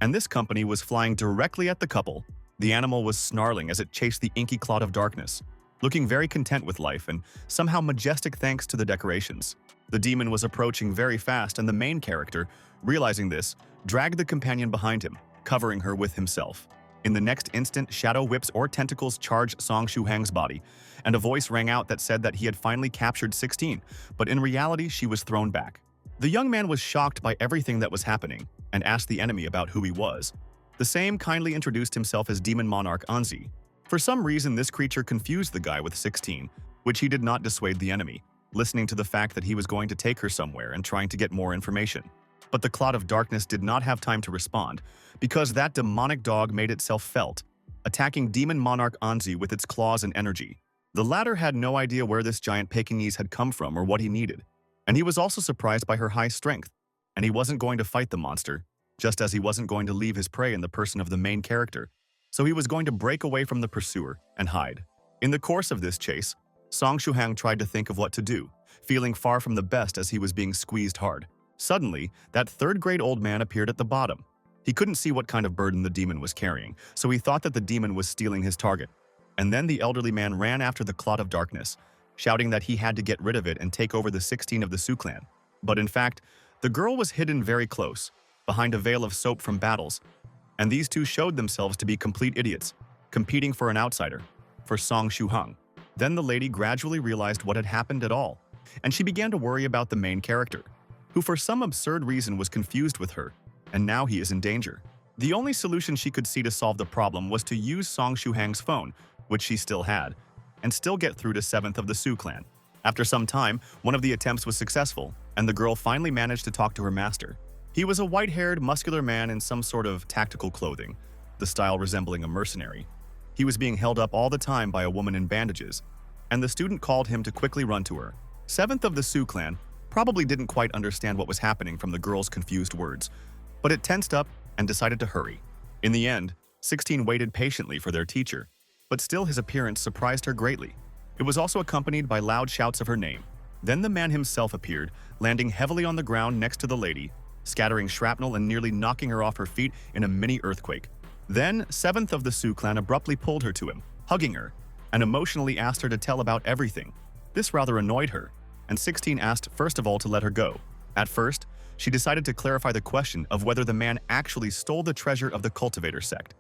And this company was flying directly at the couple. The animal was snarling as it chased the inky cloud of darkness, looking very content with life and somehow majestic thanks to the decorations. The demon was approaching very fast, and the main character, realizing this, dragged the companion behind him, covering her with himself. In the next instant, shadow whips or tentacles charged Song Shuhang's body, and a voice rang out that said that he had finally captured 16, but in reality she was thrown back. The young man was shocked by everything that was happening, and asked the enemy about who he was. The same kindly introduced himself as Demon Monarch Anzi. For some reason, this creature confused the guy with 16, which he did not dissuade the enemy, listening to the fact that he was going to take her somewhere and trying to get more information. But the cloud of darkness did not have time to respond, because that demonic dog made itself felt, attacking Demon Monarch Anzi with its claws and energy. The latter had no idea where this giant Pekingese had come from or what he needed, and he was also surprised by her high strength, and he wasn't going to fight the monster, just as he wasn't going to leave his prey in the person of the main character, so he was going to break away from the pursuer and hide. In the course of this chase, Song Shuhang tried to think of what to do, feeling far from the best as he was being squeezed hard. Suddenly, that third-grade old man appeared at the bottom. He couldn't see what kind of burden the demon was carrying, so he thought that the demon was stealing his target. And then the elderly man ran after the clot of darkness, shouting that he had to get rid of it and take over the 16 of the Su clan. But in fact, the girl was hidden very close, behind a veil of soap from battles, and these two showed themselves to be complete idiots, competing for an outsider, for Song Shuhang. Then the lady gradually realized what had happened at all, and she began to worry about the main character, who for some absurd reason was confused with her, and now he is in danger. The only solution she could see to solve the problem was to use Song Shuhang's phone, which she still had, and still get through to 7th of the Su clan. After some time, one of the attempts was successful, and the girl finally managed to talk to her master. He was a white-haired, muscular man in some sort of tactical clothing, the style resembling a mercenary. He was being held up all the time by a woman in bandages, and the student called him to quickly run to her. 7th of the Su clan probably didn't quite understand what was happening from the girl's confused words, but it tensed up and decided to hurry. In the end, 16 waited patiently for their teacher, but still his appearance surprised her greatly. It was also accompanied by loud shouts of her name. Then the man himself appeared, landing heavily on the ground next to the lady, scattering shrapnel and nearly knocking her off her feet in a mini earthquake. Then 7th of the Su clan abruptly pulled her to him, hugging her, and emotionally asked her to tell about everything. This rather annoyed her, and 16 asked first of all to let her go. At first, she decided to clarify the question of whether the man actually stole the treasure of the cultivator sect.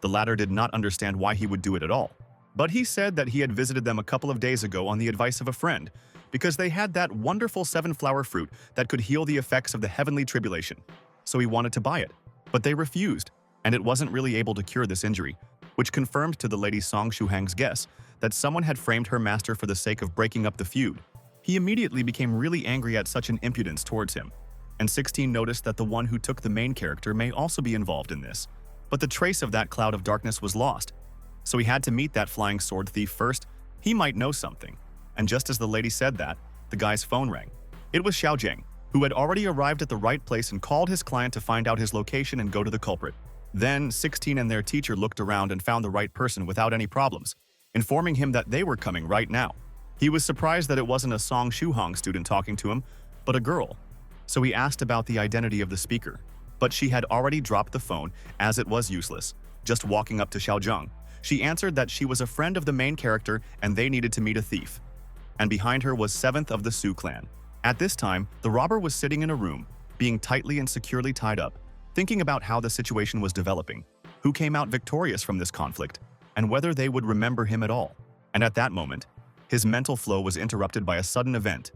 The latter did not understand why he would do it at all, but he said that he had visited them a couple of days ago on the advice of a friend, because they had that wonderful seven-flower fruit that could heal the effects of the heavenly tribulation. So he wanted to buy it, but they refused, and it wasn't really able to cure this injury, which confirmed to the lady Song Shuhang's guess that someone had framed her master for the sake of breaking up the feud. He immediately became really angry at such an impudence towards him, and 16 noticed that the one who took the main character may also be involved in this. But the trace of that cloud of darkness was lost, so he had to meet that flying sword thief first. He might know something. And just as the lady said that, the guy's phone rang. It was Xiao Jiang, who had already arrived at the right place and called his client to find out his location and go to the culprit. Then 16 and their teacher looked around and found the right person without any problems, informing him that they were coming right now. He was surprised that it wasn't a Song Shuhang student talking to him, but a girl. So he asked about the identity of the speaker, but she had already dropped the phone as it was useless. Just walking up to Xiao Jiang, she answered that she was a friend of the main character and they needed to meet a thief. And behind her was 7th of the Su clan. At this time, the robber was sitting in a room, being tightly and securely tied up, thinking about how the situation was developing, who came out victorious from this conflict, and whether they would remember him at all. And at that moment, his mental flow was interrupted by a sudden event.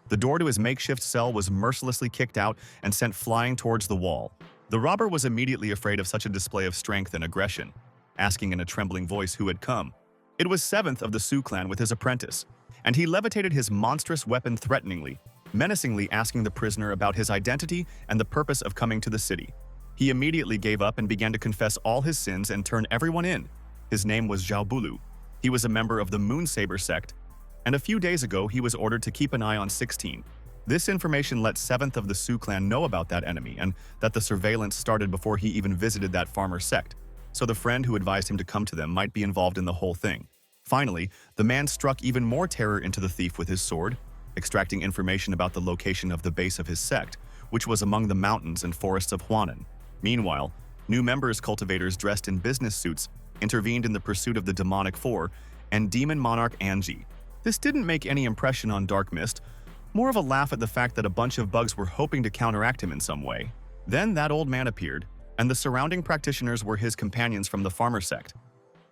The door to his makeshift cell was mercilessly kicked out and sent flying towards the wall. The robber was immediately afraid of such a display of strength and aggression, asking in a trembling voice who had come. It was 7th of the Su clan with his apprentice, and he levitated his monstrous weapon threateningly, menacingly asking the prisoner about his identity and the purpose of coming to the city. He immediately gave up and began to confess all his sins and turn everyone in. His name was Zhao Bulu. He was a member of the Moon Saber sect, and a few days ago he was ordered to keep an eye on 16. This information let 7th of the Su clan know about that enemy and that the surveillance started before he even visited that farmer sect, so the friend who advised him to come to them might be involved in the whole thing. Finally, the man struck even more terror into the thief with his sword, extracting information about the location of the base of his sect, which was among the mountains and forests of Huanan. Meanwhile, new members cultivators dressed in business suits intervened in the pursuit of the demonic four and demon monarch Anji. This didn't make any impression on Dark Mist, more of a laugh at the fact that a bunch of bugs were hoping to counteract him in some way. Then that old man appeared, and the surrounding practitioners were his companions from the farmer sect.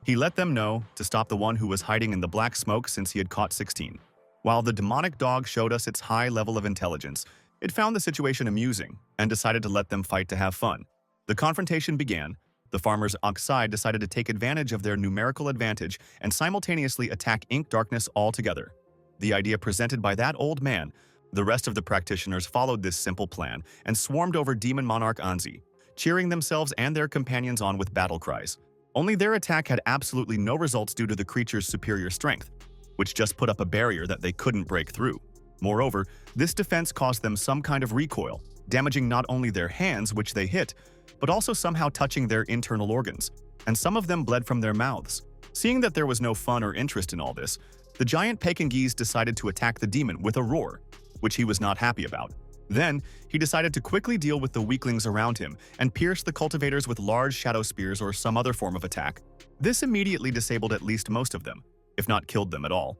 He let them know to stop the one who was hiding in the black smoke since he had caught 16. While the demonic dog showed us its high level of intelligence, it found the situation amusing and decided to let them fight to have fun. The confrontation began. The farmers outside decided to take advantage of their numerical advantage and simultaneously attack Ink Darkness altogether. The idea presented by that old man, the rest of the practitioners followed this simple plan and swarmed over Demon Monarch Anzi, cheering themselves and their companions on with battle cries. Only their attack had absolutely no results due to the creature's superior strength, which just put up a barrier that they couldn't break through. Moreover, this defense caused them some kind of recoil, damaging not only their hands, which they hit, but also somehow touching their internal organs, and some of them bled from their mouths. Seeing that there was no fun or interest in all this, the giant Pekingese decided to attack the demon with a roar, which he was not happy about. Then, he decided to quickly deal with the weaklings around him and pierce the cultivators with large shadow spears or some other form of attack. This immediately disabled at least most of them, if not killed them at all.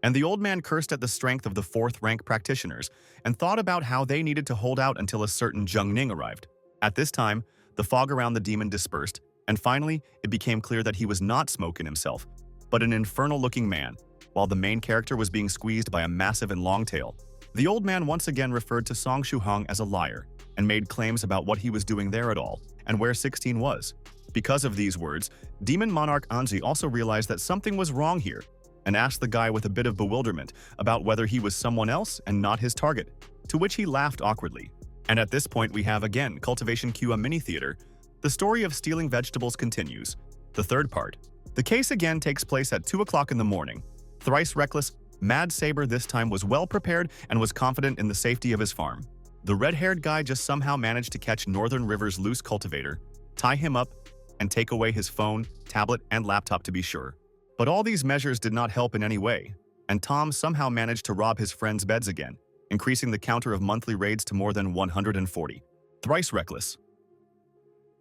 And the old man cursed at the strength of the 4th-rank practitioners and thought about how they needed to hold out until a certain Zheng Ning arrived. At this time, the fog around the demon dispersed, and finally, it became clear that he was not Smokin himself, but an infernal-looking man, while the main character was being squeezed by a massive and long tail. The old man once again referred to Song Shuhang as a liar and made claims about what he was doing there at all and where 16 was. Because of these words, Demon Monarch Anzi also realized that something was wrong here and asked the guy with a bit of bewilderment about whether he was someone else and not his target, to which he laughed awkwardly. And at this point we have again Cultivation Q, a mini-theater. The story of stealing vegetables continues. The third part. The case again takes place at 2 o'clock in the morning. Thrice reckless, Mad Saber this time was well prepared and was confident in the safety of his farm. The red-haired guy just somehow managed to catch Northern River's loose cultivator, tie him up, and take away his phone, tablet, and laptop to be sure. But all these measures did not help in any way, and Tom somehow managed to rob his friends' beds again, increasing the counter of monthly raids to more than 140. Thrice reckless.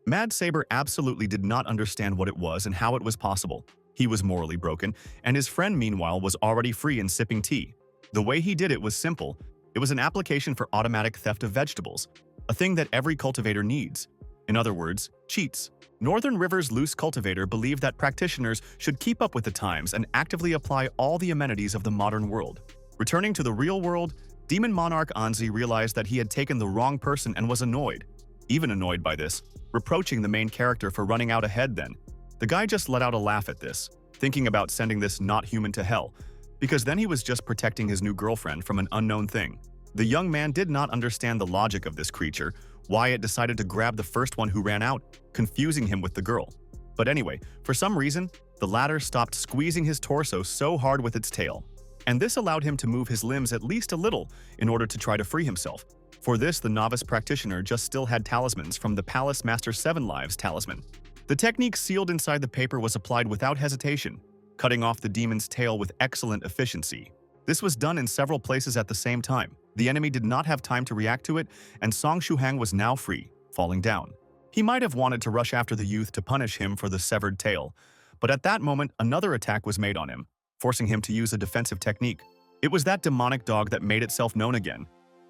Mad Saber absolutely did not understand what it was and how it was possible. He was morally broken, and his friend meanwhile was already free and sipping tea. The way he did it was simple. It was an application for automatic theft of vegetables, a thing that every cultivator needs. In other words, cheats. Northern River's loose cultivator believed that practitioners should keep up with the times and actively apply all the amenities of the modern world. Returning to the real world, Demon Monarch Anzi realized that he had taken the wrong person and was annoyed. Even annoyed by this, reproaching the main character for running out ahead then. The guy just let out a laugh at this, thinking about sending this not-human to hell, because then he was just protecting his new girlfriend from an unknown thing. The young man did not understand the logic of this creature, why it decided to grab the first one who ran out, confusing him with the girl. But anyway, for some reason, the latter stopped squeezing his torso so hard with its tail. And this allowed him to move his limbs at least a little in order to try to free himself. For this, the novice practitioner just still had talismans from the Palace Master 7 Lives talisman. The technique sealed inside the paper was applied without hesitation, cutting off the demon's tail with excellent efficiency. This was done in several places at the same time. The enemy did not have time to react to it, and Song Shuhang was now free, falling down. He might have wanted to rush after the youth to punish him for the severed tail, but at that moment another attack was made on him, forcing him to use a defensive technique. It was that demonic dog that made itself known again,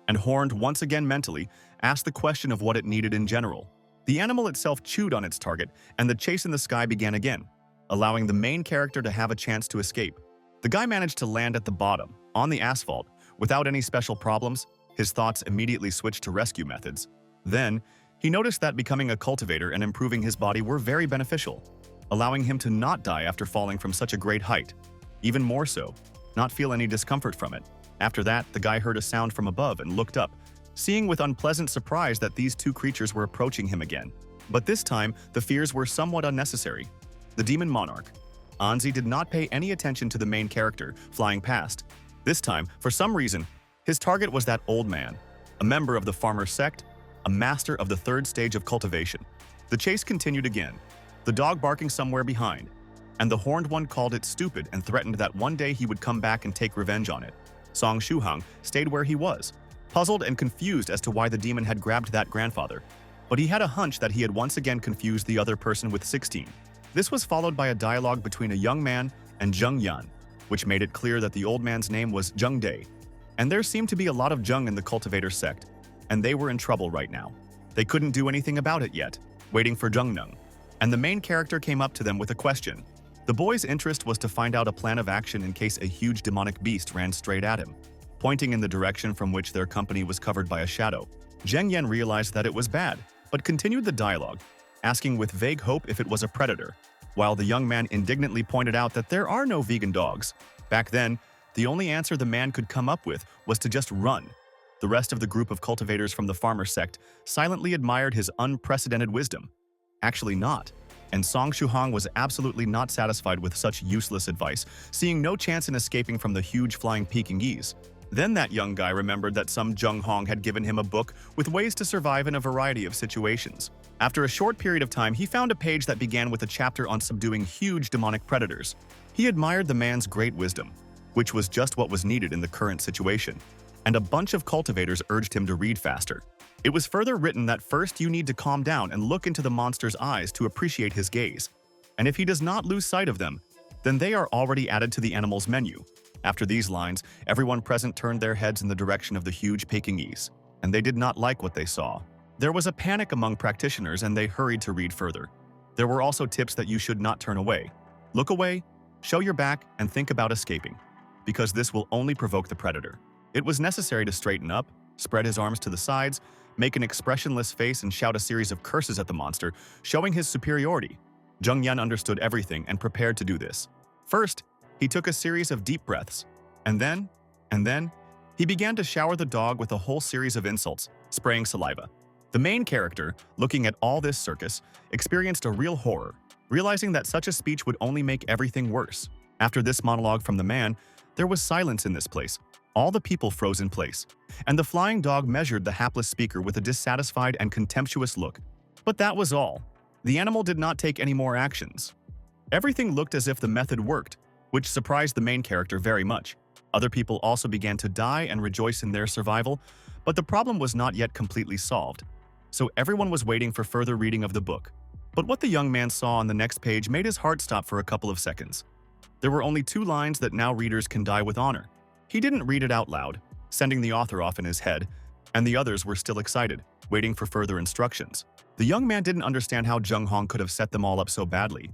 and horned once again mentally, asked the question of what it needed in general. The animal itself chewed on its target, and the chase in the sky began again, allowing the main character to have a chance to escape. The guy managed to land at the bottom, on the asphalt, without any special problems. His thoughts immediately switched to rescue methods. Then, he noticed that becoming a cultivator and improving his body were very beneficial, allowing him to not die after falling from such a great height. Even more so, not feel any discomfort from it. After that, the guy heard a sound from above and looked up, seeing with unpleasant surprise that these two creatures were approaching him again. But this time, the fears were somewhat unnecessary. The Demon Monarch, Anzi, did not pay any attention to the main character flying past. This time, for some reason, his target was that old man, a member of the farmer sect, a master of the third stage of cultivation. The chase continued again, the dog barking somewhere behind, and the horned one called it stupid and threatened that one day he would come back and take revenge on it. Song Shuhang stayed where he was, puzzled and confused as to why the demon had grabbed that grandfather. But he had a hunch that he had once again confused the other person with 16. This was followed by a dialogue between a young man and Zheng Yan, which made it clear that the old man's name was Zheng Dai. And there seemed to be a lot of Zheng in the cultivator sect, and they were in trouble right now. They couldn't do anything about it yet, waiting for Zheng Neng. And the main character came up to them with a question. The boy's interest was to find out a plan of action in case a huge demonic beast ran straight at him. Pointing in the direction from which their company was covered by a shadow, Zheng Yan realized that it was bad, but continued the dialogue, asking with vague hope if it was a predator, while the young man indignantly pointed out that there are no vegan dogs. Back then, the only answer the man could come up with was to just run. The rest of the group of cultivators from the farmer sect silently admired his unprecedented wisdom. Actually not. And Song Shuhang was absolutely not satisfied with such useless advice, seeing no chance in escaping from the huge flying Pekingese. Then that young guy remembered that some Zheng Hong had given him a book with ways to survive in a variety of situations. After a short period of time, he found a page that began with a chapter on subduing huge demonic predators. He admired the man's great wisdom, which was just what was needed in the current situation, and a bunch of cultivators urged him to read faster. It was further written that first you need to calm down and look into the monster's eyes to appreciate his gaze, and if he does not lose sight of them, then they are already added to the animal's menu. After these lines, everyone present turned their heads in the direction of the huge Pekingese, and they did not like what they saw. There was a panic among practitioners and they hurried to read further. There were also tips that you should not turn away. Look away, show your back, and think about escaping, because this will only provoke the predator. It was necessary to straighten up, spread his arms to the sides, make an expressionless face and shout a series of curses at the monster, showing his superiority. Zheng Yan understood everything and prepared to do this. First, he took a series of deep breaths, and then, he began to shower the dog with a whole series of insults, spraying saliva. The main character, looking at all this circus, experienced a real horror, realizing that such a speech would only make everything worse. After this monologue from the man, there was silence in this place. All the people froze in place, and the flying dog measured the hapless speaker with a dissatisfied and contemptuous look. But that was all. The animal did not take any more actions. Everything looked as if the method worked, which surprised the main character very much. Other people also began to die and rejoice in their survival, but the problem was not yet completely solved. So everyone was waiting for further reading of the book. But what the young man saw on the next page made his heart stop for a couple of seconds. There were only 2 lines that now readers can die with honor. He didn't read it out loud, sending the author off in his head, and the others were still excited, waiting for further instructions. The young man didn't understand how Zheng Hong could have set them all up so badly.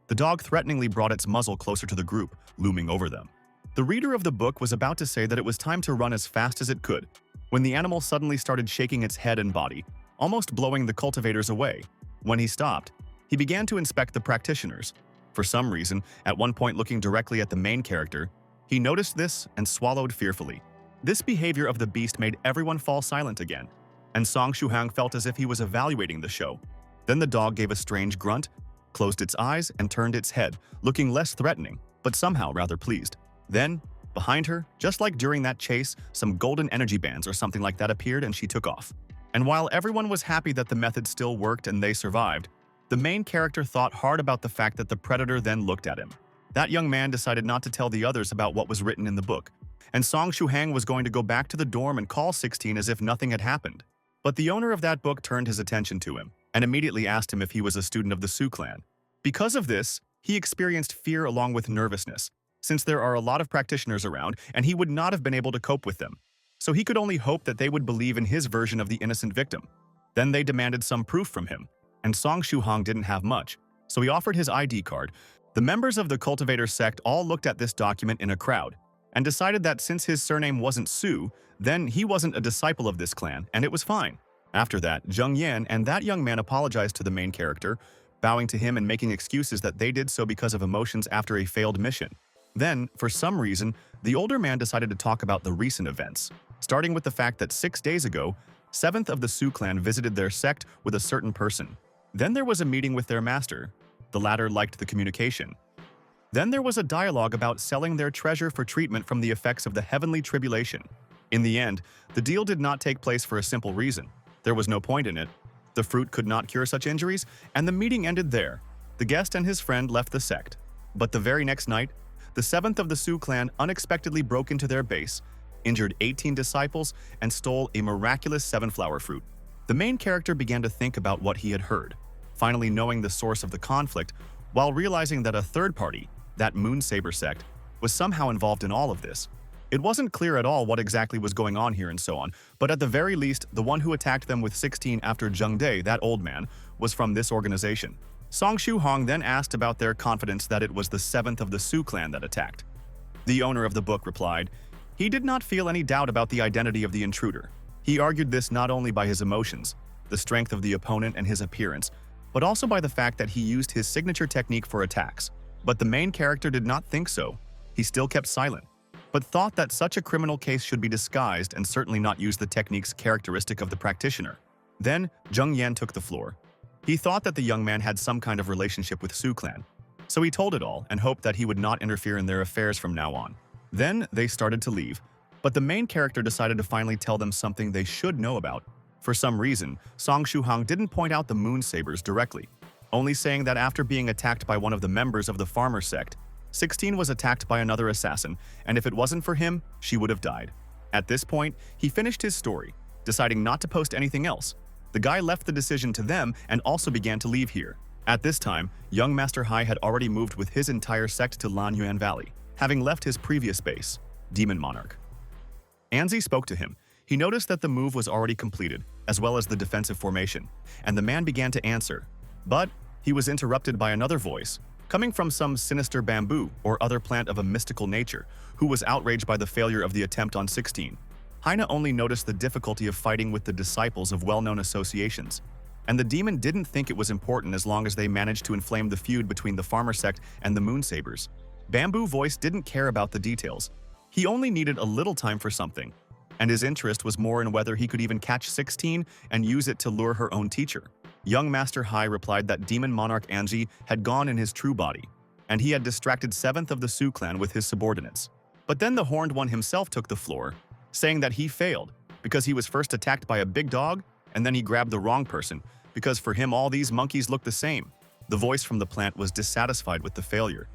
The dog threateningly brought its muzzle closer to the group, looming over them. The reader of the book was about to say that it was time to run as fast as it could, when the animal suddenly started shaking its head and body, almost blowing the cultivators away. When he stopped, he began to inspect the practitioners. For some reason, at one point looking directly at the main character, he noticed this and swallowed fearfully. This behavior of the beast made everyone fall silent again, and Song Shuhang felt as if he was evaluating the show. Then the dog gave a strange grunt, closed its eyes, and turned its head, looking less threatening, but somehow rather pleased. Then, behind her, just like during that chase, some golden energy bands or something like that appeared and she took off. And while everyone was happy that the method still worked and they survived, the main character thought hard about the fact that the predator then looked at him. That young man decided not to tell the others about what was written in the book, and Song Shuhang was going to go back to the dorm and call 16 as if nothing had happened. But the owner of that book turned his attention to him and immediately asked him if he was a student of the Su clan. Because of this, he experienced fear along with nervousness, since there are a lot of practitioners around and he would not have been able to cope with them. So he could only hope that they would believe in his version of the innocent victim. Then they demanded some proof from him, and Song Shuhang didn't have much, so he offered his ID card. The members of the cultivator sect all looked at this document in a crowd and decided that since his surname wasn't Su, then he wasn't a disciple of this clan, and it was fine. After that, Zheng Yan and that young man apologized to the main character, bowing to him and making excuses that they did so because of emotions after a failed mission. Then, for some reason, the older man decided to talk about the recent events, starting with the fact that 6 days ago, 7th of the Su clan visited their sect with a certain person. Then there was a meeting with their master. The latter liked the communication. Then there was a dialogue about selling their treasure for treatment from the effects of the heavenly tribulation. In the end, the deal did not take place for a simple reason. There was no point in it. The fruit could not cure such injuries, and the meeting ended there. The guest and his friend left the sect. But the very next night, the 7th of the Su clan unexpectedly broke into their base, injured 18 disciples, and stole a miraculous 7-flower fruit. The main character began to think about what he had heard, finally knowing the source of the conflict, while realizing that a third party, that Moon Saber sect, was somehow involved in all of this. It wasn't clear at all what exactly was going on here and so on, but at the very least, the one who attacked them with 16 after Zheng Dai, that old man, was from this organization. Song Shuhang then asked about their confidence that it was the 7th of the Su clan that attacked. The owner of the book replied, he did not feel any doubt about the identity of the intruder. He argued this not only by his emotions, the strength of the opponent and his appearance, but also by the fact that he used his signature technique for attacks. But the main character did not think so. He still kept silent, but thought that such a criminal case should be disguised and certainly not use the techniques characteristic of the practitioner. Then, Zheng Yan took the floor. He thought that the young man had some kind of relationship with Su clan, so he told it all and hoped that he would not interfere in their affairs from now on. Then they started to leave, but the main character decided to finally tell them something they should know about. For some reason, Song Shuhang didn't point out the Moon Sabers directly, only saying that after being attacked by one of the members of the farmer sect, 16 was attacked by another assassin, and if it wasn't for him, she would have died. At this point, he finished his story, deciding not to post anything else. The guy left the decision to them and also began to leave here. At this time, young Master Hai had already moved with his entire sect to Lanyuan Valley, having left his previous base, Demon Monarch. Anzi spoke to him. He noticed that the move was already completed, as well as the defensive formation, and the man began to answer. But he was interrupted by another voice, coming from some sinister bamboo or other plant of a mystical nature, who was outraged by the failure of the attempt on 16. Heine only noticed the difficulty of fighting with the disciples of well-known associations, and the demon didn't think it was important as long as they managed to inflame the feud between the farmer sect and the Moon Sabers. Bamboo Voice didn't care about the details. He only needed a little time for something, and his interest was more in whether he could even catch 16 and use it to lure her own teacher. Young Master Hai replied that Demon Monarch Anji had gone in his true body, and he had distracted 7th of the Su clan with his subordinates. But then the Horned One himself took the floor, saying that he failed because he was first attacked by a big dog, and then he grabbed the wrong person because for him all these monkeys looked the same. The voice from the plant was dissatisfied with the failure,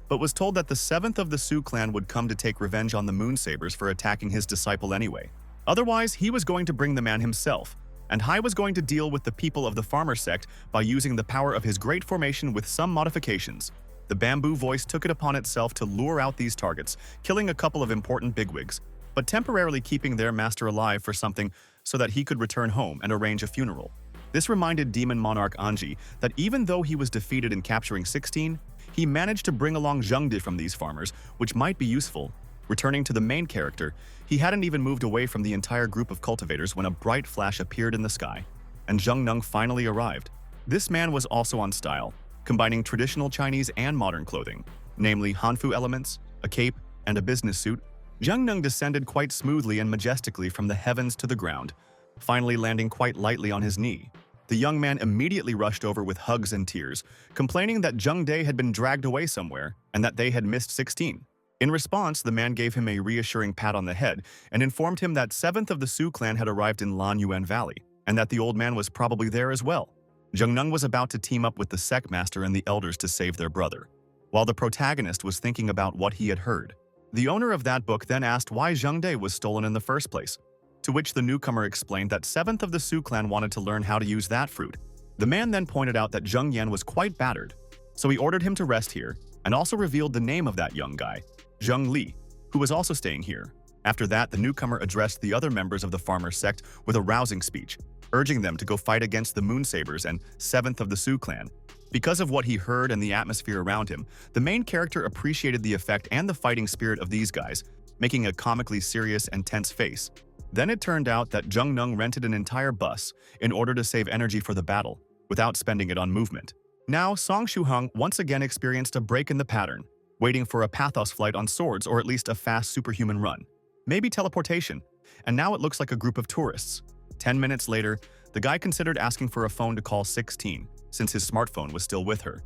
but was told that the 7th of the Su clan would come to take revenge on the Moon Sabers for attacking his disciple anyway. Otherwise, he was going to bring the man himself, and Hai was going to deal with the people of the farmer sect by using the power of his great formation with some modifications. The Bamboo Voice took it upon itself to lure out these targets, killing a couple of important bigwigs, but temporarily keeping their master alive for something so that he could return home and arrange a funeral. This reminded Demon Monarch Anji that even though he was defeated in capturing 16, he managed to bring along Zhengde from these farmers, which might be useful. Returning to the main character, he hadn't even moved away from the entire group of cultivators when a bright flash appeared in the sky, and Zheng Nung finally arrived. This man was also on style, combining traditional Chinese and modern clothing, namely Hanfu elements, a cape, and a business suit. Zheng Nung descended quite smoothly and majestically from the heavens to the ground, finally landing quite lightly on his knee. The young man immediately rushed over with hugs and tears, complaining that Zheng Day had been dragged away somewhere and that they had missed 16. In response, the man gave him a reassuring pat on the head and informed him that 7th of the Su clan had arrived in Lanyuan Valley, and that the old man was probably there as well. Zheng Nung was about to team up with the sect master and the elders to save their brother, while the protagonist was thinking about what he had heard. The owner of that book then asked why Zheng Day was stolen in the first place, to which the newcomer explained that 7th of the Su clan wanted to learn how to use that fruit. The man then pointed out that Zheng Yan was quite battered, so he ordered him to rest here and also revealed the name of that young guy, Zheng Li, who was also staying here. After that, the newcomer addressed the other members of the farmer sect with a rousing speech, urging them to go fight against the Moonsabers and 7th of the Su clan. Because of what he heard and the atmosphere around him, the main character appreciated the effect and the fighting spirit of these guys, making a comically serious and tense face. Then it turned out that Zheng Nung rented an entire bus in order to save energy for the battle, without spending it on movement. Now, Song Shuheng once again experienced a break in the pattern, waiting for a pathos flight on swords or at least a fast superhuman run. Maybe teleportation. And now it looks like a group of tourists. 10 minutes later, the guy considered asking for a phone to call 16, since his smartphone was still with her,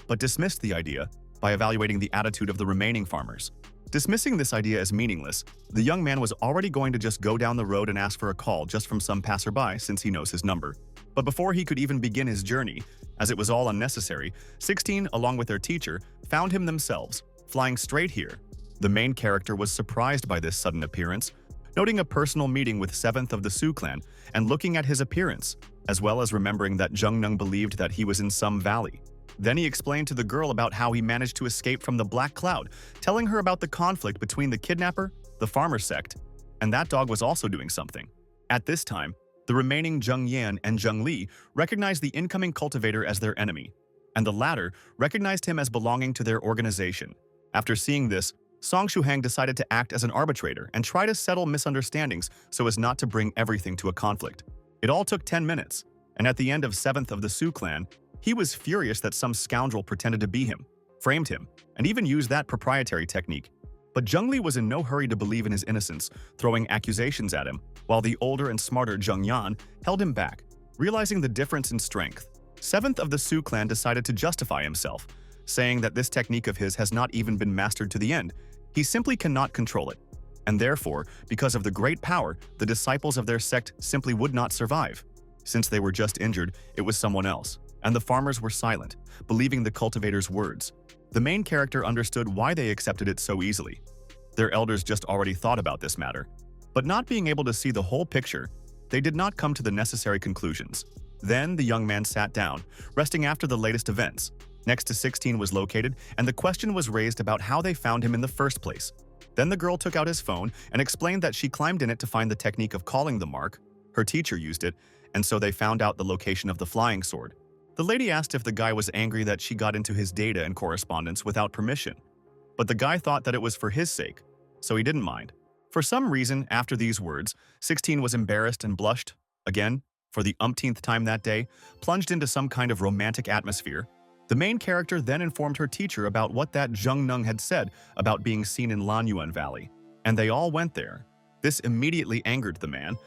but dismissed the idea by evaluating the attitude of the remaining farmers. Dismissing this idea as meaningless, the young man was already going to just go down the road and ask for a call just from some passerby since he knows his number. But before he could even begin his journey, as it was all unnecessary, 16, along with their teacher, found him themselves, flying straight here. The main character was surprised by this sudden appearance, noting a personal meeting with 7th of the Su clan and looking at his appearance, as well as remembering that Zheng Nung believed that he was in some valley. Then he explained to the girl about how he managed to escape from the Black Cloud, telling her about the conflict between the kidnapper, the farmer sect, and that dog was also doing something. At this time, the remaining Zheng Yan and Zheng Li recognized the incoming cultivator as their enemy, and the latter recognized him as belonging to their organization. After seeing this, Song Shuheng decided to act as an arbitrator and try to settle misunderstandings so as not to bring everything to a conflict. It all took 10 minutes, and at the end of 7th of the Su clan, he was furious that some scoundrel pretended to be him, framed him, and even used that proprietary technique. But Zheng Li was in no hurry to believe in his innocence, throwing accusations at him, while the older and smarter Zheng Yan held him back. Realizing the difference in strength, 7th of the Su clan decided to justify himself, saying that this technique of his has not even been mastered to the end. He simply cannot control it, and therefore, because of the great power, the disciples of their sect simply would not survive. Since they were just injured, it was someone else, and the farmers were silent, believing the cultivator's words. The main character understood why they accepted it so easily. Their elders just already thought about this matter, but not being able to see the whole picture, they did not come to the necessary conclusions. Then the young man sat down, resting after the latest events. Next to 16 was located, and the question was raised about how they found him in the first place. Then the girl took out his phone and explained that she climbed in it to find the technique of calling the mark. Her teacher used it, and so they found out the location of the flying sword. The lady asked if the guy was angry that she got into his data and correspondence without permission. But the guy thought that it was for his sake, so he didn't mind. For some reason, after these words, 16 was embarrassed and blushed, again, for the umpteenth time that day, plunged into some kind of romantic atmosphere. The main character then informed her teacher about what that Zheng Nung had said about being seen in Lanyuan Valley, and they all went there. This immediately angered the man.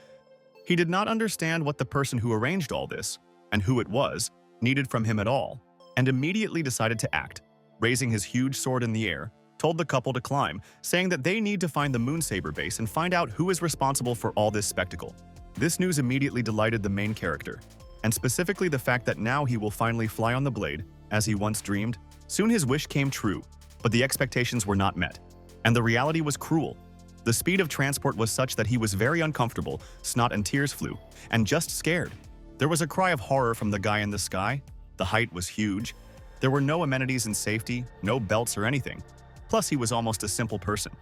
He did not understand what the person who arranged all this, and who it was, needed from him at all, and immediately decided to act. Raising his huge sword in the air, told the couple to climb, saying that they need to find the Moonsaber base and find out who is responsible for all this spectacle. This news immediately delighted the main character, and specifically the fact that now he will finally fly on the blade, as he once dreamed. Soon his wish came true, but the expectations were not met, and the reality was cruel. The speed of transport was such that he was very uncomfortable, snot and tears flew, and just scared. There was a cry of horror from the guy in the sky. The height was huge. There were no amenities and safety, no belts or anything. Plus, he was almost a simple person.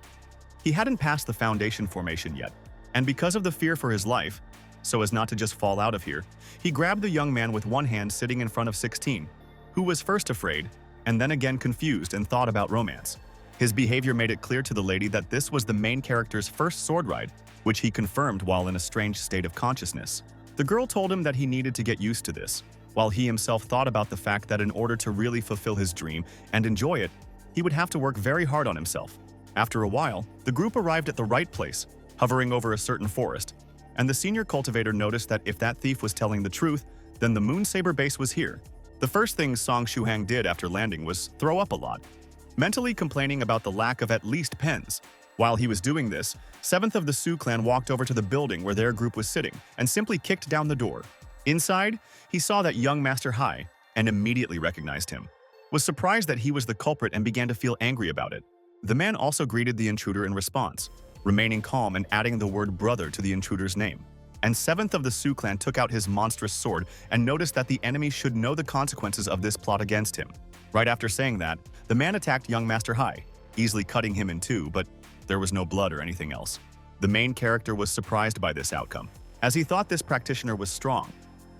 He hadn't passed the foundation formation yet, and because of the fear for his life, so as not to just fall out of here, he grabbed the young man with one hand sitting in front of 16, who was first afraid, and then again confused and thought about romance. His behavior made it clear to the lady that this was the main character's first sword ride, which he confirmed while in a strange state of consciousness. The girl told him that he needed to get used to this, while he himself thought about the fact that in order to really fulfill his dream and enjoy it, he would have to work very hard on himself. After a while, the group arrived at the right place, hovering over a certain forest, and the senior cultivator noticed that if that thief was telling the truth, then the Moon Saber base was here. The first thing Song Shuhang did after landing was throw up a lot, mentally complaining about the lack of at least pens. While he was doing this, 7th of the Su clan walked over to the building where their group was sitting and simply kicked down the door. Inside, he saw that young Master Hai and immediately recognized him. Was surprised that he was the culprit and began to feel angry about it. The man also greeted the intruder in response, remaining calm and adding the word brother to the intruder's name. And 7th of the Su clan took out his monstrous sword and noticed that the enemy should know the consequences of this plot against him. Right after saying that, the man attacked young Master Hai, easily cutting him in two, but there was no blood or anything else. The main character was surprised by this outcome, as he thought this practitioner was strong.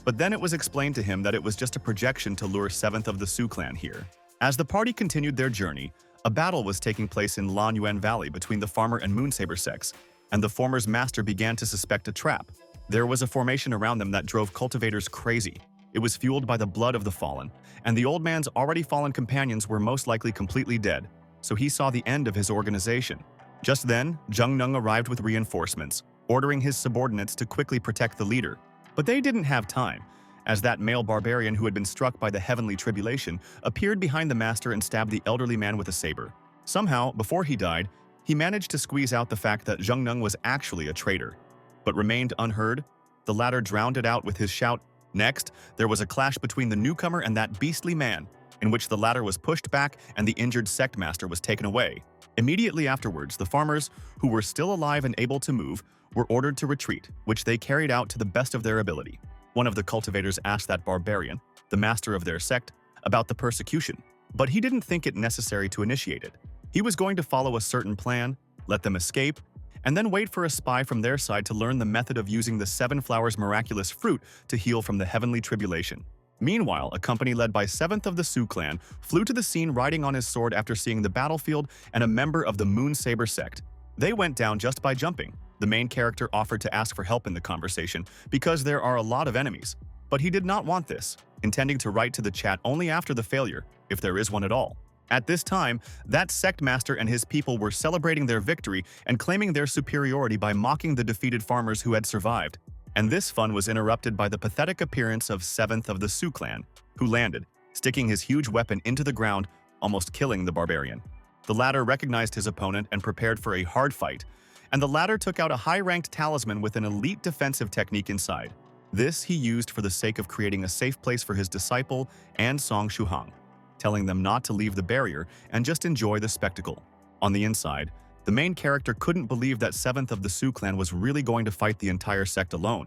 But then it was explained to him that it was just a projection to lure 7th of the Su clan here. As the party continued their journey, a battle was taking place in Lan Yuan Valley between the farmer and Moonsaber sects, and the former's master began to suspect a trap. There was a formation around them that drove cultivators crazy. It was fueled by the blood of the fallen, and the old man's already fallen companions were most likely completely dead, so he saw the end of his organization. Just then, Zheng Neng arrived with reinforcements, ordering his subordinates to quickly protect the leader. But they didn't have time, as that male barbarian who had been struck by the heavenly tribulation appeared behind the master and stabbed the elderly man with a saber. Somehow, before he died, he managed to squeeze out the fact that Zheng Neng was actually a traitor, but remained unheard. The latter drowned it out with his shout. Next, there was a clash between the newcomer and that beastly man, in which the latter was pushed back and the injured sect master was taken away. Immediately afterwards, the farmers, who were still alive and able to move, were ordered to retreat, which they carried out to the best of their ability. One of the cultivators asked that barbarian, the master of their sect, about the persecution, but he didn't think it necessary to initiate it. He was going to follow a certain plan, let them escape, and then wait for a spy from their side to learn the method of using the 7 flowers miraculous fruit to heal from the heavenly tribulation. Meanwhile, a company led by 7th of the Su clan flew to the scene riding on his sword after seeing the battlefield and a member of the Moon Saber sect. They went down just by jumping. The main character offered to ask for help in the conversation because there are a lot of enemies, but he did not want this, intending to write to the chat only after the failure, if there is one at all. At this time, that sect master and his people were celebrating their victory and claiming their superiority by mocking the defeated farmers who had survived. And this fun was interrupted by the pathetic appearance of 7th of the Su clan, who landed, sticking his huge weapon into the ground, almost killing the barbarian. The latter recognized his opponent and prepared for a hard fight, and the latter took out a high-ranked talisman with an elite defensive technique inside. This he used for the sake of creating a safe place for his disciple and Song Shuhang, telling them not to leave the barrier and just enjoy the spectacle. On the inside, the main character couldn't believe that 7th of the Su clan was really going to fight the entire sect alone.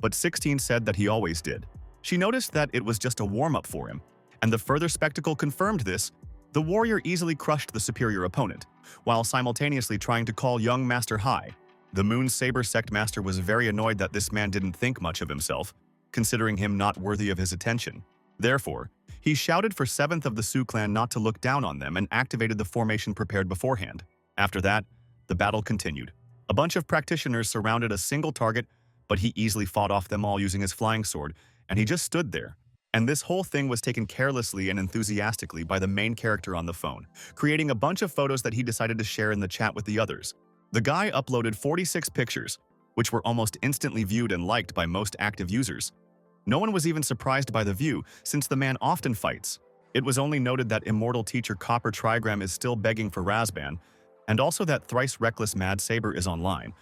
But 16 said that he always did. She noticed that it was just a warm-up for him, and the further spectacle confirmed this. The warrior easily crushed the superior opponent, while simultaneously trying to call young Master Hai. The Moon Saber sect master was very annoyed that this man didn't think much of himself, considering him not worthy of his attention. Therefore, he shouted for 7th of the Su clan not to look down on them and activated the formation prepared beforehand. After that, the battle continued. A bunch of practitioners surrounded a single target, but he easily fought off them all using his flying sword, and he just stood there. And this whole thing was taken carelessly and enthusiastically by the main character on the phone, creating a bunch of photos that he decided to share in the chat with the others. The guy uploaded 46 pictures, which were almost instantly viewed and liked by most active users. No one was even surprised by the view, since the man often fights. It was only noted that immortal teacher Copper Trigram is still begging for Razban, and also that thrice reckless Mad Saber is online,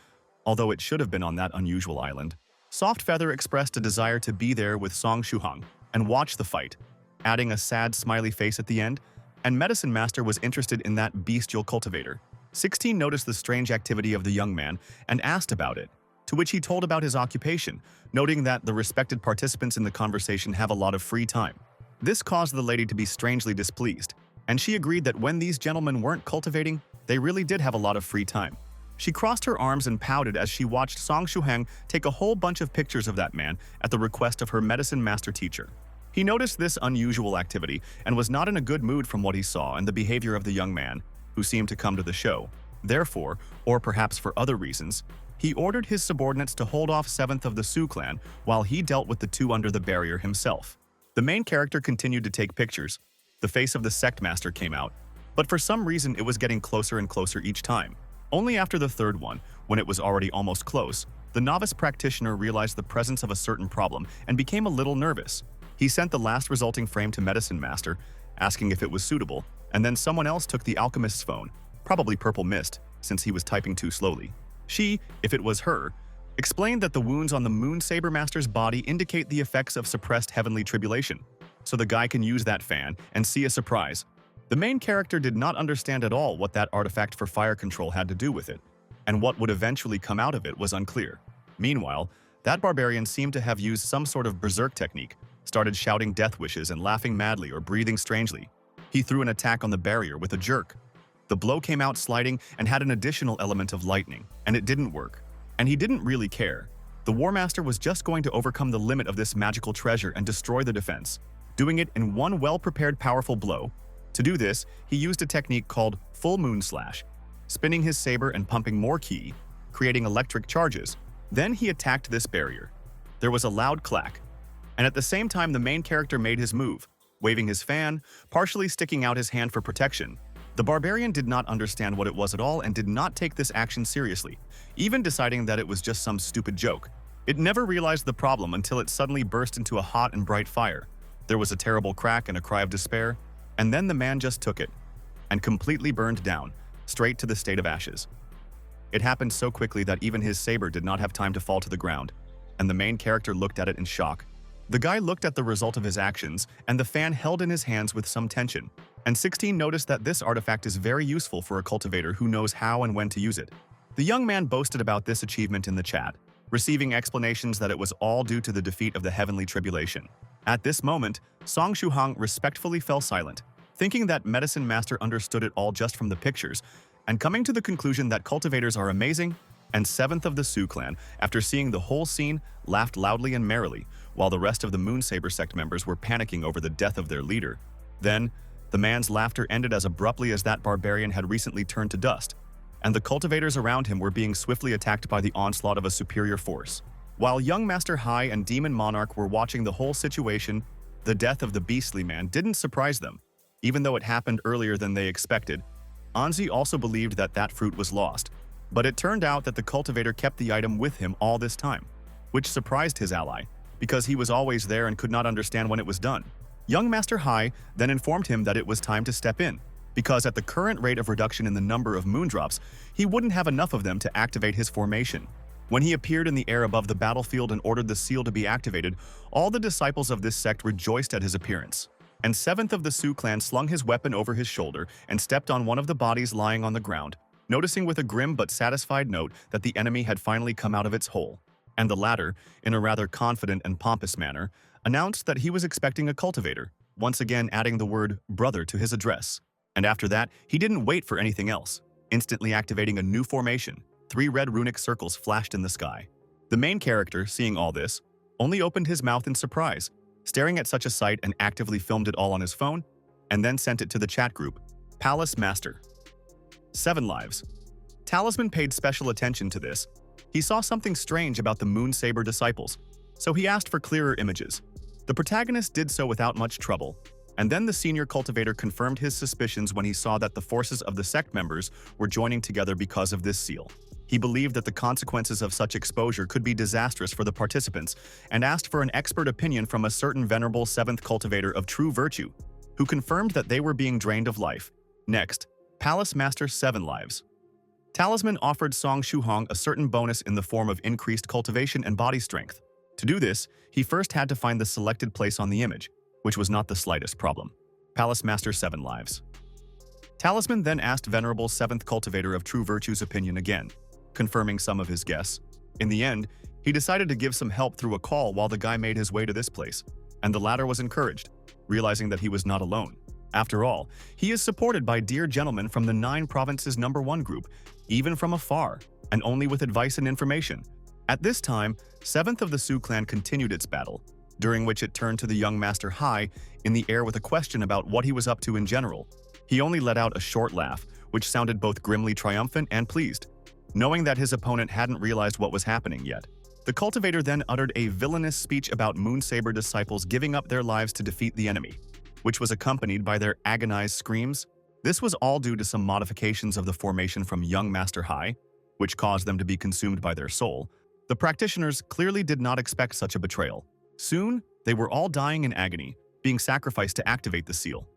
although it should have been on that unusual island. Soft Feather expressed a desire to be there with Song Shuhang and watch the fight, adding a sad smiley face at the end, and Medicine Master was interested in that bestial cultivator. 16 noticed the strange activity of the young man and asked about it, to which he told about his occupation, noting that the respected participants in the conversation have a lot of free time. This caused the lady to be strangely displeased, and she agreed that when these gentlemen weren't cultivating, they really did have a lot of free time. She crossed her arms and pouted as she watched Song Shuhang take a whole bunch of pictures of that man at the request of her medicine master teacher. He noticed this unusual activity and was not in a good mood from what he saw and the behavior of the young man. who seemed to come to the show. Therefore, or perhaps for other reasons, he ordered his subordinates to hold off 7th of the Su clan while he dealt with the two under the barrier himself. The main character continued to take pictures. The face of the sect master came out, but for some reason it was getting closer and closer each time. Only after the third one, when it was already almost close, the novice practitioner realized the presence of a certain problem and became a little nervous. He sent the last resulting frame to Medicine Master, asking if it was suitable, and then someone else took the alchemist's phone, probably Purple Mist, since he was typing too slowly. She, if it was her, explained that the wounds on the Moon Saber Master's body indicate the effects of suppressed heavenly tribulation, so the guy can use that fan and see a surprise. The main character did not understand at all what that artifact for fire control had to do with it, and what would eventually come out of it was unclear. Meanwhile, that barbarian seemed to have used some sort of berserk technique, started shouting death wishes and laughing madly or breathing strangely. He threw an attack on the barrier with a jerk. The blow came out sliding and had an additional element of lightning, and it didn't work. And he didn't really care. The War Master was just going to overcome the limit of this magical treasure and destroy the defense, doing it in one well-prepared powerful blow. To do this, he used a technique called Full Moon Slash, spinning his saber and pumping more ki, creating electric charges. Then he attacked this barrier. There was a loud clack, and at the same time the main character made his move, waving his fan, partially sticking out his hand for protection. The barbarian did not understand what it was at all and did not take this action seriously, even deciding that it was just some stupid joke. It never realized the problem until it suddenly burst into a hot and bright fire. There was a terrible crack and a cry of despair, and then the man just took it and completely burned down, straight to the state of ashes. It happened so quickly that even his saber did not have time to fall to the ground, and the main character looked at it in shock. The guy looked at the result of his actions and the fan held in his hands with some tension, and 16 noticed that this artifact is very useful for a cultivator who knows how and when to use it. The young man boasted about this achievement in the chat, receiving explanations that it was all due to the defeat of the heavenly tribulation. At this moment, Song Shuhang respectfully fell silent, thinking that Medicine Master understood it all just from the pictures, and coming to the conclusion that cultivators are amazing. And 7th of the Su clan, after seeing the whole scene, laughed loudly and merrily, while the rest of the Moon Saber sect members were panicking over the death of their leader. Then, the man's laughter ended as abruptly as that barbarian had recently turned to dust, and the cultivators around him were being swiftly attacked by the onslaught of a superior force. While young Master Hai and Demon Monarch were watching the whole situation, the death of the beastly man didn't surprise them. Even though it happened earlier than they expected, Anzi also believed that that fruit was lost, but it turned out that the cultivator kept the item with him all this time, which surprised his ally, because he was always there and could not understand when it was done. Young Master Hai then informed him that it was time to step in, because at the current rate of reduction in the number of moondrops, he wouldn't have enough of them to activate his formation. When he appeared in the air above the battlefield and ordered the seal to be activated, all the disciples of this sect rejoiced at his appearance. And 7th of the Su clan slung his weapon over his shoulder and stepped on one of the bodies lying on the ground, noticing with a grim but satisfied note that the enemy had finally come out of its hole. And the latter, in a rather confident and pompous manner, announced that he was expecting a cultivator, once again adding the word brother to his address. And after that, he didn't wait for anything else, instantly activating a new formation. 3 red runic circles flashed in the sky. The main character, seeing all this, only opened his mouth in surprise, staring at such a sight, and actively filmed it all on his phone, and then sent it to the chat group. Palace Master. 7 lives. Talisman paid special attention to this. He saw something strange about the Moon Saber disciples, so he asked for clearer images. The protagonist did so without much trouble, and then the senior cultivator confirmed his suspicions when he saw that the forces of the sect members were joining together because of this seal. He believed that the consequences of such exposure could be disastrous for the participants and asked for an expert opinion from a certain venerable 7th cultivator of true virtue, who confirmed that they were being drained of life. Next, Palace Master 7 lives. Talisman offered Song Shuhong a certain bonus in the form of increased cultivation and body strength. To do this, he first had to find the selected place on the image, which was not the slightest problem. Palace Master 7 lives. Talisman then asked venerable 7th cultivator of true virtue's opinion again, confirming some of his guess. In the end, he decided to give some help through a call while the guy made his way to this place, and the latter was encouraged, realizing that he was not alone. After all, he is supported by dear gentlemen from the 9 provinces #1 group, even from afar, and only with advice and information. At this time, 7th of the Su clan continued its battle, during which it turned to the young Master Hai in the air with a question about what he was up to in general. He only let out a short laugh, which sounded both grimly triumphant and pleased, knowing that his opponent hadn't realized what was happening yet. The cultivator then uttered a villainous speech about Moonsaber disciples giving up their lives to defeat the enemy, which was accompanied by their agonized screams. This was all due to some modifications of the formation from Young Master Hai, which caused them to be consumed by their soul. The practitioners clearly did not expect such a betrayal. Soon, they were all dying in agony, being sacrificed to activate the seal.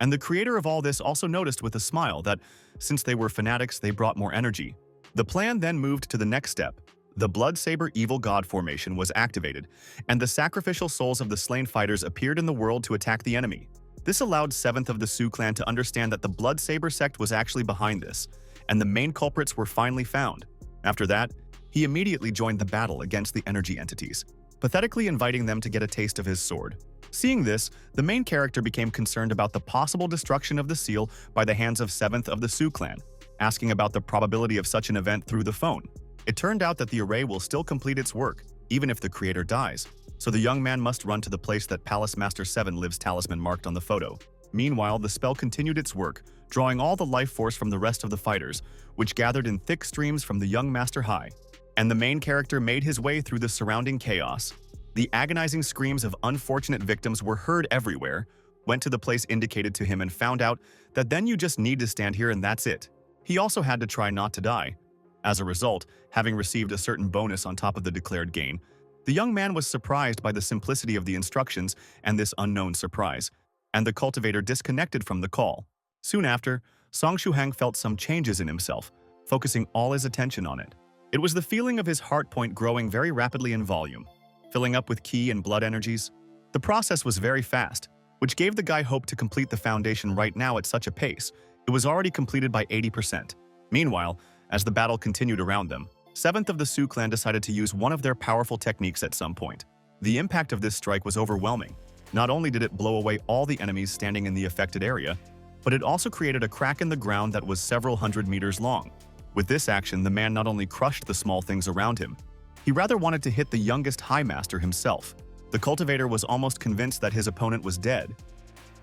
And the creator of all this also noticed with a smile that, since they were fanatics, they brought more energy. The plan then moved to the next step. The Blood Saber Evil God formation was activated, and the sacrificial souls of the slain fighters appeared in the world to attack the enemy. This allowed 7th of the Su clan to understand that the Blood Saber sect was actually behind this, and the main culprits were finally found. After that, he immediately joined the battle against the energy entities, pathetically inviting them to get a taste of his sword. Seeing this, the main character became concerned about the possible destruction of the seal by the hands of 7th of the Su clan, asking about the probability of such an event through the phone. It turned out that the array will still complete its work, even if the creator dies, so the young man must run to the place that Palace Master 7 lives talisman marked on the photo. Meanwhile, the spell continued its work, drawing all the life force from the rest of the fighters, which gathered in thick streams from the young Master Hai. And the main character made his way through the surrounding chaos. The agonizing screams of unfortunate victims were heard everywhere, went to the place indicated to him and found out that then you just need to stand here and that's it. He also had to try not to die. As a result, having received a certain bonus on top of the declared gain, the young man was surprised by the simplicity of the instructions and this unknown surprise, and the cultivator disconnected from the call. Soon after, Song Shuhang felt some changes in himself, focusing all his attention on it. It was the feeling of his heart point growing very rapidly in volume, filling up with ki and blood energies. The process was very fast, which gave the guy hope to complete the foundation right now at such a pace. It was already completed by 80%. Meanwhile, as the battle continued around them, 7th of the Su clan decided to use one of their powerful techniques at some point. The impact of this strike was overwhelming. Not only did it blow away all the enemies standing in the affected area, but it also created a crack in the ground that was several hundred meters long. With this action, the man not only crushed the small things around him, he rather wanted to hit the youngest High Master himself. The cultivator was almost convinced that his opponent was dead.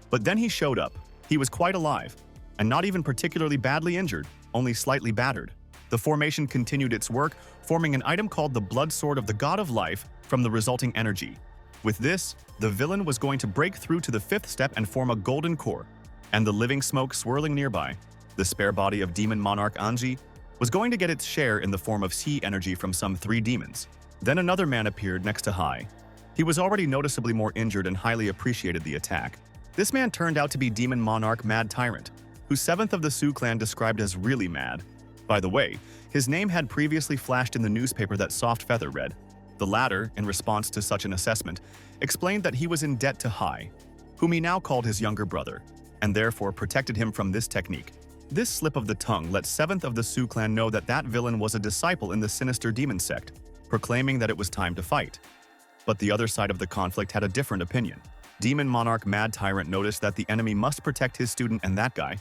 But then he showed up. He was quite alive, and not even particularly badly injured, only slightly battered. The formation continued its work, forming an item called the Blood Sword of the God of Life from the resulting energy. With this, the villain was going to break through to the 5th step and form a golden core, and the living smoke swirling nearby, the spare body of Demon Monarch Anji, was going to get its share in the form of sea energy from some 3 demons. Then another man appeared next to Hai. He was already noticeably more injured and highly appreciated the attack. This man turned out to be Demon Monarch Mad Tyrant, who 7th of the Su clan described as really mad. By the way, his name had previously flashed in the newspaper that Soft Feather read. The latter, in response to such an assessment, explained that he was in debt to Hai, whom he now called his younger brother, and therefore protected him from this technique. This slip of the tongue let 7th of the Su clan know that that villain was a disciple in the sinister demon sect, proclaiming that it was time to fight. But the other side of the conflict had a different opinion. Demon Monarch Mad Tyrant noticed that the enemy must protect his student and that guy,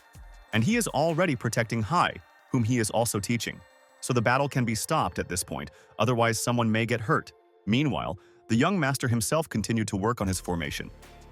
and he is already protecting Hai, whom he is also teaching. So the battle can be stopped at this point, otherwise someone may get hurt. Meanwhile, the young master himself continued to work on his formation,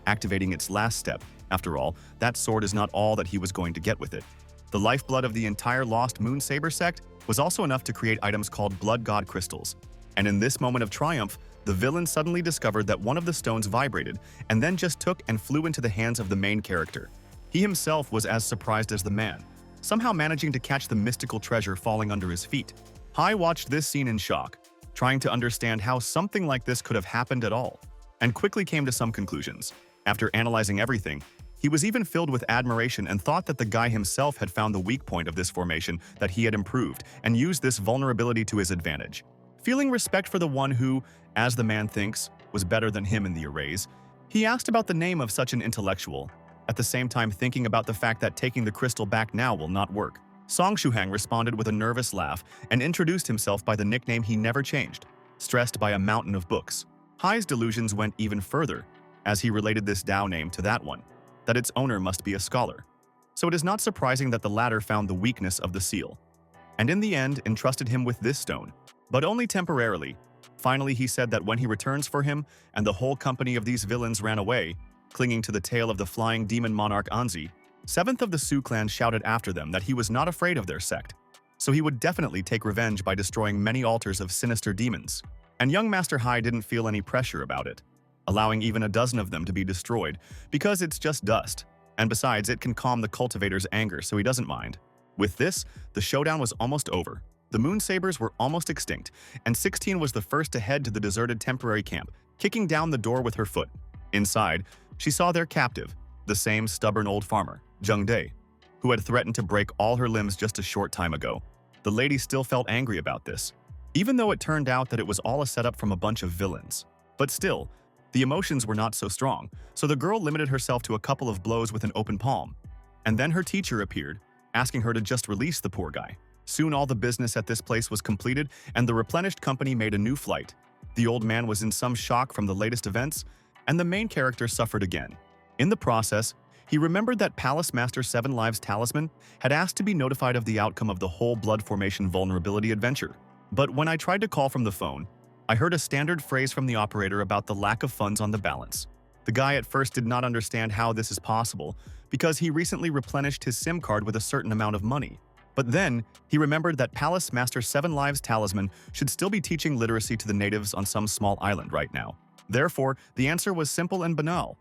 activating its last step. After all, that sword is not all that he was going to get with it. The lifeblood of the entire Lost Moon Saber sect was also enough to create items called Blood God Crystals. And in this moment of triumph, the villain suddenly discovered that one of the stones vibrated and then just took and flew into the hands of the main character. He himself was as surprised as the man, somehow managing to catch the mystical treasure falling under his feet. Hai watched this scene in shock, trying to understand how something like this could have happened at all, and quickly came to some conclusions. After analyzing everything, he was even filled with admiration and thought that the guy himself had found the weak point of this formation that he had improved and used this vulnerability to his advantage. Feeling respect for the one who, as the man thinks, was better than him in the arrays, he asked about the name of such an intellectual, at the same time thinking about the fact that taking the crystal back now will not work. Song Shuhang responded with a nervous laugh and introduced himself by the nickname he never changed, stressed by a mountain of books. Hai's delusions went even further, as he related this Dao name to that one, that its owner must be a scholar. So it is not surprising that the latter found the weakness of the seal, and in the end entrusted him with this stone, but only temporarily. Finally, he said that when he returns for him and the whole company of these villains ran away, clinging to the tail of the flying demon monarch Anzi, 7th of the Sioux clan shouted after them that he was not afraid of their sect, so he would definitely take revenge by destroying many altars of sinister demons. And young Master Hai didn't feel any pressure about it, allowing even a dozen of them to be destroyed because it's just dust, and besides, it can calm the cultivator's anger, so he doesn't mind. With this, the showdown was almost over. The Moon Sabers were almost extinct, and 16 was the first to head to the deserted temporary camp, kicking down the door with her foot. Inside, she saw their captive, the same stubborn old farmer, Jung Dae, who had threatened to break all her limbs just a short time ago. The lady still felt angry about this, even though it turned out that it was all a setup from a bunch of villains. But still, the emotions were not so strong, so the girl limited herself to a couple of blows with an open palm. And then her teacher appeared, asking her to just release the poor guy. Soon all the business at this place was completed, and the replenished company made a new flight. The old man was in some shock from the latest events, and the main character suffered again. In the process, he remembered that Palace Master 7 Lives Talisman had asked to be notified of the outcome of the whole blood formation vulnerability adventure. But when I tried to call from the phone, I heard a standard phrase from the operator about the lack of funds on the balance. The guy at first did not understand how this is possible because he recently replenished his SIM card with a certain amount of money. But then, he remembered that Palace Master 7 Lives Talisman should still be teaching literacy to the natives on some small island right now. Therefore, the answer was simple and banal.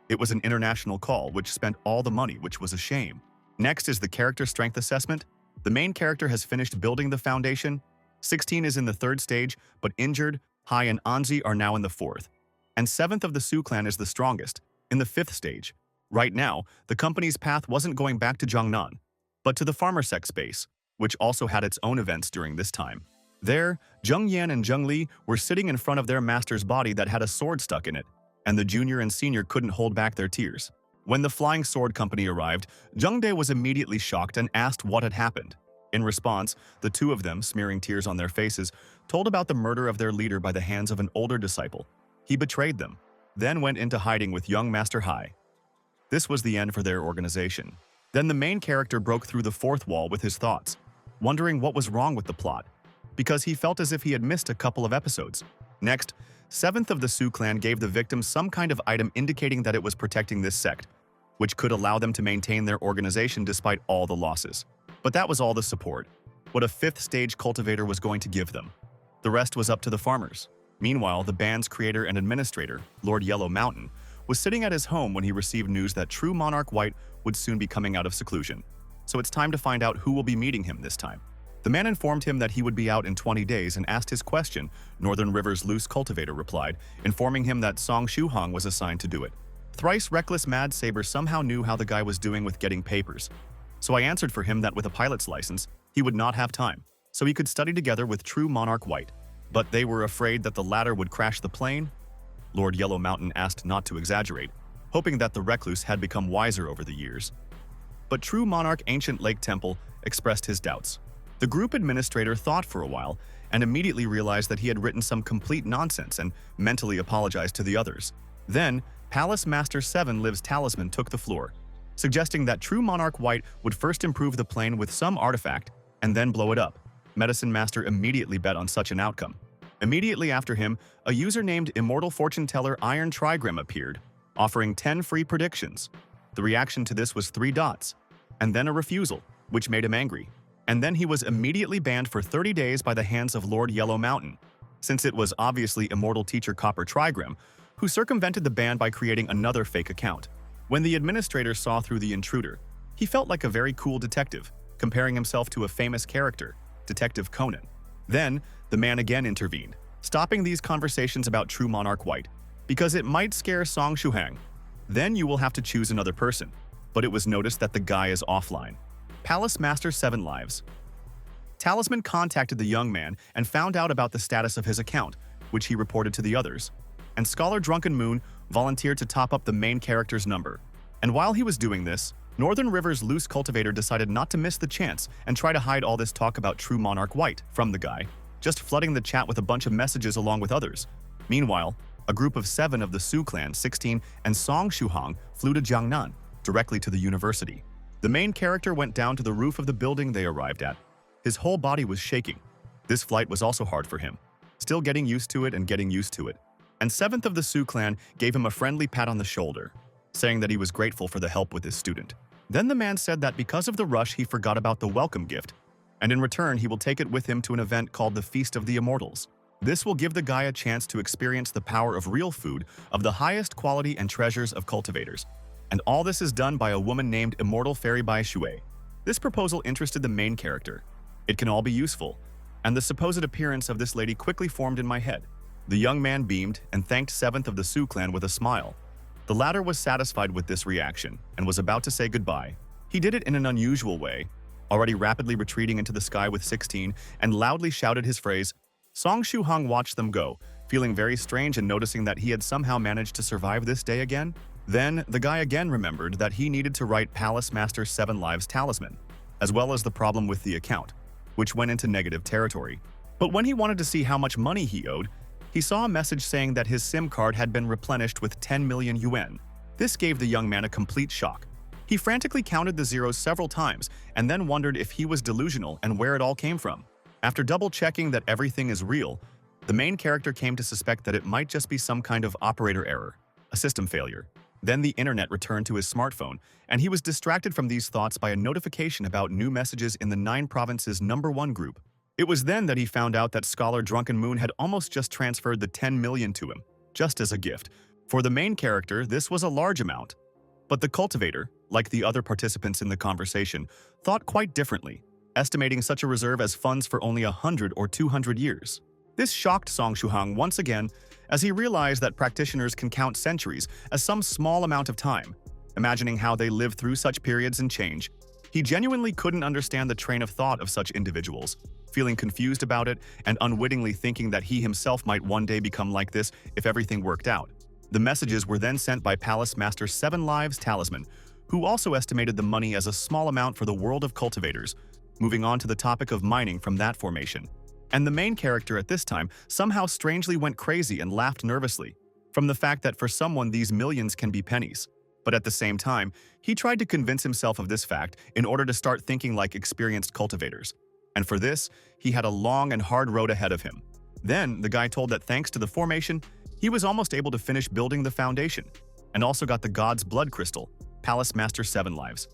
It was an international call which spent all the money, which was a shame. Next is the character strength assessment. The main character has finished building the foundation. 16 is in the 3rd stage, but injured, Hai and Anzi are now in the 4th. And 7th of the Sioux clan is the strongest, in the 5th stage. Right now, the company's path wasn't going back to Jiangnan, but to the farmer sect space, which also had its own events during this time. There, Zheng Yan and Zheng Li were sitting in front of their master's body that had a sword stuck in it, and the junior and senior couldn't hold back their tears. When the Flying Sword Company arrived, Zheng Dae was immediately shocked and asked what had happened. In response, the two of them, smearing tears on their faces, told about the murder of their leader by the hands of an older disciple. He betrayed them, then went into hiding with young Master Hai. This was the end for their organization. Then the main character broke through the 4th wall with his thoughts, wondering what was wrong with the plot, because he felt as if he had missed a couple of episodes. Next, 7th of the Sioux clan gave the victims some kind of item indicating that it was protecting this sect, which could allow them to maintain their organization despite all the losses. But that was all the support, what a 5th stage cultivator was going to give them. The rest was up to the farmers. Meanwhile, the band's creator and administrator, Lord Yellow Mountain, was sitting at his home when he received news that true Monarch White would soon be coming out of seclusion. So it's time to find out who will be meeting him this time. The man informed him that he would be out in 20 days and asked his question. Northern River's loose cultivator replied, informing him that Song Shuhong was assigned to do it. Thrice reckless Mad Saber somehow knew how the guy was doing with getting papers. So I answered for him that with a pilot's license, he would not have time, so he could study together with true Monarch White. But they were afraid that the latter would crash the plane. Lord Yellow Mountain asked not to exaggerate, hoping that the recluse had become wiser over the years. But true Monarch Ancient Lake Temple expressed his doubts. The group administrator thought for a while and immediately realized that he had written some complete nonsense and mentally apologized to the others. Then, Palace Master 7 Lives Talisman took the floor, suggesting that true Monarch White would first improve the plane with some artifact and then blow it up. Medicine Master immediately bet on such an outcome. Immediately after him, a user named Immortal Fortune Teller Iron Trigram appeared, offering 10 free predictions. The reaction to this was 3 dots, and then a refusal, which made him angry. And then he was immediately banned for 30 days by the hands of Lord Yellow Mountain, since it was obviously Immortal Teacher Copper Trigram, who circumvented the ban by creating another fake account. When the administrator saw through the intruder, he felt like a very cool detective, comparing himself to a famous character, Detective Conan. Then, the man again intervened, stopping these conversations about true Monarch White, because it might scare Song Shuhang. Then you will have to choose another person, but it was noticed that the guy is offline. Palace Master 7 Lives. Talisman contacted the young man and found out about the status of his account, which he reported to the others. And Scholar Drunken Moon volunteered to top up the main character's number. And while he was doing this, Northern River's loose cultivator decided not to miss the chance and try to hide all this talk about true Monarch White from the guy, just flooding the chat with a bunch of messages along with others. Meanwhile, a group of 7 of the Sioux clan, 16, and Song Shuhong flew to Jiangnan, directly to the university. The main character went down to the roof of the building they arrived at. His whole body was shaking. This flight was also hard for him, still getting used to it and getting used to it. And 7th of the Sioux clan gave him a friendly pat on the shoulder, saying that he was grateful for the help with his student. Then the man said that because of the rush he forgot about the welcome gift, and in return he will take it with him to an event called the Feast of the Immortals. This will give the guy a chance to experience the power of real food, of the highest quality and treasures of cultivators. And all this is done by a woman named Immortal Fairy Bai Shui. This proposal interested the main character. It can all be useful, and the supposed appearance of this lady quickly formed in my head. The young man beamed and thanked 7th of the Su clan with a smile. The latter was satisfied with this reaction and was about to say goodbye. He did it in an unusual way, already rapidly retreating into the sky with 16, and loudly shouted his phrase. Song Shuhang watched them go, feeling very strange and noticing that he had somehow managed to survive this day again. Then, the guy again remembered that he needed to write Palace Master's 7 Lives talisman, as well as the problem with the account, which went into negative territory. But when he wanted to see how much money he owed, he saw a message saying that his SIM card had been replenished with 10 million yuan. This gave the young man a complete shock. He frantically counted the zeros several times and then wondered if he was delusional and where it all came from. After double-checking that everything is real, the main character came to suspect that it might just be some kind of operator error, a system failure. Then the internet returned to his smartphone, and he was distracted from these thoughts by a notification about new messages in the 9 Provinces #1 group. It was then that he found out that Scholar Drunken Moon had almost just transferred the 10 million to him, just as a gift. For the main character, this was a large amount. But the cultivator, like the other participants in the conversation, thought quite differently, estimating such a reserve as funds for only 100 or 200 years. This shocked Song Shuhang once again, as he realized that practitioners can count centuries as some small amount of time. Imagining how they live through such periods and change, he genuinely couldn't understand the train of thought of such individuals, feeling confused about it and unwittingly thinking that he himself might one day become like this if everything worked out. The messages were then sent by Palace Master 7 Lives Talisman, who also estimated the money as a small amount for the world of cultivators, moving on to the topic of mining from that formation. And the main character at this time somehow strangely went crazy and laughed nervously, from the fact that for someone these millions can be pennies. But at the same time, he tried to convince himself of this fact in order to start thinking like experienced cultivators. And for this, he had a long and hard road ahead of him. Then, the guy told that thanks to the formation, he was almost able to finish building the foundation, and also got the God's Blood Crystal, Palace Master 7 Lives.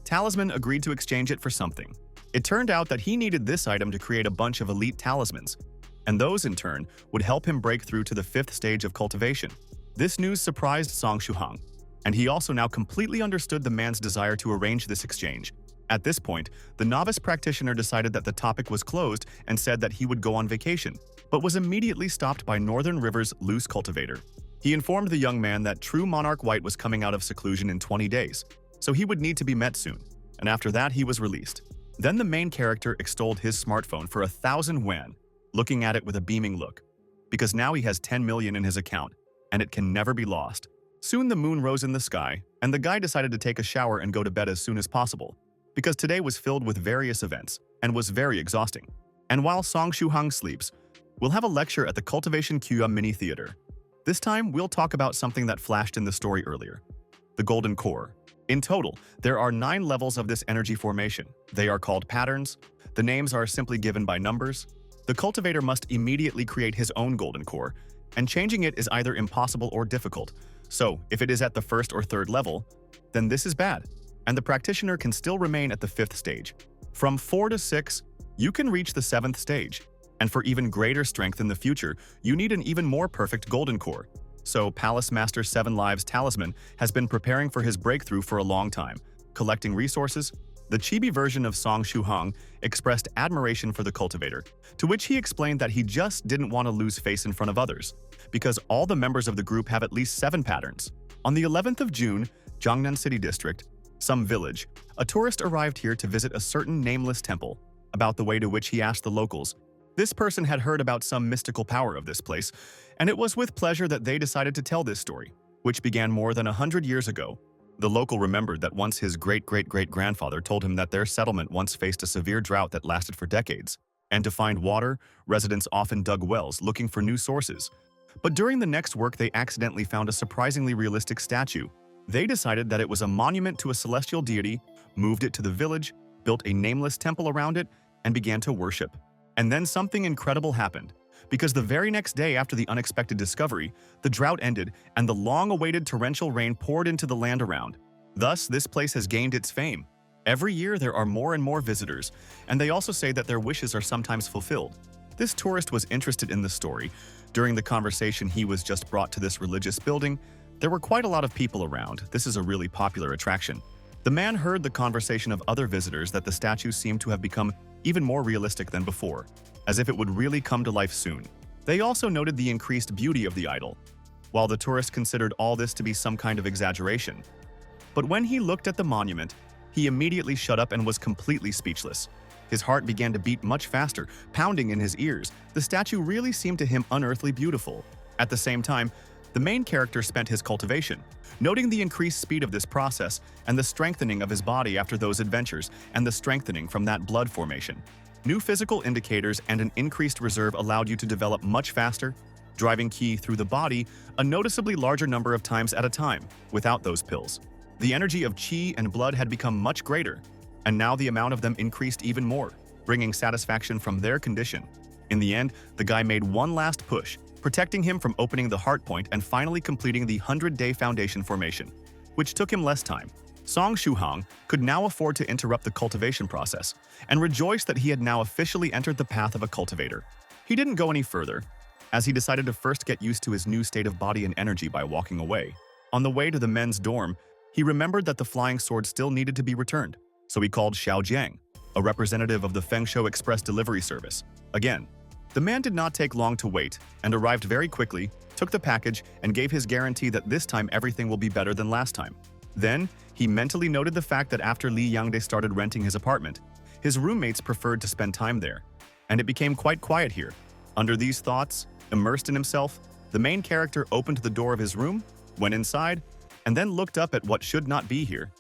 Talisman agreed to exchange it for something. It turned out that he needed this item to create a bunch of elite talismans, and those in turn would help him break through to the 5th stage of cultivation. This news surprised Song Shuhang, and he also now completely understood the man's desire to arrange this exchange. At this point, the novice practitioner decided that the topic was closed and said that he would go on vacation, but was immediately stopped by Northern River's loose cultivator. He informed the young man that true Monarch White was coming out of seclusion in 20 days, so he would need to be met soon, and after that he was released. Then the main character extolled his smartphone for 1,000 yuan, looking at it with a beaming look, because now he has 10 million in his account, and it can never be lost. Soon the moon rose in the sky, and the guy decided to take a shower and go to bed as soon as possible, because today was filled with various events and was very exhausting. And while Song Shuhang sleeps, we'll have a lecture at the Cultivation Kua Mini Theater. This time, we'll talk about something that flashed in the story earlier, the Golden Core. In total, there are 9 levels of this energy formation. They are called patterns. The names are simply given by numbers. The cultivator must immediately create his own Golden Core, and changing it is either impossible or difficult. So, if it is at the 1st or 3rd level, then this is bad, and the practitioner can still remain at the 5th stage. From 4 to 6, you can reach the 7th stage, and for even greater strength in the future, you need an even more perfect Golden Core. So Palace Master 7 Lives Talisman has been preparing for his breakthrough for a long time, collecting resources. The chibi version of Song Shuhang expressed admiration for the cultivator, to which he explained that he just didn't want to lose face in front of others, because all the members of the group have at least 7 patterns. On the 11th of June, Jiangnan City District, some village, a tourist arrived here to visit a certain nameless temple. About the way to which he asked the locals. This person had heard about some mystical power of this place, and it was with pleasure that they decided to tell this story, which began more than 100 years ago. The local remembered that once his great-great-great-grandfather told him that their settlement once faced a severe drought that lasted for decades, and to find water, residents often dug wells looking for new sources. But during the next work they accidentally found a surprisingly realistic statue. They decided that it was a monument to a celestial deity, moved it to the village, built a nameless temple around it, and began to worship. And then something incredible happened, because the very next day after the unexpected discovery, the drought ended and the long-awaited torrential rain poured into the land around. Thus, this place has gained its fame. Every year there are more and more visitors, and they also say that their wishes are sometimes fulfilled. This tourist was interested in the story. During the conversation, he was just brought to this religious building. There were quite a lot of people around. This is a really popular attraction. The man heard the conversation of other visitors that the statue seemed to have become even more realistic than before, as if it would really come to life soon. They also noted the increased beauty of the idol, while the tourist considered all this to be some kind of exaggeration. But when he looked at the monument, he immediately shut up and was completely speechless. His heart began to beat much faster, pounding in his ears. The statue really seemed to him unearthly beautiful. At the same time, the main character spent his cultivation, noting the increased speed of this process and the strengthening of his body after those adventures and the strengthening from that blood formation. New physical indicators and an increased reserve allowed you to develop much faster, driving qi through the body a noticeably larger number of times at a time without those pills. The energy of qi and blood had become much greater, and now the amount of them increased even more, bringing satisfaction from their condition. In the end, the guy made one last push, protecting him from opening the heart point and finally completing the 100-day foundation formation, which took him less time. Song Shuhang could now afford to interrupt the cultivation process and rejoiced that he had now officially entered the path of a cultivator. He didn't go any further, as he decided to first get used to his new state of body and energy by walking away. On the way to the men's dorm, he remembered that the flying sword still needed to be returned, so he called Xiao Jiang, a representative of the Fengshou Express delivery service. Again, the man did not take long to wait and arrived very quickly, took the package, and gave his guarantee that this time everything will be better than last time. Then, he mentally noted the fact that after Li Yangde started renting his apartment, his roommates preferred to spend time there, and it became quite quiet here. Under these thoughts, immersed in himself, the main character opened the door of his room, went inside, and then looked up at what should not be here.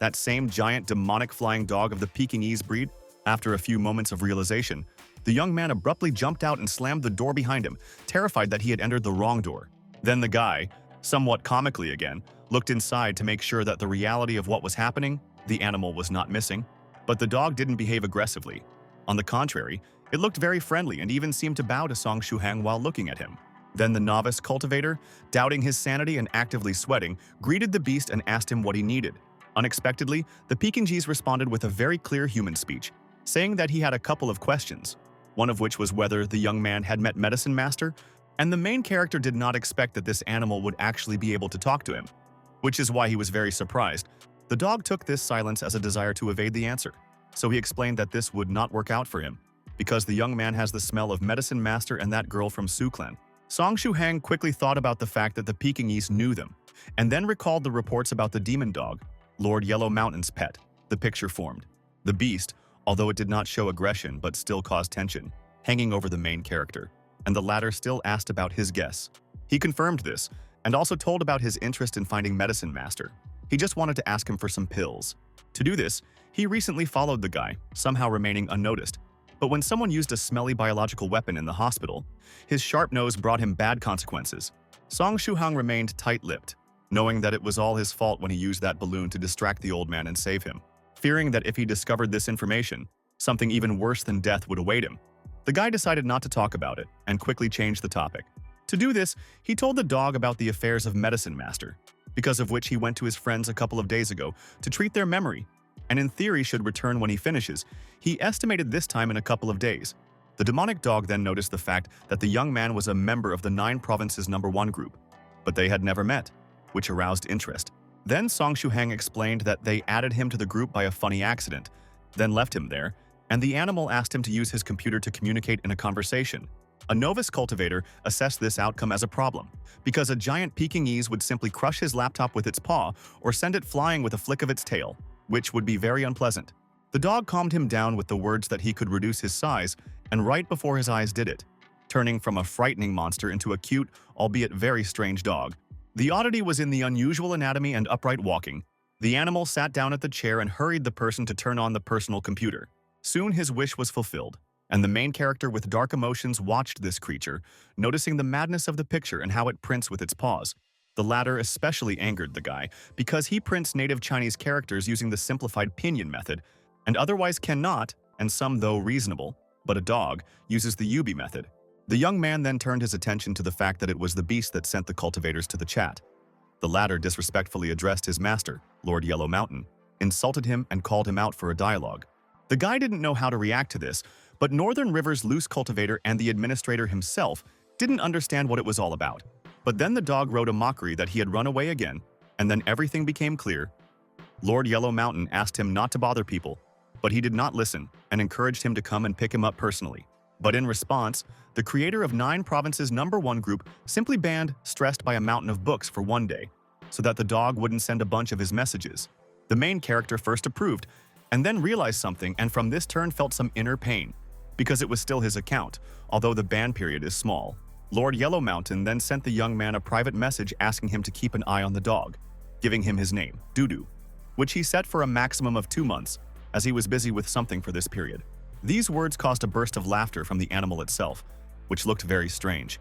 That same giant demonic flying dog of the Pekingese breed. After a few moments of realization, the young man abruptly jumped out and slammed the door behind him, terrified that he had entered the wrong door. Then the guy, somewhat comically again, looked inside to make sure that the reality of what was happening, the animal was not missing. But the dog didn't behave aggressively. On the contrary, it looked very friendly and even seemed to bow to Song Shuhang while looking at him. Then the novice cultivator, doubting his sanity and actively sweating, greeted the beast and asked him what he needed. Unexpectedly, the Pekingese responded with a very clear human speech, saying that he had a couple of questions, one of which was whether the young man had met Medicine Master, and the main character did not expect that this animal would actually be able to talk to him, which is why he was very surprised. The dog took this silence as a desire to evade the answer, so he explained that this would not work out for him, because the young man has the smell of Medicine Master and that girl from Su Clan. Song Shuhang quickly thought about the fact that the Pekingese knew them, and then recalled the reports about the demon dog, Lord Yellow Mountain's pet. The picture formed. The beast, although it did not show aggression but still caused tension, hanging over the main character, and the latter still asked about his guess. He confirmed this, and also told about his interest in finding Medicine Master. He just wanted to ask him for some pills. To do this, he recently followed the guy, somehow remaining unnoticed. But when someone used a smelly biological weapon in the hospital, his sharp nose brought him bad consequences. Song Shuhang remained tight-lipped, knowing that it was all his fault when he used that balloon to distract the old man and save him. Fearing that if he discovered this information, something even worse than death would await him. The guy decided not to talk about it and quickly changed the topic. To do this, he told the dog about the affairs of Medicine Master, because of which he went to his friends a couple of days ago to treat their memory, and in theory should return when he finishes. He estimated this time in a couple of days. The demonic dog then noticed the fact that the young man was a member of the 9 Provinces #1 group, but they had never met, which aroused interest. Then Song Shuhang explained that they added him to the group by a funny accident, then left him there, and the animal asked him to use his computer to communicate in a conversation. A novice cultivator assessed this outcome as a problem, because a giant Pekingese would simply crush his laptop with its paw or send it flying with a flick of its tail, which would be very unpleasant. The dog calmed him down with the words that he could reduce his size, and right before his eyes did it, turning from a frightening monster into a cute, albeit very strange dog. The oddity was in the unusual anatomy and upright walking. The animal sat down at the chair and hurried the person to turn on the personal computer. Soon his wish was fulfilled, and the main character with dark emotions watched this creature, noticing the madness of the picture and how it prints with its paws. The latter especially angered the guy, because he prints native Chinese characters using the simplified pinyin method, and otherwise cannot, and some though reasonable, but a dog uses the Yubi method. The young man then turned his attention to the fact that it was the beast that sent the cultivators to the chat. The latter disrespectfully addressed his master, Lord Yellow Mountain, insulted him and called him out for a dialogue. The guy didn't know how to react to this, but Northern River's loose cultivator and the administrator himself didn't understand what it was all about. But then the dog wrote a mockery that he had run away again, and then everything became clear. Lord Yellow Mountain asked him not to bother people, but he did not listen and encouraged him to come and pick him up personally. But in response, the creator of 9 Provinces #1 group simply banned Stressed by a Mountain of Books for 1 day, so that the dog wouldn't send a bunch of his messages. The main character first approved, and then realized something, and from this turn felt some inner pain, because it was still his account, although the ban period is small. Lord Yellow Mountain then sent the young man a private message asking him to keep an eye on the dog, giving him his name, Dudu, which he set for a maximum of 2 months, as he was busy with something for this period. These words caused a burst of laughter from the animal itself, which looked very strange.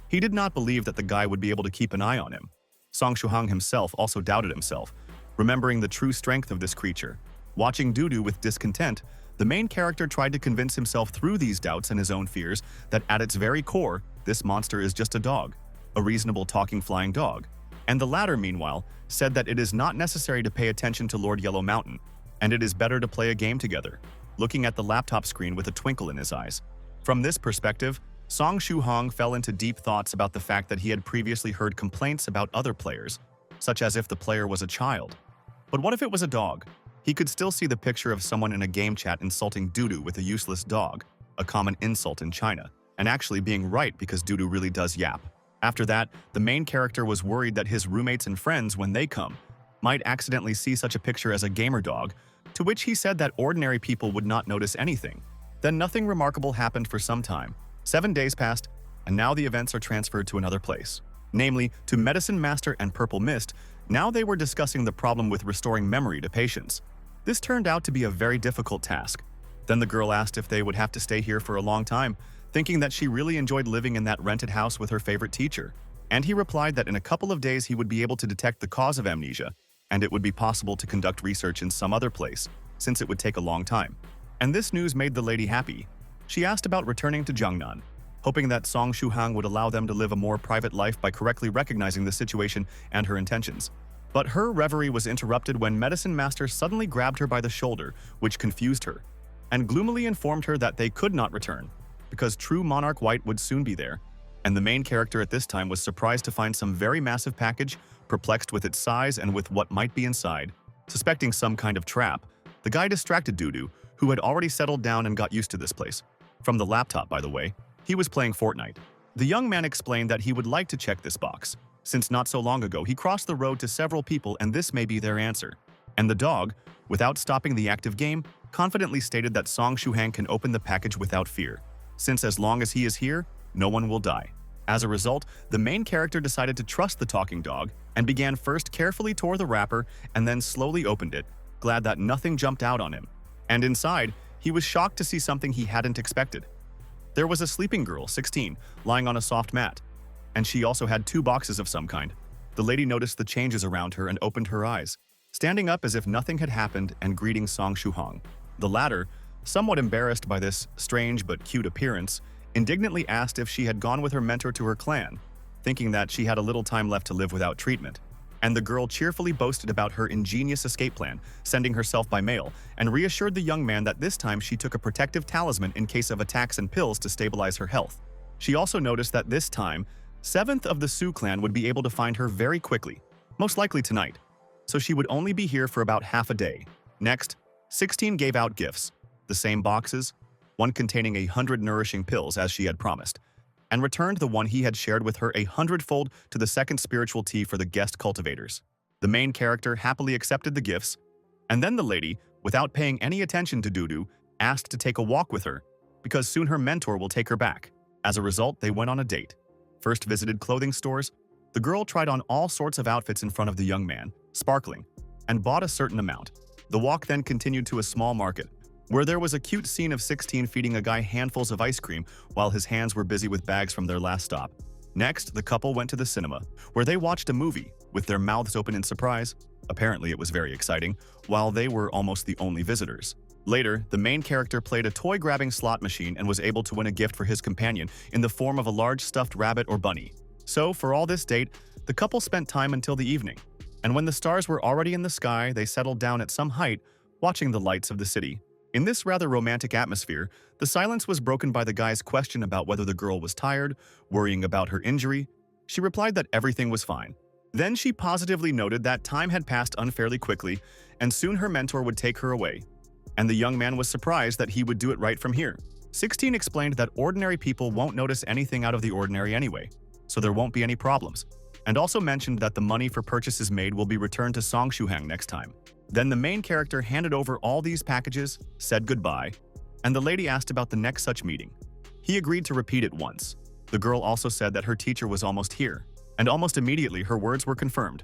He did not believe that the guy would be able to keep an eye on him. Song Shuhang himself also doubted himself, remembering the true strength of this creature. Watching Dudu with discontent, the main character tried to convince himself through these doubts and his own fears that at its very core, this monster is just a dog, a reasonable talking flying dog. And the latter, meanwhile, said that it is not necessary to pay attention to Lord Yellow Mountain, and it is better to play a game together, looking at the laptop screen with a twinkle in his eyes. From this perspective, Song Shuhong fell into deep thoughts about the fact that he had previously heard complaints about other players, such as if the player was a child. But what if it was a dog? He could still see the picture of someone in a game chat insulting Dudu with a useless dog, a common insult in China, and actually being right because Dudu really does yap. After that, the main character was worried that his roommates and friends, when they come, might accidentally see such a picture as a gamer dog, to which he said that ordinary people would not notice anything. Then nothing remarkable happened for some time. 7 days passed, and now the events are transferred to another place, namely to Medicine Master and Purple Mist. Now they were discussing the problem with restoring memory to patients. This turned out to be a very difficult task. Then the girl asked if they would have to stay here for a long time, thinking that she really enjoyed living in that rented house with her favorite teacher. And he replied that in a couple of days he would be able to detect the cause of amnesia, and it would be possible to conduct research in some other place, since it would take a long time. And this news made the lady happy. She asked about returning to Jiangnan, hoping that Song Shuhang would allow them to live a more private life by correctly recognizing the situation and her intentions. But her reverie was interrupted when Medicine Master suddenly grabbed her by the shoulder, which confused her, and gloomily informed her that they could not return, because true Monarch White would soon be there. And the main character at this time was surprised to find some very massive package, perplexed with its size and with what might be inside. Suspecting some kind of trap, the guy distracted Dudu, who had already settled down and got used to this place. From the laptop, by the way, he was playing Fortnite. The young man explained that he would like to check this box, since not so long ago he crossed the road to several people and this may be their answer. And the dog, without stopping the active game, confidently stated that Song Shuhang can open the package without fear, since as long as he is here, no one will die. As a result, the main character decided to trust the talking dog and began first carefully tore the wrapper and then slowly opened it, glad that nothing jumped out on him. And inside, he was shocked to see something he hadn't expected. There was a sleeping girl, 16, lying on a soft mat, and she also had 2 boxes of some kind. The lady noticed the changes around her and opened her eyes, standing up as if nothing had happened and greeting Song Shuhong. The latter, somewhat embarrassed by this strange but cute appearance, indignantly asked if she had gone with her mentor to her clan, thinking that she had a little time left to live without treatment. And the girl cheerfully boasted about her ingenious escape plan, sending herself by mail, and reassured the young man that this time she took a protective talisman in case of attacks and pills to stabilize her health. She also noticed that this time, 7th of the Su clan would be able to find her very quickly, most likely tonight, so she would only be here for about half a day. Next, 16 gave out gifts, the same boxes, one containing 100 nourishing pills as she had promised, and returned the one he had shared with her 100-fold to the second spiritual tea for the guest cultivators. The main character happily accepted the gifts, and then the lady, without paying any attention to Dudu, asked to take a walk with her, because soon her mentor will take her back. As a result, they went on a date. First visited clothing stores. The girl tried on all sorts of outfits in front of the young man, sparkling, and bought a certain amount. The walk then continued to a small market, where there was a cute scene of 16 feeding a guy handfuls of ice cream while his hands were busy with bags from their last stop. Next, the couple went to the cinema, where they watched a movie, with their mouths open in surprise. Apparently, it was very exciting, while they were almost the only visitors. Later, the main character played a toy-grabbing slot machine and was able to win a gift for his companion in the form of a large stuffed rabbit or bunny. So, for all this date, The couple spent time until the evening, and when the stars were already in the sky, they settled down at some height, watching the lights of the city. In this rather romantic atmosphere, the silence was broken by the guy's question about whether the girl was tired, worrying about her injury. She replied that everything was fine. Then she positively noted that time had passed unfairly quickly, and soon her mentor would take her away. And the young man was surprised that he would do it right from here. 16 explained that ordinary people won't notice anything out of the ordinary anyway, so there won't be any problems, and also mentioned that the money for purchases made will be returned to Song Shuhang next time. Then the main character handed over all these packages, said goodbye, and the lady asked about the next such meeting. He agreed to repeat it once. The girl also said that her teacher was almost here, and almost immediately her words were confirmed.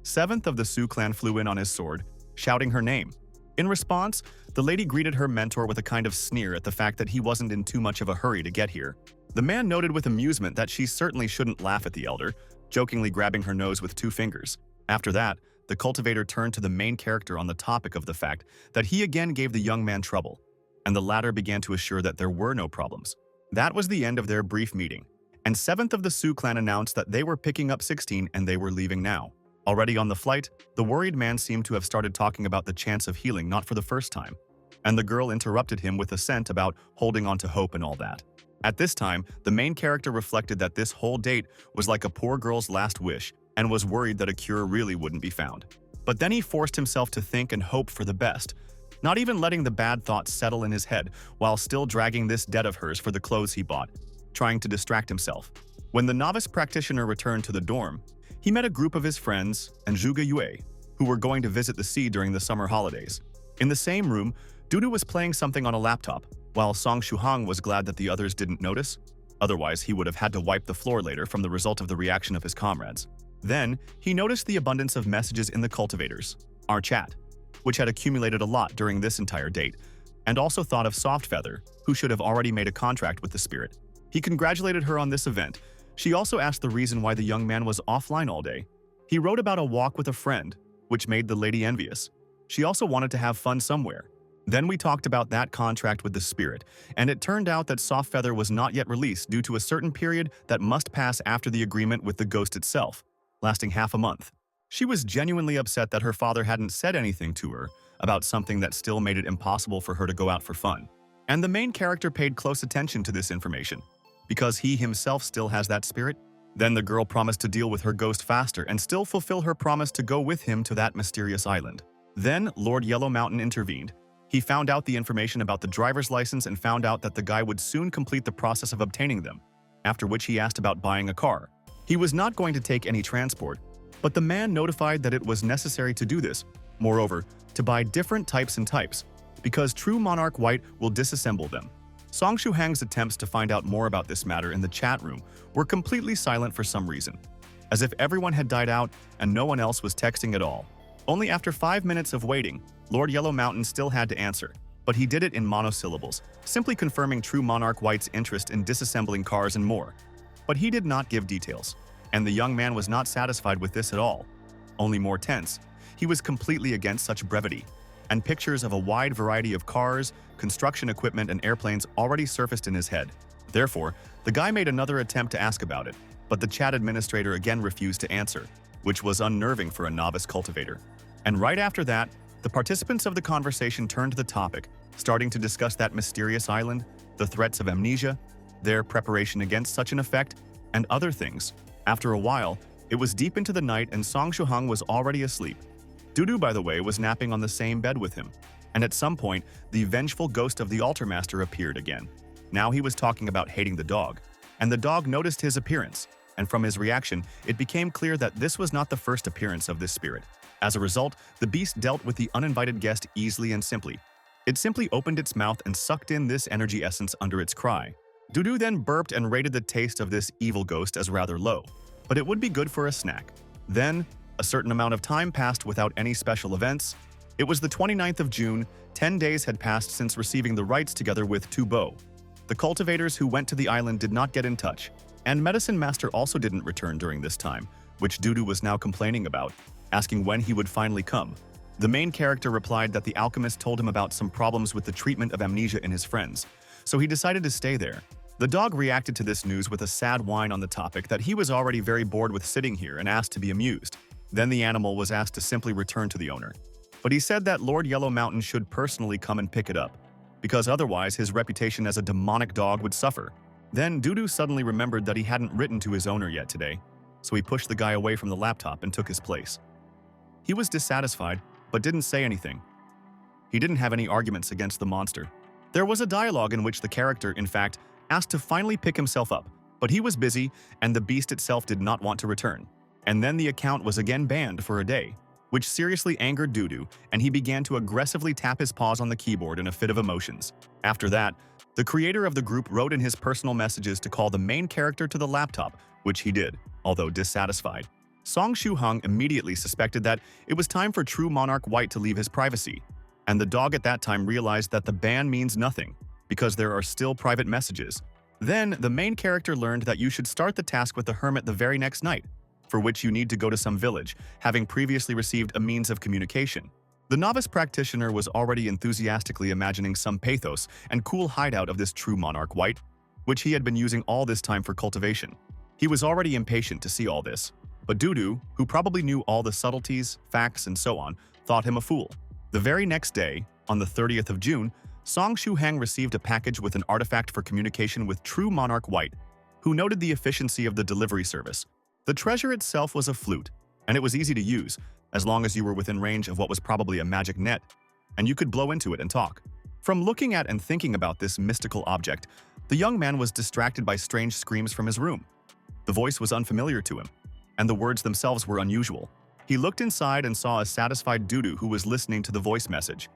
7th of the Su clan flew in on his sword, shouting her name. In response, the lady greeted her mentor with a kind of sneer at the fact that he wasn't in too much of a hurry to get here. The man noted with amusement that she certainly shouldn't laugh at the elder, jokingly grabbing her nose with 2 fingers. After that, the cultivator turned to the main character on the topic of the fact that he again gave the young man trouble, and the latter began to assure that there were no problems. That was the end of their brief meeting, and 7th of the Su clan announced that they were picking up 16 and they were leaving now. Already on the flight, the worried man seemed to have started talking about the chance of healing not for the first time, and the girl interrupted him with assent about holding on to hope and all that. At this time, the main character reflected that this whole date was like a poor girl's last wish and was worried that a cure really wouldn't be found. But then he forced himself to think and hope for the best, not even letting the bad thoughts settle in his head while still dragging this debt of hers for the clothes he bought, trying to distract himself. When the novice practitioner returned to the dorm, he met a group of his friends and Zhuge Yue, who were going to visit the sea during the summer holidays. In the same room, Dudu was playing something on a laptop, while Song Shuhang was glad that the others didn't notice. Otherwise, he would have had to wipe the floor later from the result of the reaction of his comrades. Then, he noticed the abundance of messages in the cultivators, our chat, which had accumulated a lot during this entire date, and also thought of Softfeather, who should have already made a contract with the spirit. He congratulated her on this event. She also asked the reason why the young man was offline all day. He wrote about a walk with a friend, which made the lady envious. She also wanted to have fun somewhere. Then we talked about that contract with the spirit, and it turned out that Softfeather was not yet released due to a certain period that must pass after the agreement with the ghost itself, lasting half a month. She was genuinely upset that her father hadn't said anything to her about something that still made it impossible for her to go out for fun. And the main character paid close attention to this information, because he himself still has that spirit. Then the girl promised to deal with her ghost faster and still fulfill her promise to go with him to that mysterious island. Then Lord Yellow Mountain intervened. He found out the information about the driver's license and found out that the guy would soon complete the process of obtaining them, after which he asked about buying a car. He was not going to take any transport, but the man notified that it was necessary to do this, moreover, to buy different types and types, because true Monarch White will disassemble them. Song Shuhang's attempts to find out more about this matter in the chat room were completely silent for some reason, as if everyone had died out and no one else was texting at all. Only after 5 minutes of waiting, Lord Yellow Mountain still had to answer, but he did it in monosyllables, simply confirming true Monarch White's interest in disassembling cars and more. But he did not give details, and the young man was not satisfied with this at all. Only more tense, he was completely against such brevity, and pictures of a wide variety of cars, construction equipment, and airplanes already surfaced in his head. Therefore, the guy made another attempt to ask about it, but the chat administrator again refused to answer, which was unnerving for a novice cultivator. And right after that, the participants of the conversation turned to the topic, starting to discuss that mysterious island, the threats of amnesia, their preparation against such an effect, and other things. After a while, it was deep into the night and Song Shuhang was already asleep. Dudu, by the way, was napping on the same bed with him, and at some point, the vengeful ghost of the altar master appeared again. Now he was talking about hating the dog, and the dog noticed his appearance, and from his reaction, it became clear that this was not the first appearance of this spirit. As a result, the beast dealt with the uninvited guest easily and simply. It simply opened its mouth and sucked in this energy essence under its cry. Dudu then burped and rated the taste of this evil ghost as rather low, but it would be good for a snack. Then, a certain amount of time passed without any special events. It was the 29th of June, 10 days had passed since receiving the rights together with Tubo. The cultivators who went to the island did not get in touch, and Medicine Master also didn't return during this time, which Dudu was now complaining about, asking when he would finally come. The main character replied that the alchemist told him about some problems with the treatment of amnesia in his friends, so he decided to stay there. The dog reacted to this news with a sad whine on the topic that he was already very bored with sitting here and asked to be amused. Then the animal was asked to simply return to the owner. But he said that Lord Yellow Mountain should personally come and pick it up, because otherwise his reputation as a demonic dog would suffer. Then Dudu suddenly remembered that he hadn't written to his owner yet today, so he pushed the guy away from the laptop and took his place. He was dissatisfied, but didn't say anything. He didn't have any arguments against the monster. There was a dialogue in which the character, in fact, asked to finally pick himself up, but he was busy and the beast itself did not want to return. And then the account was again banned for a day, which seriously angered Dudu, and he began to aggressively tap his paws on the keyboard in a fit of emotions. After that, the creator of the group wrote in his personal messages to call the main character to the laptop, which he did, although dissatisfied. Song Shu-hung immediately suspected that it was time for True Monarch White to leave his privacy, and the dog at that time realized that the ban means nothing, because there are still private messages. Then, the main character learned that you should start the task with the hermit the very next night, for which you need to go to some village, having previously received a means of communication. The novice practitioner was already enthusiastically imagining some pathos and cool hideout of this True Monarch White, which he had been using all this time for cultivation. He was already impatient to see all this, but Dudu, who probably knew all the subtleties, facts, and so on, thought him a fool. The very next day, on the 30th of June, Song Shu-hang received a package with an artifact for communication with True Monarch White, who noted the efficiency of the delivery service. The treasure itself was a flute, and it was easy to use, as long as you were within range of what was probably a magic net, and you could blow into it and talk. From looking at and thinking about this mystical object, the young man was distracted by strange screams from his room. The voice was unfamiliar to him, and the words themselves were unusual. He looked inside and saw a satisfied Dudu who was listening to the voice message.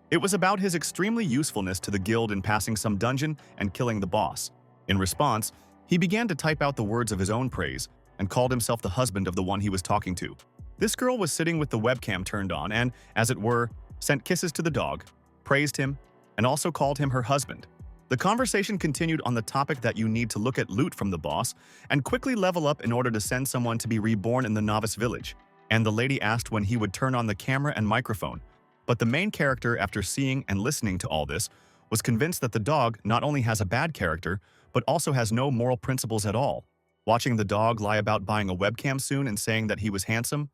It was about his extremely usefulness to the guild in passing some dungeon and killing the boss. In response, he began to type out the words of his own praise and called himself the husband of the one he was talking to. This girl was sitting with the webcam turned on and, as it were, sent kisses to the dog, praised him, and also called him her husband. The conversation continued on the topic that you need to look at loot from the boss and quickly level up in order to send someone to be reborn in the novice village. And the lady asked when he would turn on the camera and microphone. But the main character, after seeing and listening to all this, was convinced that the dog not only has a bad character, but also has no moral principles at all. Watching the dog lie about buying a webcam soon and saying that he was handsome,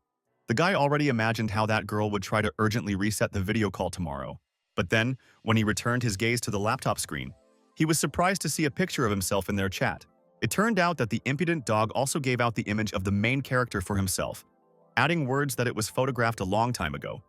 the guy already imagined how that girl would try to urgently reset the video call tomorrow. But then, when he returned his gaze to the laptop screen, he was surprised to see a picture of himself in their chat. It turned out that the impudent dog also gave out the image of the main character for himself, adding words that it was photographed a long time ago.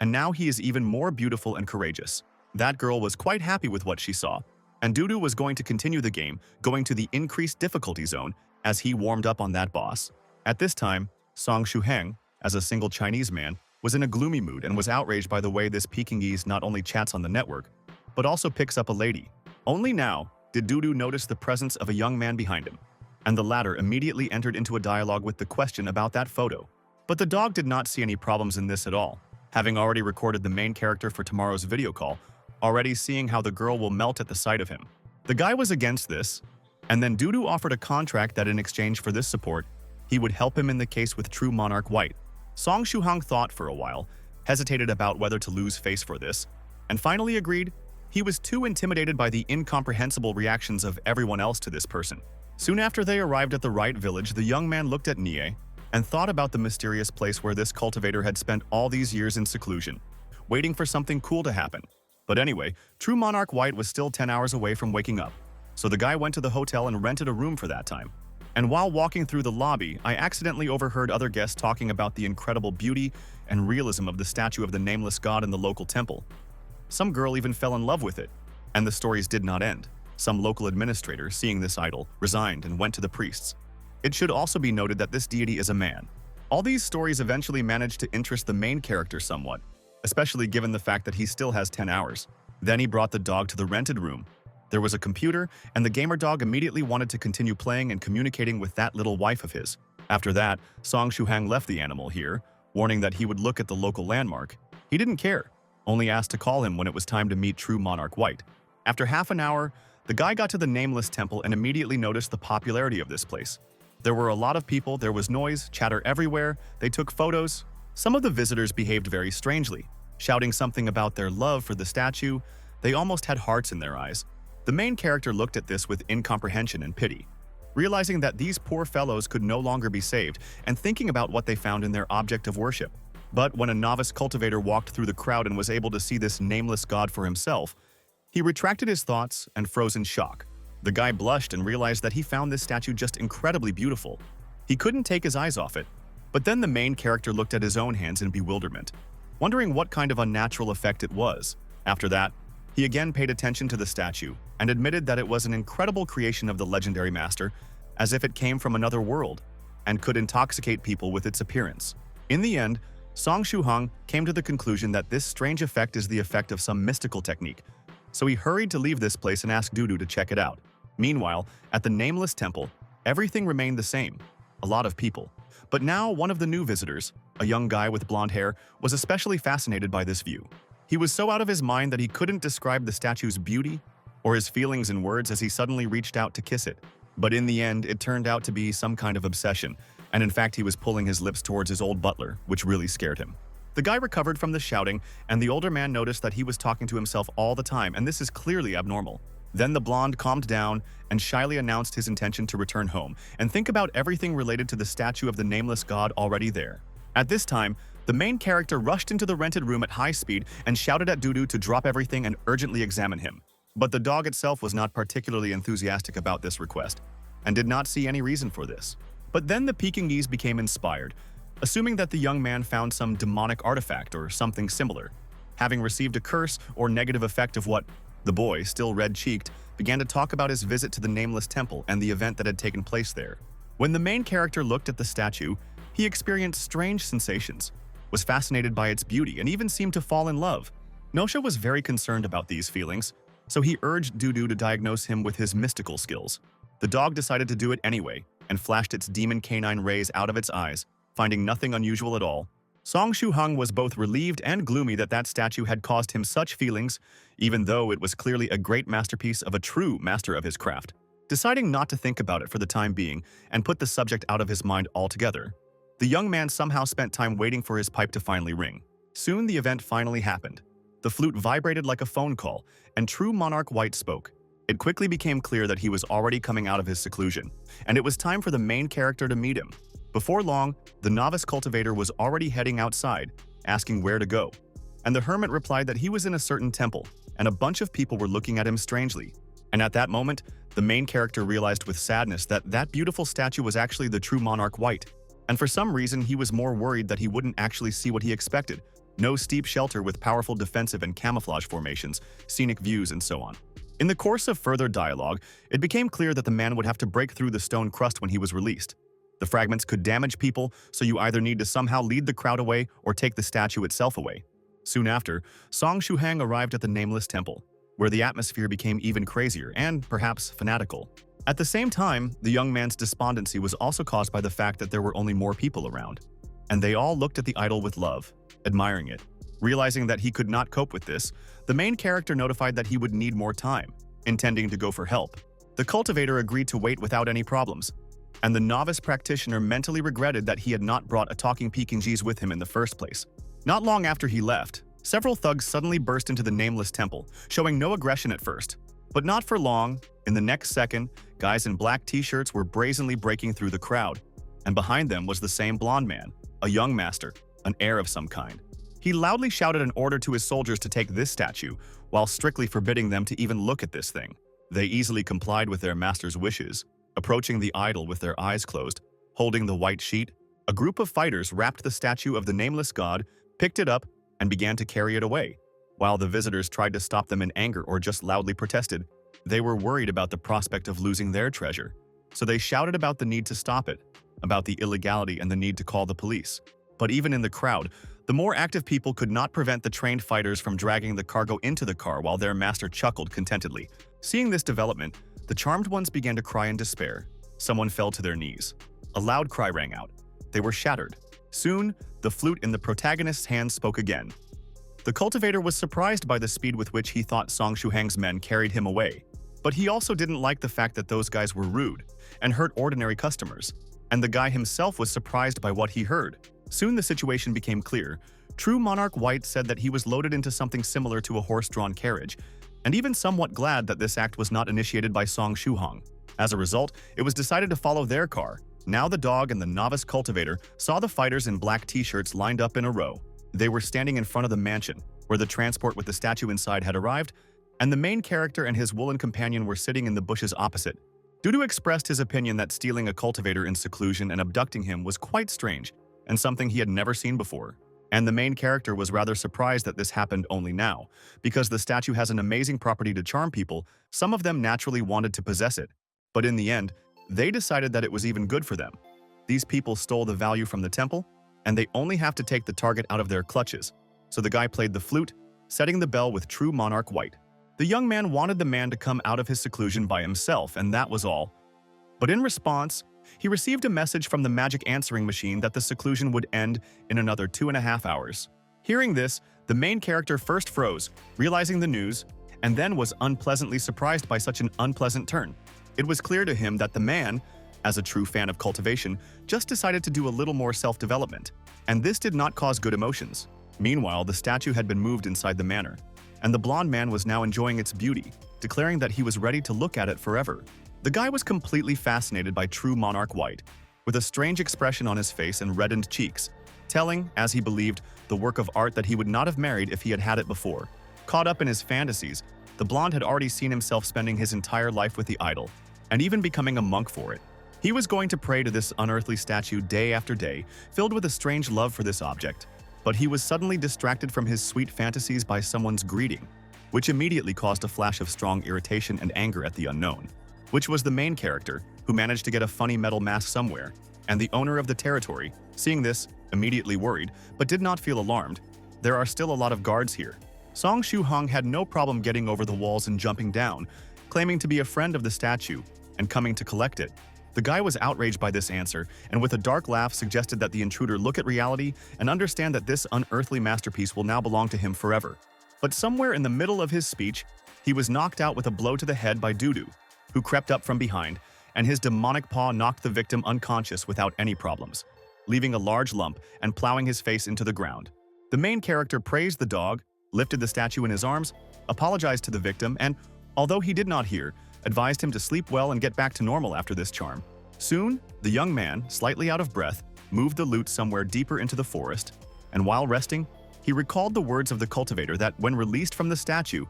And now he is even more beautiful and courageous. That girl was quite happy with what she saw, and Dudu was going to continue the game, going to the increased difficulty zone as he warmed up on that boss. At this time, Song Shu-hang, as a single Chinese man, was in a gloomy mood and was outraged by the way this Pekingese not only chats on the network, but also picks up a lady. Only now did Dudu notice the presence of a young man behind him, and the latter immediately entered into a dialogue with the question about that photo. But the dog did not see any problems in this at all, having already recorded the main character for tomorrow's video call, already seeing how the girl will melt at the sight of him. The guy was against this, and then Dudu offered a contract that in exchange for this support, he would help him in the case with True Monarch White. Song Shu-hang thought for a while, hesitated about whether to lose face for this, and finally agreed. He was too intimidated by the incomprehensible reactions of everyone else to this person. Soon after they arrived at the right village, the young man looked at Nie and thought about the mysterious place where this cultivator had spent all these years in seclusion, waiting for something cool to happen. But anyway, True Monarch White was still 10 hours away from waking up, so the guy went to the hotel and rented a room for that time. And while walking through the lobby, I accidentally overheard other guests talking about the incredible beauty and realism of the statue of the nameless god in the local temple. Some girl even fell in love with it, and the stories did not end. Some local administrator, seeing this idol, resigned and went to the priests. It should also be noted that this deity is a man. All these stories eventually managed to interest the main character somewhat, especially given the fact that he still has 10 hours. Then he brought the dog to the rented room. There was a computer, and the gamer dog immediately wanted to continue playing and communicating with that little wife of his. After that, Song Shu-hang left the animal here, warning that he would look at the local landmark. He didn't care, only asked to call him when it was time to meet True Monarch White. After half an hour, the guy got to the nameless temple and immediately noticed the popularity of this place. There were a lot of people, there was noise, chatter everywhere, they took photos. Some of the visitors behaved very strangely, shouting something about their love for the statue. They almost had hearts in their eyes. The main character looked at this with incomprehension and pity, realizing that these poor fellows could no longer be saved and thinking about what they found in their object of worship. But when a novice cultivator walked through the crowd and was able to see this nameless god for himself, he retracted his thoughts and froze in shock. The guy blushed and realized that he found this statue just incredibly beautiful. He couldn't take his eyes off it. But then the main character looked at his own hands in bewilderment, wondering what kind of unnatural effect it was. After that, he again paid attention to the statue and admitted that it was an incredible creation of the legendary master, as if it came from another world and could intoxicate people with its appearance. In the end, Song Shuhang came to the conclusion that this strange effect is the effect of some mystical technique, so he hurried to leave this place and asked Dudu to check it out. Meanwhile, at the Nameless Temple, everything remained the same. A lot of people. But now one of the new visitors, a young guy with blonde hair, was especially fascinated by this view. He was so out of his mind that he couldn't describe the statue's beauty or his feelings in words as he suddenly reached out to kiss it. But in the end, it turned out to be some kind of obsession, and in fact he was pulling his lips towards his old butler, which really scared him. The guy recovered from the shouting, and the older man noticed that he was talking to himself all the time, and this is clearly abnormal. Then the blonde calmed down and shyly announced his intention to return home and think about everything related to the statue of the nameless god already there. At this time, the main character rushed into the rented room at high speed and shouted at Dudu to drop everything and urgently examine him. But the dog itself was not particularly enthusiastic about this request and did not see any reason for this. But then the Pekingese became inspired, assuming that the young man found some demonic artifact or something similar, having received a curse or negative effect of what. The boy, still red-cheeked, began to talk about his visit to the Nameless Temple and the event that had taken place there. When the main character looked at the statue, he experienced strange sensations, was fascinated by its beauty, and even seemed to fall in love. Nosha was very concerned about these feelings, so he urged Dudu to diagnose him with his mystical skills. The dog decided to do it anyway and flashed its demon canine rays out of its eyes, finding nothing unusual at all. Song Shuhang was both relieved and gloomy that that statue had caused him such feelings, even though it was clearly a great masterpiece of a true master of his craft. Deciding not to think about it for the time being and put the subject out of his mind altogether, the young man somehow spent time waiting for his pipe to finally ring. Soon the event finally happened. The flute vibrated like a phone call, and true Monarch White spoke. It quickly became clear that he was already coming out of his seclusion, and it was time for the main character to meet him. Before long, the novice cultivator was already heading outside, asking where to go. And the hermit replied that he was in a certain temple, and a bunch of people were looking at him strangely. And at that moment, the main character realized with sadness that that beautiful statue was actually the true Monarch White. And for some reason, he was more worried that he wouldn't actually see what he expected. No steep shelter with powerful defensive and camouflage formations, scenic views, and so on. In the course of further dialogue, it became clear that the man would have to break through the stone crust when he was released. The fragments could damage people, so you either need to somehow lead the crowd away or take the statue itself away. Soon after, Song Shuhang arrived at the Nameless Temple, where the atmosphere became even crazier and, perhaps, fanatical. At the same time, the young man's despondency was also caused by the fact that there were only more people around. And they all looked at the idol with love, admiring it. Realizing that he could not cope with this, the main character notified that he would need more time, intending to go for help. The cultivator agreed to wait without any problems, and the novice practitioner mentally regretted that he had not brought a talking Pekingese with him in the first place. Not long after he left, several thugs suddenly burst into the Nameless Temple, showing no aggression at first. But not for long. In the next second, guys in black t-shirts were brazenly breaking through the crowd, and behind them was the same blonde man, a young master, an heir of some kind. He loudly shouted an order to his soldiers to take this statue, while strictly forbidding them to even look at this thing. They easily complied with their master's wishes, approaching the idol with their eyes closed, holding the white sheet. A group of fighters wrapped the statue of the nameless god, picked it up, and began to carry it away. While the visitors tried to stop them in anger or just loudly protested, they were worried about the prospect of losing their treasure. So they shouted about the need to stop it, about the illegality and the need to call the police. But even in the crowd, the more active people could not prevent the trained fighters from dragging the cargo into the car while their master chuckled contentedly. Seeing this development, the charmed ones began to cry in despair. Someone fell to their knees. A loud cry rang out. They were shattered. Soon, the flute in the protagonist's hand spoke again. The cultivator was surprised by the speed with which he thought Song Shuhang's men carried him away. But he also didn't like the fact that those guys were rude and hurt ordinary customers. And the guy himself was surprised by what he heard. Soon the situation became clear. True Monarch White said that he was loaded into something similar to a horse-drawn carriage, and even somewhat glad that this act was not initiated by Song Shu-hong. As a result, it was decided to follow their car. Now the dog and the novice cultivator saw the fighters in black t-shirts lined up in a row. They were standing in front of the mansion, where the transport with the statue inside had arrived, and the main character and his woolen companion were sitting in the bushes opposite. Dudu expressed his opinion that stealing a cultivator in seclusion and abducting him was quite strange, and something he had never seen before. And the main character was rather surprised that this happened only now. Because the statue has an amazing property to charm people, some of them naturally wanted to possess it. But in the end, they decided that it was even good for them. These people stole the value from the temple, and they only have to take the target out of their clutches. So the guy played the flute, setting the bell with true monarch white. The young man wanted the man to come out of his seclusion by himself, and that was all. But in response, he received a message from the magic answering machine that the seclusion would end in another 2.5 hours. Hearing this, the main character first froze, realizing the news, and then was unpleasantly surprised by such an unpleasant turn. It was clear to him that the man, as a true fan of cultivation, just decided to do a little more self-development, and this did not cause good emotions. Meanwhile, the statue had been moved inside the manor, and the blonde man was now enjoying its beauty, declaring that he was ready to look at it forever. The guy was completely fascinated by true monarch white, with a strange expression on his face and reddened cheeks, telling, as he believed, the work of art that he would not have married if he had had it before. Caught up in his fantasies, the blonde had already seen himself spending his entire life with the idol, and even becoming a monk for it. He was going to pray to this unearthly statue day after day, filled with a strange love for this object. But he was suddenly distracted from his sweet fantasies by someone's greeting, which immediately caused a flash of strong irritation and anger at the unknown, which was the main character, who managed to get a funny metal mask somewhere, and the owner of the territory, seeing this, immediately worried, but did not feel alarmed. There are still a lot of guards here. Song Shu-hong had no problem getting over the walls and jumping down, claiming to be a friend of the statue and coming to collect it. The guy was outraged by this answer, and with a dark laugh suggested that the intruder look at reality and understand that this unearthly masterpiece will now belong to him forever. But somewhere in the middle of his speech, he was knocked out with a blow to the head by Dudu, who crept up from behind, and his demonic paw knocked the victim unconscious without any problems, leaving a large lump and plowing his face into the ground. The main character praised the dog, lifted the statue in his arms, apologized to the victim, and, although he did not hear, advised him to sleep well and get back to normal after this charm. Soon, the young man, slightly out of breath, moved the lute somewhere deeper into the forest, and while resting, he recalled the words of the cultivator that when released from the statue,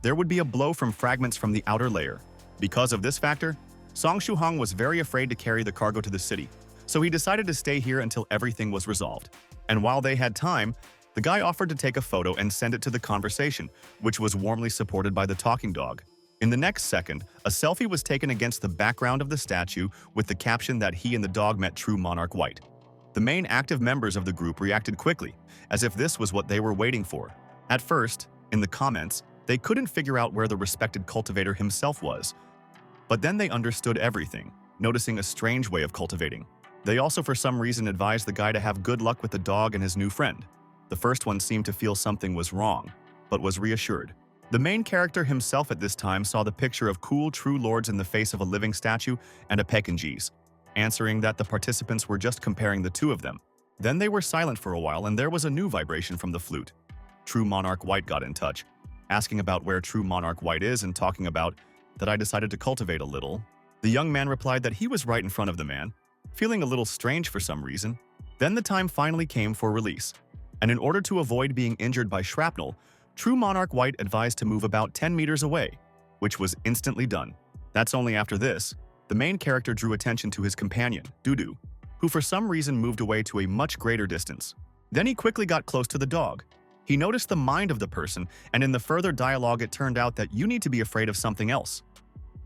there would be a blow from fragments from the outer layer. Because of this factor, Song Shu-hong was very afraid to carry the cargo to the city, so he decided to stay here until everything was resolved. And while they had time, the guy offered to take a photo and send it to the conversation, which was warmly supported by the talking dog. In the next second, a selfie was taken against the background of the statue with the caption that he and the dog met true monarch white. The main active members of the group reacted quickly, as if this was what they were waiting for. At first, in the comments, they couldn't figure out where the respected cultivator himself was. But then they understood everything, noticing a strange way of cultivating. They also for some reason advised the guy to have good luck with the dog and his new friend. The first one seemed to feel something was wrong, but was reassured. The main character himself at this time saw the picture of cool true lords in the face of a living statue and a Pekingese, answering that the participants were just comparing the two of them. Then they were silent for a while and there was a new vibration from the flute. True Monarch White got in touch, asking about where True Monarch White is and talking about that I decided to cultivate a little. The young man replied that he was right in front of the man, feeling a little strange for some reason. Then the time finally came for release, and in order to avoid being injured by shrapnel, True Monarch White advised to move about 10 meters away, which was instantly done. That's only after this, the main character drew attention to his companion, Dudu, who for some reason moved away to a much greater distance. Then he quickly got close to the dog. He noticed the mind of the person, and in the further dialogue it turned out that you need to be afraid of something else.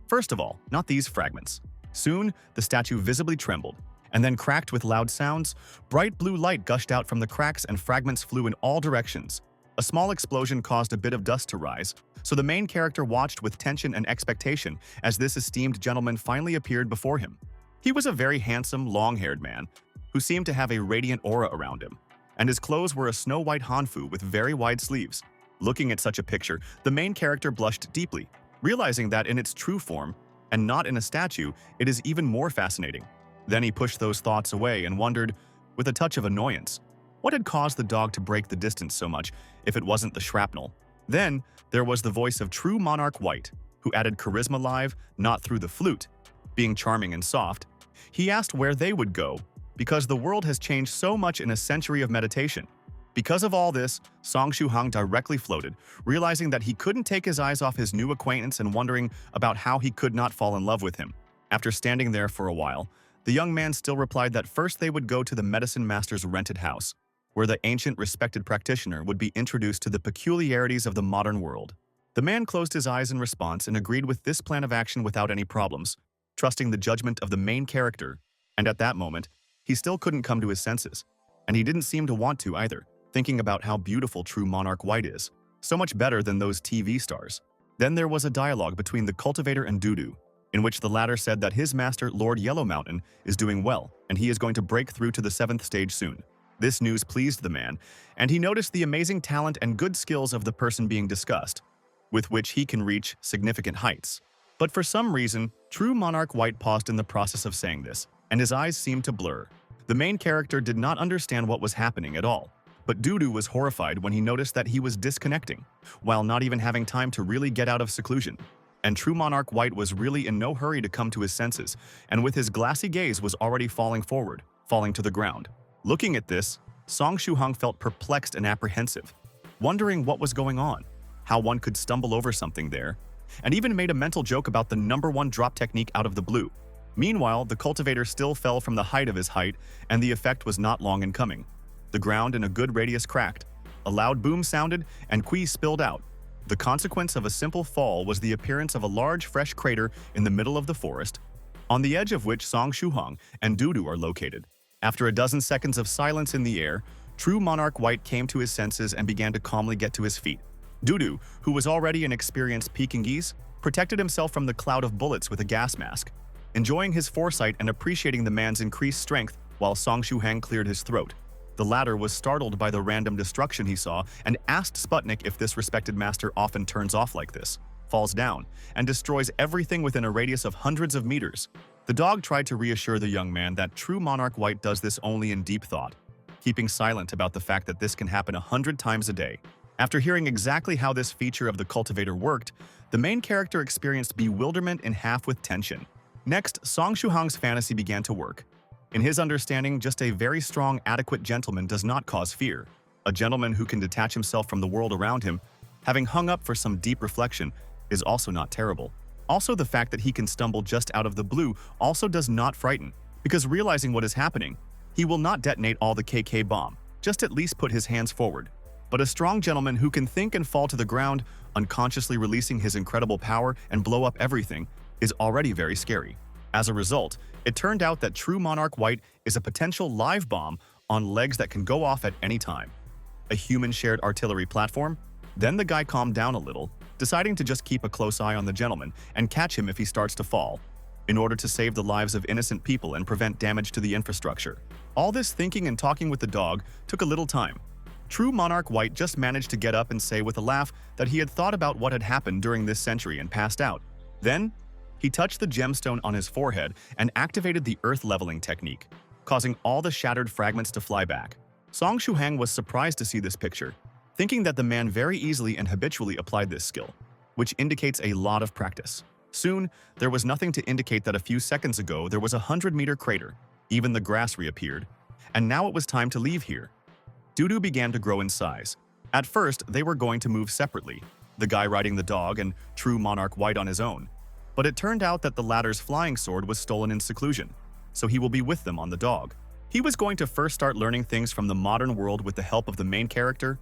First of all, not these fragments. Soon, the statue visibly trembled, and then cracked with loud sounds. Bright blue light gushed out from the cracks and fragments flew in all directions. A small explosion caused a bit of dust to rise, so the main character watched with tension and expectation as this esteemed gentleman finally appeared before him. He was a very handsome, long-haired man who seemed to have a radiant aura around him, and his clothes were a snow-white hanfu with very wide sleeves. Looking at such a picture, the main character blushed deeply, realizing that in its true form, and not in a statue, it is even more fascinating. Then he pushed those thoughts away and wondered, with a touch of annoyance, what had caused the dog to break the distance so much if it wasn't the shrapnel. Then, there was the voice of true Monarch White, who added charisma live, not through the flute. Being charming and soft, he asked where they would go, because the world has changed so much in a century of meditation. Because of all this, Song Shuhang directly floated, realizing that he couldn't take his eyes off his new acquaintance and wondering about how he could not fall in love with him. After standing there for a while, the young man still replied that first they would go to the medicine master's rented house, where the ancient respected practitioner would be introduced to the peculiarities of the modern world. The man closed his eyes in response and agreed with this plan of action without any problems, trusting the judgment of the main character. And at that moment, he still couldn't come to his senses, and he didn't seem to want to either, thinking about how beautiful true Monarch White is, so much better than those TV stars. Then there was a dialogue between the cultivator and Dudu, in which the latter said that his master, Lord Yellow Mountain, is doing well, and he is going to break through to the 7th stage soon. This news pleased the man, and he noticed the amazing talent and good skills of the person being discussed, with which he can reach significant heights. But for some reason, true Monarch White paused in the process of saying this, and his eyes seemed to blur. The main character did not understand what was happening at all, but Dudu was horrified when he noticed that he was disconnecting, while not even having time to really get out of seclusion. And true Monarch White was really in no hurry to come to his senses, and with his glassy gaze was already falling forward, falling to the ground. Looking at this, Song Shuhang felt perplexed and apprehensive, wondering what was going on, how one could stumble over something there, and even made a mental joke about the #1 drop technique out of the blue. Meanwhile, the cultivator still fell from the height of his height, and the effect was not long in coming. The ground in a good radius cracked, a loud boom sounded, and Kui spilled out. The consequence of a simple fall was the appearance of a large fresh crater in the middle of the forest, on the edge of which Song Shuhang and Dudu are located. After a dozen seconds of silence in the air, true Monarch White came to his senses and began to calmly get to his feet. Dudu, who was already an experienced Pekingese, protected himself from the cloud of bullets with a gas mask, enjoying his foresight and appreciating the man's increased strength while Song Shuhang cleared his throat. The latter was startled by the random destruction he saw and asked Sputnik if this respected master often turns off like this, falls down, and destroys everything within a radius of hundreds of meters. The dog tried to reassure the young man that true Monarch White does this only in deep thought, keeping silent about the fact that this can happen 100 times a day. After hearing exactly how this feature of the cultivator worked, the main character experienced bewilderment and half with tension. Next, Song Shuhang's fantasy began to work. In his understanding, just a very strong, adequate gentleman does not cause fear. A gentleman who can detach himself from the world around him, having hung up for some deep reflection, is also not terrible. Also, the fact that he can stumble just out of the blue also does not frighten, because realizing what is happening, he will not detonate all the KK bomb, just at least put his hands forward. But a strong gentleman who can think and fall to the ground, unconsciously releasing his incredible power and blow up everything, is already very scary. As a result, it turned out that true Monarch White is a potential live bomb on legs that can go off at any time. A human-shared artillery platform? Then the guy calmed down a little, deciding to just keep a close eye on the gentleman and catch him if he starts to fall, in order to save the lives of innocent people and prevent damage to the infrastructure. All this thinking and talking with the dog took a little time. True Monarch White just managed to get up and say with a laugh that he had thought about what had happened during this century and passed out. Then, he touched the gemstone on his forehead and activated the earth leveling technique, causing all the shattered fragments to fly back. Song Shuhang was surprised to see this picture, thinking that the man very easily and habitually applied this skill, which indicates a lot of practice. Soon, there was nothing to indicate that a few seconds ago there was a 100-meter crater, even the grass reappeared, and now it was time to leave here. Dudu began to grow in size. At first, they were going to move separately, the guy riding the dog and true Monarch White on his own. But it turned out that the latter's flying sword was stolen in seclusion, so he will be with them on the dog. He was going to first start learning things from the modern world with the help of the main character,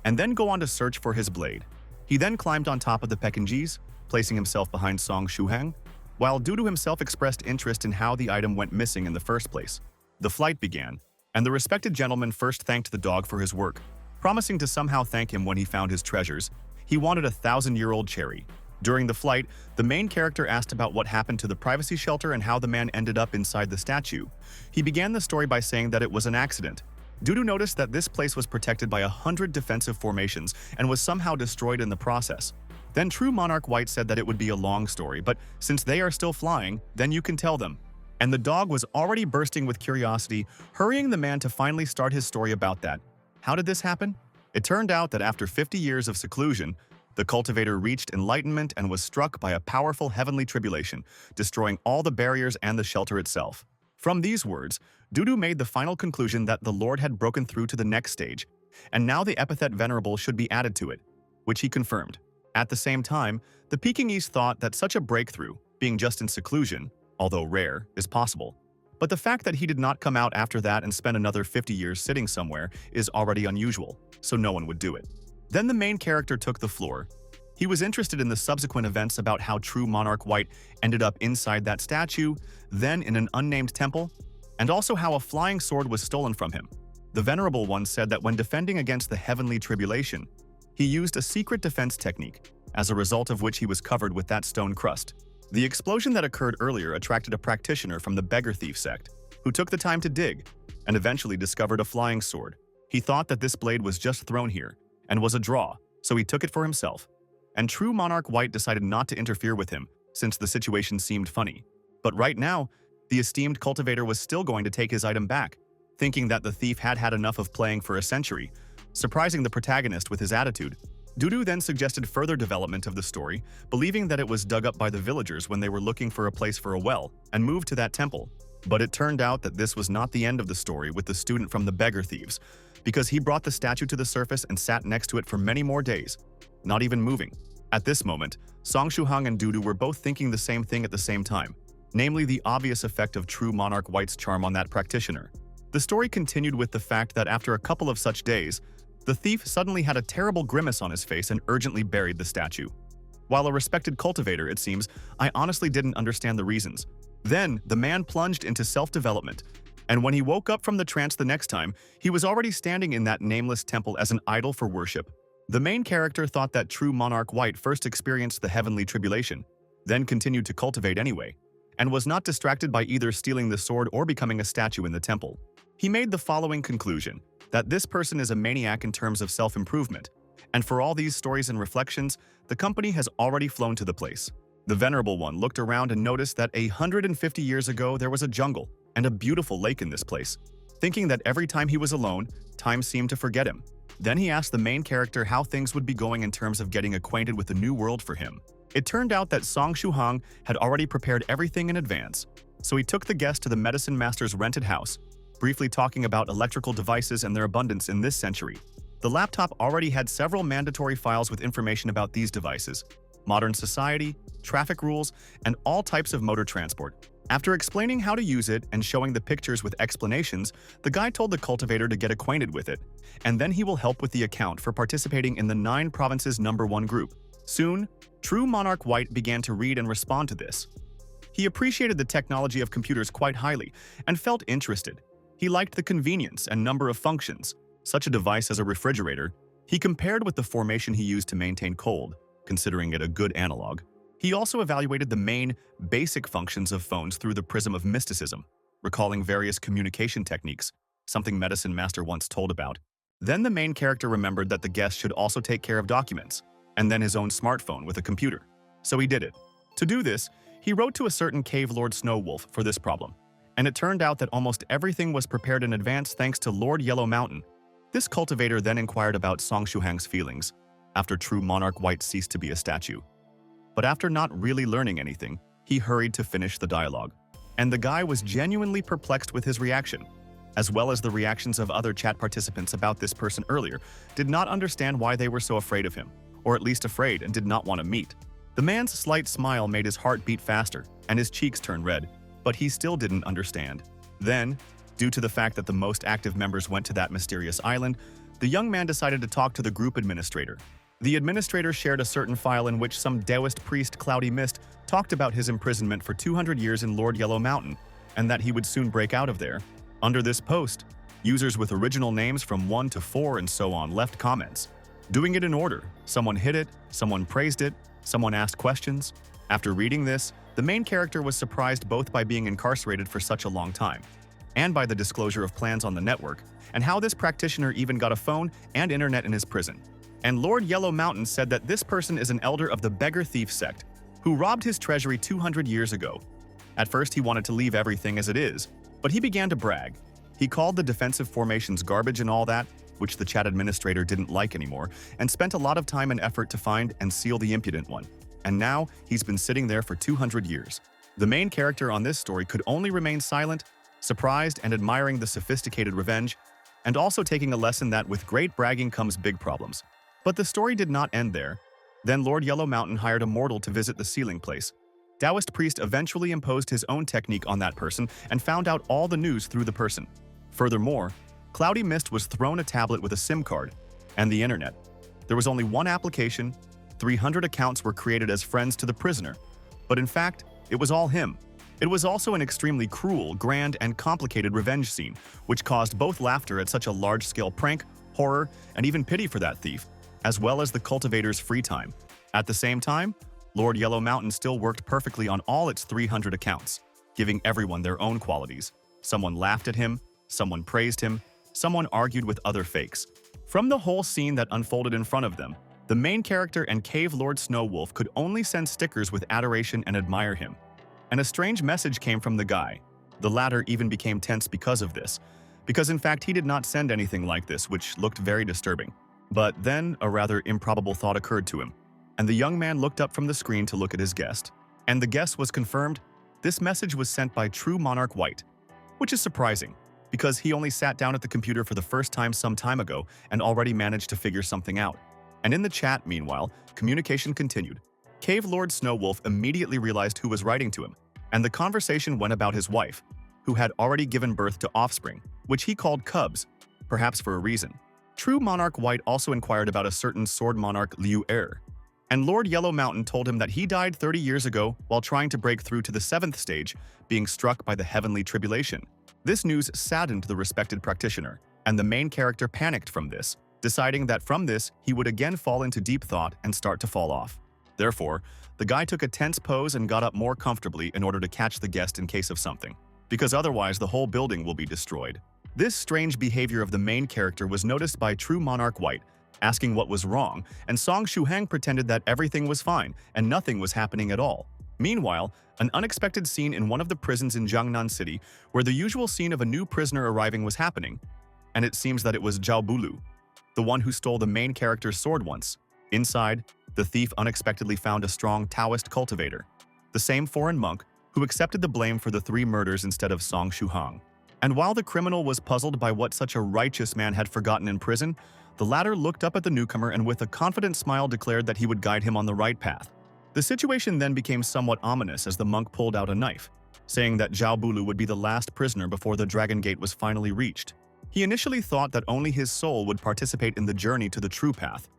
and then go on to search for his blade. He then climbed on top of the Pekingese, placing himself behind Song Shuhang, while Dudu himself expressed interest in how the item went missing in the first place. The flight began, and the respected gentleman first thanked the dog for his work, promising to somehow thank him when he found his treasures. He wanted a 1,000-year-old cherry. During the flight, the main character asked about what happened to the privacy shelter and how the man ended up inside the statue. He began the story by saying that it was an accident. Dudu noticed that this place was protected by 100 defensive formations and was somehow destroyed in the process. Then true Monarch White said that it would be a long story, but since they are still flying, then you can tell them. And the dog was already bursting with curiosity, hurrying the man to finally start his story about that. How did this happen? It turned out that after 50 years of seclusion, The cultivator reached enlightenment and was struck by a powerful heavenly tribulation, destroying all the barriers and the shelter itself. From these words, Dudu made the final conclusion that the Lord had broken through to the next stage, and now the epithet venerable should be added to it, which he confirmed. At the same time, the Pekingese thought that such a breakthrough, being just in seclusion, although rare, is possible. But the fact that he did not come out after that and spend another 50 years sitting somewhere is already unusual, so no one would do it. Then the main character took the floor. He was interested in the subsequent events about how true Monarch White ended up inside that statue, then in an unnamed temple, and also how a flying sword was stolen from him. The Venerable One said that when defending against the heavenly tribulation, he used a secret defense technique, as a result of which he was covered with that stone crust. The explosion that occurred earlier attracted a practitioner from the beggar thief sect, who took the time to dig, and eventually discovered a flying sword. He thought that this blade was just thrown here, and was a draw, so he took it for himself. And true Monarch White decided not to interfere with him, since the situation seemed funny. But right now, the esteemed cultivator was still going to take his item back, thinking that the thief had had enough of playing for a century, surprising the protagonist with his attitude. Dudu then suggested further development of the story, believing that it was dug up by the villagers when they were looking for a place for a well, and moved to that temple. But it turned out that this was not the end of the story with the student from the beggar thieves, because he brought the statue to the surface and sat next to it for many more days, not even moving. At this moment, Song Shuhang and Dudu were both thinking the same thing at the same time, namely the obvious effect of true Monarch White's charm on that practitioner. The story continued with the fact that after a couple of such days, the thief suddenly had a terrible grimace on his face and urgently buried the statue. While a respected cultivator, it seems, I honestly didn't understand the reasons. Then, the man plunged into self-development, and when he woke up from the trance the next time, he was already standing in that nameless temple as an idol for worship. The main character thought that true Monarch White first experienced the heavenly tribulation, then continued to cultivate anyway, and was not distracted by either stealing the sword or becoming a statue in the temple. He made the following conclusion, that this person is a maniac in terms of self-improvement, and for all these stories and reflections, the company has already flown to the place. The Venerable One looked around and noticed that 150 years ago there was a jungle and a beautiful lake in this place. Thinking that every time he was alone, time seemed to forget him. Then he asked the main character how things would be going in terms of getting acquainted with the new world for him. It turned out that Song Shuhang had already prepared everything in advance, so he took the guest to the medicine master's rented house, briefly talking about electrical devices and their abundance in this century. The laptop already had several mandatory files with information about these devices, modern society, traffic rules, and all types of motor transport. After explaining how to use it and showing the pictures with explanations, the guy told the cultivator to get acquainted with it, and then he will help with the account for participating in the 9 provinces #1 group. Soon, true Monarch White began to read and respond to this. He appreciated the technology of computers quite highly and felt interested. He liked the convenience and number of functions, such a device as a refrigerator. He compared with the formation he used to maintain cold, considering it a good analog. He also evaluated the main, basic functions of phones through the prism of mysticism, recalling various communication techniques, something Medicine Master once told about. Then the main character remembered that the guest should also take care of documents, and then his own smartphone with a computer. So he did it. To do this, he wrote to a certain cave Lord Snowwolf for this problem, and it turned out that almost everything was prepared in advance thanks to Lord Yellow Mountain. This cultivator then inquired about Song Shuhang's feelings, after true Monarch White ceased to be a statue. But after not really learning anything, he hurried to finish the dialogue. And the guy was genuinely perplexed with his reaction, as well as the reactions of other chat participants about this person earlier, did not understand why they were so afraid of him, or at least afraid and did not want to meet. The man's slight smile made his heart beat faster, and his cheeks turn red, but he still didn't understand. Then, due to the fact that the most active members went to that mysterious island, the young man decided to talk to the group administrator. The administrator shared a certain file in which some Taoist priest Cloudy Mist talked about his imprisonment for 200 years in Lord Yellow Mountain, and that he would soon break out of there. Under this post, users with original names from 1 to 4 and so on left comments, doing it in order. Someone hit it, someone praised it, someone asked questions. After reading this, the main character was surprised both by being incarcerated for such a long time, and by the disclosure of plans on the network, and how this practitioner even got a phone and internet in his prison. And Lord Yellow Mountain said that this person is an elder of the beggar thief sect, who robbed his treasury 200 years ago. At first he wanted to leave everything as it is, but he began to brag. He called the defensive formations garbage and all that, which the chat administrator didn't like anymore, and spent a lot of time and effort to find and seal the impudent one. And now, he's been sitting there for 200 years. The main character on this story could only remain silent, surprised and admiring the sophisticated revenge, and also taking a lesson that with great bragging comes big problems. But the story did not end there. Then Lord Yellow Mountain hired a mortal to visit the sealing place. Taoist priest eventually imposed his own technique on that person and found out all the news through the person. Furthermore, Cloudy Mist was thrown a tablet with a SIM card and the internet. There was only one application, 300 accounts were created as friends to the prisoner. But in fact, it was all him. It was also an extremely cruel, grand, and complicated revenge scene, which caused both laughter at such a large-scale prank, horror, and even pity for that thief, as well as the cultivator's free time. At the same time, Lord Yellow Mountain still worked perfectly on all its 300 accounts, giving everyone their own qualities. Someone laughed at him, someone praised him, someone argued with other fakes. From the whole scene that unfolded in front of them, the main character and Cave Lord Snow Wolf could only send stickers with adoration and admire him. And a strange message came from the guy. The latter even became tense because of this, because in fact he did not send anything like this, which looked very disturbing. But then a rather improbable thought occurred to him, and the young man looked up from the screen to look at his guest. And the guest was confirmed. This message was sent by True Monarch White, which is surprising, because he only sat down at the computer for the first time some time ago and already managed to figure something out. And in the chat, meanwhile, communication continued. Cave Lord Snow Wolf immediately realized who was writing to him, and the conversation went about his wife, who had already given birth to offspring, which he called cubs, perhaps for a reason. True Monarch White also inquired about a certain sword monarch Liu Er, and Lord Yellow Mountain told him that he died 30 years ago while trying to break through to the 7th stage, being struck by the heavenly tribulation. This news saddened the respected practitioner, and the main character panicked from this, deciding that from this he would again fall into deep thought and start to fall off. Therefore, the guy took a tense pose and got up more comfortably in order to catch the guest in case of something, because otherwise the whole building will be destroyed. This strange behavior of the main character was noticed by True Monarch White, asking what was wrong, and Song Shuhang pretended that everything was fine and nothing was happening at all. Meanwhile, an unexpected scene in one of the prisons in Jiangnan City, where the usual scene of a new prisoner arriving was happening, and it seems that it was Zhao Bulu, the one who stole the main character's sword once. Inside, the thief unexpectedly found a strong Taoist cultivator, the same foreign monk who accepted the blame for the 3 murders instead of Song Shuhang. And while the criminal was puzzled by what such a righteous man had forgotten in prison, the latter looked up at the newcomer and with a confident smile declared that he would guide him on the right path. The situation then became somewhat ominous as the monk pulled out a knife, saying that Zhao Bulu would be the last prisoner before the Dragon Gate was finally reached. He initially thought that only his soul would participate in the journey to the true path,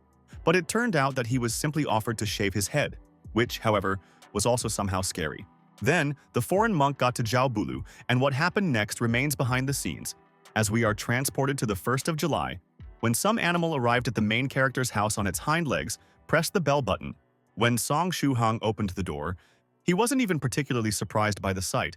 but it turned out that he was simply offered to shave his head, which, however, was also somehow scary. Then, the foreign monk got to Zhao Bulu, and what happened next remains behind the scenes, as we are transported to the 1st of July, when some animal arrived at the main character's house on its hind legs, pressed the bell button. When Song Shuhang opened the door, he wasn't even particularly surprised by the sight,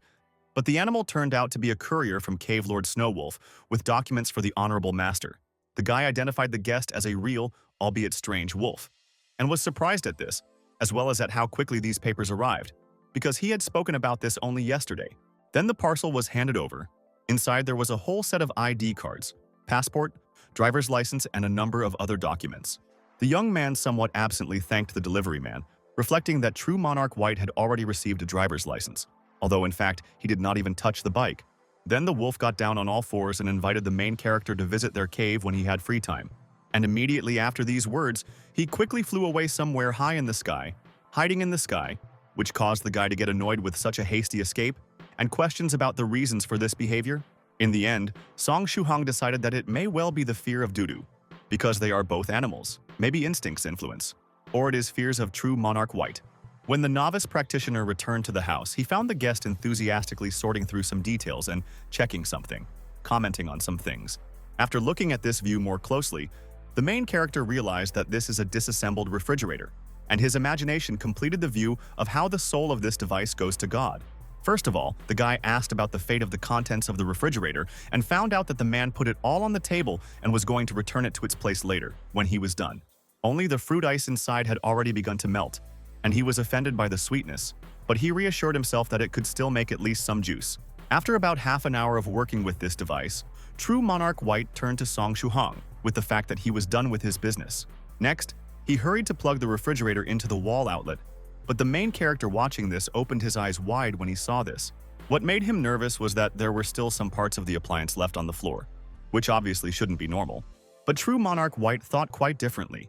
but the animal turned out to be a courier from Cave Lord Snow Wolf with documents for the Honorable Master. The guy identified the guest as a real, albeit strange, wolf, and was surprised at this, as well as at how quickly these papers arrived, because he had spoken about this only yesterday. Then the parcel was handed over. Inside there was a whole set of ID cards, passport, driver's license, and a number of other documents. The young man somewhat absently thanked the delivery man, reflecting that True Monarch White had already received a driver's license, although in fact he did not even touch the bike. Then the wolf got down on all fours and invited the main character to visit their cave when he had free time. And immediately after these words, he quickly flew away somewhere high in the sky, hiding in the sky, which caused the guy to get annoyed with such a hasty escape and questions about the reasons for this behavior. In the end, Song Shuhang decided that it may well be the fear of Dudu, because they are both animals, maybe instincts influence, or it is fears of True Monarch White. When the novice practitioner returned to the house, he found the guest enthusiastically sorting through some details and checking something, commenting on some things. After looking at this view more closely, the main character realized that this is a disassembled refrigerator, and his imagination completed the view of how the soul of this device goes to God. First of all, the guy asked about the fate of the contents of the refrigerator and found out that the man put it all on the table and was going to return it to its place later, when he was done. Only the fruit ice inside had already begun to melt, and he was offended by the sweetness, but he reassured himself that it could still make at least some juice. After about half an hour of working with this device, True monarch White turned to Song Shuhang with the fact that he was done with his business. Next, he hurried to plug the refrigerator into the wall outlet, but the main character watching this opened his eyes wide when he saw this. What made him nervous was that there were still some parts of the appliance left on the floor, which obviously shouldn't be normal. But True Monarch White thought quite differently.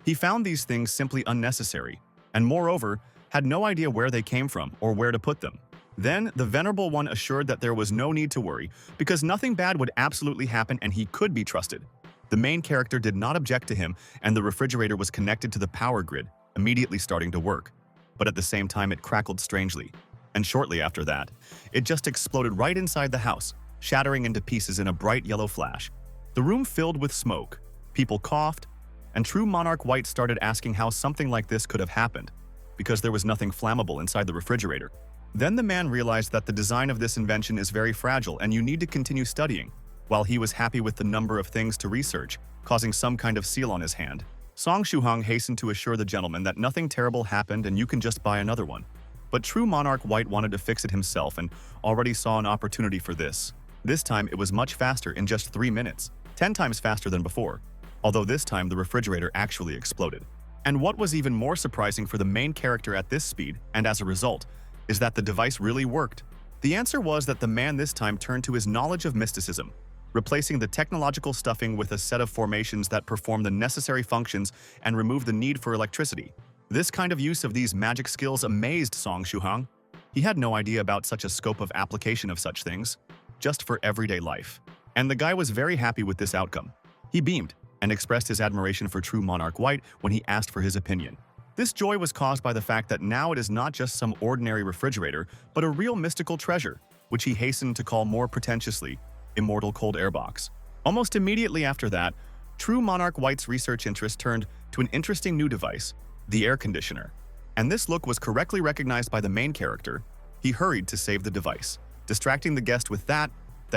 He found these things simply unnecessary, and moreover, had no idea where they came from or where to put them. Then, the Venerable One assured that there was no need to worry, because nothing bad would absolutely happen and he could be trusted. The main character did not object to him, and the refrigerator was connected to the power grid, immediately starting to work. But at the same time, it crackled strangely. And shortly after that, it just exploded right inside the house, shattering into pieces in a bright yellow flash. The room filled with smoke, people coughed, and True Monarch White started asking how something like this could have happened, because there was nothing flammable inside the refrigerator. Then the man realized that the design of this invention is very fragile and you need to continue studying. While he was happy with the number of things to research, causing some kind of seal on his hand, Song Shuhang hastened to assure the gentleman that nothing terrible happened and you can just buy another one. But True Monarch White wanted to fix it himself and already saw an opportunity for this. This time it was much faster, in just 3 minutes, 10 times faster than before, although this time the refrigerator actually exploded. And what was even more surprising for the main character at this speed, and as a result, is that the device really worked. The answer was that the man this time turned to his knowledge of mysticism, replacing the technological stuffing with a set of formations that perform the necessary functions and remove the need for electricity. This kind of use of these magic skills amazed Song Shuhang. He had no idea about such a scope of application of such things, just for everyday life. And the guy was very happy with this outcome. He beamed and expressed his admiration for True Monarch White when he asked for his opinion. This joy was caused by the fact that now it is not just some ordinary refrigerator, but a real mystical treasure, which he hastened to call more pretentiously, Immortal Cold Air Box. Almost immediately after that, True Monarch White's research interest turned to an interesting new device, the air conditioner. And this look was correctly recognized by the main character. He hurried to save the device, distracting the guest with that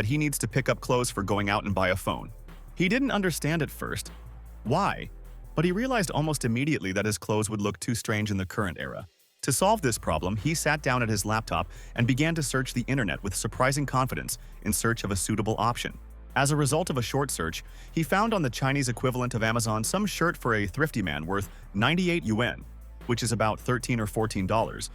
he needs to pick up clothes for going out and buy a phone. He didn't understand at first why, but he realized almost immediately that his clothes would look too strange in the current era. To solve this problem, he sat down at his laptop and began to search the internet with surprising confidence in search of a suitable option. As a result of a short search, he found on the Chinese equivalent of Amazon some shirt for a thrifty man worth 98 yuan, which is about $13 or $14,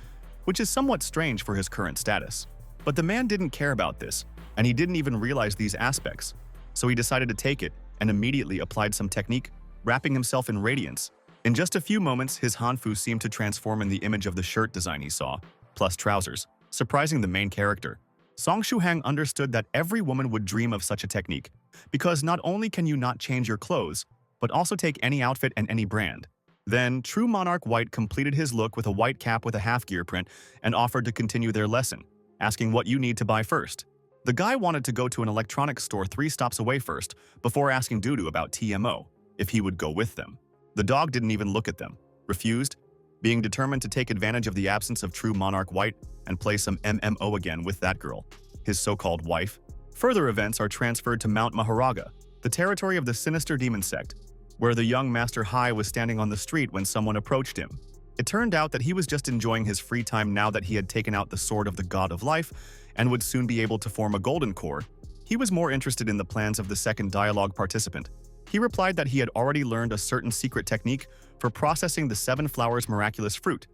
which is somewhat strange for his current status. But the man didn't care about this, and he didn't even realize these aspects, so he decided to take it and immediately applied some technique, wrapping himself in radiance. In just a few moments, his Hanfu seemed to transform in the image of the shirt design he saw, plus trousers, surprising the main character. Song Shuhang understood that every woman would dream of such a technique, because not only can you not change your clothes, but also take any outfit and any brand. Then, True Monarch White completed his look with a white cap with a half-gear print and offered to continue their lesson, asking what you need to buy first. The guy wanted to go to an electronics store 3 stops away first, before asking Dudu about TMO, if he would go with them. The dog didn't even look at them, refused, being determined to take advantage of the absence of True Monarch White and play some MMO again with that girl, his so-called wife. Further events are transferred to Mount Maharaga, the territory of the sinister demon sect, where the young Master Hai was standing on the street when someone approached him. It turned out that he was just enjoying his free time now that he had taken out the sword of the god of life and would soon be able to form a golden core. He was more interested in the plans of the second dialogue participant. He replied that he had already learned a certain secret technique for processing the 7 flowers miraculous fruit,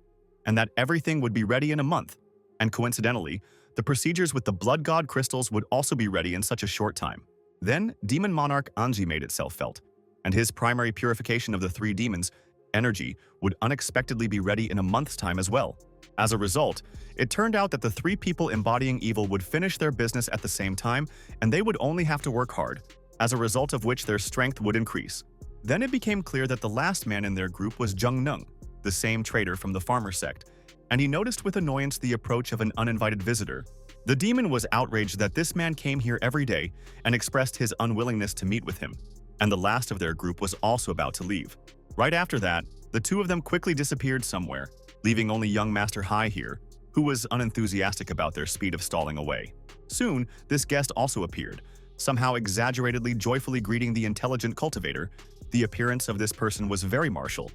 and that everything would be ready in a month. And coincidentally, the procedures with the blood god crystals would also be ready in such a short time. Then, Demon Monarch Anji made itself felt, and his primary purification of the 3 demons, energy, would unexpectedly be ready in a month's time as well. As a result, it turned out that the 3 people embodying evil would finish their business at the same time, and they would only have to work hard, as a result of which their strength would increase. Then it became clear that the last man in their group was Zheng Neng, the same trader from the farmer sect, and he noticed with annoyance the approach of an uninvited visitor. The demon was outraged that this man came here every day and expressed his unwillingness to meet with him, and the last of their group was also about to leave. Right after that, the 2 of them quickly disappeared somewhere, leaving only young Master Hai here, who was unenthusiastic about their speed of stalling away. Soon, this guest also appeared, somehow exaggeratedly joyfully greeting the intelligent cultivator. The appearance of this person was very martial.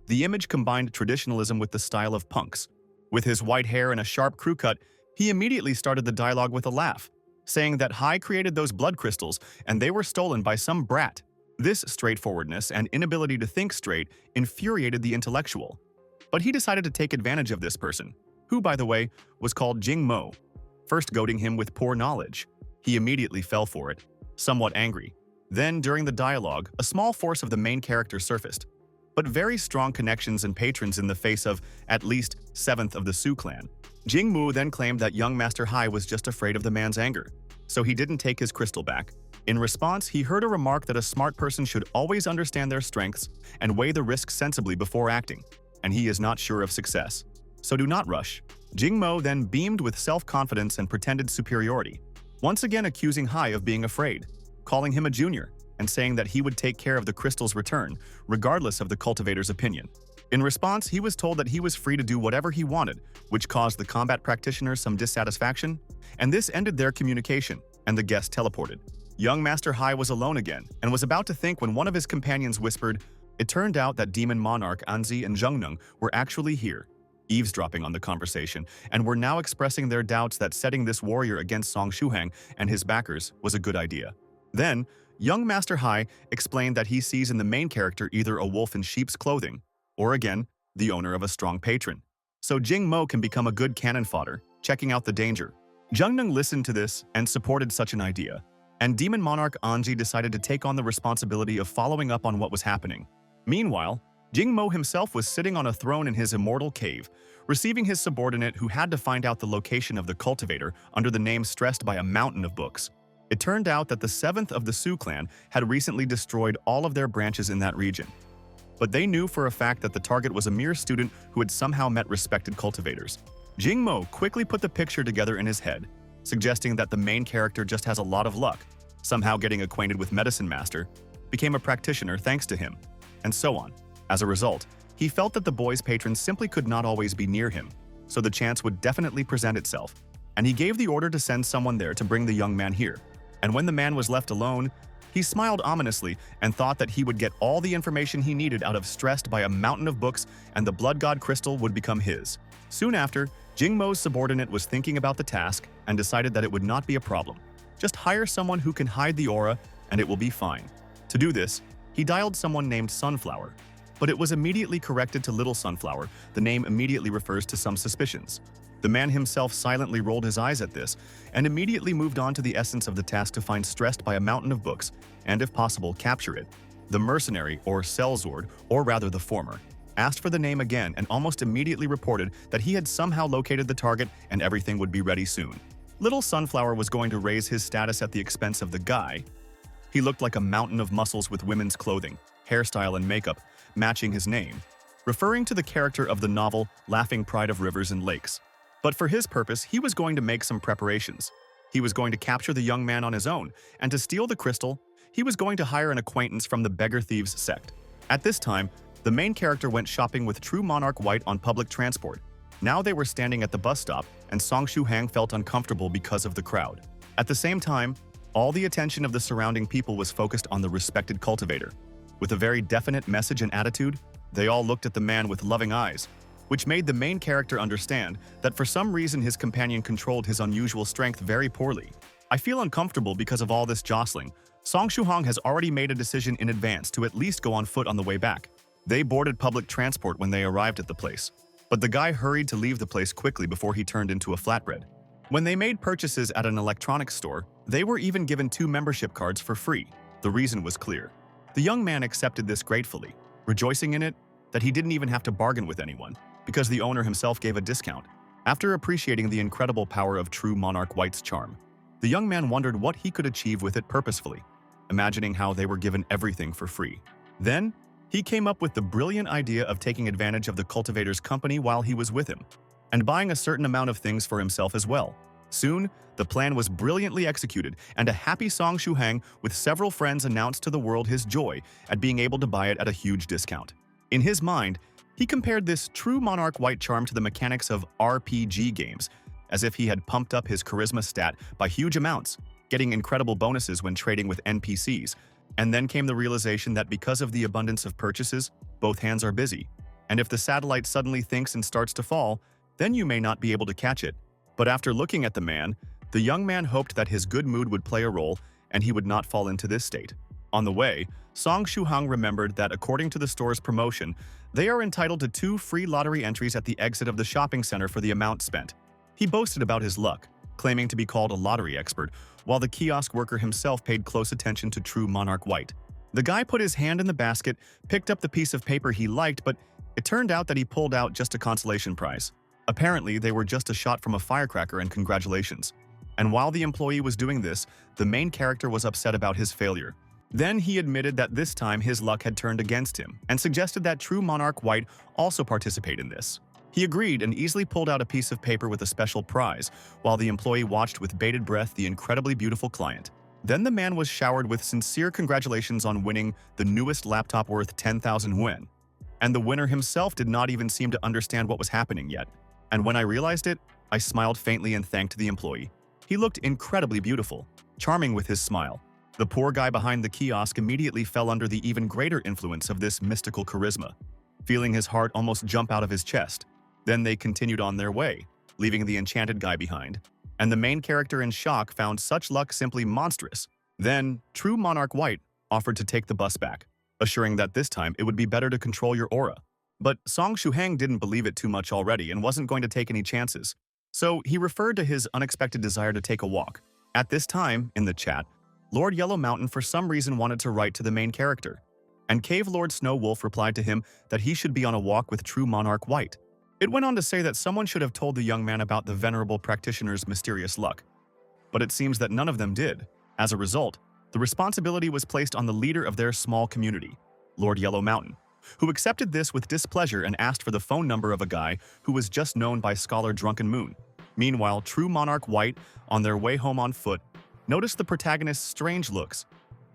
The image combined traditionalism with the style of punks. With his white hair and a sharp crew cut, he immediately started the dialogue with a laugh, saying that Hai created those blood crystals and they were stolen by some brat. This straightforwardness and inability to think straight infuriated the intellectual. But he decided to take advantage of this person, who, by the way, was called Jing Mo, first goading him with poor knowledge. He immediately fell for it, somewhat angry. Then, during the dialogue, a small force of the main character surfaced, but very strong connections and patrons in the face of, at least, 7th of the Su clan. Jing Mu then claimed that young Master Hai was just afraid of the man's anger, so he didn't take his crystal back. In response, he heard a remark that a smart person should always understand their strengths and weigh the risks sensibly before acting, and he is not sure of success. So do not rush. Jing Mo then beamed with self-confidence and pretended superiority, once again accusing Hai of being afraid, calling him a junior, and saying that he would take care of the crystal's return, regardless of the cultivator's opinion. In response, he was told that he was free to do whatever he wanted, which caused the combat practitioner some dissatisfaction, and this ended their communication, and the guest teleported. Young Master Hai was alone again, and was about to think when one of his companions whispered, it turned out that Demon Monarch Anzi and Zhongneng were actually here, eavesdropping on the conversation, and were now expressing their doubts that setting this warrior against Song Shuhang and his backers was a good idea. Then, young Master Hai explained that he sees in the main character either a wolf in sheep's clothing, or again, the owner of a strong patron. So Jing Mo can become a good cannon fodder, checking out the danger. Zhongneng listened to this and supported such an idea, and Demon Monarch Anji decided to take on the responsibility of following up on what was happening. Meanwhile, Jing Mo himself was sitting on a throne in his immortal cave, receiving his subordinate who had to find out the location of the cultivator under the name stressed by a mountain of books. It turned out that the 7th of the Su clan had recently destroyed all of their branches in that region. But they knew for a fact that the target was a mere student who had somehow met respected cultivators. Jing Mo quickly put the picture together in his head, suggesting that the main character just has a lot of luck, somehow getting acquainted with Medicine Master, became a practitioner thanks to him, and so on. As a result, he felt that the boy's patrons simply could not always be near him, so the chance would definitely present itself, and he gave the order to send someone there to bring the young man here. And when the man was left alone, he smiled ominously and thought that he would get all the information he needed out of stressed by a mountain of books and the blood god crystal would become his. Soon after, Jing Mo's subordinate was thinking about the task and decided that it would not be a problem. Just hire someone who can hide the aura and it will be fine. To do this, he dialed someone named Sunflower, but it was immediately corrected to Little Sunflower. The name immediately refers to some suspicions. The man himself silently rolled his eyes at this and immediately moved on to the essence of the task to find stressed by a mountain of books and, if possible, capture it. The mercenary, or Sellzord, or rather the former, asked for the name again and almost immediately reported that he had somehow located the target and everything would be ready soon. Little Sunflower was going to raise his status at the expense of the guy. He looked like a mountain of muscles with women's clothing, hairstyle and makeup, matching his name, referring to the character of the novel Laughing Pride of Rivers and Lakes. But for his purpose, he was going to make some preparations. He was going to capture the young man on his own, and to steal the crystal, he was going to hire an acquaintance from the Beggar Thieves sect. At this time, the main character went shopping with True Monarch White on public transport. Now they were standing at the bus stop, and Song Shuhang felt uncomfortable because of the crowd. At the same time, all the attention of the surrounding people was focused on the respected cultivator. With a very definite message and attitude, they all looked at the man with loving eyes, which made the main character understand that for some reason his companion controlled his unusual strength very poorly. I feel uncomfortable because of all this jostling. Song Shuhang has already made a decision in advance to at least go on foot on the way back. They boarded public transport when they arrived at the place, but the guy hurried to leave the place quickly before he turned into a flatbread. When they made purchases at an electronics store, they were even given 2 membership cards for free. The reason was clear. The young man accepted this gratefully, rejoicing in it that he didn't even have to bargain with anyone, because the owner himself gave a discount. After appreciating the incredible power of True Monarch White's charm, the young man wondered what he could achieve with it purposefully, imagining how they were given everything for free. Then, he came up with the brilliant idea of taking advantage of the cultivator's company while he was with him, and buying a certain amount of things for himself as well. Soon, the plan was brilliantly executed, and a happy Song Shuhang with several friends announced to the world his joy at being able to buy it at a huge discount. In his mind, he compared this True Monarch White charm to the mechanics of RPG games, as if he had pumped up his charisma stat by huge amounts, getting incredible bonuses when trading with NPCs. And then came the realization that because of the abundance of purchases, both hands are busy. And if the satellite suddenly thinks and starts to fall, then you may not be able to catch it. But after looking at the man, The young man hoped that his good mood would play a role and he would not fall into this state. On the way, Song Shuhang remembered that according to the store's promotion, they are entitled to 2 free lottery entries at the exit of the shopping center for the amount spent. He boasted about his luck, claiming to be called a lottery expert, while the kiosk worker himself paid close attention to True Monarch White. The guy put his hand in the basket, picked up the piece of paper he liked, but it turned out that he pulled out just a consolation prize. Apparently, they were just a shot from a firecracker and congratulations. And while the employee was doing this, the main character was upset about his failure. Then he admitted that this time his luck had turned against him and suggested that True Monarch White also participate in this. He agreed and easily pulled out a piece of paper with a special prize, while the employee watched with bated breath the incredibly beautiful client. Then the man was showered with sincere congratulations on winning the newest laptop worth 10,000 yuan. And the winner himself did not even seem to understand what was happening yet. And when I realized it, I smiled faintly and thanked the employee. He looked incredibly beautiful, charming with his smile. The poor guy behind the kiosk immediately fell under the even greater influence of this mystical charisma, feeling his heart almost jump out of his chest. Then they continued on their way, leaving the enchanted guy behind. And the main character in shock found such luck simply monstrous. Then, True Monarch White offered to take the bus back, assuring that this time it would be better to control your aura. But Song Shuhang didn't believe it too much already and wasn't going to take any chances. So he referred to his unexpected desire to take a walk. At this time, in the chat, Lord Yellow Mountain for some reason wanted to write to the main character, and Cave Lord Snow Wolf replied to him that he should be on a walk with True Monarch White. It went on to say that someone should have told the young man about the venerable practitioner's mysterious luck. But it seems that none of them did. As a result, the responsibility was placed on the leader of their small community, Lord Yellow Mountain, who accepted this with displeasure and asked for the phone number of a guy who was just known by Scholar Drunken Moon. Meanwhile, True Monarch White, on their way home on foot, noticed the protagonist's strange looks,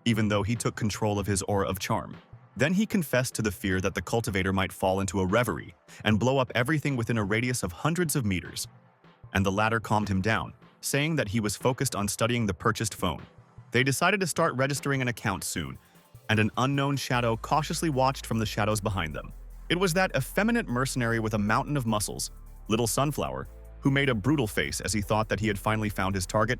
even though he took control of his aura of charm. Then he confessed to the fear that the cultivator might fall into a reverie and blow up everything within a radius of hundreds of meters. And the latter calmed him down, saying that he was focused on studying the purchased phone. They decided to start registering an account soon, and an unknown shadow cautiously watched from the shadows behind them. It was that effeminate mercenary with a mountain of muscles, Little Sunflower, who made a brutal face as he thought that he had finally found his target.